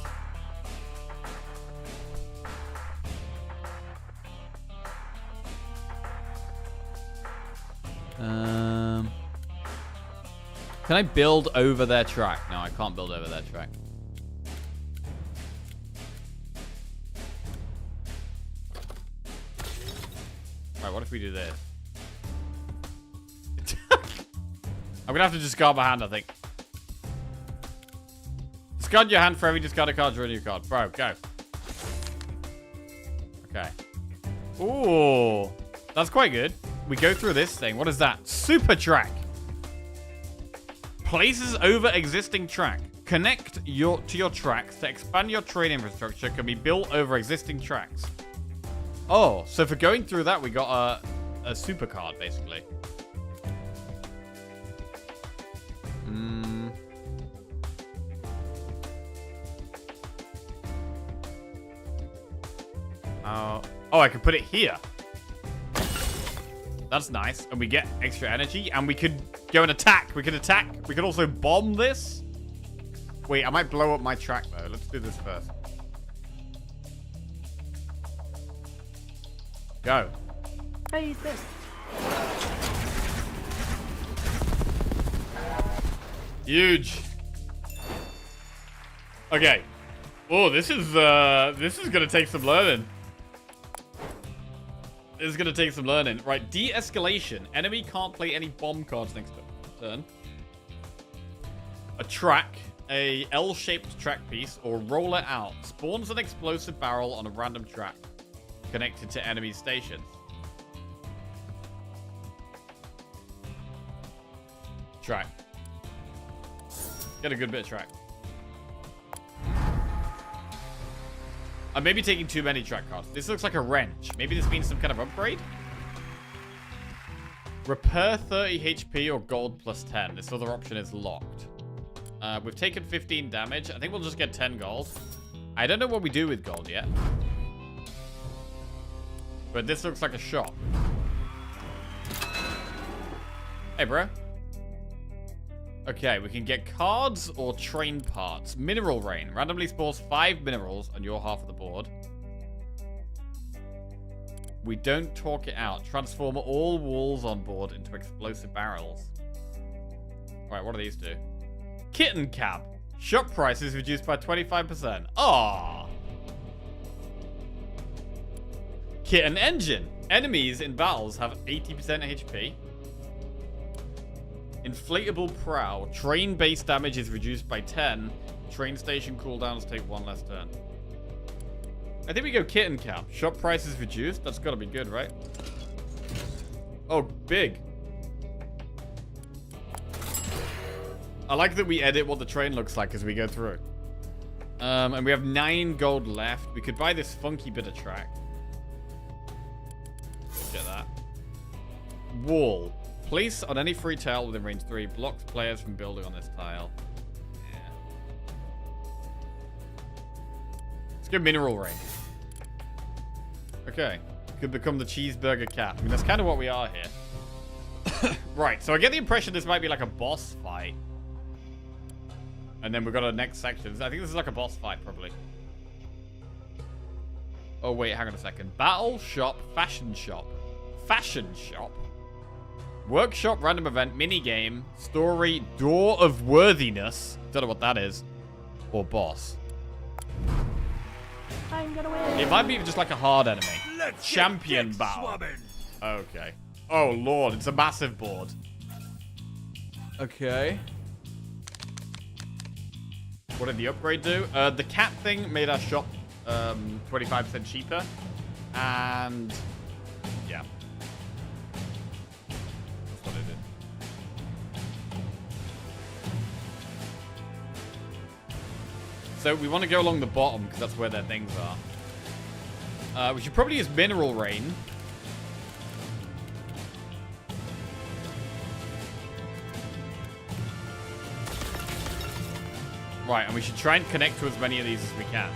Can I build over their track? No, I can't build over their track. Alright, what if we do this? I'm gonna have to discard my hand, I think. Discard your hand for every discarded card, draw a new card. Bro, go. Okay. Ooh. That's quite good. We go through this thing. What is that? Super track. Places over existing track. Connect to your tracks to expand your train infrastructure can be built over existing tracks. Oh, so for going through that, we got a super card, basically. Oh, I could put it here. That's nice. And we get extra energy. And we could go and attack. We could attack. We could also bomb this. Wait, I might blow up my track, though. Let's do this first. Go. How do you use this? Huge. Okay. Oh, this is gonna take some learning. This is gonna take some learning. Right, de-escalation. Enemy can't play any bomb cards next turn. A track, a L-shaped track piece, or roll it out. Spawns an explosive barrel on a random track connected to enemy stations. Track. Get a good bit of track. I may be taking too many track cards. This looks like a wrench. Maybe this means some kind of upgrade? Repair 30 HP or gold plus 10. This other option is locked. We've taken 15 damage. I think we'll just get 10 gold. I don't know what we do with gold yet. But this looks like a shop. Hey, bro. Okay, we can get cards or train parts. Mineral Rain. Randomly spawns 5 minerals on your half of the board. We don't talk it out. Transform all walls on board into explosive barrels. Alright, what do these do? Kitten Cap. Shop prices reduced by 25%. Aww. Kitten Engine. Enemies in battles have 80% HP. Inflatable Prow. Train base damage is reduced by 10. Train station cooldowns take 1 less turn. I think we go Kitten Cap. Shop price is reduced. That's got to be good, right? Oh, big. I like that we edit what the train looks like as we go through. And we have 9 gold left. We could buy this funky bit of track. Get that. Wall. Place on any free tile within range 3. Blocks players from building on this tile. Yeah. Let's go Mineral Rain. Okay. Could become the cheeseburger cat. I mean, that's kind of what we are here. Right, so I get the impression this might be like a boss fight. And then we've got our next section. I think this is like a boss fight, probably. Oh, wait, hang on a second. Battle shop, fashion shop. Fashion shop. Workshop, random event, minigame, story, door of worthiness. Don't know what that is. Or boss. I'm gonna win. It might be just like a hard enemy. Let's Champion get battle. swabbing. Okay. Oh, Lord. It's a massive board. Okay. What did the upgrade do? The cat thing made our shop 25% cheaper. And... yeah. That's what it did. So we want to go along the bottom because that's where their things are. We should probably use Mineral Rain. Right, and we should try and connect to as many of these as we can.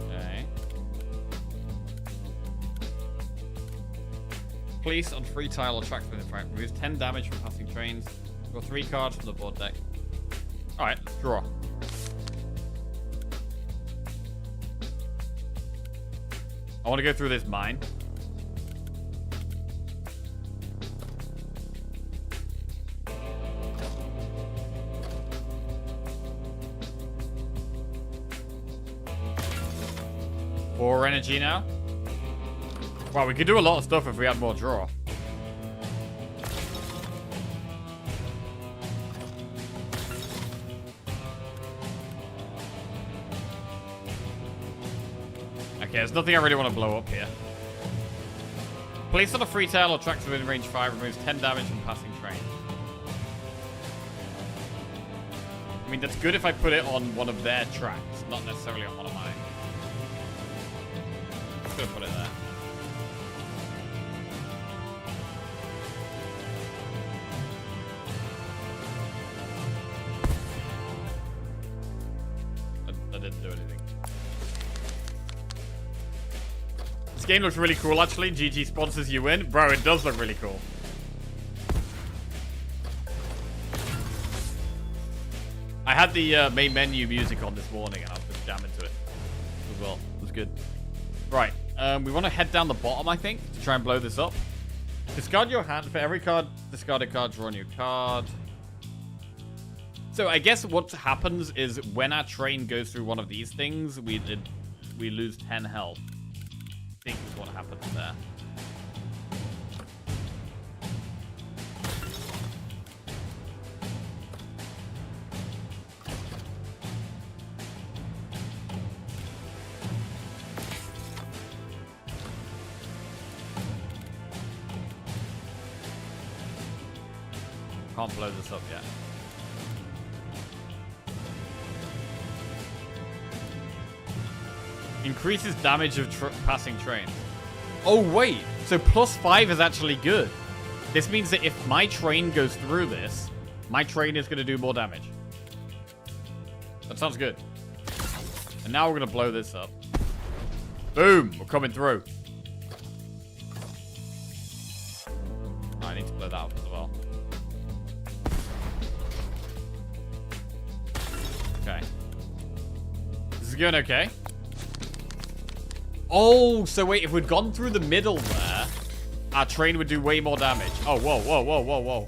Okay. Police on free tile or tracks within frame. Removes 10 damage from passing trains. Draw 3 cards from the board deck. Alright, let's draw. I want to go through this mine. Four energy now. Wow, we could do a lot of stuff if we had more draw. Okay, there's nothing I really want to blow up here. Place on a free tail or tracks within range 5 removes 10 damage from passing train. I mean, that's good if I put it on one of their tracks, not necessarily on one of mine. I'm just gonna put it there. That didn't do anything. This game looks really cool, actually. GG sponsors you win. Bro, it does look really cool. I had the main menu music on this morning, and I was just jamming to it as well. It was good. Right, we want to head down the bottom, I think, to try and blow this up. Discard your hand. For every card, discarded card, draw a new card. So I guess what happens is when our train goes through one of these things, we lose 10 health. I think is what happens there. Can't blow this up yet. Increases damage of passing trains. Oh, wait. So +5 is actually good. This means that if my train goes through this, my train is going to do more damage. That sounds good. And now we're going to blow this up. Boom. We're coming through. I need to blow that up as well. Okay. This is going okay. Oh, so wait, if we'd gone through the middle there, our train would do way more damage. Oh, whoa, whoa, whoa, whoa, whoa.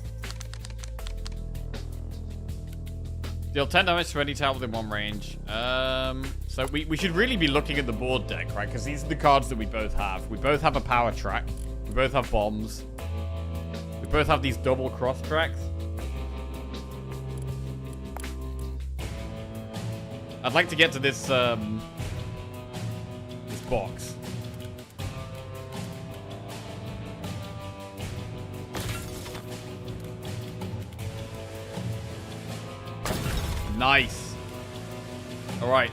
Deal 10 damage to any tile within one range. So we should really be looking at the board deck, right? Because these are the cards that we both have. We both have a power track. We both have bombs. We both have these double cross tracks. I'd like to get to this, box. Nice. All right.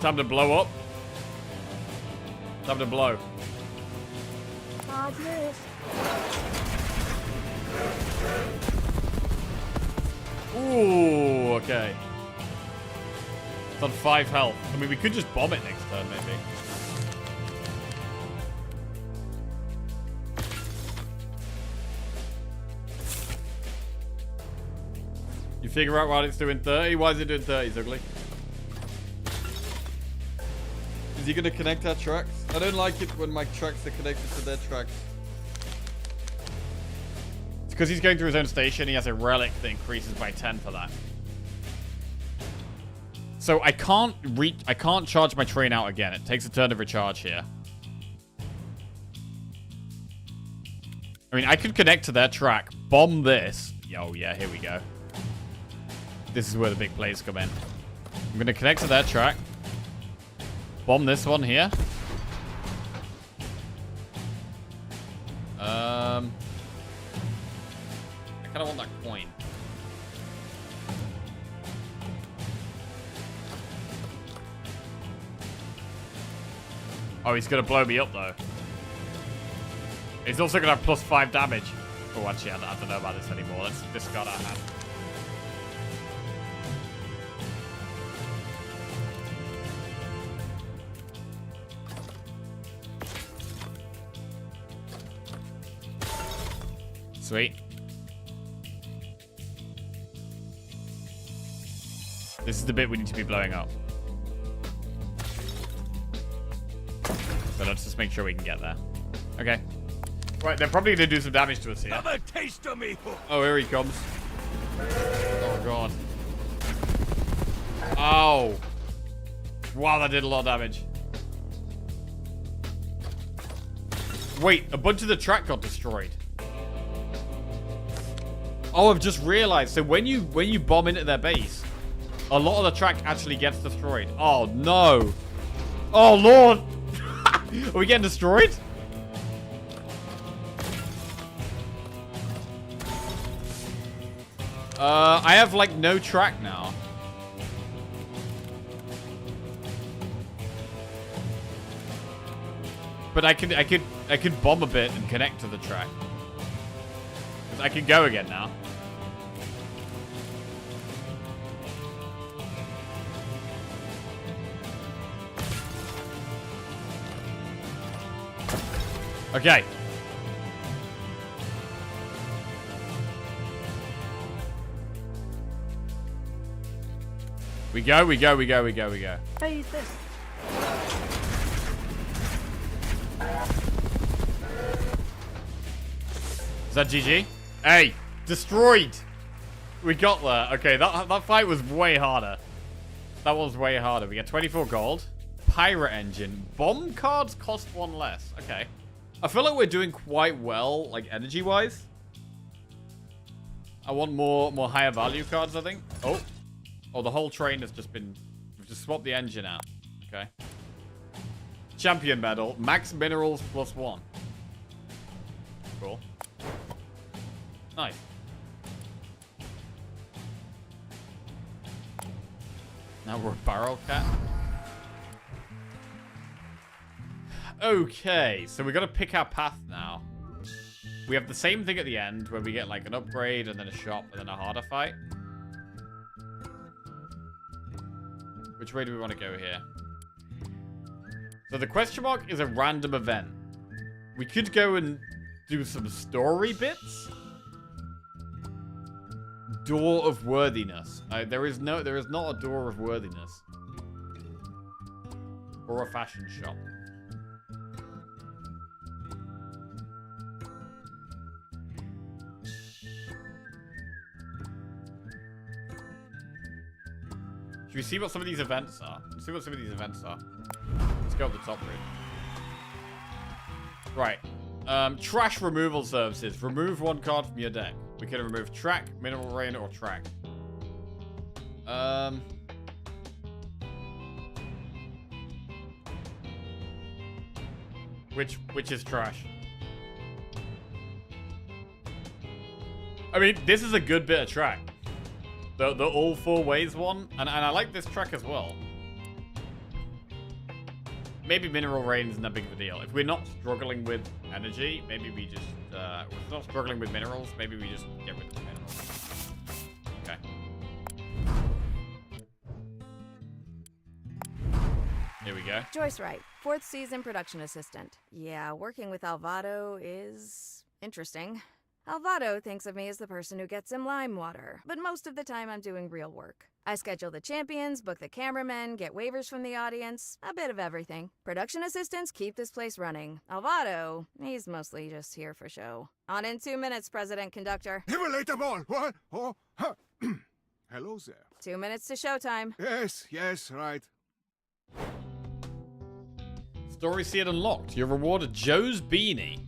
Time to blow up. Time to blow. Dodge this. Ooh, okay. It's on 5 health. I mean, we could just bomb it next turn, maybe. You figure out why it's doing 30? Why is it doing 30, Ugly? Is he going to connect our tracks? I don't like it when my tracks are connected to their tracks. It's because he's going through his own station. He has a relic that increases by 10 for that. So I can't charge my train out again. It takes a turn to recharge here. I mean, I could connect to their track, bomb this. Oh, yeah, here we go. This is where the big plays come in. I'm going to connect to their track. Bomb this one here. I kind of want that coin. Oh, he's going to blow me up, though. He's also going to have +5 damage. Oh, actually, I don't know about this anymore. Let's discard our hand. Sweet. This is the bit we need to be blowing up. So let's just make sure we can get there. Okay. Right, they're probably going to do some damage to us here. Have a taste of me. Oh, here he comes. Oh, God. Oh. Wow, that did a lot of damage. Wait, a bunch of the track got destroyed. Oh, I've just realized. So when you bomb into their base, a lot of the track actually gets destroyed. Oh, no. Oh, Lord. Are we getting destroyed? I have, like, no track now. But I could bomb a bit and connect to the track. I can go again now. Okay. We go. How you this? Is that GG? Hey, destroyed. We got there. Okay, that fight was way harder. That was way harder. We get 24 gold. Pirate engine. Bomb cards cost 1 less. Okay. I feel like we're doing quite well, like, energy-wise. I want more higher value cards, I think. Oh. Oh, the whole train has just been... We've just swapped the engine out. Okay. Champion medal. Max minerals +1. Cool. Nice. Now we're a barrel cat. Okay, so we got to pick our path now. We have the same thing at the end where we get like an upgrade and then a shop and then a harder fight. Which way do we want to go here? So the question mark is a random event. We could go and do some story bits. Door of Worthiness. There is not a Door of Worthiness. Or a fashion shop. Should we see what some of these events are? Let's see what some of these events are. Let's go up the top route. Right. Trash removal services. Remove 1 card from your deck. We can remove track, mineral rain, or track. Which is trash? I mean, this is a good bit of track. The all 4 ways one, and I like this track as well. maybe Mineral Rain isn't that big of a deal. If we're not struggling with energy, maybe we just... if we're not struggling with minerals, maybe we just get rid of the minerals. Okay. Here we go. Joyce Wright, 4th season production assistant. Yeah, working with Alvado is interesting. Alvado thinks of me as the person who gets him lime water, but most of the time I'm doing real work. I schedule the champions, book the cameramen, get waivers from the audience, a bit of everything. Production assistants keep this place running. Alvado, he's mostly just here for show. On in 2 minutes, President Conductor. Immolate them all! What? Oh, huh. Hello there. 2 minutes to showtime. Yes, right. Story seed unlocked. You're rewarded Joe's Beanie.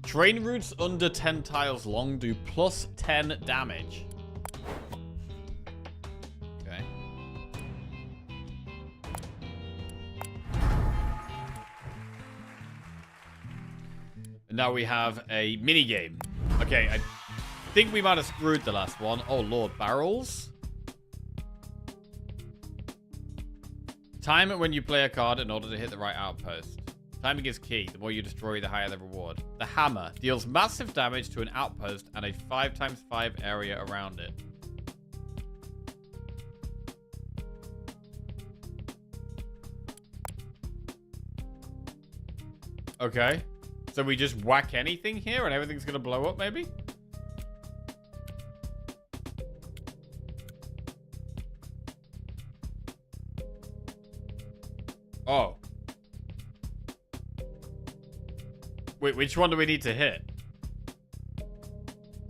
Train routes under 10 tiles long do plus 10 damage. Okay. And now we have a mini game. Okay, I think we might have screwed the last one. Oh lord, barrels. Time it when you play a card in order to hit the right outpost. Timing is key. The more you destroy, the higher the reward. The hammer deals massive damage to an outpost and a 5x5 area around it. Okay. So we just whack anything here and everything's gonna blow up, maybe? Oh. Wait, which one do we need to hit?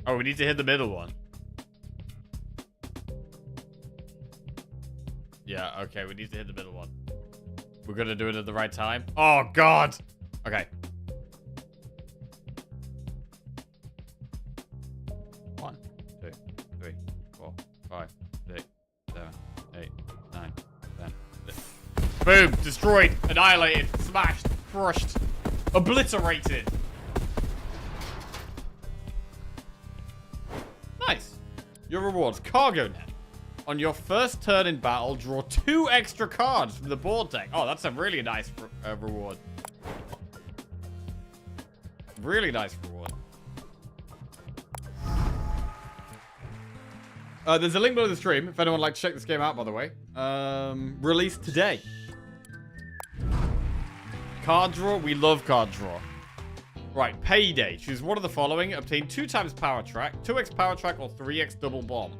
Oh, we need to hit the middle one. Yeah, okay, we need to hit the middle one. We're gonna do it at the right time. Oh, God! Okay. 1, 2, 3, 4, 5, 6, 7, 8, 9, 10. Boom! Destroyed, annihilated, smashed, crushed, obliterated. Nice. Your rewards. Cargo net. On your first turn in battle, draw 2 extra cards from the board deck. Oh, that's a really nice reward. Really nice reward. There's a link below the stream if anyone would like to check this game out, by the way. Released today. Card draw. We love card draw. Right, payday. Choose one of the following. Obtain 2 times power track, 2x power track, or 3x double bomb.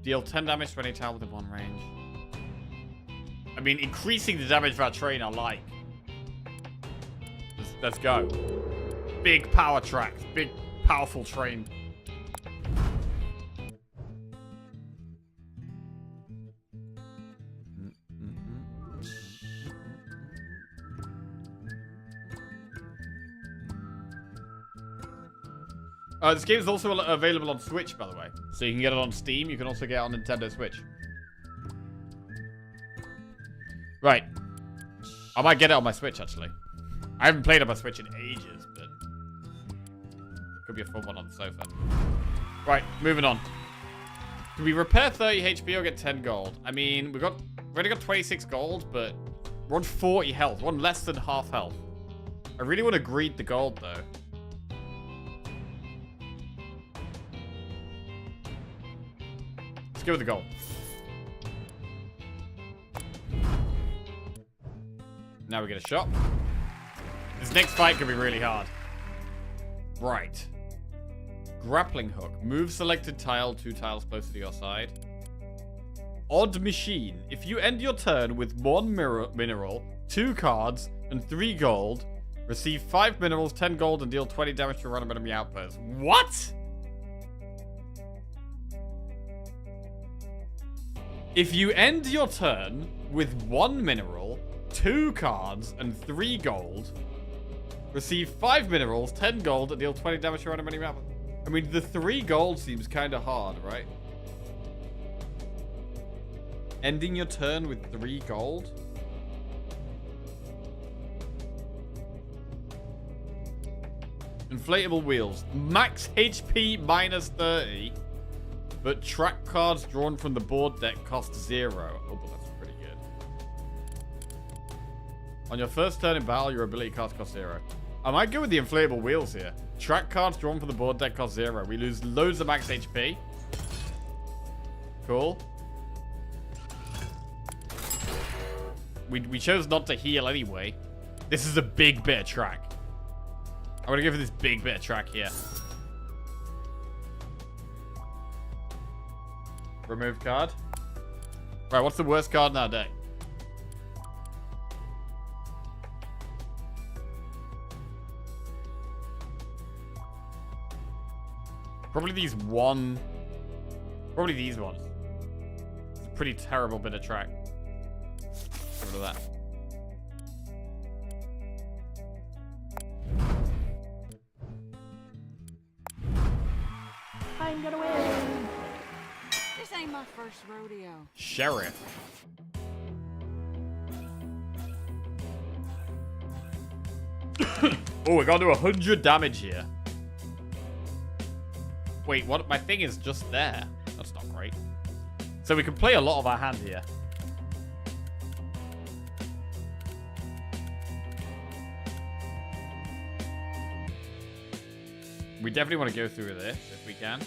Deal 10 damage to any tile within 1 range. I mean, increasing the damage of our train I like. Let's go. Big power tracks. Big, powerful train. This game is also available on Switch, by the way. So you can get it on Steam. You can also get it on Nintendo Switch. Right. I might get it on my Switch, actually. I haven't played on my Switch in ages, but... it could be a fun one on the sofa. Right, moving on. Do we repair 30 HP or get 10 gold? I mean, we've already got 26 gold, but we're on 40 health. We're on less than half health. I really want to greed the gold, though. Let's go with the gold. Now we get a shot. This next fight could be really hard. Right. Grappling hook. Move selected tile 2 tiles closer to your side. Odd machine. If you end your turn with 1 mineral, 2 cards, and 3 gold, receive 5 minerals, 10 gold, and deal 20 damage to a random enemy outpost. What? If you end your turn with 1 mineral, 2 cards, and 3 gold, receive 5 minerals, 10 gold, and deal 20 damage to a random enemy outpost. I mean, the 3 gold seems kind of hard, right? Ending your turn with 3 gold? Inflatable wheels. Max HP minus 30. But track cards drawn from the board deck cost 0. Oh, but that's pretty good. On your first turn in battle, your ability cards cost 0. I might go with the inflatable wheels here. Track cards drawn from the board deck cost 0. We lose loads of max HP. Cool. We chose not to heal anyway. This is a big bit of track. I'm gonna go for this big bit of track here. Remove card. Right, what's the worst card in our deck? Probably these ones. It's a pretty terrible bit of track. Get rid of that. I'm gonna win. This ain't my first rodeo. Sheriff. Oh, we gotta do 100 damage here. Wait, what? My thing is just there. That's not great. So we can play a lot of our hand here. We definitely want to go through this if we can.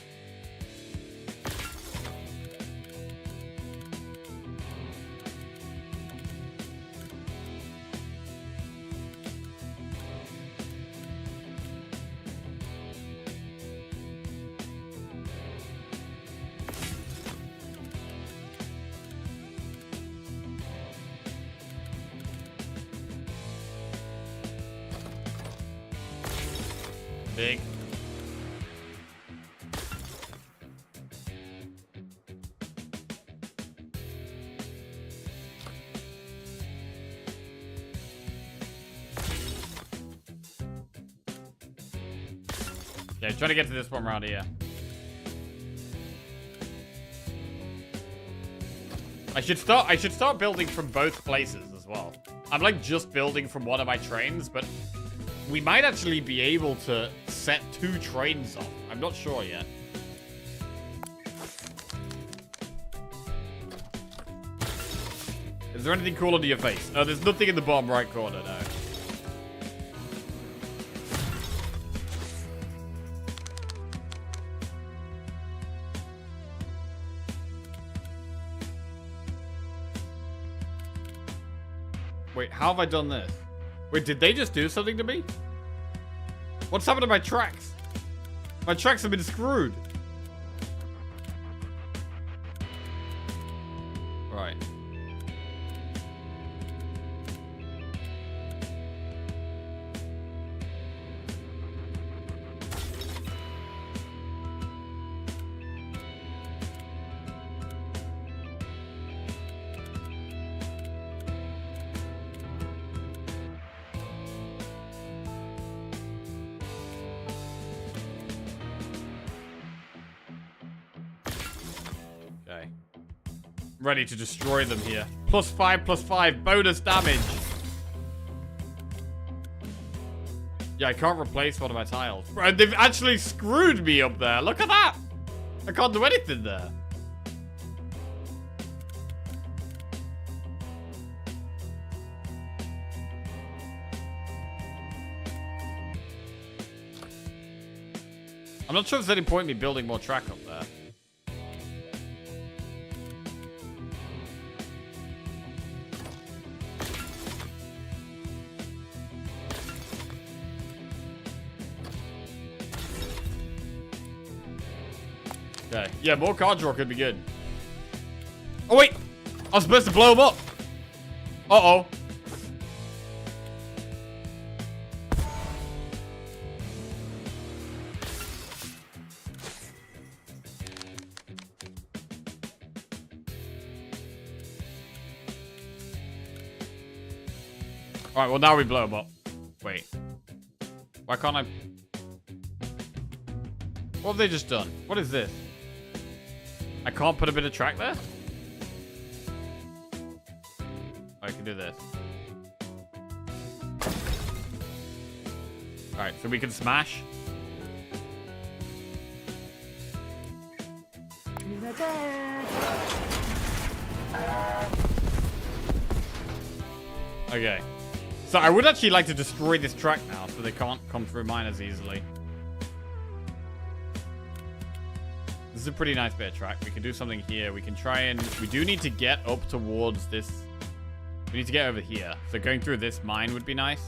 Big. Okay, trying to get to this one around here. I should start building from both places as well. I'm like just building from one of my trains, but we might actually be able to set 2 trains off. I'm not sure yet. Is there anything cool under your face? No, there's nothing in the bottom right corner, no. Wait, how have I done this? Wait, did they just do something to me? What's happened to my tracks? My tracks have been screwed. Right. Okay. Ready to destroy them here. +5/+5 bonus damage. Yeah, I can't replace one of my tiles. Right, they've actually screwed me up there. Look at that. I can't do anything there. I'm not sure if there's any point in me building more track up there. Okay. Yeah, more card draw could be good. Oh, wait. I was supposed to blow him up. Uh-oh. Alright, well now we blow him up. Wait. Why can't I... What have they just done? What is this? I can't put a bit of track there? I can do this. Alright, so we can smash. Okay. So I would actually like to destroy this track now so they can't come through mine as easily. This is a pretty nice bit of track. We can do something here. We can try and... We do need to get up towards this... We need to get over here. So going through this mine would be nice.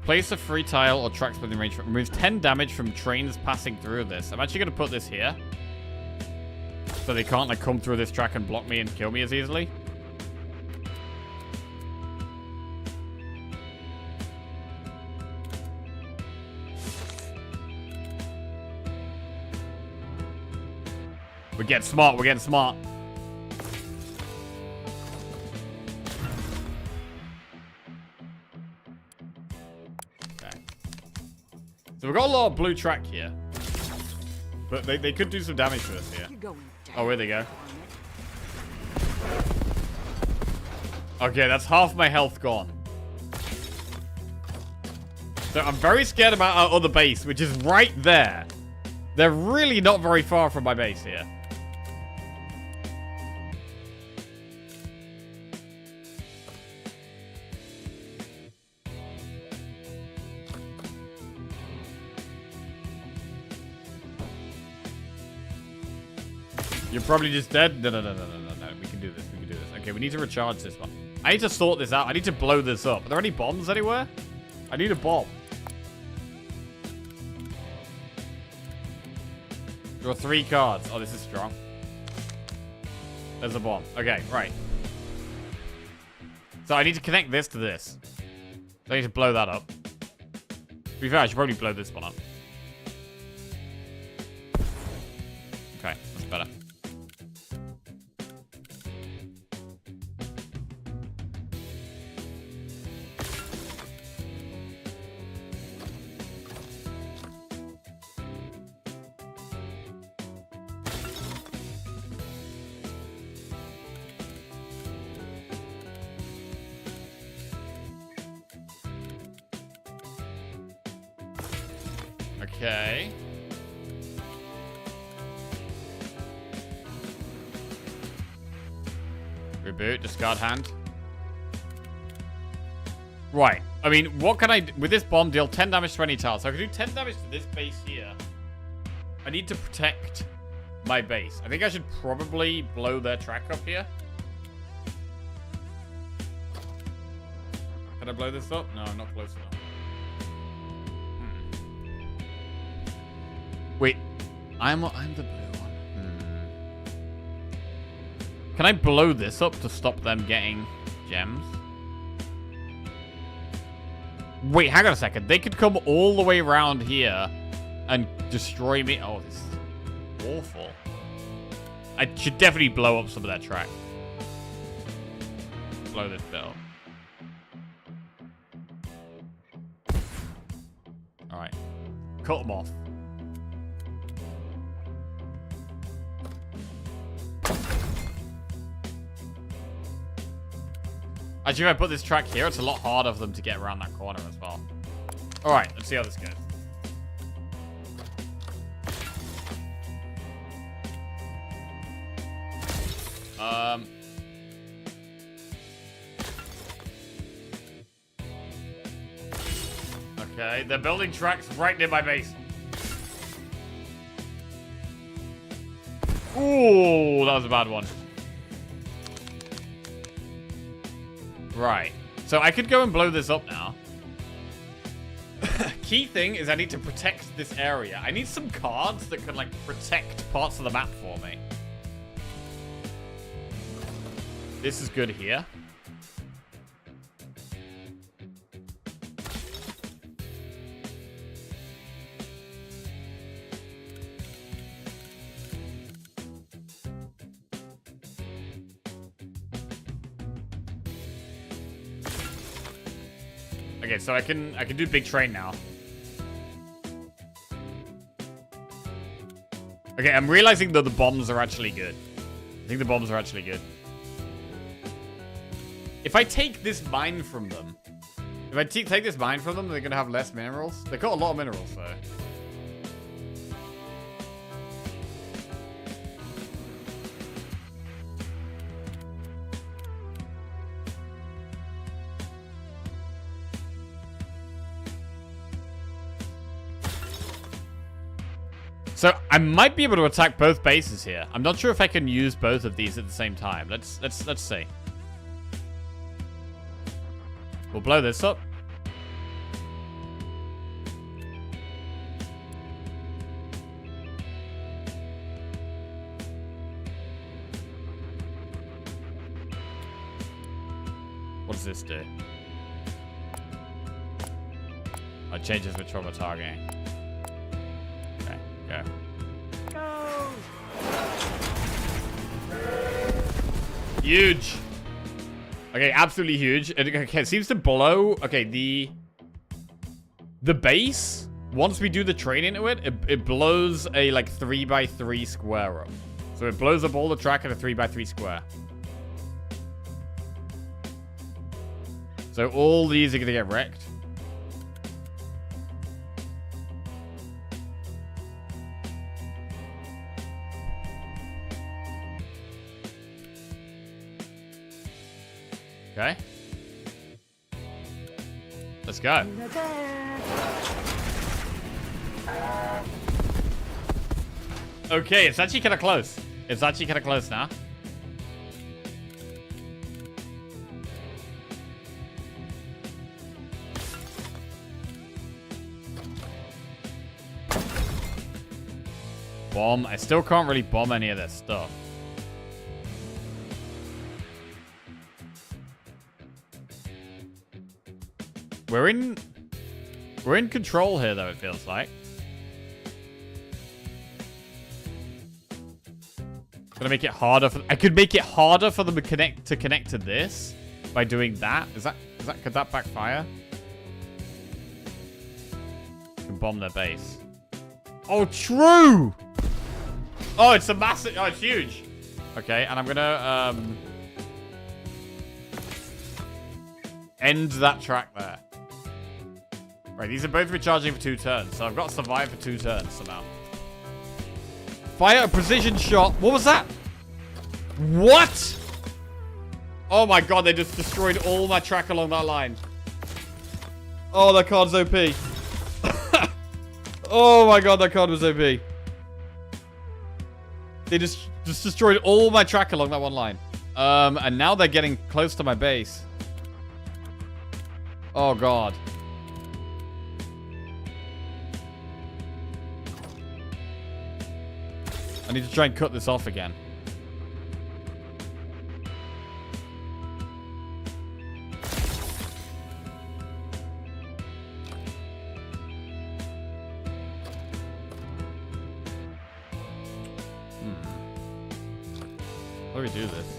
Place a free tile or track splitting range. Removes 10 damage from trains passing through this. I'm actually going to put this here. So they can't, like, come through this track and block me and kill me as easily. We're getting smart. We're getting smart. Okay. So we've got a lot of blue track here. But they could do some damage to us here. Oh, where they go? Okay, that's half my health gone. So I'm very scared about our other base, which is right there. They're really not very far from my base here. You're probably just dead. No. We can do this. We can do this. Okay, we need to recharge this one. I need to sort this out. I need to blow this up. Are there any bombs anywhere? I need a bomb. Draw 3 cards. Oh, this is strong. There's a bomb. Okay, right. So I need to connect this to this. So I need to blow that up. To be fair, I should probably blow this one up. Okay, that's better. Okay. Reboot, discard hand. Right. I mean, what can I do? With this bomb, deal 10 damage to any tile. So I can do 10 damage to this base here. I need to protect my base. I think I should probably blow their track up here. Can I blow this up? No, I'm not close enough. Wait, I'm the blue one. Can I blow this up to stop them getting gems? Wait, hang on a second. They could come all the way around here and destroy me. Oh, this is awful. I should definitely blow up some of that track. Blow this bit up. Alright. Cut them off. Actually, if I put this track here, it's a lot harder for them to get around that corner as well. Alright, let's see how this goes. Okay, they're building tracks right near my base. Ooh, that was a bad one. Right. So I could go and blow this up now. Key thing is I need to protect this area. I need some cards that can, like, protect parts of the map for me. This is good here. Okay, so I can do big train now. Okay, I'm realizing that the bombs are actually good. I think the bombs are actually good. If I take this mine from them, if I take this mine from them, they're gonna have less minerals. They've got a lot of minerals though. So I might be able to attack both bases here. I'm not sure if I can use both of these at the same time. Let's see. We'll blow this up. What does this do? Oh, it changes which one we're targeting. Okay, go. Go! Huge. Okay, absolutely huge. Okay, it seems to blow. Okay, the base. Once we do the train into it, it blows a like 3x3 square up. So it blows up all the track in a 3x3 square. So all these are gonna get wrecked. Okay. Let's go. Okay, it's actually kind of close. It's actually kind of close now. Bomb. I still can't really bomb any of this stuff. We're in control here, though, it feels like. Gonna make it harder for... I could make it harder for them to connect to this by doing that. Could that backfire? Can bomb their base. Oh, true! Oh, it's a massive... Oh, it's huge. Okay, and I'm gonna, end that track there. Right, these are both recharging for 2 turns, so I've got to survive for 2 turns somehow. Fire a precision shot. What was that? What? Oh my god, they just destroyed all my track along that line. Oh, that card's OP. Oh my god, that card was OP. They just destroyed all my track along that one line. And now they're getting close to my base. Oh god. I need to try and cut this off again. How do we do this?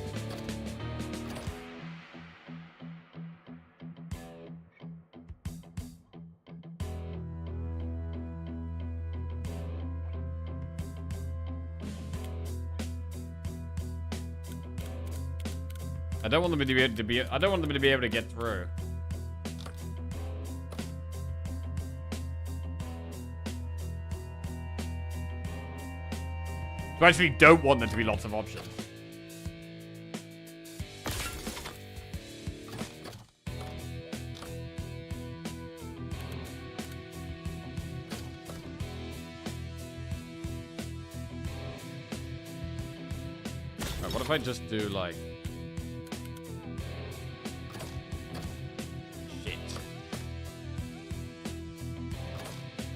I don't want them to be I don't want them to be able to get through. So I actually don't want there to be lots of options. Right, what if I just do like...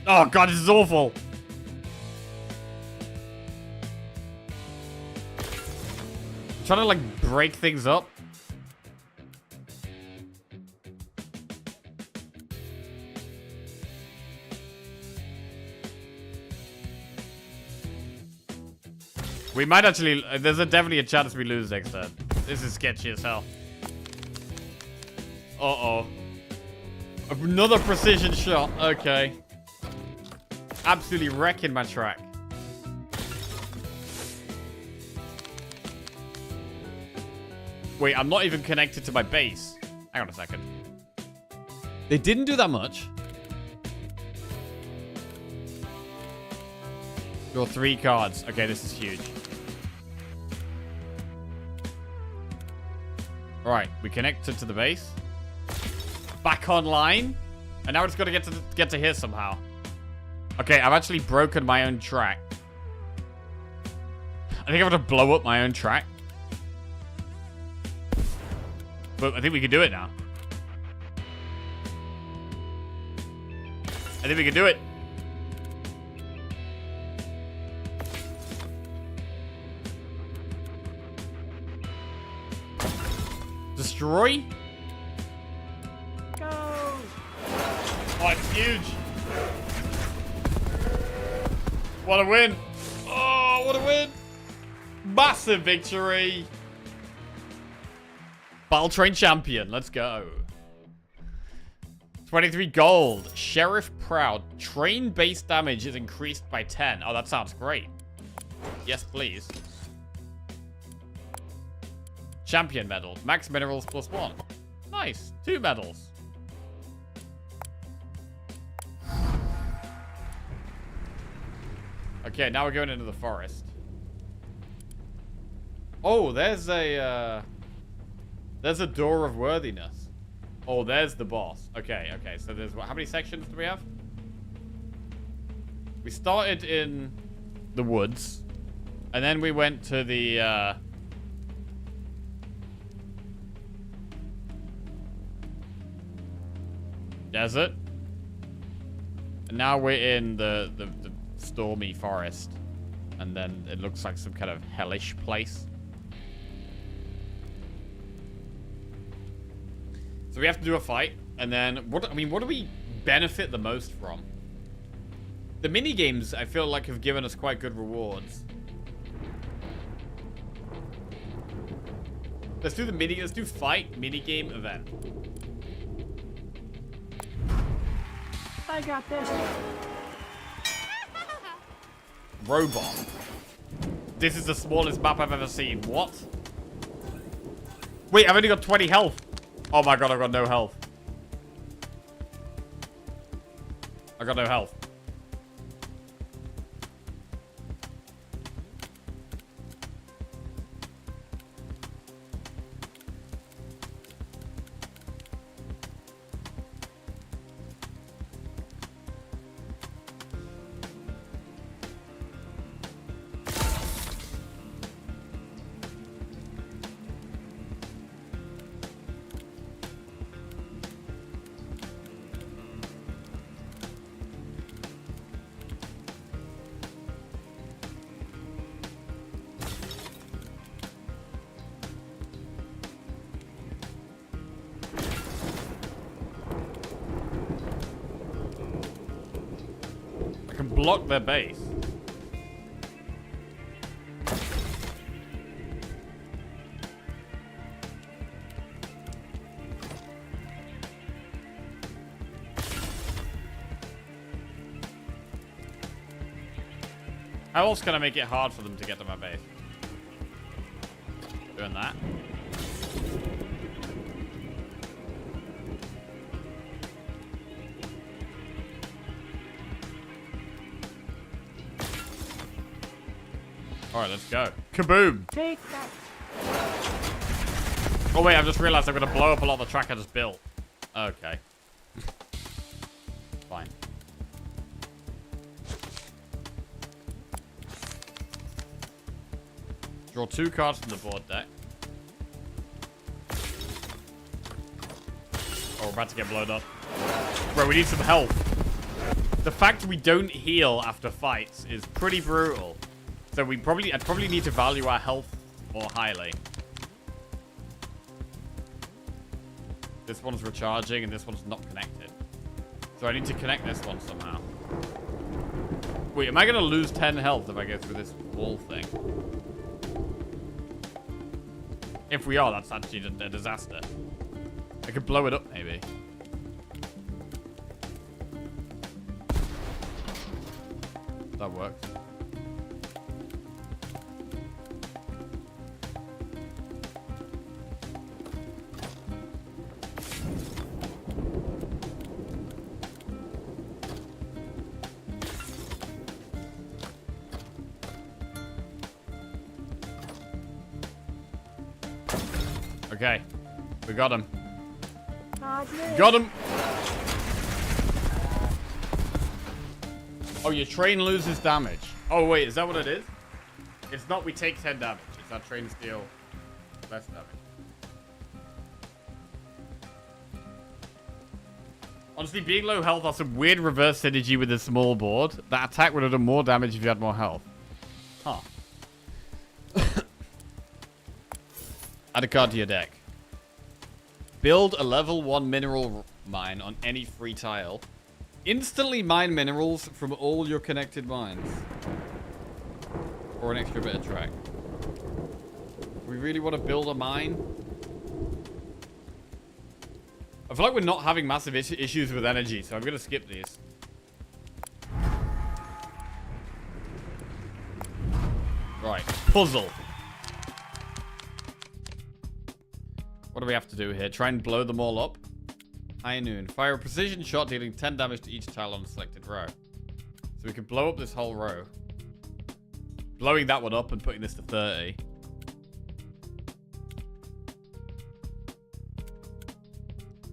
Oh god, this is awful. Trying to like break things up. We might actually, there's definitely a chance we lose next turn. This is sketchy as hell. Uh-oh. Another precision shot, okay. Absolutely wrecking my track. Wait, I'm not even connected to my base. Hang on a second. They didn't do that much. Draw 3 cards. Okay, this is huge. Alright, we connected to the base. Back online. And now it's got to get to here somehow. Okay, I've actually broken my own track. I think I'm gonna blow up my own track. But I think we can do it now. I think we can do it. Destroy? Go! Oh, it's huge. What a win. Oh, what a win. Massive victory. Battle Train champion. Let's go. 23 gold. Sheriff Proud. Train base damage is increased by 10. Oh, that sounds great. Yes, please. Champion medal. Max minerals +1. Nice. 2 medals. Okay, now we're going into the forest. Oh, there's a door of worthiness. Oh, there's the boss. Okay, okay. So there's how many sections do we have? We started in the woods, and then we went to the desert, and now we're in the stormy forest, and then it looks like some kind of hellish place. So we have to do a fight, and then what do we benefit the most from? The mini games I feel like have given us quite good rewards. Let's do fight mini game event. I got this. Robot. This is the smallest map I've ever seen. What? Wait, I've only got 20 health. Oh my god, I've got no health. I got no health. Block their base. How else can I make it hard for them to get to my base? Doing that. Alright, let's go. Kaboom! Take that. Oh wait, I've just realized I'm gonna blow up a lot of the track I just built. Okay. Fine. Draw 2 cards from the board deck. Oh, we're about to get blown up. Bro, we need some help. The fact we don't heal after fights is pretty brutal. So I'd probably need to value our health more highly. This one's recharging and this one's not connected. So I need to connect this one somehow. Wait, am I gonna lose 10 health if I go through this wall thing? If we are, that's actually a disaster. I could blow it up maybe. That works. Okay, we got him. Got him. Oh, your train loses damage. Oh, wait, is that what it is? It's not we take 10 damage. It's our trains deal less damage. Honestly, being low health has some weird reverse synergy with a small board. That attack would have done more damage if you had more health. Huh. Add a card to your deck. Build a level 1 mineral mine on any free tile. Instantly mine minerals from all your connected mines. For an extra bit of track. We really want to build a mine? I feel like we're not having massive issues with energy, so I'm going to skip these. Right, puzzle. What do we have to do here? Try and blow them all up? High noon. Fire a precision shot dealing 10 damage to each tile on a selected row. So we can blow up this whole row. Blowing that one up and putting this to 30.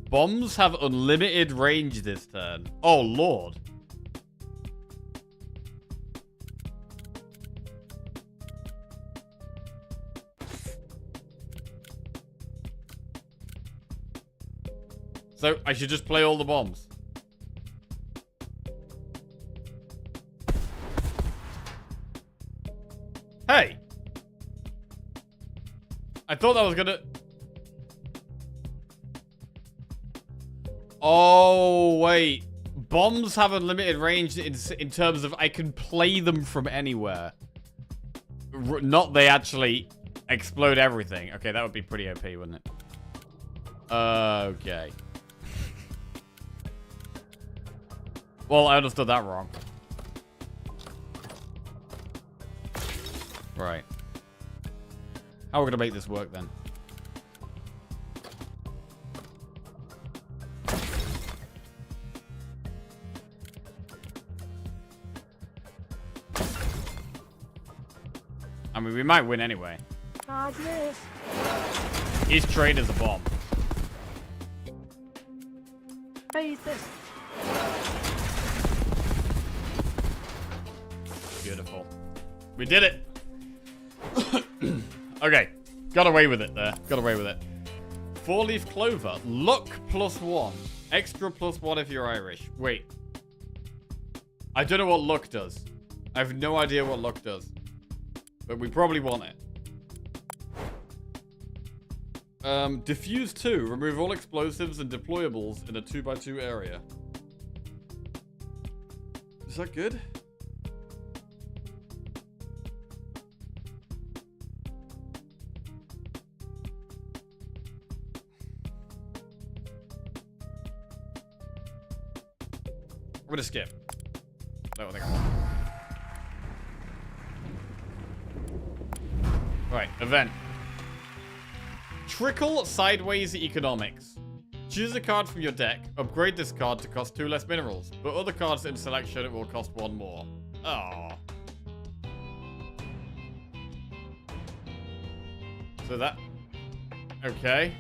Bombs have unlimited range this turn. Oh, Lord. So, I should just play all the bombs. Hey! I thought that was gonna... Oh, wait. Bombs have unlimited range in terms of I can play them from anywhere. Not they actually explode everything. Okay, that would be pretty OP, wouldn't it? Okay. Well, I understood that wrong. Right. How are we going to make this work then? I mean, we might win anyway. Dodge this. His trade is a bomb. Face this. Beautiful. We did it. Okay. Got away with it there. Got away with it. 4-leaf clover. Luck +1. Extra +1 if you're Irish. Wait. I don't know what luck does. I have no idea what luck does. But we probably want it. Diffuse 2. Remove all explosives and deployables in a 2x2 area. Is that good? I'm gonna skip. That one I want. Right, event. Trickle sideways economics. Choose a card from your deck. Upgrade this card to cost 2 less minerals. But other cards in selection will cost 1 more. Oh. So that... Okay.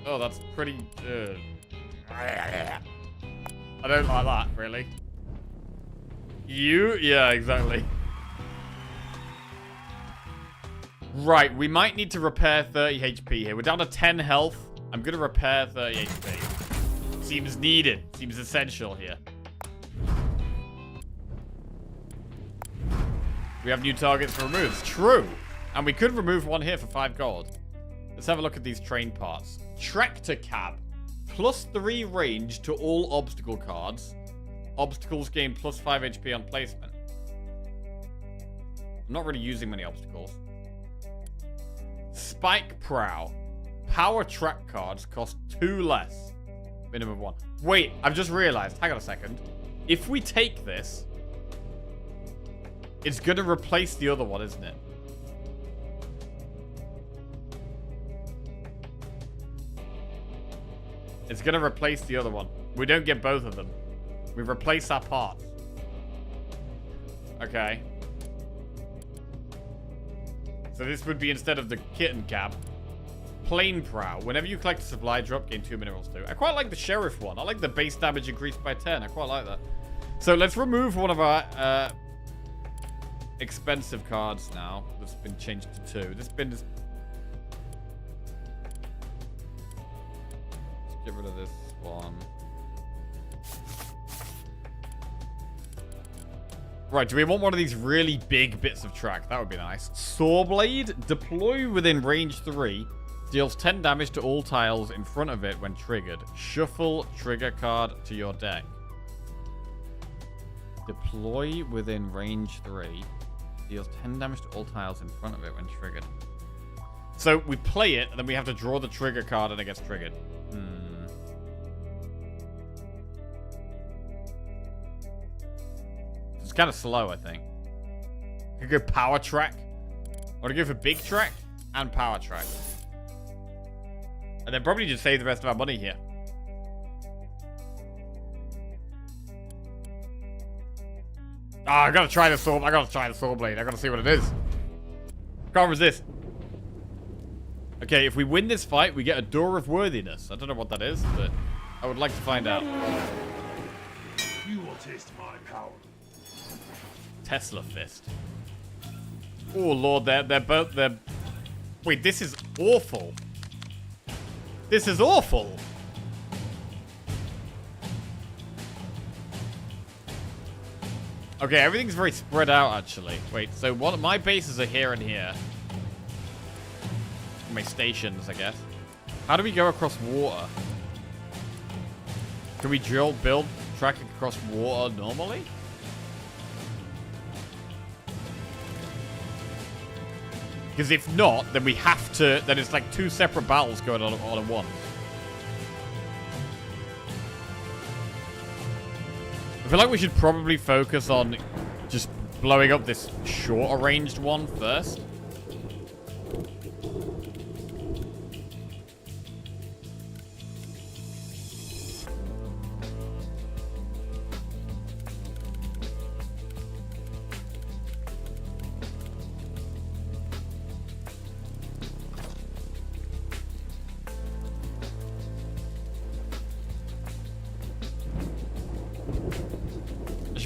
Oh, that's pretty... I don't like that, really. You? Yeah, exactly. Right, we might need to repair 30 HP here. We're down to 10 health. I'm going to repair 30 HP. Seems needed. Seems essential here. We have new targets to remove. It's true. And we could remove one here for 5 gold. Let's have a look at these train parts. Tractor cab. +3 range to all obstacle cards. Obstacles gain +5 HP on placement. I'm not really using many obstacles. Spike prow. Power track cards cost 2 less. Minimum 1. Wait, I've just realized. Hang on a second. If we take this, it's going to replace the other one, isn't it? It's going to replace the other one. We don't get both of them. We replace our parts. Okay. So this would be instead of the kitten cab. Plane prow. Whenever you collect a supply drop, gain 2 minerals too. I quite like the sheriff one. I like the base damage increased by 10. I quite like that. So let's remove one of our expensive cards now. That's been changed to 2. This bin is... Let's get rid of this one. Right, do we want one of these really big bits of track? That would be nice. Sawblade. Deploy within range 3. Deals 10 damage to all tiles in front of it when triggered. Shuffle trigger card to your deck. Deploy within range 3. Deals 10 damage to all tiles in front of it when triggered. So we play it, and then we have to draw the trigger card, and it gets triggered. It's kind of slow, I think. I could go power track. I want to go for big track and power track. And then probably just save the rest of our money here. Ah, I gotta try the sword. I gotta try the sword blade. I gotta see what it is. Can't resist. Okay, if we win this fight, we get a Door of Worthiness. I don't know what that is, but I would like to find out. You will taste my power. Tesla fist. Oh lord, they're both. Wait, this is awful. This is awful. Okay, everything's very spread out, actually. Wait, so one of my bases are here and here. My stations, I guess. How do we go across water? Can we build track across water normally? Because if not, then we have to... Then it's like 2 separate battles going on all at once. I feel like we should probably focus on just blowing up this shorter-ranged one first.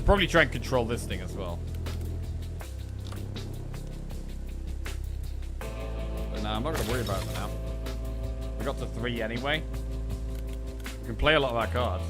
Probably try and control this thing as well. But nah, I'm not going to worry about it now. We got to 3 anyway. We can play a lot of our cards.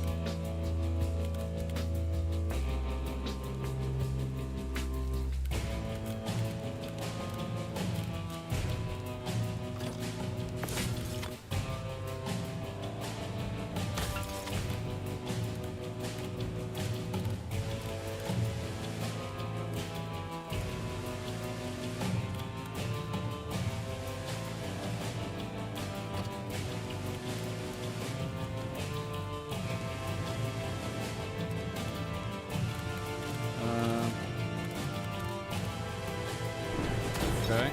Okay.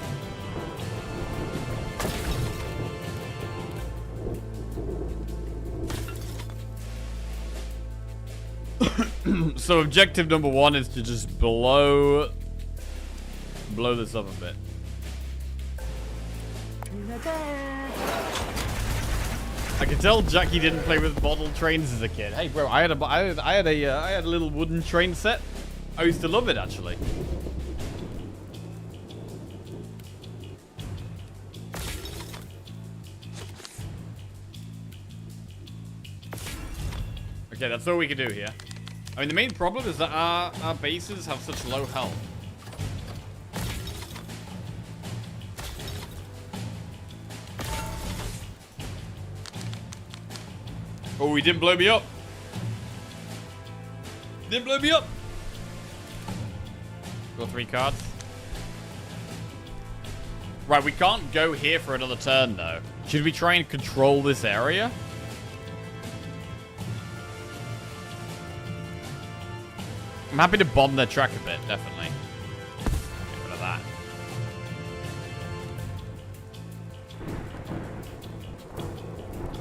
So objective number 1 is to just blow this up a bit. I can tell Jackie didn't play with model trains as a kid. Hey, bro, I had a little wooden train set. I used to love it, actually. Okay, that's all we can do here. I mean, the main problem is that our bases have such low health. Oh, he didn't blow me up. Didn't blow me up. Got 3 cards. Right, we can't go here for another turn, though. Should we try and control this area? I'm happy to bomb their track a bit, definitely. Get rid of that.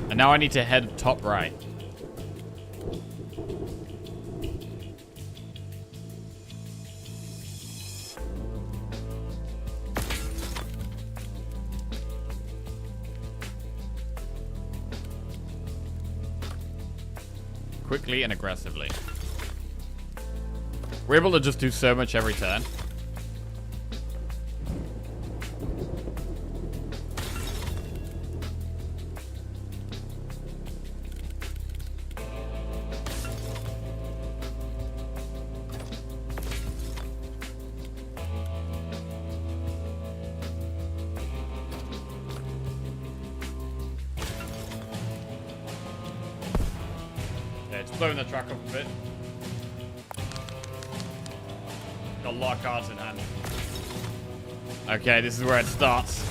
And now I need to head top right. Quickly and aggressively. We're able to just do so much every turn. it's blowing the track up a bit. Got a lot of cards in hand. Okay, this is where it starts.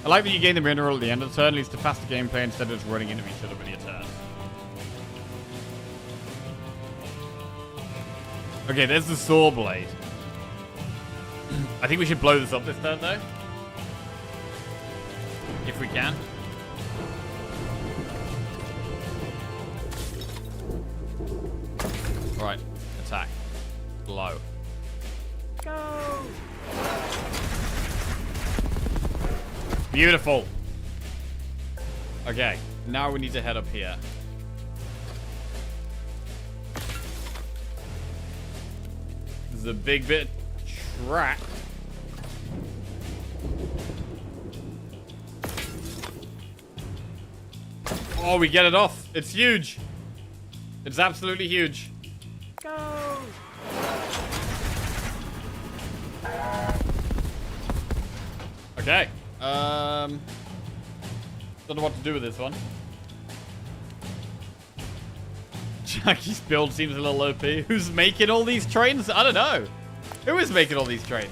I like that you gain the mineral at the end of the turn, leads to faster gameplay instead of just running into each other with your turn. Okay, there's the saw blade. I think we should blow this up this turn, though. If we can. Right, attack. Blow. Go! Beautiful. Okay, now we need to head up here. This is a big bit of track. Oh, we get it off. It's huge. It's absolutely huge. Go! Okay. Don't know what to do with this one. Jackie's build seems a little OP. Who's making all these trains? I don't know. Who is making all these trains?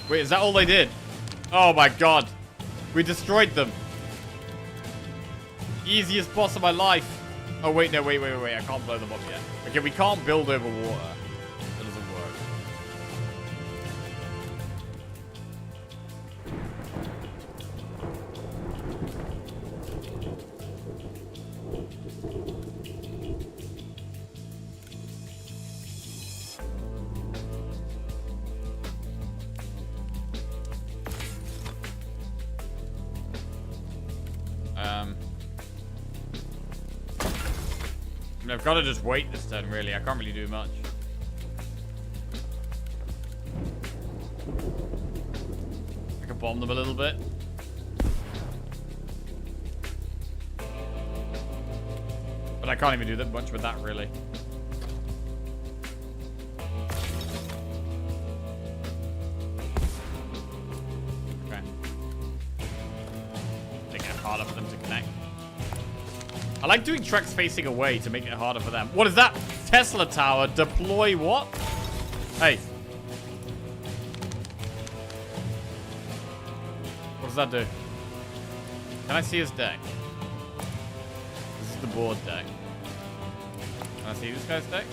Wait, is that all they did? Oh my god. We destroyed them. Easiest boss of my life. Oh wait, no, wait. I can't blow them up yet. Okay, we can't build over water. That doesn't work. I mean, I've got to just wait this turn, really. I can't really do much. I can bomb them a little bit. But I can't even do that much with that, really. Okay. Make it harder for them to connect. I like doing tracks facing away to make it harder for them. What is that? Tesla tower. Deploy what? Hey. What does that do? Can I see his deck? This is the board deck. Can I see this guy's deck?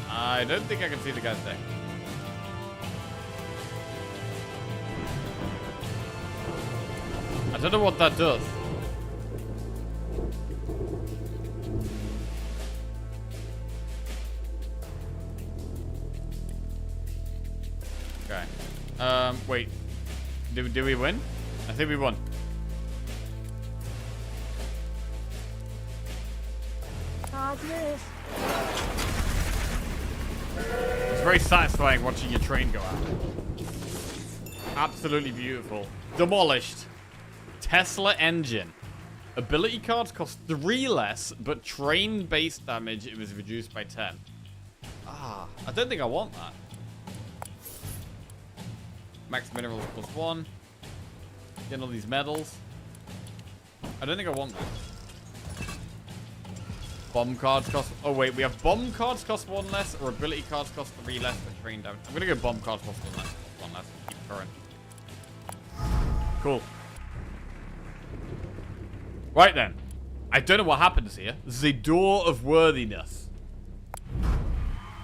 I don't think I can see the guy's deck. I don't know what that does. Okay. Wait. Did we win? I think we won. Dodge this. It's very satisfying watching your train go out. Absolutely beautiful. Demolished. Tesla engine. Ability cards cost 3 less, but train base damage it was reduced by 10. Ah, I don't think I want that. Max minerals +1. Getting all these medals. I don't think I want that. Bomb cards cost... Oh, wait. We have bomb cards cost 1 less, or ability cards cost 3 less, but train damage. I'm going to go bomb cards cost 1 less. 1 less. Keep current. Cool. Right then. I don't know what happens here. This is a door of worthiness.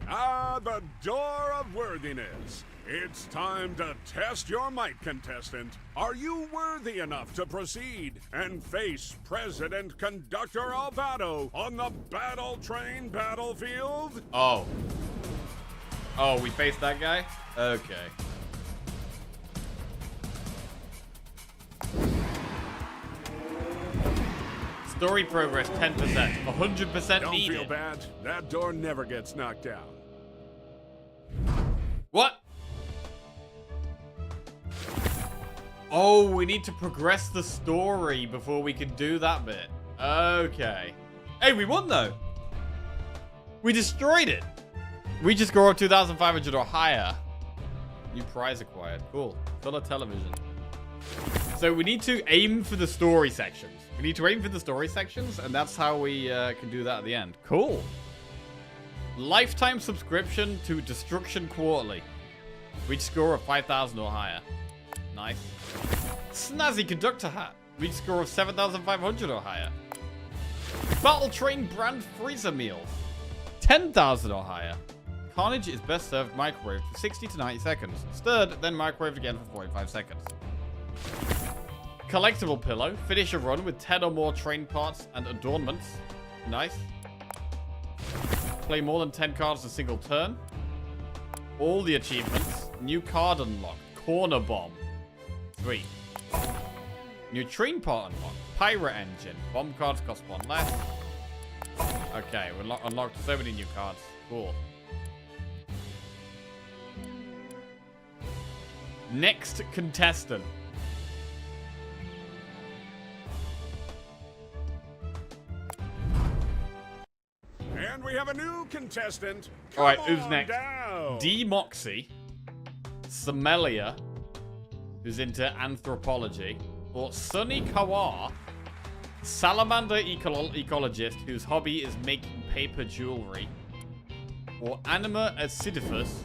Ah, the door of worthiness. It's time to test your might, contestant. Are you worthy enough to proceed and face President Conductor Alvado on the battle train battlefield? Oh. Oh, we faced that guy? Okay. Story progress 10%. 100% Don't needed. feel bad. That door never gets knocked down. What? Oh, we need to progress the story before we can do that bit. Okay. Hey, we won though. We destroyed it. Reach a score of 2,500 or higher. New prize acquired. Cool. Color television. So we need to aim for the story sections. We need to aim for the story sections, and that's how we can do that at the end. Cool. Lifetime subscription to Destruction Quarterly. Reach score of 5,000 or higher. Nice. Snazzy Conductor Hat. Reach score of 7,500 or higher. Battle Train brand freezer meals. 10,000 or higher. Carnage is best served microwaved for 60 to 90 seconds. Stirred, then microwaved again for 45 seconds. Collectible pillow. Finish a run with 10 or more train parts and adornments. Nice. Play more than 10 cards in a single turn. All the achievements. New card unlocked. Corner bomb. Sweet. New train part unlocked. Pirate engine. Bomb cards cost 1 less. Okay, we unlocked so many new cards. Cool. Next contestant. And we have a new contestant. All right, Come who's on next? down. D Moxie, Semelia, who's into anthropology, or Sunny Kawar, salamander ecologist whose hobby is making paper jewelry, or Anima Acidiphus,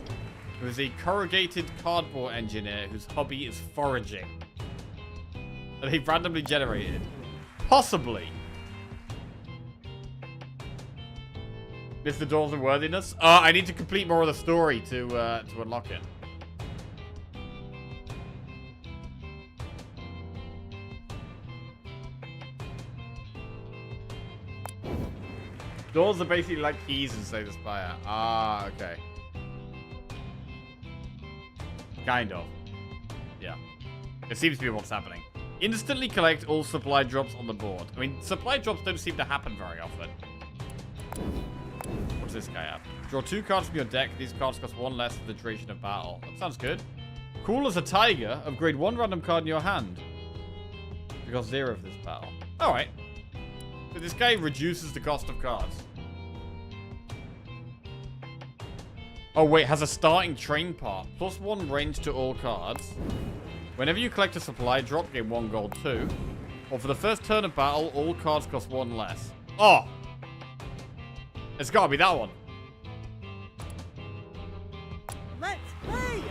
who is a corrugated cardboard engineer whose hobby is foraging. Are they randomly generated? Possibly. Mr. Doors of Worthiness? I need to complete more of the story to unlock it. Doors are basically like keys in Slay the Spire. Ah, okay. Kind of. Yeah. It seems to be what's happening. Instantly collect all supply drops on the board. I mean, supply drops don't seem to happen very often. What does this guy have? Draw 2 cards from your deck. These cards cost 1 less for the duration of battle. That sounds good. Cool as a tiger. Upgrade 1 random card in your hand. You got 0 for this battle. Alright. So this guy reduces the cost of cards. Oh wait, has a starting train part. Plus 1 range to all cards. Whenever you collect a supply drop, gain 1 gold too. Or for the first turn of battle, all cards cost 1 less. Oh! It's gotta be that one. Let's play!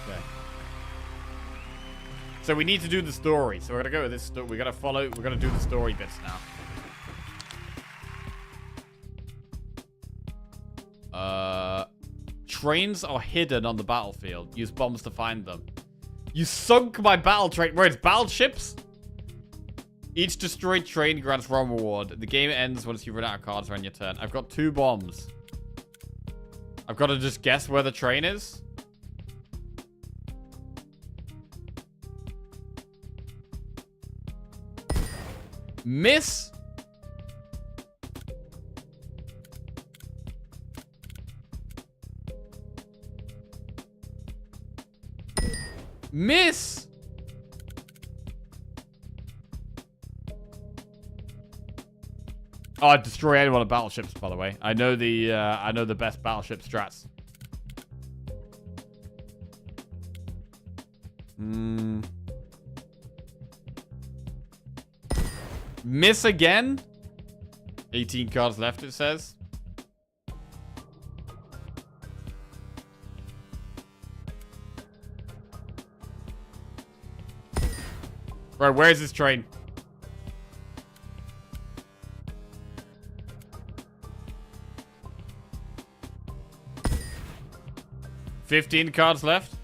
Okay. So we need to do the story. So we're gonna go with this. We're gonna do the story bits now. Trains are hidden on the battlefield. Use bombs to find them. You sunk my battle train. Where it's battleships? Each destroyed train grants one reward. The game ends once you run out of cards or on your turn. I've got 2 bombs. I've got to just guess where the train is. Miss. Miss. Oh, I destroy anyone on battleships, by the way. I know the best battleship strats. Miss again? 18 cards left, it says. Right, where's this train? $15 cards left.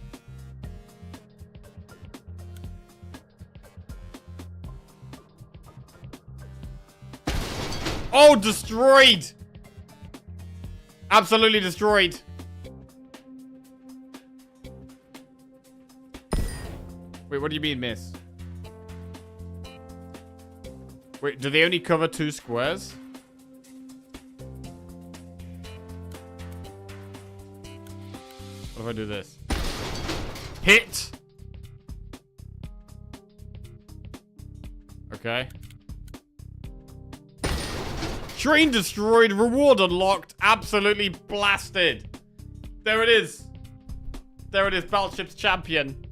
Oh, destroyed! Absolutely destroyed. Wait, what do you mean, miss? Wait, do they only cover 2 squares? What if I do this? Hit! Okay. Train destroyed. Reward unlocked. Absolutely blasted. There it is. There it is. Battleship's champion.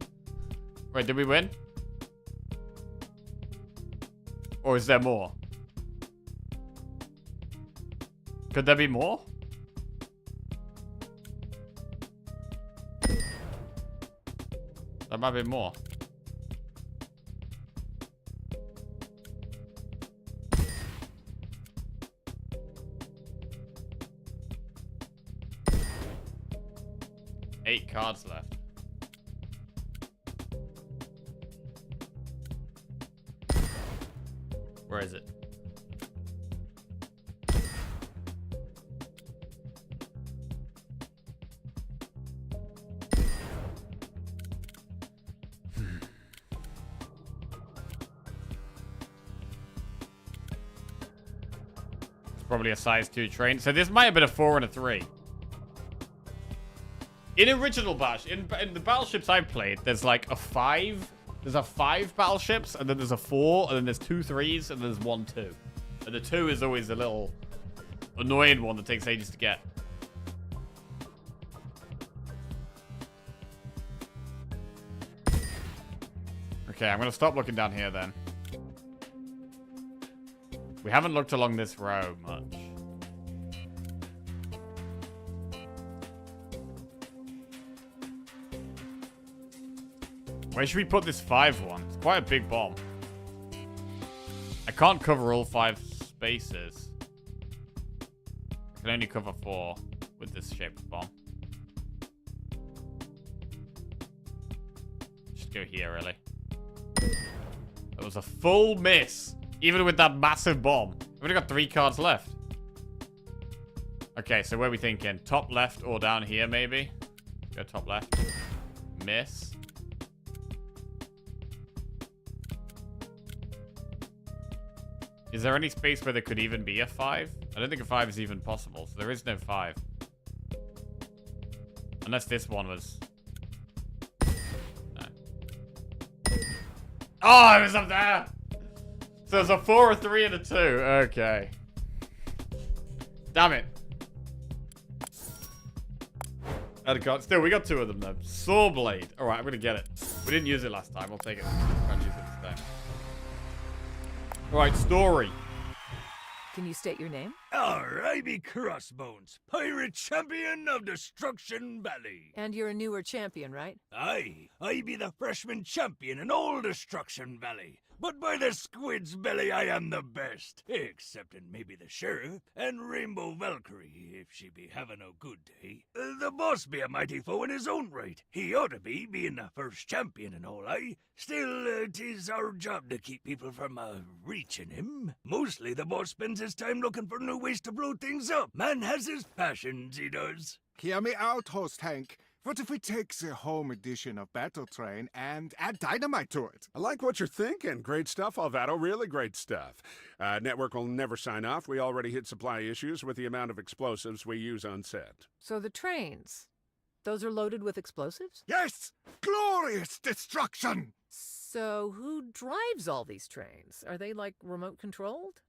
Wait, did we win? Or is there more? Could there be more? There might be more. Eight cards left. Where is it? It's probably a size 2 train. So this might have been a 4 and a 3. In original Bash, in the battleships I've played, there's like a 5. There's a 5 battleships, and then there's a 4, and then there's 2 3s, and there's 1 2. And the 2 is always a little annoying one that takes ages to get. Okay, I'm gonna stop looking down here then. We haven't looked along this row much. Where should we put this 5 one? It's quite a big bomb. I can't cover all 5 spaces. I can only cover 4 with this shaped bomb. Just go here, really. That was a full miss. Even with that massive bomb. We've only got 3 cards left. Okay, so where are we thinking? Top left or down here, maybe? Go top left. Miss. Is there any space where there could even be a 5? I don't think a 5 is even possible, so there is no 5. Unless this one was... No. Oh, it was up there! So it's a 4, a 3, and a 2. Okay. Damn it. Still, we got 2 of them, though. Saw blade. Alright, I'm gonna get it. We didn't use it last time. I'll take it. Can't use it this time. Alright, story. Can you state your name? I be Crossbones, pirate champion of Destruction Valley. And you're a newer champion, right? I be the freshman champion in all Destruction Valley. But by the squid's belly, I am the best. Excepting maybe the sheriff and Rainbow Valkyrie, if she be having a good day. The boss be a mighty foe in his own right. He ought to be, being the first champion and all, aye. Still, 'tis our job to keep people from, reaching him. Mostly the boss spends his time looking for new ways to blow things up. Man has his passions, he does. Hear me out, Host Hank. What if we take the home edition of Battle Train and add dynamite to it? I like what you're thinking. Great stuff, Alvaro. Really great stuff. Network will never sign off. We already hit supply issues with the amount of explosives we use on set. So the trains, those are loaded with explosives? Yes! Glorious destruction! So who drives all these trains? Are they, like, remote controlled?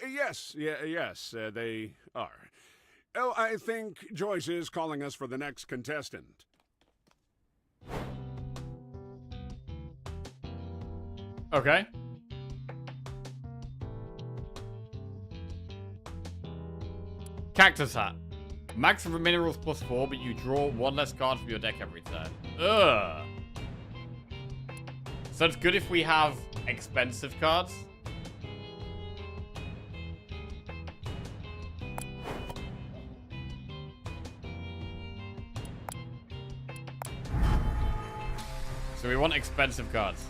Yes, they are. Oh, I think Joyce is calling us for the next contestant. Okay. Cactus hat. Maximum minerals +4, but you draw 1 less card from your deck every turn. Ugh. So it's good if we have expensive cards. So we want expensive cards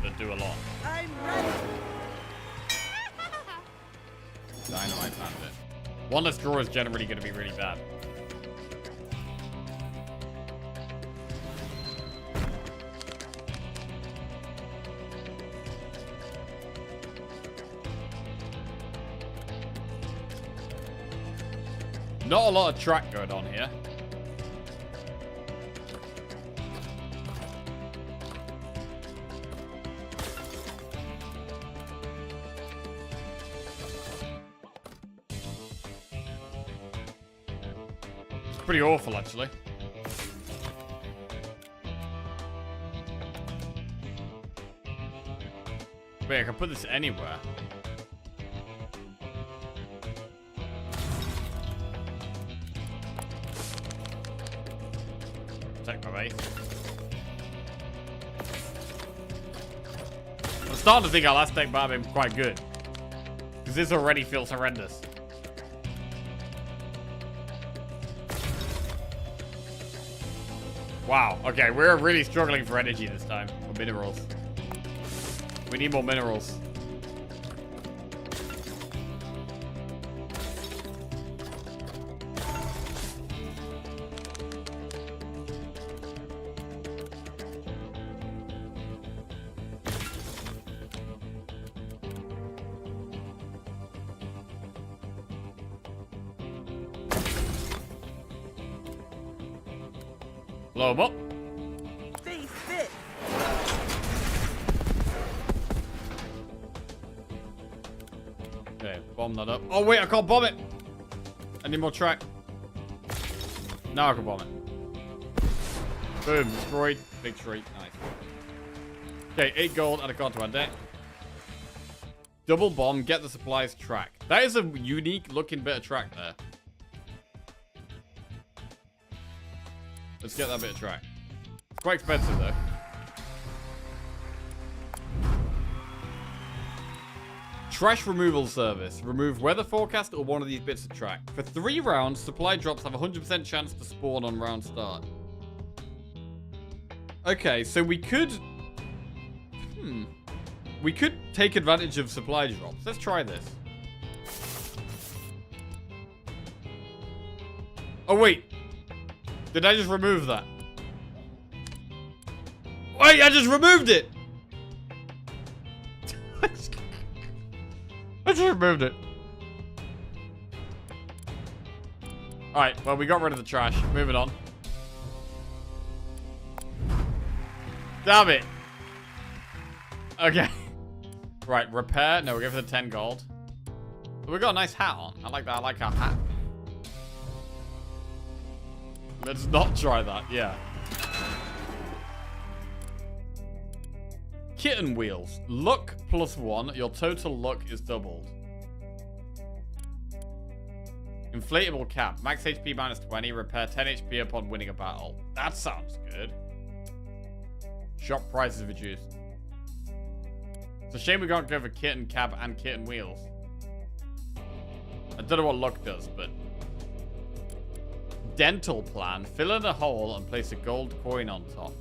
that do a lot. I'm ready. Dynamite found it. 1 less draw is generally going to be really bad. Not a lot of track going on here. pretty awful, actually. Wait, I can put this anywhere. Take my base. I'm starting to think our last deck might have been quite good. Because this already feels horrendous. Wow, okay, we're really struggling for energy this time. For minerals. We need more minerals. Blow them up. Face fit. Okay, bomb that up. Oh wait, I can't bomb it. I need more track. Now I can bomb it. Boom, destroyed. Victory. Nice. Okay, 8 gold, add a card to our deck. Double bomb, get the supplies track. That is a unique looking bit of track there. Let's get that bit of track. It's quite expensive though. Trash removal service. Remove weather forecast or one of these bits of track. For 3 rounds, supply drops have a 100% chance to spawn on round start. Okay, so we could... We could take advantage of supply drops. Let's try this. Oh, wait. Did I just remove that? Wait, I just removed it! I just removed it. Alright, well, we got rid of the trash. Moving on. Damn it. Okay. Right, repair. No, we'll go for the 10 gold. But we got a nice hat on. I like that. I like our hat. Let's not try that. Yeah. Kitten wheels. Luck +1. Your total luck is doubled. Inflatable cap. Max HP -20. Repair 10 HP upon winning a battle. That sounds good. Shop prices reduced. It's a shame we can't go for kitten cap and kitten wheels. I don't know what luck does, but... Dental plan. Fill in a hole and place a gold coin on top.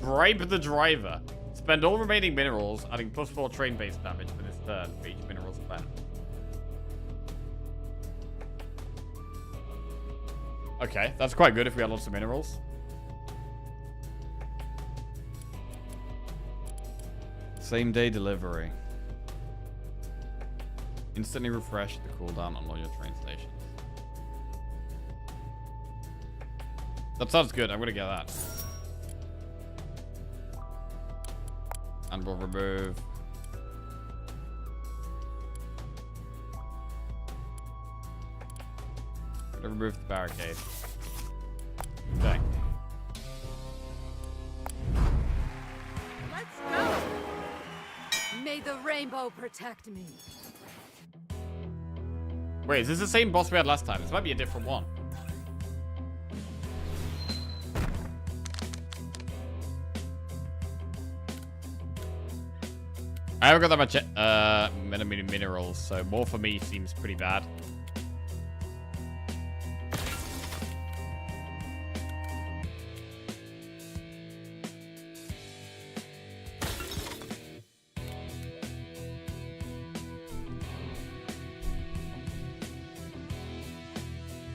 Bribe the driver. Spend all remaining minerals, adding +4 train-based damage for this turn for each mineral spent. Okay, that's quite good if we had lots of minerals. Same day delivery. Instantly refresh the cooldown on all your train stations. That sounds good. I'm gonna get that. And we'll remove. Gonna remove the barricade. Okay. Let's go! May the rainbow protect me. Wait, is this the same boss we had last time? This might be a different one. I haven't got that much minerals, so more for me seems pretty bad.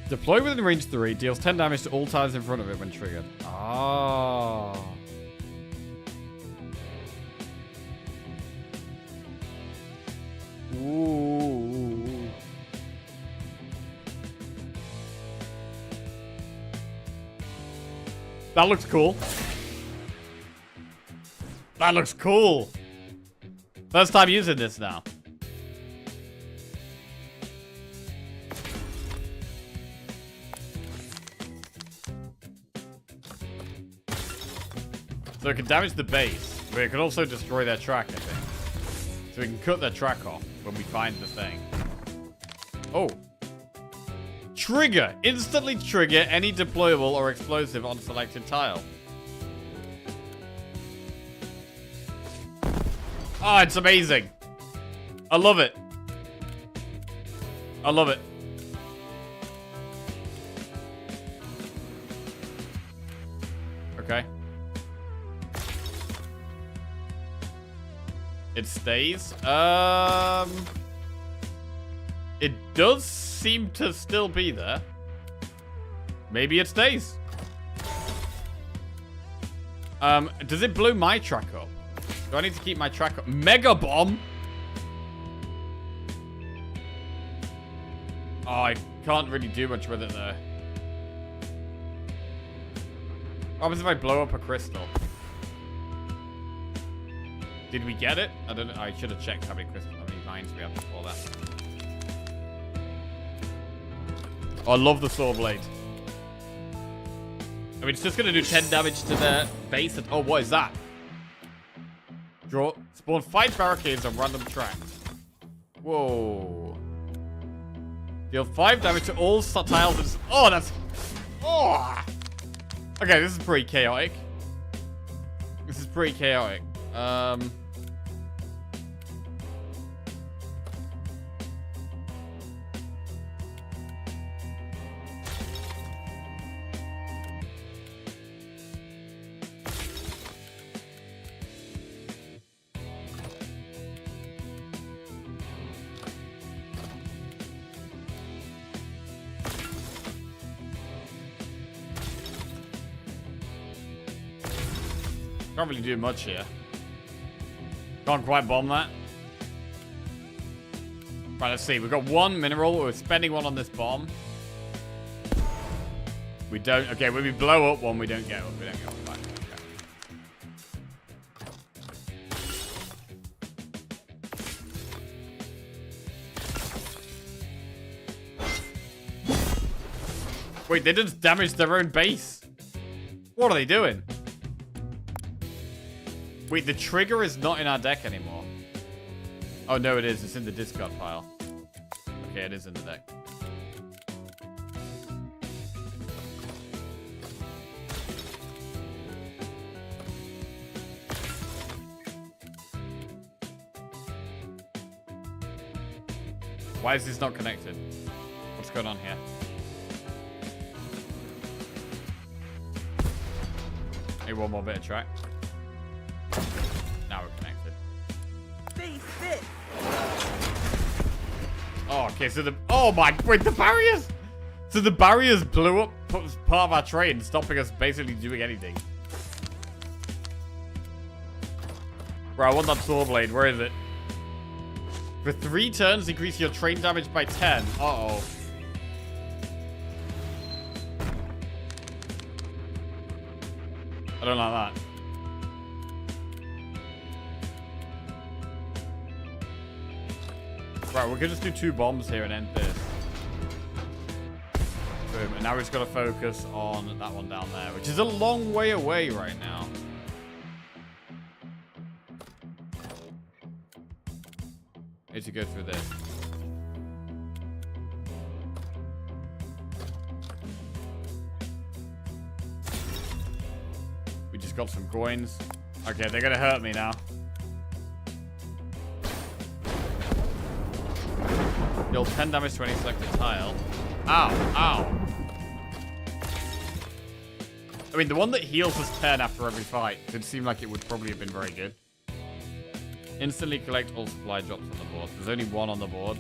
Deploy within range 3, deals 10 damage to all tiles in front of it when triggered. Ah. Ooh. That looks cool. That looks cool. First time using this now. So it can damage the base, but it can also destroy their track, I think. So we can cut their track off when we find the thing. Oh. Trigger. Instantly trigger any deployable or explosive on selected tile. Oh, it's amazing. I love it. I love it. Okay. It stays. It does seem to still be there. Maybe it stays. Does it blow my track up? Do I need to keep my track up? Mega Bomb? Oh, I can't really do much with it though. What happens if I blow up a crystal? Did we get it? I don't know. I should have checked how many mines we have before that. Oh, I love the saw blade. I mean, it's just going to do 10 damage to the base. Oh, what is that? Draw. Spawn 5 barricades on random tracks. Whoa. Deal 5 damage to all tiles. Oh, that's... Oh! Okay, this is pretty chaotic. This is pretty chaotic. Can't really do much here. Can't quite bomb that. Right, let's see. We've got 1 mineral. We're spending 1 on this bomb. We don't... Okay, when we blow up 1, we don't get one. We don't get one back. Okay. Wait, they just damaged their own base. What are they doing? Wait, the trigger is not in our deck anymore. Oh, no, it is. It's in the discard pile. Okay, it is in the deck. Why is this not connected? What's going on here? Maybe 1 more bit of track. Now we're connected. Oh, okay, so the... Oh, my... Wait, the barriers? So the barriers blew up part of our train, stopping us basically doing anything. Bro, I want that saw blade. Where is it? For 3 turns, increase your train damage by 10. Uh-oh. I don't like that. Right, we can just do 2 bombs here and end this. Boom. And now we've just got to focus on that one down there, which is a long way away right now. Need to go through this. We just got some coins. Okay, they're gonna hurt me now. Deal 10 damage to any selected tile. Ow, ow. I mean, the one that heals us 10 after every fight did seem like it would probably have been very good. Instantly collect all supply drops on the board. There's only 1 on the board.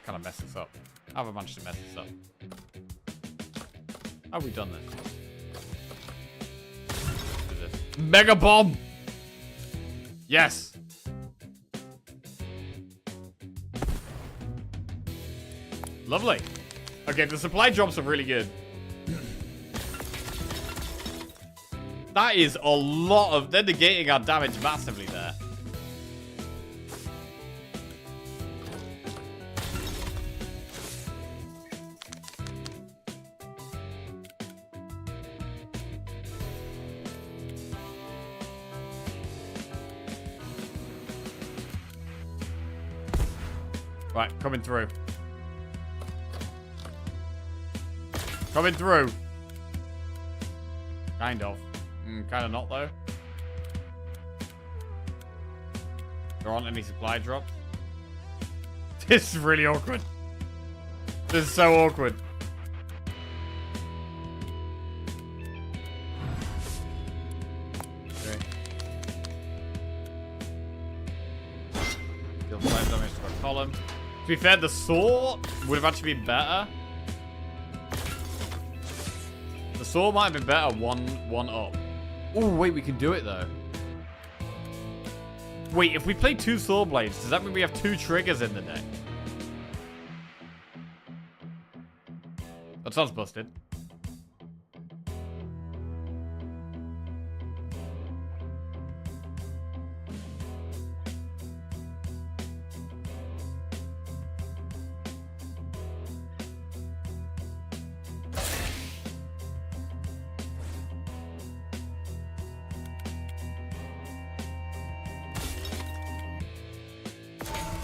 kind of messed this up? How have I managed to mess this up? How have we done this? Do this. Mega bomb! Yes! Lovely. Okay, the supply drops are really good. That is a lot of... They're negating our damage massively there. Right, coming through. Coming through. Kind of. Kind of not, though. There aren't any supply drops. This is really awkward. This is so awkward. Okay. Deal 5 damage to a column. To be fair, the saw would have actually been better. The saw might have been better one up. Oh, wait, we can do it, though. Wait, if we play 2 saw blades, does that mean we have 2 triggers in the deck? That sounds busted.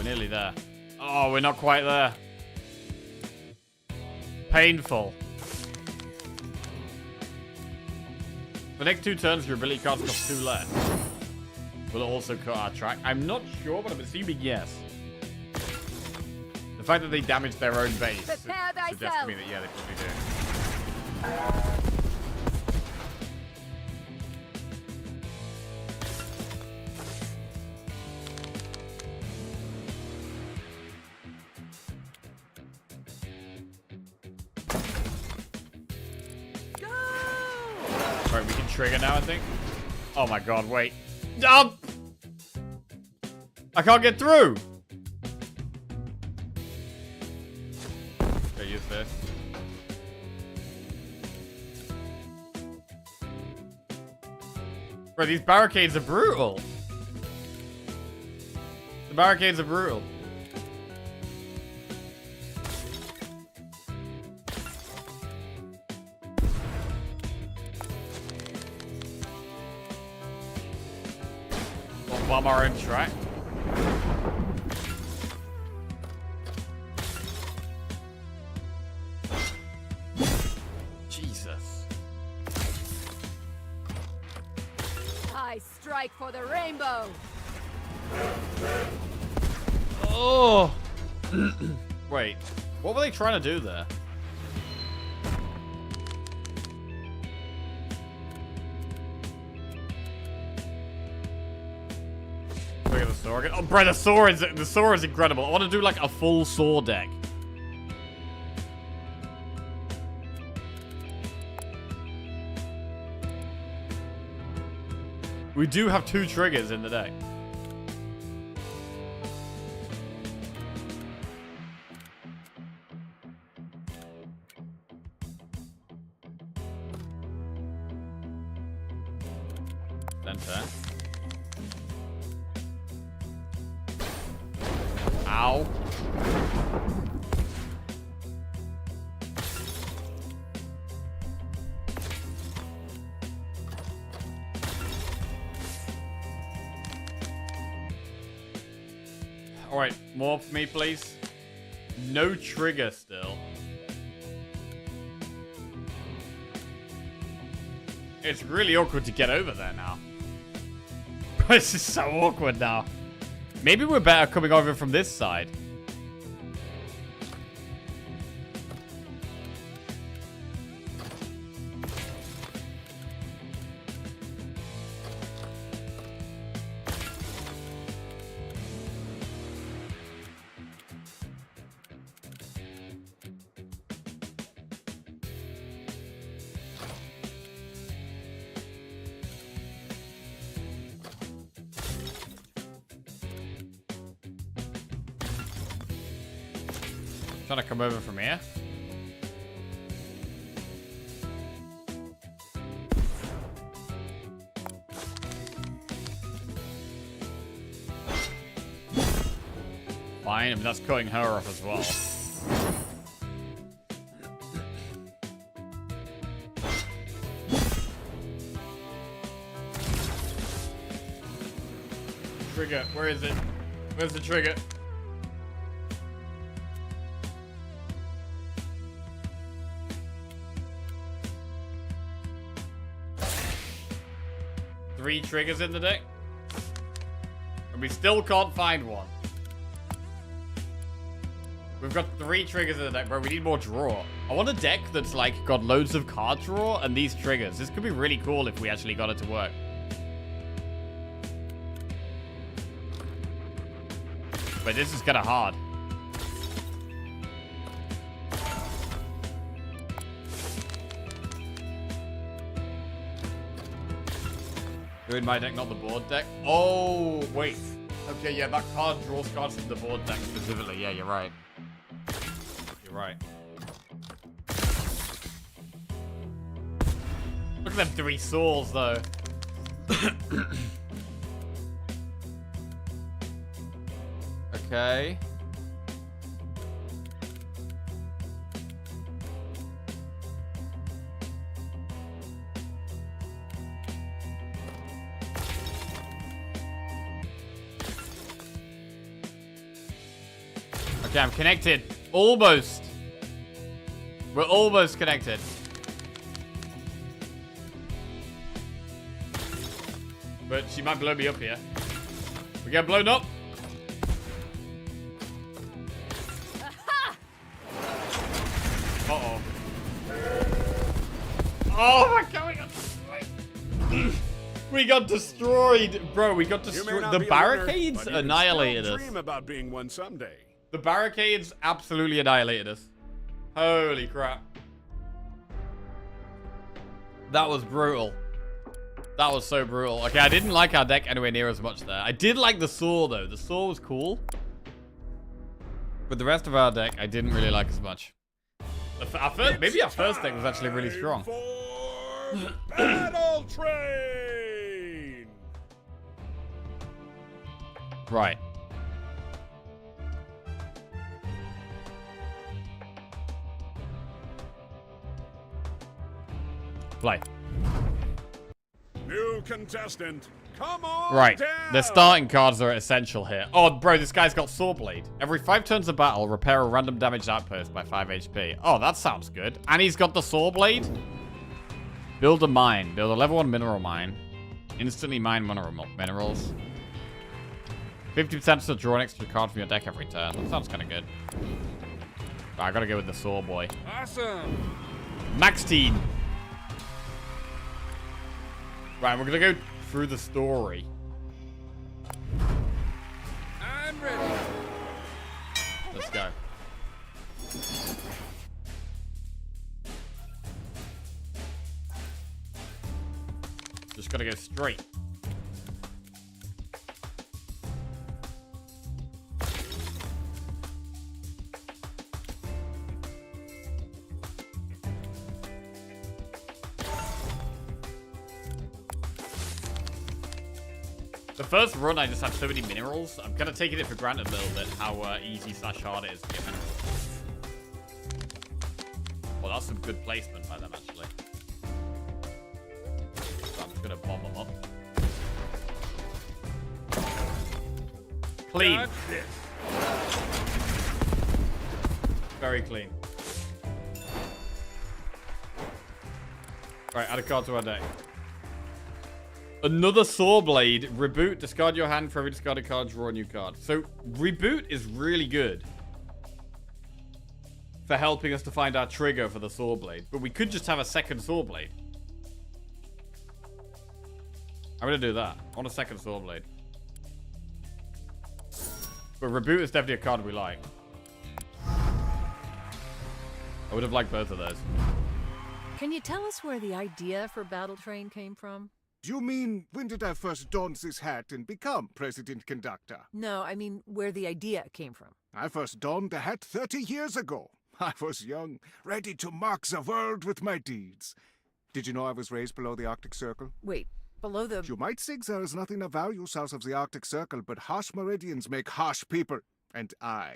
Nearly there. Oh, we're not quite there. Painful. For the next 2 turns, your ability cards cost 2 less. Will it also cut our track? I'm not sure, but I'm assuming yes. The fact that they damage their own base suggests to me that, yeah, they probably do. Right, we can trigger now, I think. Oh my god, wait. I can't get through! Okay, use this. Bro, these barricades are brutal. The barricades are brutal. Bomb our own track. Jesus. I strike for the rainbow. Oh. Wait. What were they trying to do there? Look at the saw again. Oh, bro, the saw is incredible. I want to do like a full saw deck. We do have 2 triggers in the deck. Center. Ow. Alright, more for me, please. No trigger still. It's really awkward to get over there now. This is so awkward now. Maybe we're better coming over from this side. Trying to come over from here. Fine, I mean, that's cutting her off as well. Trigger, where is it? Where's the trigger? Three triggers in the deck? And we still can't find one. We've got 3 triggers in the deck, bro. We need more draw. I want a deck that's like got loads of card draw and these triggers. This could be really cool if we actually got it to work. But this is kind of hard. You're in my deck, not the board deck. Oh, wait. Okay, yeah, that card draws cards from the board deck specifically. Yeah, you're right. You're right. Look at them 3 souls, though. Okay. Okay, I'm connected. Almost. We're almost connected. But she might blow me up here. We get blown up. Uh-oh. Oh my god, we got destroyed. We got destroyed. Bro, we got destroyed. The barricades annihilated us. Dream about being one someday. The barricades absolutely annihilated us. Holy crap. That was brutal. That was so brutal. Okay, I didn't like our deck anywhere near as much there. I did like the saw, though. The saw was cool. But the rest of our deck, I didn't really like as much. Maybe our first deck was actually really strong. For Battle Train! Right. Play. New contestant, come on Right. down. The starting cards are essential here. Oh, bro, this guy's got Sawblade. Every 5 turns of battle, repair a random damaged outpost by 5 HP. Oh, that sounds good. And he's got the Sawblade. Build a mine. Build a level 1 mineral mine. Instantly mine minerals. 50% to draw an extra card from your deck every turn. That sounds kind of good. Right, I gotta go with the Saw Boy. Awesome. Max team. Right, we're gonna go through the story. I'm ready. Let's go. Just gotta go straight. The first run, I just have so many minerals. I'm kind of taking it for granted a little bit how easy / hard it is to get minerals. Well, that's some good placement by them, actually. So I'm just going to bomb them up. Clean. Very clean. Right, add a card to our deck. Another Sawblade. Reboot. Discard your hand for every discarded card. Draw a new card. So, Reboot is really good for helping us to find our trigger for the Sawblade. But we could just have a second Sawblade. I'm going to do that. I want a second Sawblade. But Reboot is definitely a card we like. I would have liked both of those. Can you tell us where the idea for Battle Train came from? Do you mean, when did I first don this hat and become President Conductor? No, I mean where the idea came from. I first donned the hat 30 years ago. I was young, ready to mark the world with my deeds. Did you know I was raised below the Arctic Circle? Wait, below the... You might think there is nothing of value south of the Arctic Circle, but harsh meridians make harsh people. And I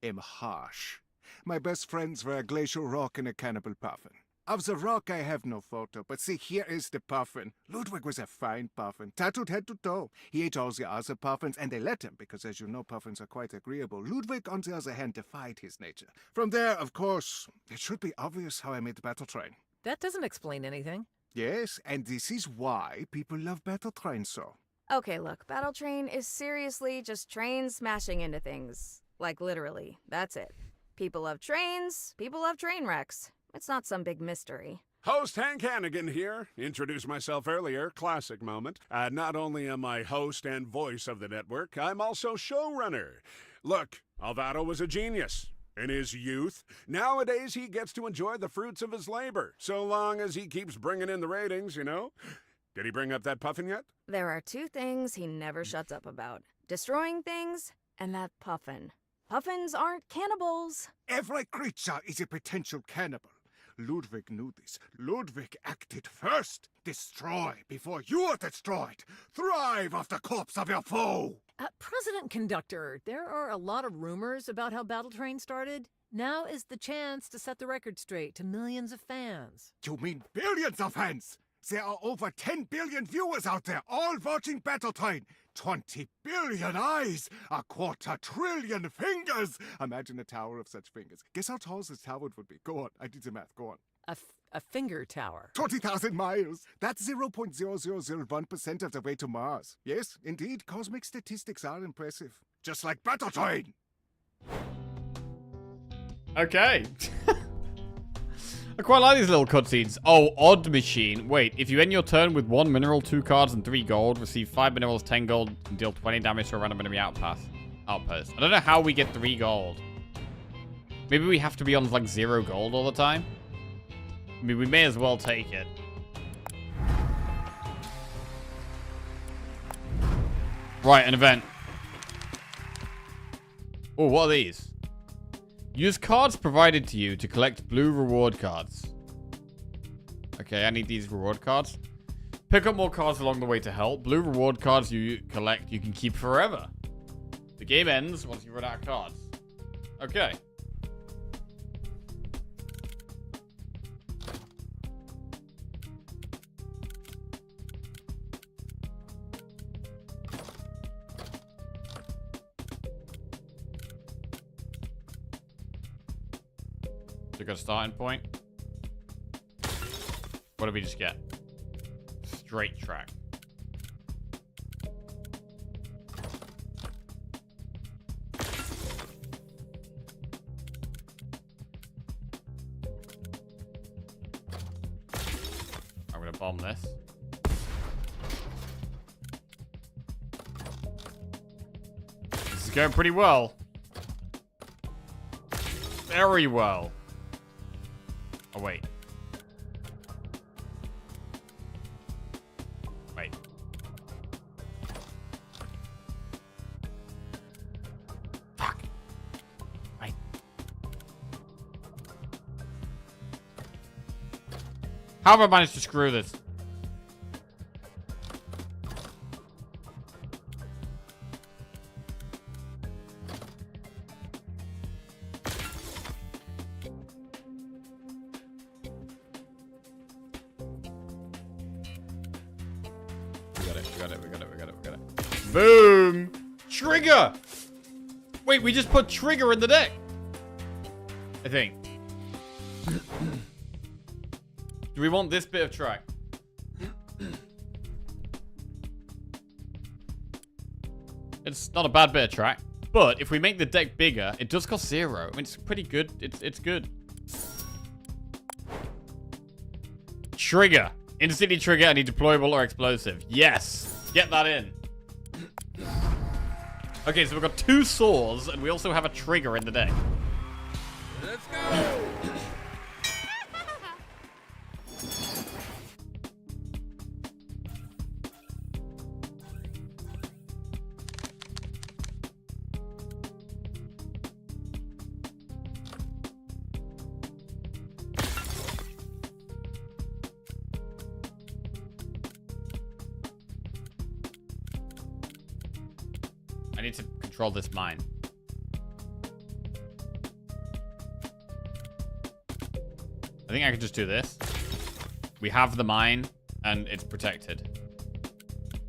am harsh. My best friends were a glacial rock and a cannibal puffin. Of the rock I have no photo, but see, here is the puffin. Ludwig was a fine puffin, tattooed head to toe. He ate all the other puffins, and they let him, because as you know, puffins are quite agreeable. Ludwig, on the other hand, defied his nature. From there, of course, it should be obvious how I made the battle train. That doesn't explain anything. Yes, and this is why people love battle trains so. Okay, look, Battle Train is seriously just trains smashing into things. Like, literally. That's it. People love trains, people love train wrecks. It's not some big mystery. Host Hank Hannigan here. Introduced myself earlier, classic moment. Not only am I host and voice of the network, I'm also showrunner. Look, Alvaro was a genius. In his youth, nowadays he gets to enjoy the fruits of his labor, so long as he keeps bringing in the ratings, you know? Did he bring up that puffin yet? There are two things he never shuts up about. Destroying things, and that puffin. Puffins aren't cannibals. Every creature is a potential cannibal. Ludwig knew this. Ludwig acted first. Destroy before you are destroyed. Thrive off the corpse of your foe. President Conductor, there are a lot of rumors about how Battle Train started. Now is the chance to set the record straight to millions of fans. You mean billions of fans? There are over 10 billion viewers out there, all watching Battle Train. 20 billion eyes, a 250,000,000 fingers. Imagine a tower of such fingers. Guess how tall this tower would be? Go on, I did the math, go on. A finger tower. 20,000 miles. That's 0.0001% of the way to Mars. Yes, indeed, cosmic statistics are impressive. Just like Battle Train. Okay. I quite like these little cutscenes. Oh, odd machine. Wait, if you end your turn with 1 mineral, 2 cards, and 3 gold, receive 5 minerals, 10 gold, and deal 20 damage to a random enemy outpost. I don't know how we get 3 gold. Maybe we have to be on, like, 0 gold all the time? I mean, we may as well take it. Right, an event. Oh, what are these? Use cards provided to you to collect blue reward cards. Okay, I need these reward cards. Pick up more cards along the way to help. Blue reward cards you collect, you can keep forever. The game ends once you run out of cards. Okay. So got a starting point. What did we just get? Straight track. I'm gonna bomb this. This is going pretty well. Very well. Oh, wait. Wait. Fuck. Wait. How have I managed to screw this? We got it. Boom! Trigger! Wait, we just put trigger in the deck. I think. Do we want this bit of track? It's not a bad bit of track. But if we make the deck bigger, it does cost 0. I mean, it's pretty good. It's good. Trigger. Instantly trigger any deployable or explosive. Yes. Get that in. Okay, so we've got 2 saws, and we also have a trigger in the deck. Let's go! control this mine. I think I could just do this. We have the mine, and it's protected.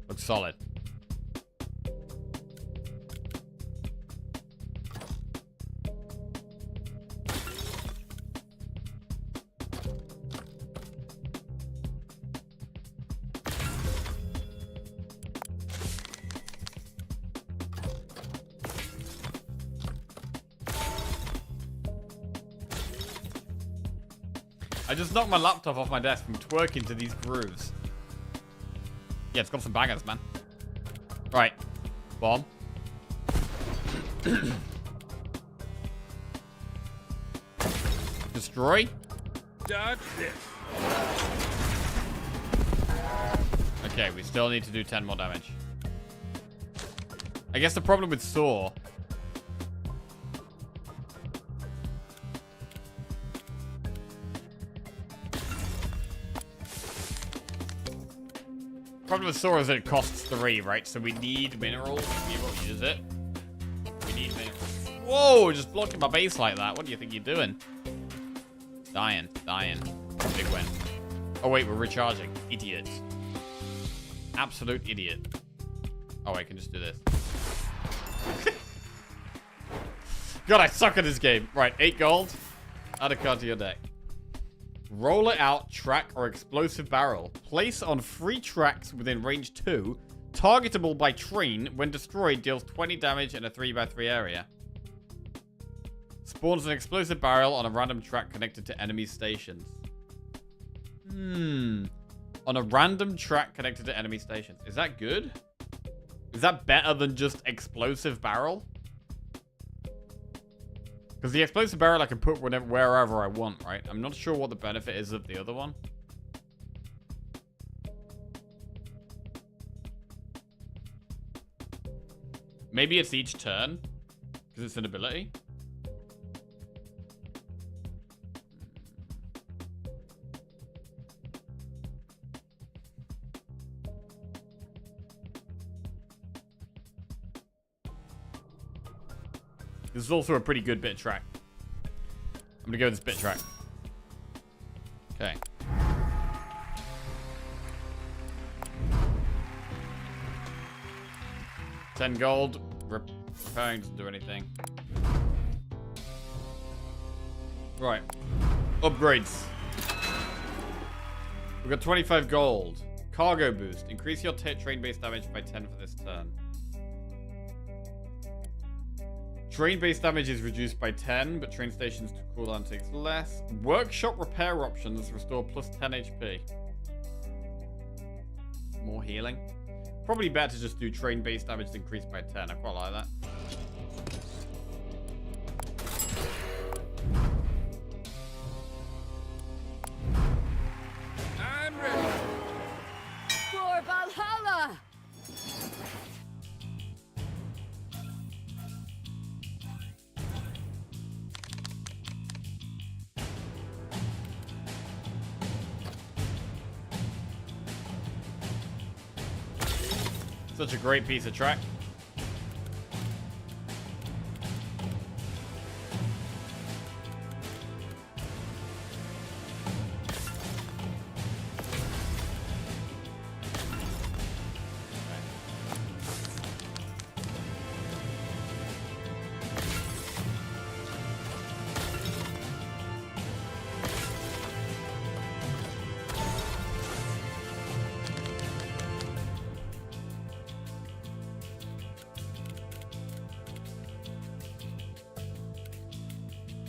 Looks solid. I just knocked my laptop off my desk from twerking to these grooves. Yeah, it's got some bangers, man. Right. Bomb. Destroy. Dodge this. Okay, we still need to do 10 more damage. I guess the problem with Saw... problem with Saw is that it costs 3, right? So we need minerals. We won't use it. We need minerals. Whoa, just blocking my base like that. What do you think you're doing? Dying. Big win. Oh, wait, we're recharging. Idiot. Absolute idiot. Oh, I can just do this. God, I suck at this game. Right, 8 gold. Add a card to your deck. Roll it out, track, or explosive barrel. Place on 3 tracks within range 2. Targetable by train. When destroyed, deals 20 damage in a 3x3 area. Spawns an explosive barrel on a random track connected to enemy stations. On a random track connected to enemy stations. Is that good? Is that better than just explosive barrel? Because the explosive barrel I can put wherever I want, right? I'm not sure what the benefit is of the other one. Maybe it's each turn. Because it's an ability. This is also a pretty good bit track. I'm gonna go with this bit track. Okay. $10 gold. Repairing doesn't do anything. Right. Upgrades. We've got 25 gold. Cargo boost. Increase your train base damage by 10 for this turn. Train-based damage is reduced by 10, but train stations to cooldown takes less. Workshop repair options restore plus 10 HP. More healing. Probably better to just do train-based damage increased by 10. I quite like that. I'm ready. For Valhalla! Such a great piece of track.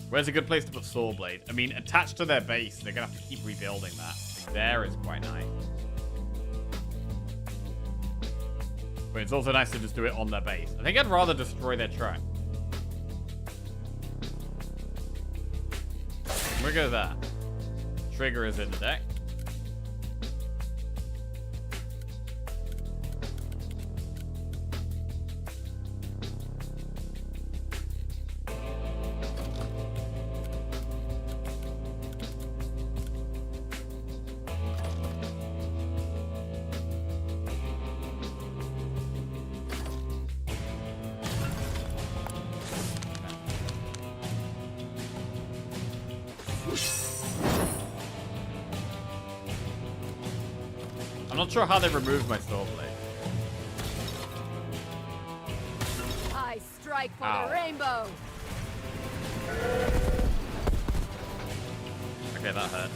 Where's a good place to put Saw Blade? I mean, attached to their base, they're going to have to keep rebuilding that. Like, there is quite nice. But it's also nice to just do it on their base. I think I'd rather destroy their track. We'll go there. Trigger is in the deck. not sure how they removed my sword blade. I strike for Ow. the rainbow. Okay, that hurt.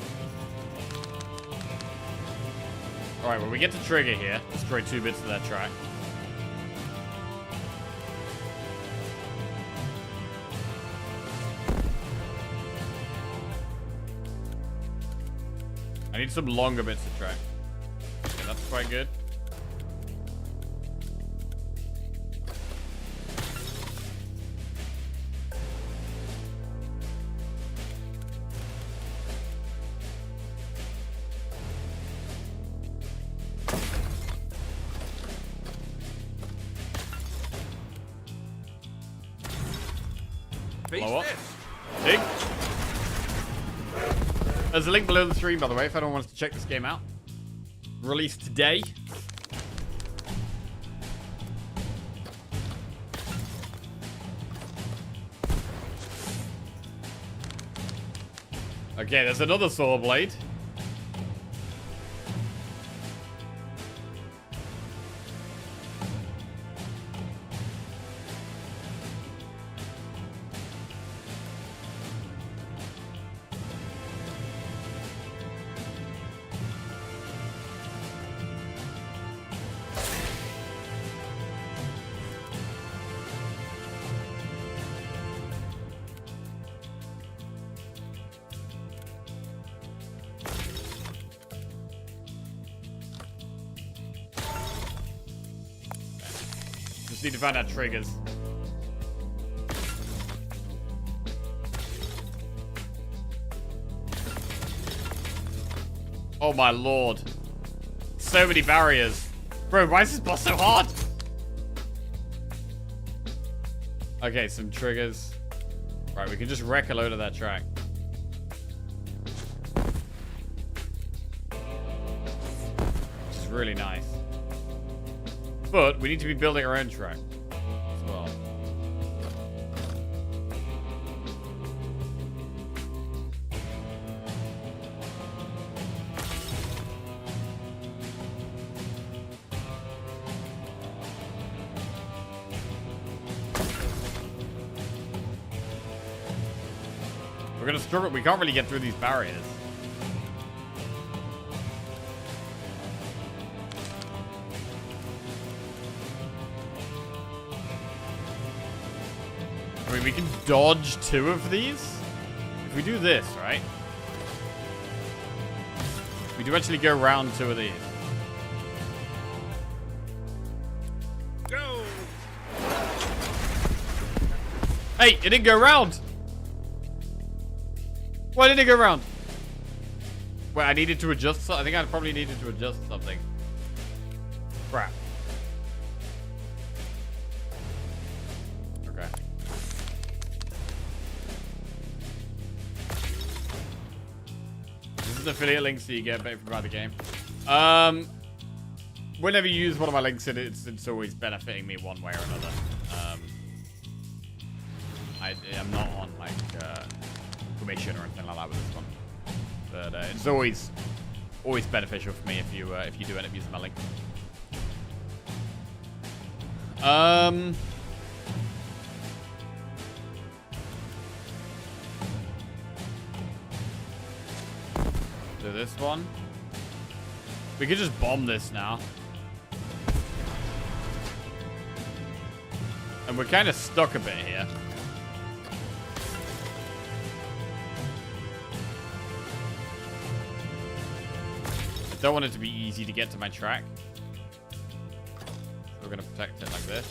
Alright, well, we get to trigger here. Destroy 2 bits of that track. I need some longer bits of track. Okay, that's quite good. Blow up. Dig. There's a link below the stream, by the way, if anyone wants to check this game out. Released today. Okay, there's another saw blade. Just need to find out triggers. Oh my lord. So many barriers. Bro, why is this boss so hard? Okay, some triggers. Right, we can just wreck a load of that track. Which is really nice. But we need to be building our own track as well. We're gonna struggle. We can't really get through these barriers. I mean, we can dodge 2 of these. If we do this, right? We do actually go around 2 of these. Go! Hey, it didn't go round. Why didn't it go round? Wait, I needed to adjust. I think I probably needed to adjust something. Crap. Okay. This is an affiliate link, so you get benefit from the game. Whenever you use one of my links, it's always benefiting me one way or another. I'm not on like commission or anything like that with this one, but it's always beneficial for me if you do end up using my link. Do this one. We could just bomb this now. And we're kind of stuck a bit here. I don't want it to be easy to get to my track. So we're going to protect it like this.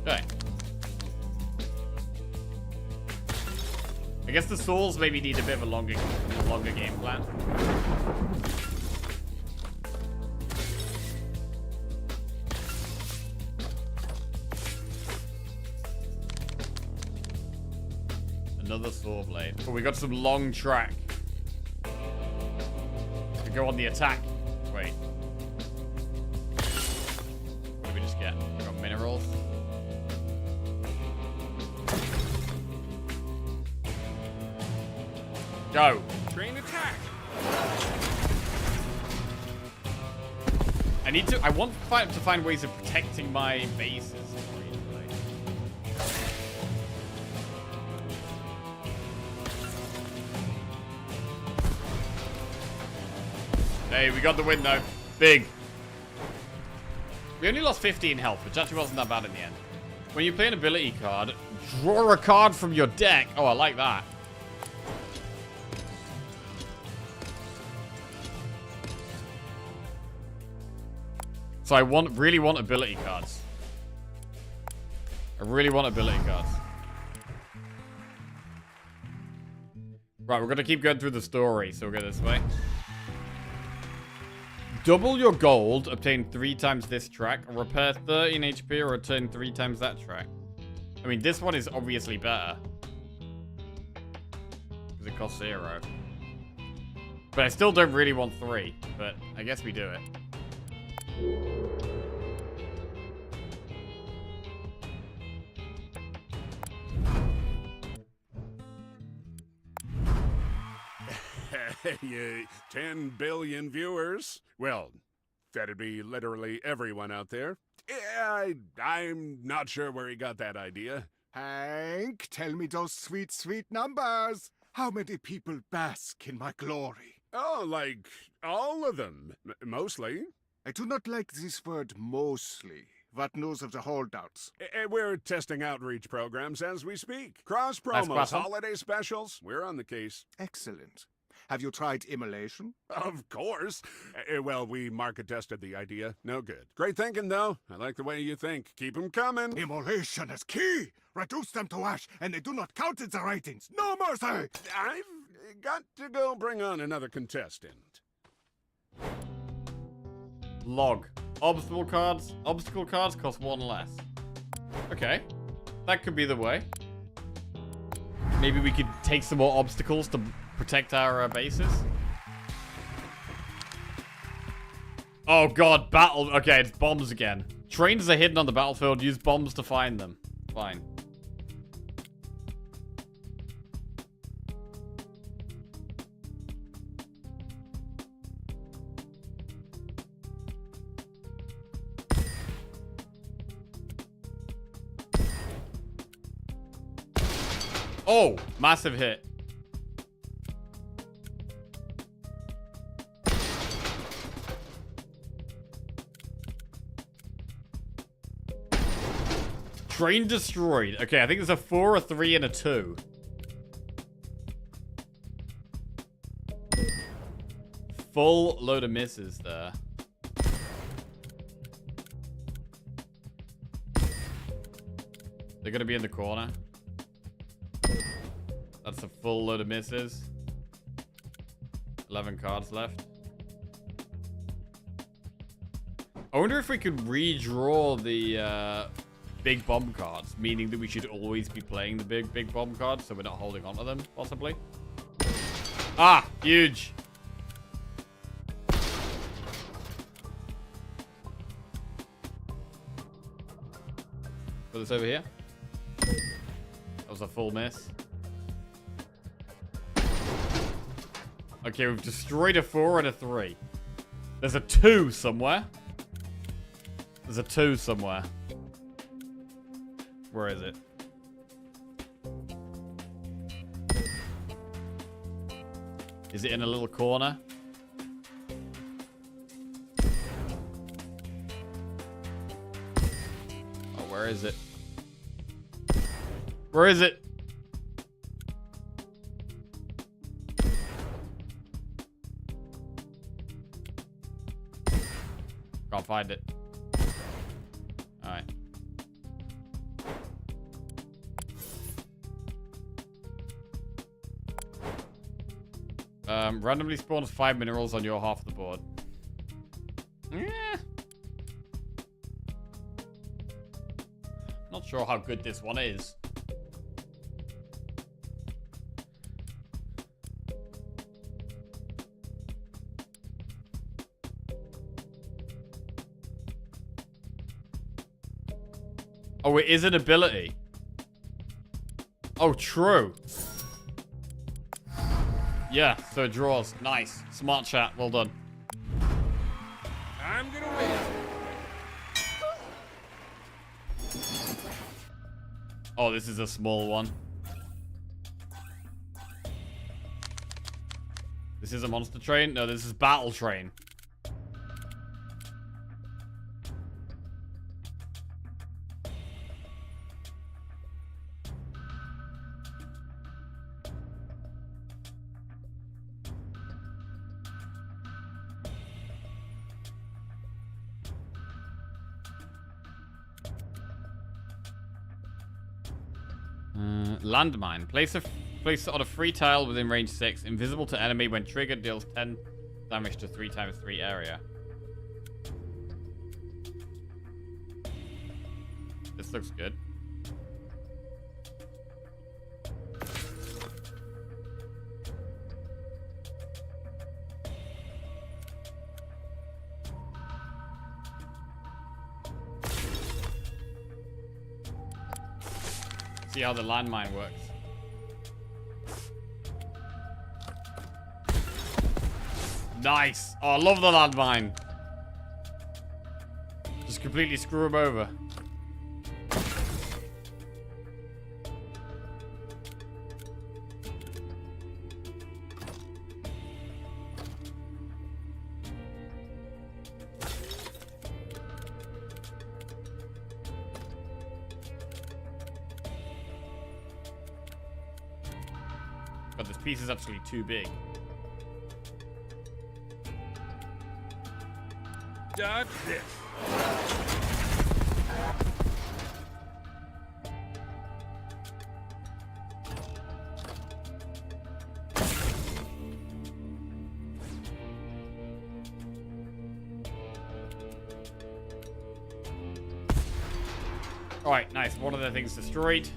Okay. I guess the souls maybe need a bit of a longer game plan. Another saw blade. Oh, we got some long track. To go on the attack. Wait. What did we just get? We got minerals. Go. Train attack. I want to find ways of protecting my bases. Hey, we got the win though. Big. We only lost 15 health, which actually wasn't that bad in the end. When you play an ability card, draw a card from your deck. Oh, I like that. So I really want ability cards. I really want ability cards. Right, we're going to keep going through the story, so we'll go this way. Double your gold, obtain 3 times this track, repair 13 HP, or return 3 times that track. I mean, this one is obviously better. Because it costs 0. But I still don't really want 3, but I guess we do it. Hey, 10 billion viewers. Well, that'd be literally everyone out there. Yeah, I'm not sure where he got that idea. Hank, tell me those sweet, sweet numbers. How many people bask in my glory? Oh, like all of them, mostly. I do not like this word mostly. What news of the holdouts? We're testing outreach programs as we speak. Cross Nice promos, cross-up. holiday specials. We're on the case. Excellent. Have you tried immolation? Of course. Well, we market tested the idea. No good. Great thinking, though. I like the way you think. Keep 'em coming. Immolation is key. Reduce them to ash, and they do not count in the ratings. No mercy. I've got to go bring on another contestant. Log. Obstacle cards cost 1 less. Okay. That could be the way. Maybe we could take some more obstacles to protect our bases. Oh god, battle. Okay, it's bombs again. Trains are hidden on the battlefield. Use bombs to find them. Fine. Oh, massive hit. Train destroyed. Okay, I think there's a 4, a 3, and a 2. Full load of misses there. They're going to be in the corner. That's a full load of misses. 11 cards left. I wonder if we could redraw the big bomb cards, meaning that we should always be playing the big bomb cards so we're not holding on to them, possibly. Ah, huge. Put this over here. That was a full miss. Okay, we've destroyed a 4 and a 3. There's a 2 somewhere. There's a 2 somewhere. Where is it? Is it in a little corner? Oh, where is it? Where is it? Can't find it. Alright. Randomly spawns 5 minerals on your half of the board. Yeah. Not sure how good this one is. Oh, it is an ability. Oh, true. Yeah, so it draws. Nice. Smart chat. Well done. I'm gonna win. Oh, this is a small one. This is a monster train? No, this is battle train. Landmine. Place on a free tile within range 6. Invisible to enemy when triggered. Deals 10 damage to 3x3 area. This looks good. See how the landmine works. Nice. Oh, I love the landmine. Just completely screw him over. But this piece is actually too big. Dodge this. Alright, nice. One of the things destroyed.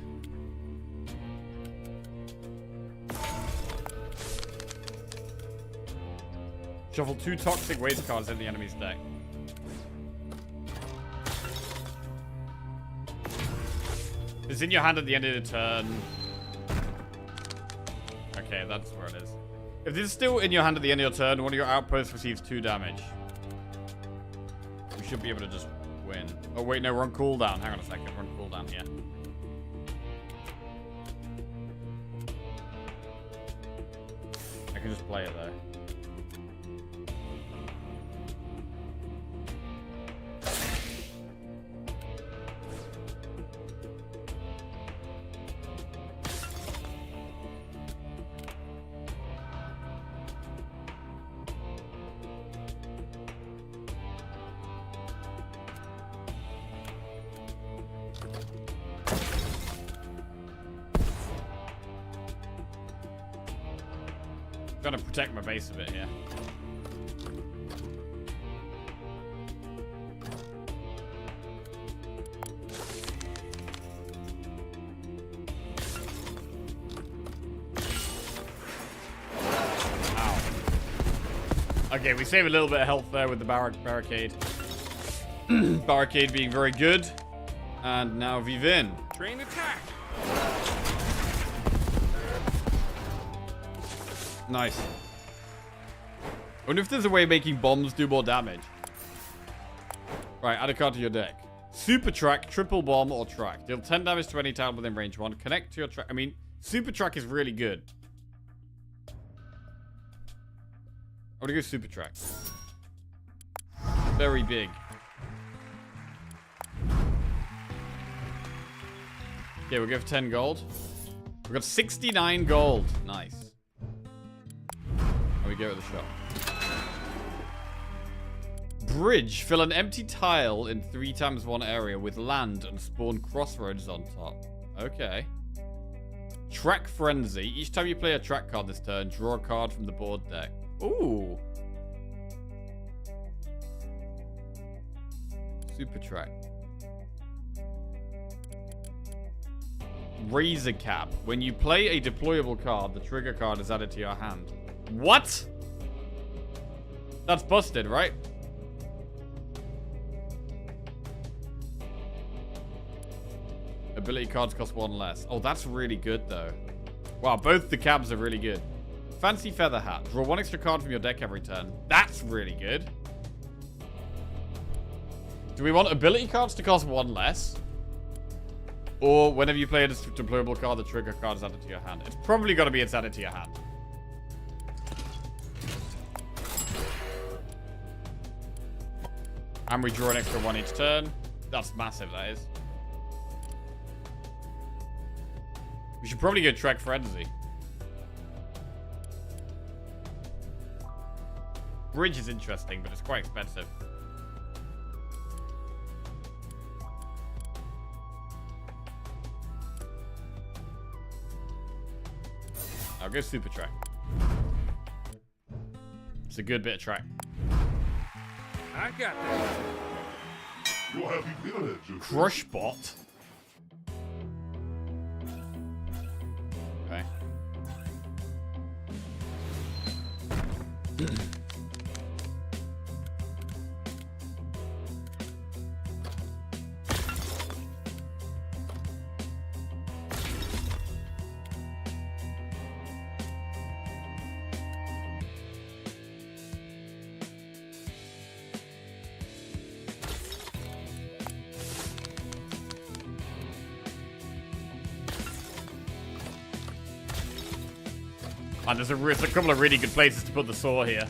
Shuffle 2 toxic waste cards in the enemy's deck. It's in your hand at the end of the turn. Okay, that's where it is. If this is still in your hand at the end of your turn, one of your outposts receives 2 damage. We should be able to just win. Oh, wait, no, we're on cooldown. Hang on a second. We're on cooldown here. I can just play it, though. Gotta protect my base a bit here. Ow. Okay, we save a little bit of health there with the barricade. Barricade being very good. And now Vivin. Train attack. Nice. I wonder if there's a way of making bombs do more damage. Right, add a card to your deck. Super track, triple bomb, or track. Deal 10 damage to any tile within range 1. Connect to your track. I mean, super track is really good. I'm gonna go super track. Very big. Okay, we'll give 10 gold. We've got 69 gold. Nice. We go to the shop. Bridge. Fill an empty tile in 3x1 area with land and spawn crossroads on top. Okay. Track Frenzy. Each time you play a track card this turn, draw a card from the board deck. Ooh. Super track. Razor Cap. When you play a deployable card, the trigger card is added to your hand. What? That's busted, right? Ability cards cost 1 less. Oh, that's really good, though. Wow, both the cabs are really good. Fancy feather hat. Draw 1 extra card from your deck every turn. That's really good. Do we want ability cards to cost 1 less? Or whenever you play a deployable card, the trigger card is added to your hand. It's probably got to be added to your hand. And we draw an extra 1 each turn. That's massive, that is. We should probably go Trek Frenzy. Bridge is interesting, but it's quite expensive. I'll go Super Trek. It's a good bit of track. I got this. You're happy feeling it, Crush Bot. Okay. And there's a couple of really good places to put the saw here.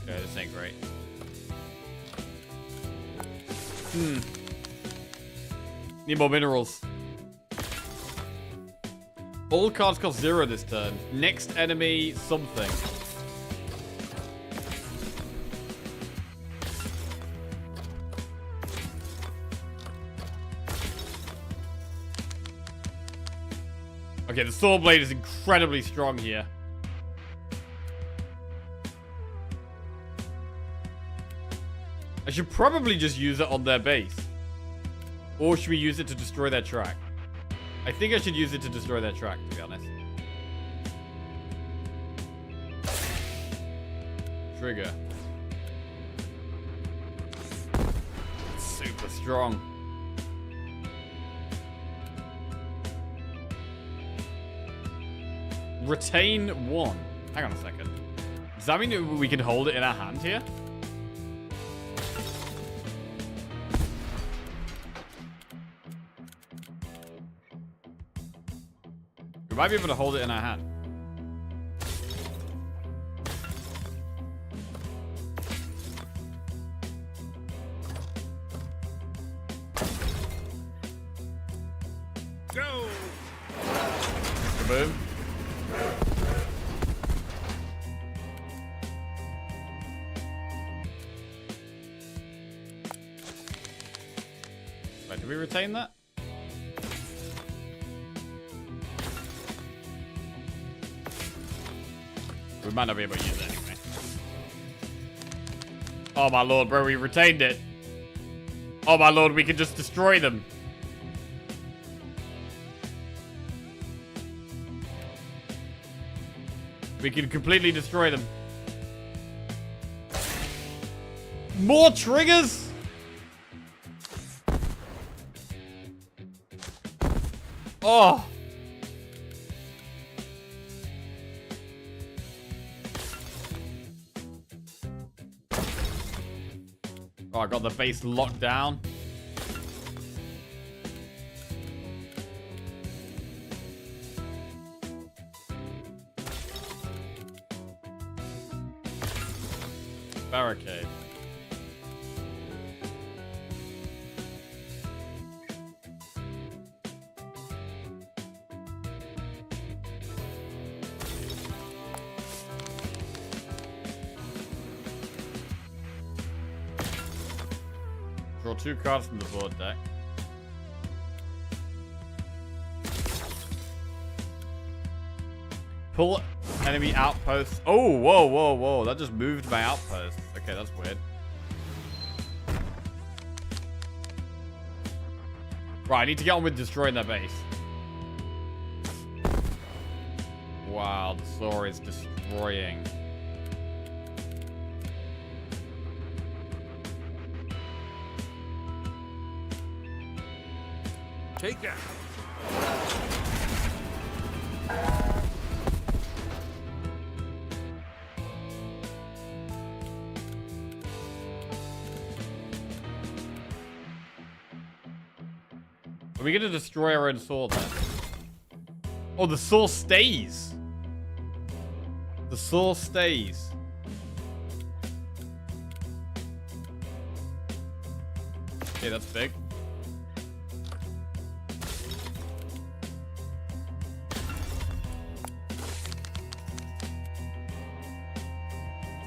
Okay, this ain't great. Need more minerals. All cards cost 0 this turn. Next enemy, something. Okay, the Sword Blade is incredibly strong here. I should probably just use it on their base. Or should we use it to destroy their track? I think I should use it to destroy their track, to be honest. Trigger. Super strong. Retain 1. Hang on a second. Does that mean we can hold it in our hand here? We might be able to hold it in our hand. Go! Kaboom. Wait, did we retain that? We might not be able to use it anyway. Oh my lord, bro, we retained it. Oh my lord, we can just destroy them. We can completely destroy them. More triggers? Oh. Oh, I got the base locked down. Barricade. Draw 2 cards from the board deck. Pull enemy outposts. Oh, whoa, whoa, whoa. That just moved my outpost. Okay, that's weird. Right, I need to get on with destroying their base. Wow, the Saw is destroying. Take that. Are we going to destroy our own Saw then? Oh, the Saw stays. The Saw stays. Okay, that's big.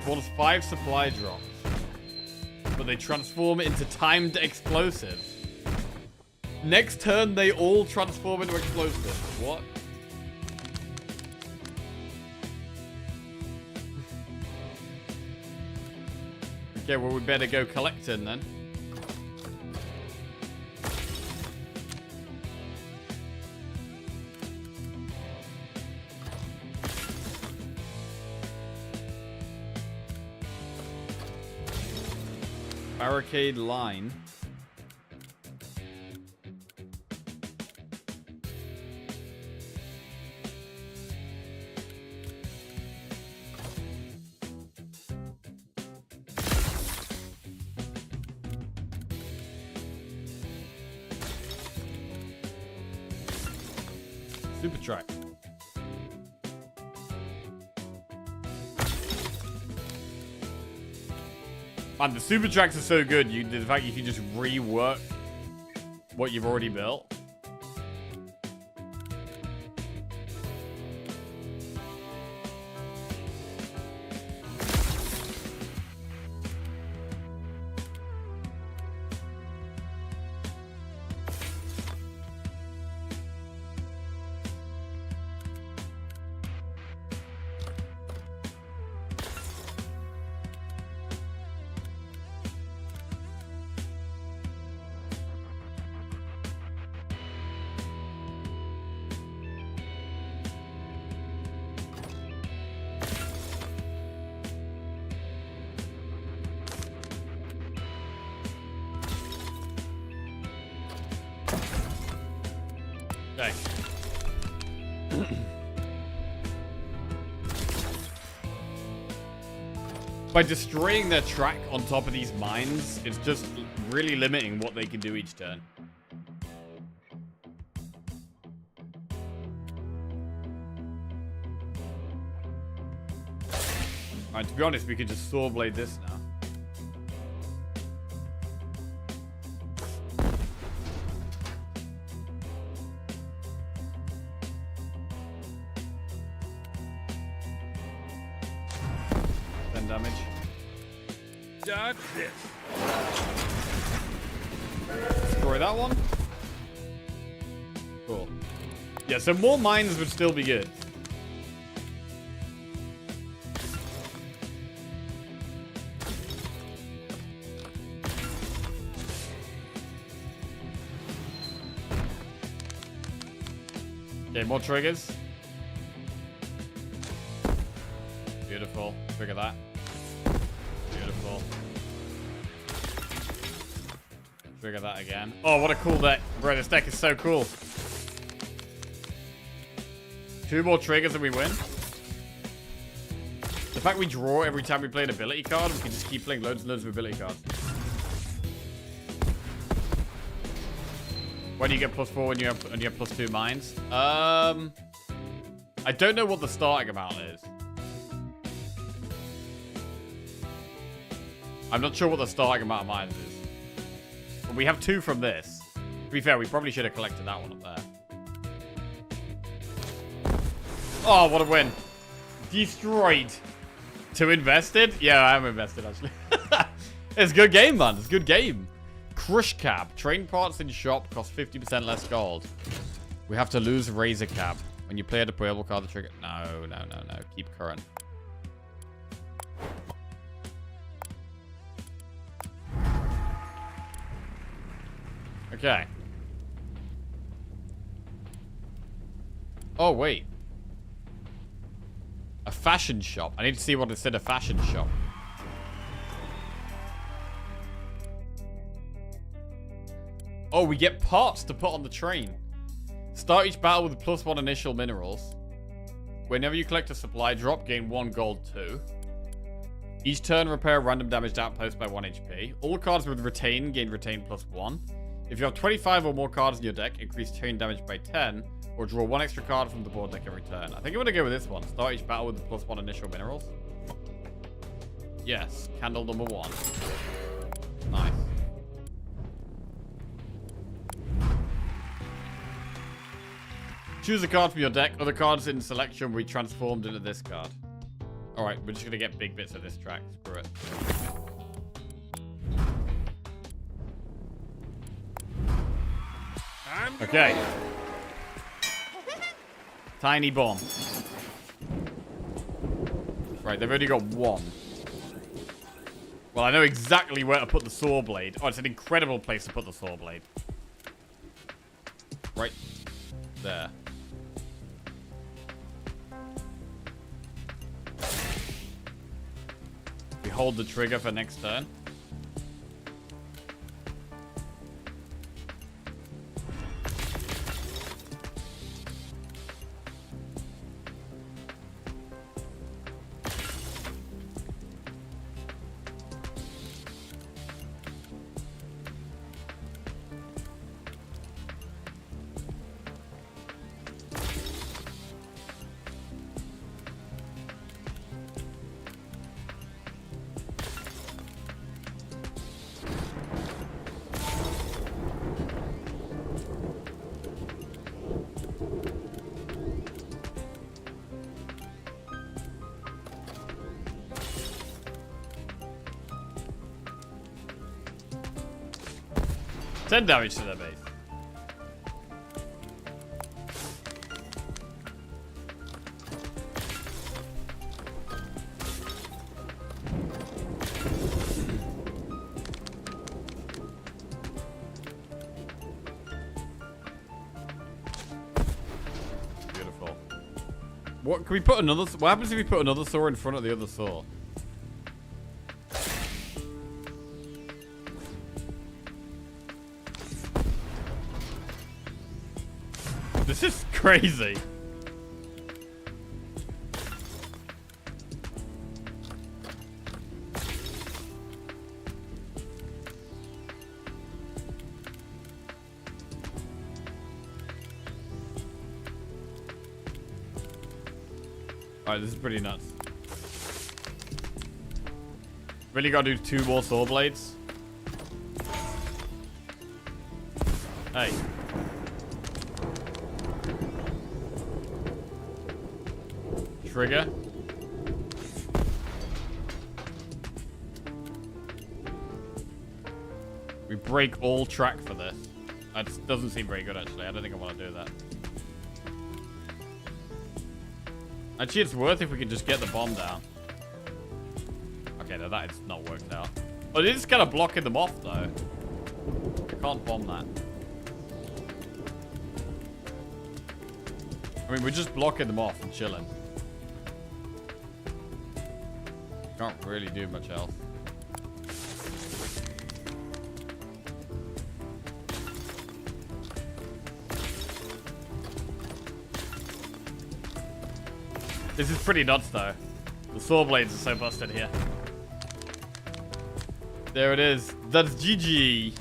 Spawns 5 supply drops. But they transform into timed explosives. Next turn, they all transform into explosives. What? Okay, well, we better go collecting then. Barricade line. Super track. Man, the super tracks are so good. The fact you can just rework what you've already built. Okay. By destroying their track on top of these mines, it's just really limiting what they can do each turn. Alright, to be honest, we could just saw blade this now. Damage. Dodge this. Destroy that one. Cool. Yeah, so more mines would still be good. Okay, more triggers. Beautiful. Trigger that. Beautiful. Trigger that again. Oh, what a cool deck. Bro, this deck is so cool. 2 more triggers and we win. The fact we draw every time we play an ability card, we can just keep playing loads and loads of ability cards. When do you get +4 when you have +2 mines? I don't know what the starting amount is. I'm not sure what the starting amount of mines is. But we have 2 from this. To be fair, we probably should have collected that one up there. Oh, what a win. Destroyed. 2 invested? Yeah, I am invested, actually. It's a good game, man. It's a good game. Crush Cab. Train parts in shop cost 50% less gold. We have to lose Razor Cab. When you play a deployable card, the trigger... No. Keep current. Okay. Oh, wait. A fashion shop. I need to see what it said, a fashion shop. Oh, we get parts to put on the train. Start each battle with +1 initial minerals. Whenever you collect a supply drop, gain 1 gold 2. Each turn, repair a random damaged outpost by 1 HP. All cards with retain gain retain +1. If you have 25 or more cards in your deck, increase chain damage by 10, or draw 1 extra card from the board deck every turn. I think I'm going to go with this one. Start each battle with the +1 initial minerals. Yes, candle number 1. Nice. Choose a card from your deck. Other cards in selection will be transformed into this card. Alright, we're just going to get big bits of this track. Screw it. Okay. Tiny bomb. Right, they've only got 1. Well, I know exactly where to put the saw blade. Oh, it's an incredible place to put the saw blade. Right there. We hold the trigger for next turn. Ten damage to their base. Beautiful. What can we put another? What happens if we put another saw in front of the other saw? This is crazy. Alright, this is pretty nuts. Really gotta do 2 more saw blades. Hey. Trigger. We break all track for this. That doesn't seem very good, actually. I don't think I want to do that. Actually, it's worth if we can just get the bomb down. Okay, no, that is not worked out. But it is kind of blocking them off, though. I can't bomb that. I mean, we're just blocking them off and chilling. Can't really do much else. This is pretty nuts, though. The saw blades are so busted here. There it is. That's GG.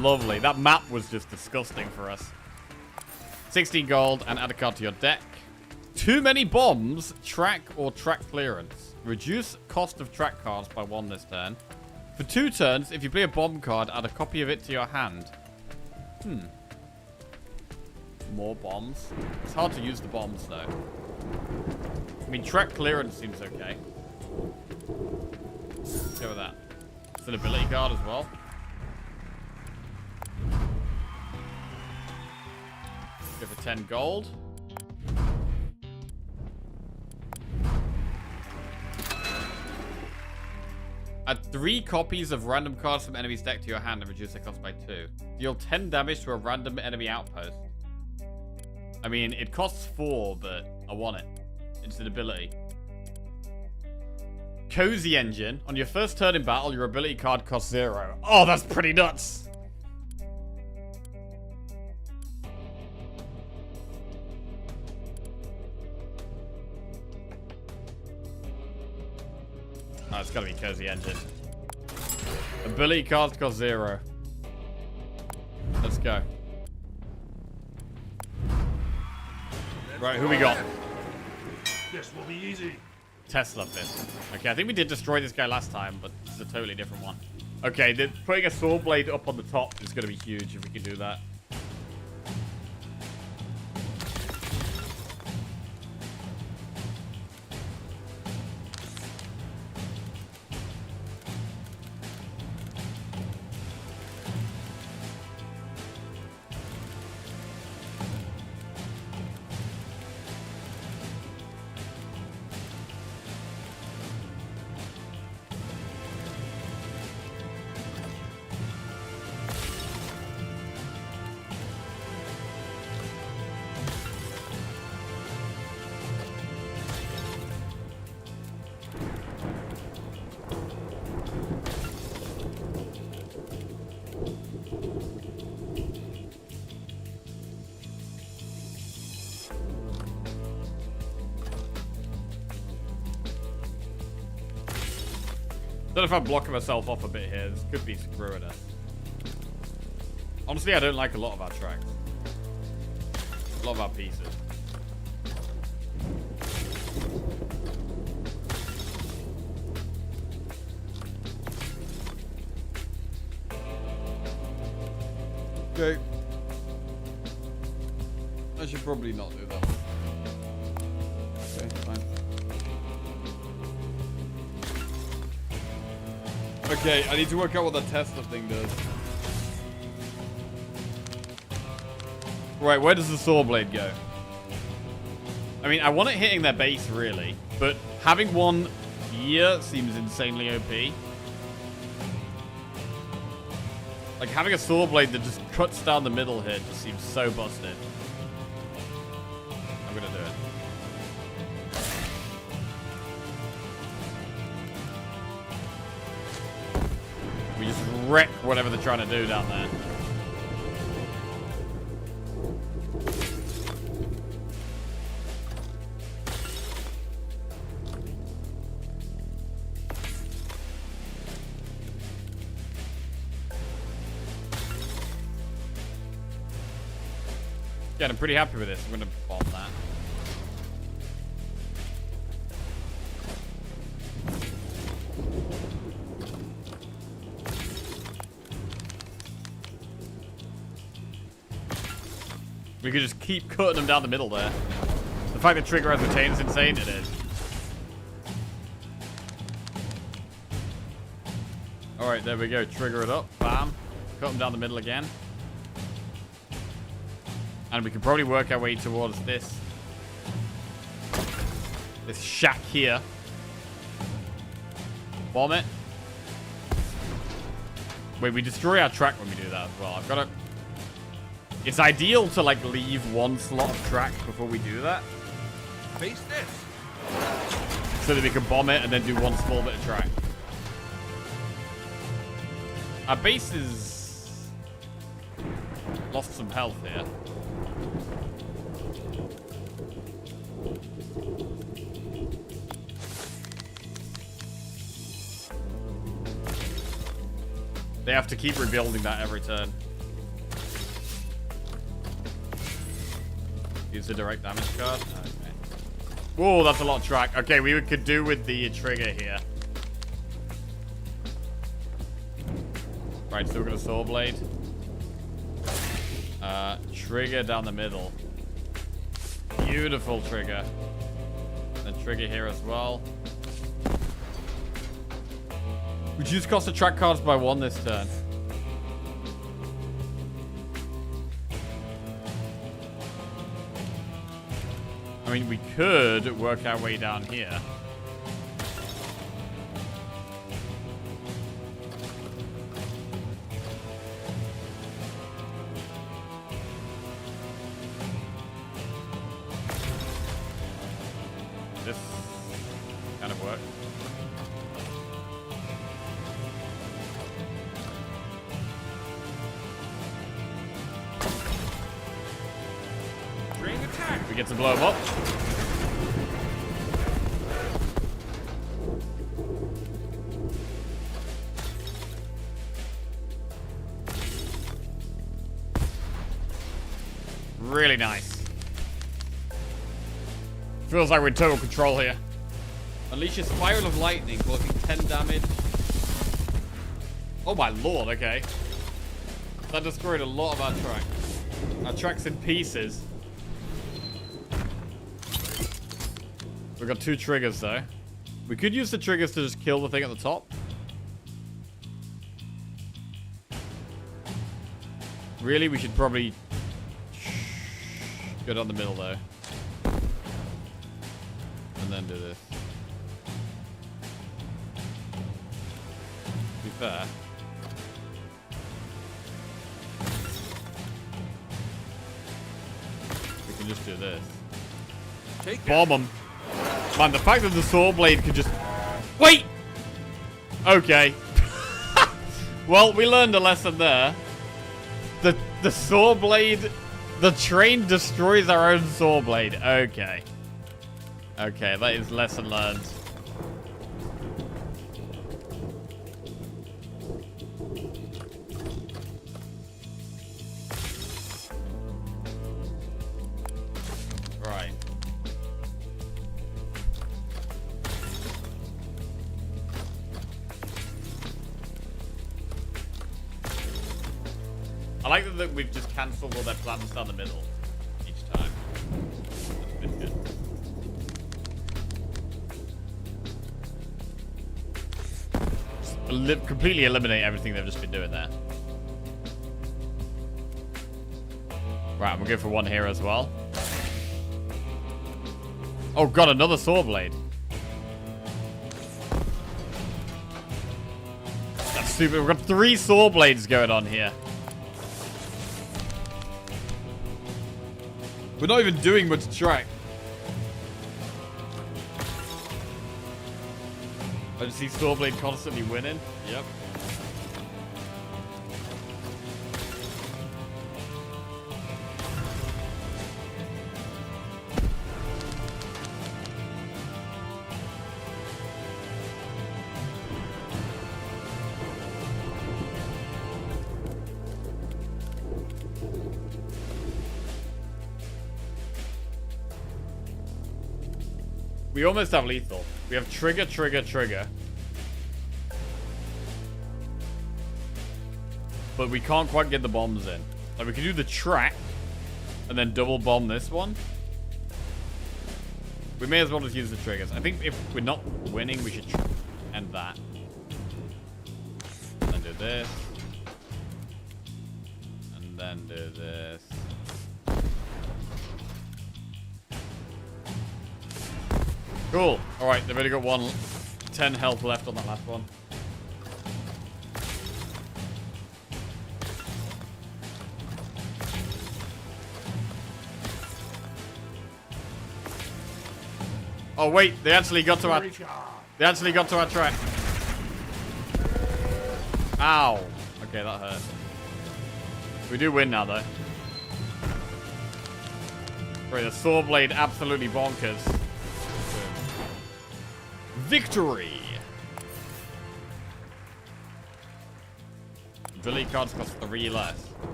Lovely. That map was just disgusting for us. 16 gold and add a card to your deck. Too many bombs. Track or track clearance. Reduce cost of track cards by 1 this turn. For 2 turns, if you play a bomb card, add a copy of it to your hand. More bombs. It's hard to use the bombs, though. I mean, track clearance seems okay. Let's go with that. It's an ability card as well. Go for 10 gold. Add 3 copies of random cards from enemy's deck to your hand and reduce their cost by 2. Deal 10 damage to a random enemy outpost. I mean, it costs 4, but I want it. It's an ability. Cozy Engine. On your first turn in battle, your ability card costs 0. Oh, that's pretty nuts! Oh, it's gotta be Cozy Engine. Ability cards cost 0. Let's go. Right, who we got? This will be easy. Tesla Fist. Okay, I think we did destroy this guy last time, but this is a totally different one. Okay, putting a sword blade up on the top is gonna be huge if we can do that. Don't know if I'm blocking myself off a bit here. This could be screwing us. Honestly, I don't like a lot of our tracks. A lot of our pieces. Okay. I should probably not do that. Okay, fine. Okay, I need to work out what the Tesla thing does. Right, where does the saw blade go? I mean, I want it hitting their base, really. But having one here seems insanely OP. Like, having a saw blade that just cuts down the middle here just seems so busted. I'm gonna do it. We just wreck whatever they're trying to do down there. Yeah, I'm pretty happy with this. I'm gonna bomb that. We could just keep cutting them down the middle there. The fact that trigger has retained is insane, it is. Alright, there we go. Trigger it up. Bam. Cut them down the middle again. And we can probably work our way towards this shack here. Bomb it. Wait, we destroy our track when we do that as well. I've got to... It's ideal to, like, leave one slot of track before we do that. Face this. So that we can bomb it and then do one small bit of track. Our base is... lost some health here. They have to keep rebuilding that every turn. Use the direct damage card. Okay. Whoa, that's a lot of track. Okay, we could do with the trigger here. Right, so we're gonna saw blade. Trigger down the middle. Beautiful trigger. And trigger here as well. Reduce cost of track cards by 1 this turn. I mean, we could work our way down here. This kind of works. Ring attack. We get to blow him up. Really nice. Feels like we're in total control here. Unleash a spiral of lightning, causing 10 damage. Oh my lord, okay. That destroyed a lot of our tracks. Our tracks in pieces. We've got 2 triggers though. We could use the triggers to just kill the thing at the top. Really, we should probably go down the middle though. And then do this. To be fair. We can just do this. Bomb them. Man, the fact that the saw blade could just... Wait! Okay. Well, we learned a lesson there. The saw blade... The train destroys our own saw blade. Okay. Okay, that is lesson learned. Right. I like that we've just cancelled all their plans down the middle each time. That's been good. Completely eliminate everything they've just been doing there. Right, we'll go for one here as well. Oh god, another saw blade. That's stupid. We've got 3 saw blades going on here. We're not even doing much track. I just see Sawblade constantly winning. Yep. We almost have lethal. We have trigger, trigger, trigger. But we can't quite get the bombs in. Like, we can do the track and then double bomb this one. We may as well just use the triggers. I think if we're not winning, we should end that. And then do this. And then do this. Cool. Alright, they've only got 10 health left on that last one. Oh wait, they actually got to our track. Ow. Okay, that hurt. We do win now though. Right, the saw blade absolutely bonkers. Victory! Ability cards cost 3 less.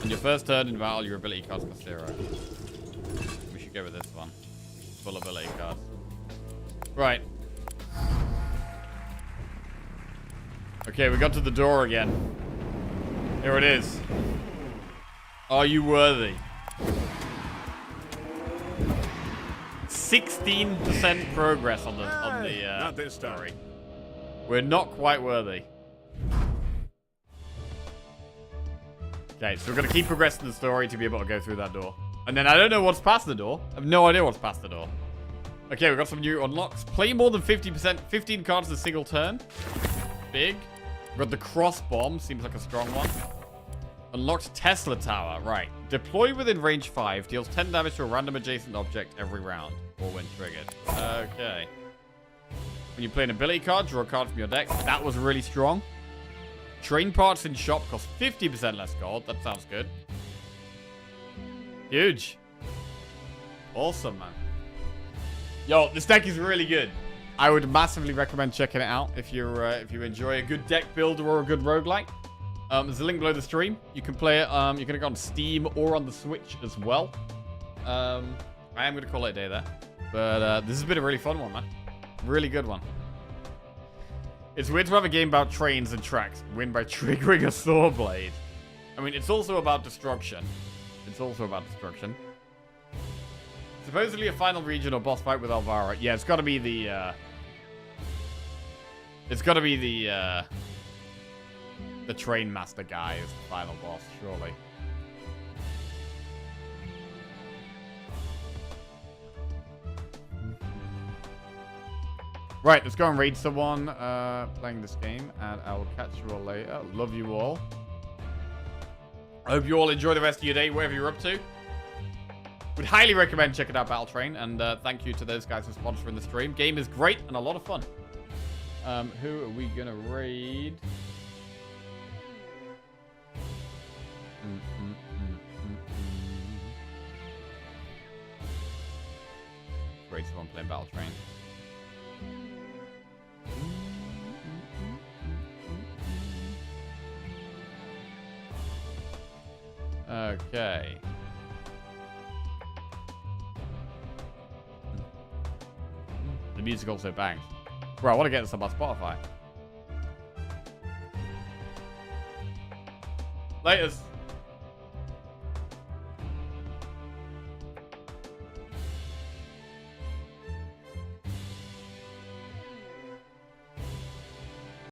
On your first turn in battle, your ability cards cost 0. We should go with this one. Full ability cards. Right. Okay, we got to the door again. Here it is. Are you worthy? 16% progress on the not this time. story. We're not quite worthy. Okay, so we're gonna keep progressing the story to be able to go through that door. And then I don't know what's past the door. I have no idea what's past the door. Okay, we've got some new unlocks. Play more than 50%, 15 cards in a single turn. Big. We've got the cross bomb. Seems like a strong one. Unlocked Tesla Tower. Right. Deploy within range 5. Deals 10 damage to a random adjacent object every round. Or when triggered. Okay. When you play an ability card, draw a card from your deck. That was really strong. Train parts in shop cost 50% less gold. That sounds good. Huge. Awesome, man. Yo, this deck is really good. I would massively recommend checking it out if you enjoy a good deck builder or a good roguelike. There's a link below the stream. You can play it. You can go on Steam or on the Switch as well. I am going to call it a day there. But this has been a really fun one, man. Really good one. It's weird to have a game about trains and tracks. Win by triggering a saw blade. I mean, it's also about destruction. It's also about destruction. Supposedly a final region or boss fight with Alvaro. Yeah, it's got to be the... It's got to be the train master guy is the final boss, surely. Right, let's go and raid someone playing this game, and I will catch you all later. Love you all. I hope you all enjoy the rest of your day, wherever you're up to. Would highly recommend checking out Battle Train, and thank you to those guys for sponsoring the stream. Game is great and a lot of fun. Who are we gonna raid? Raid someone playing Battle Train. Okay. The music also bangs. Bro, I want to get this on my Spotify. Laters.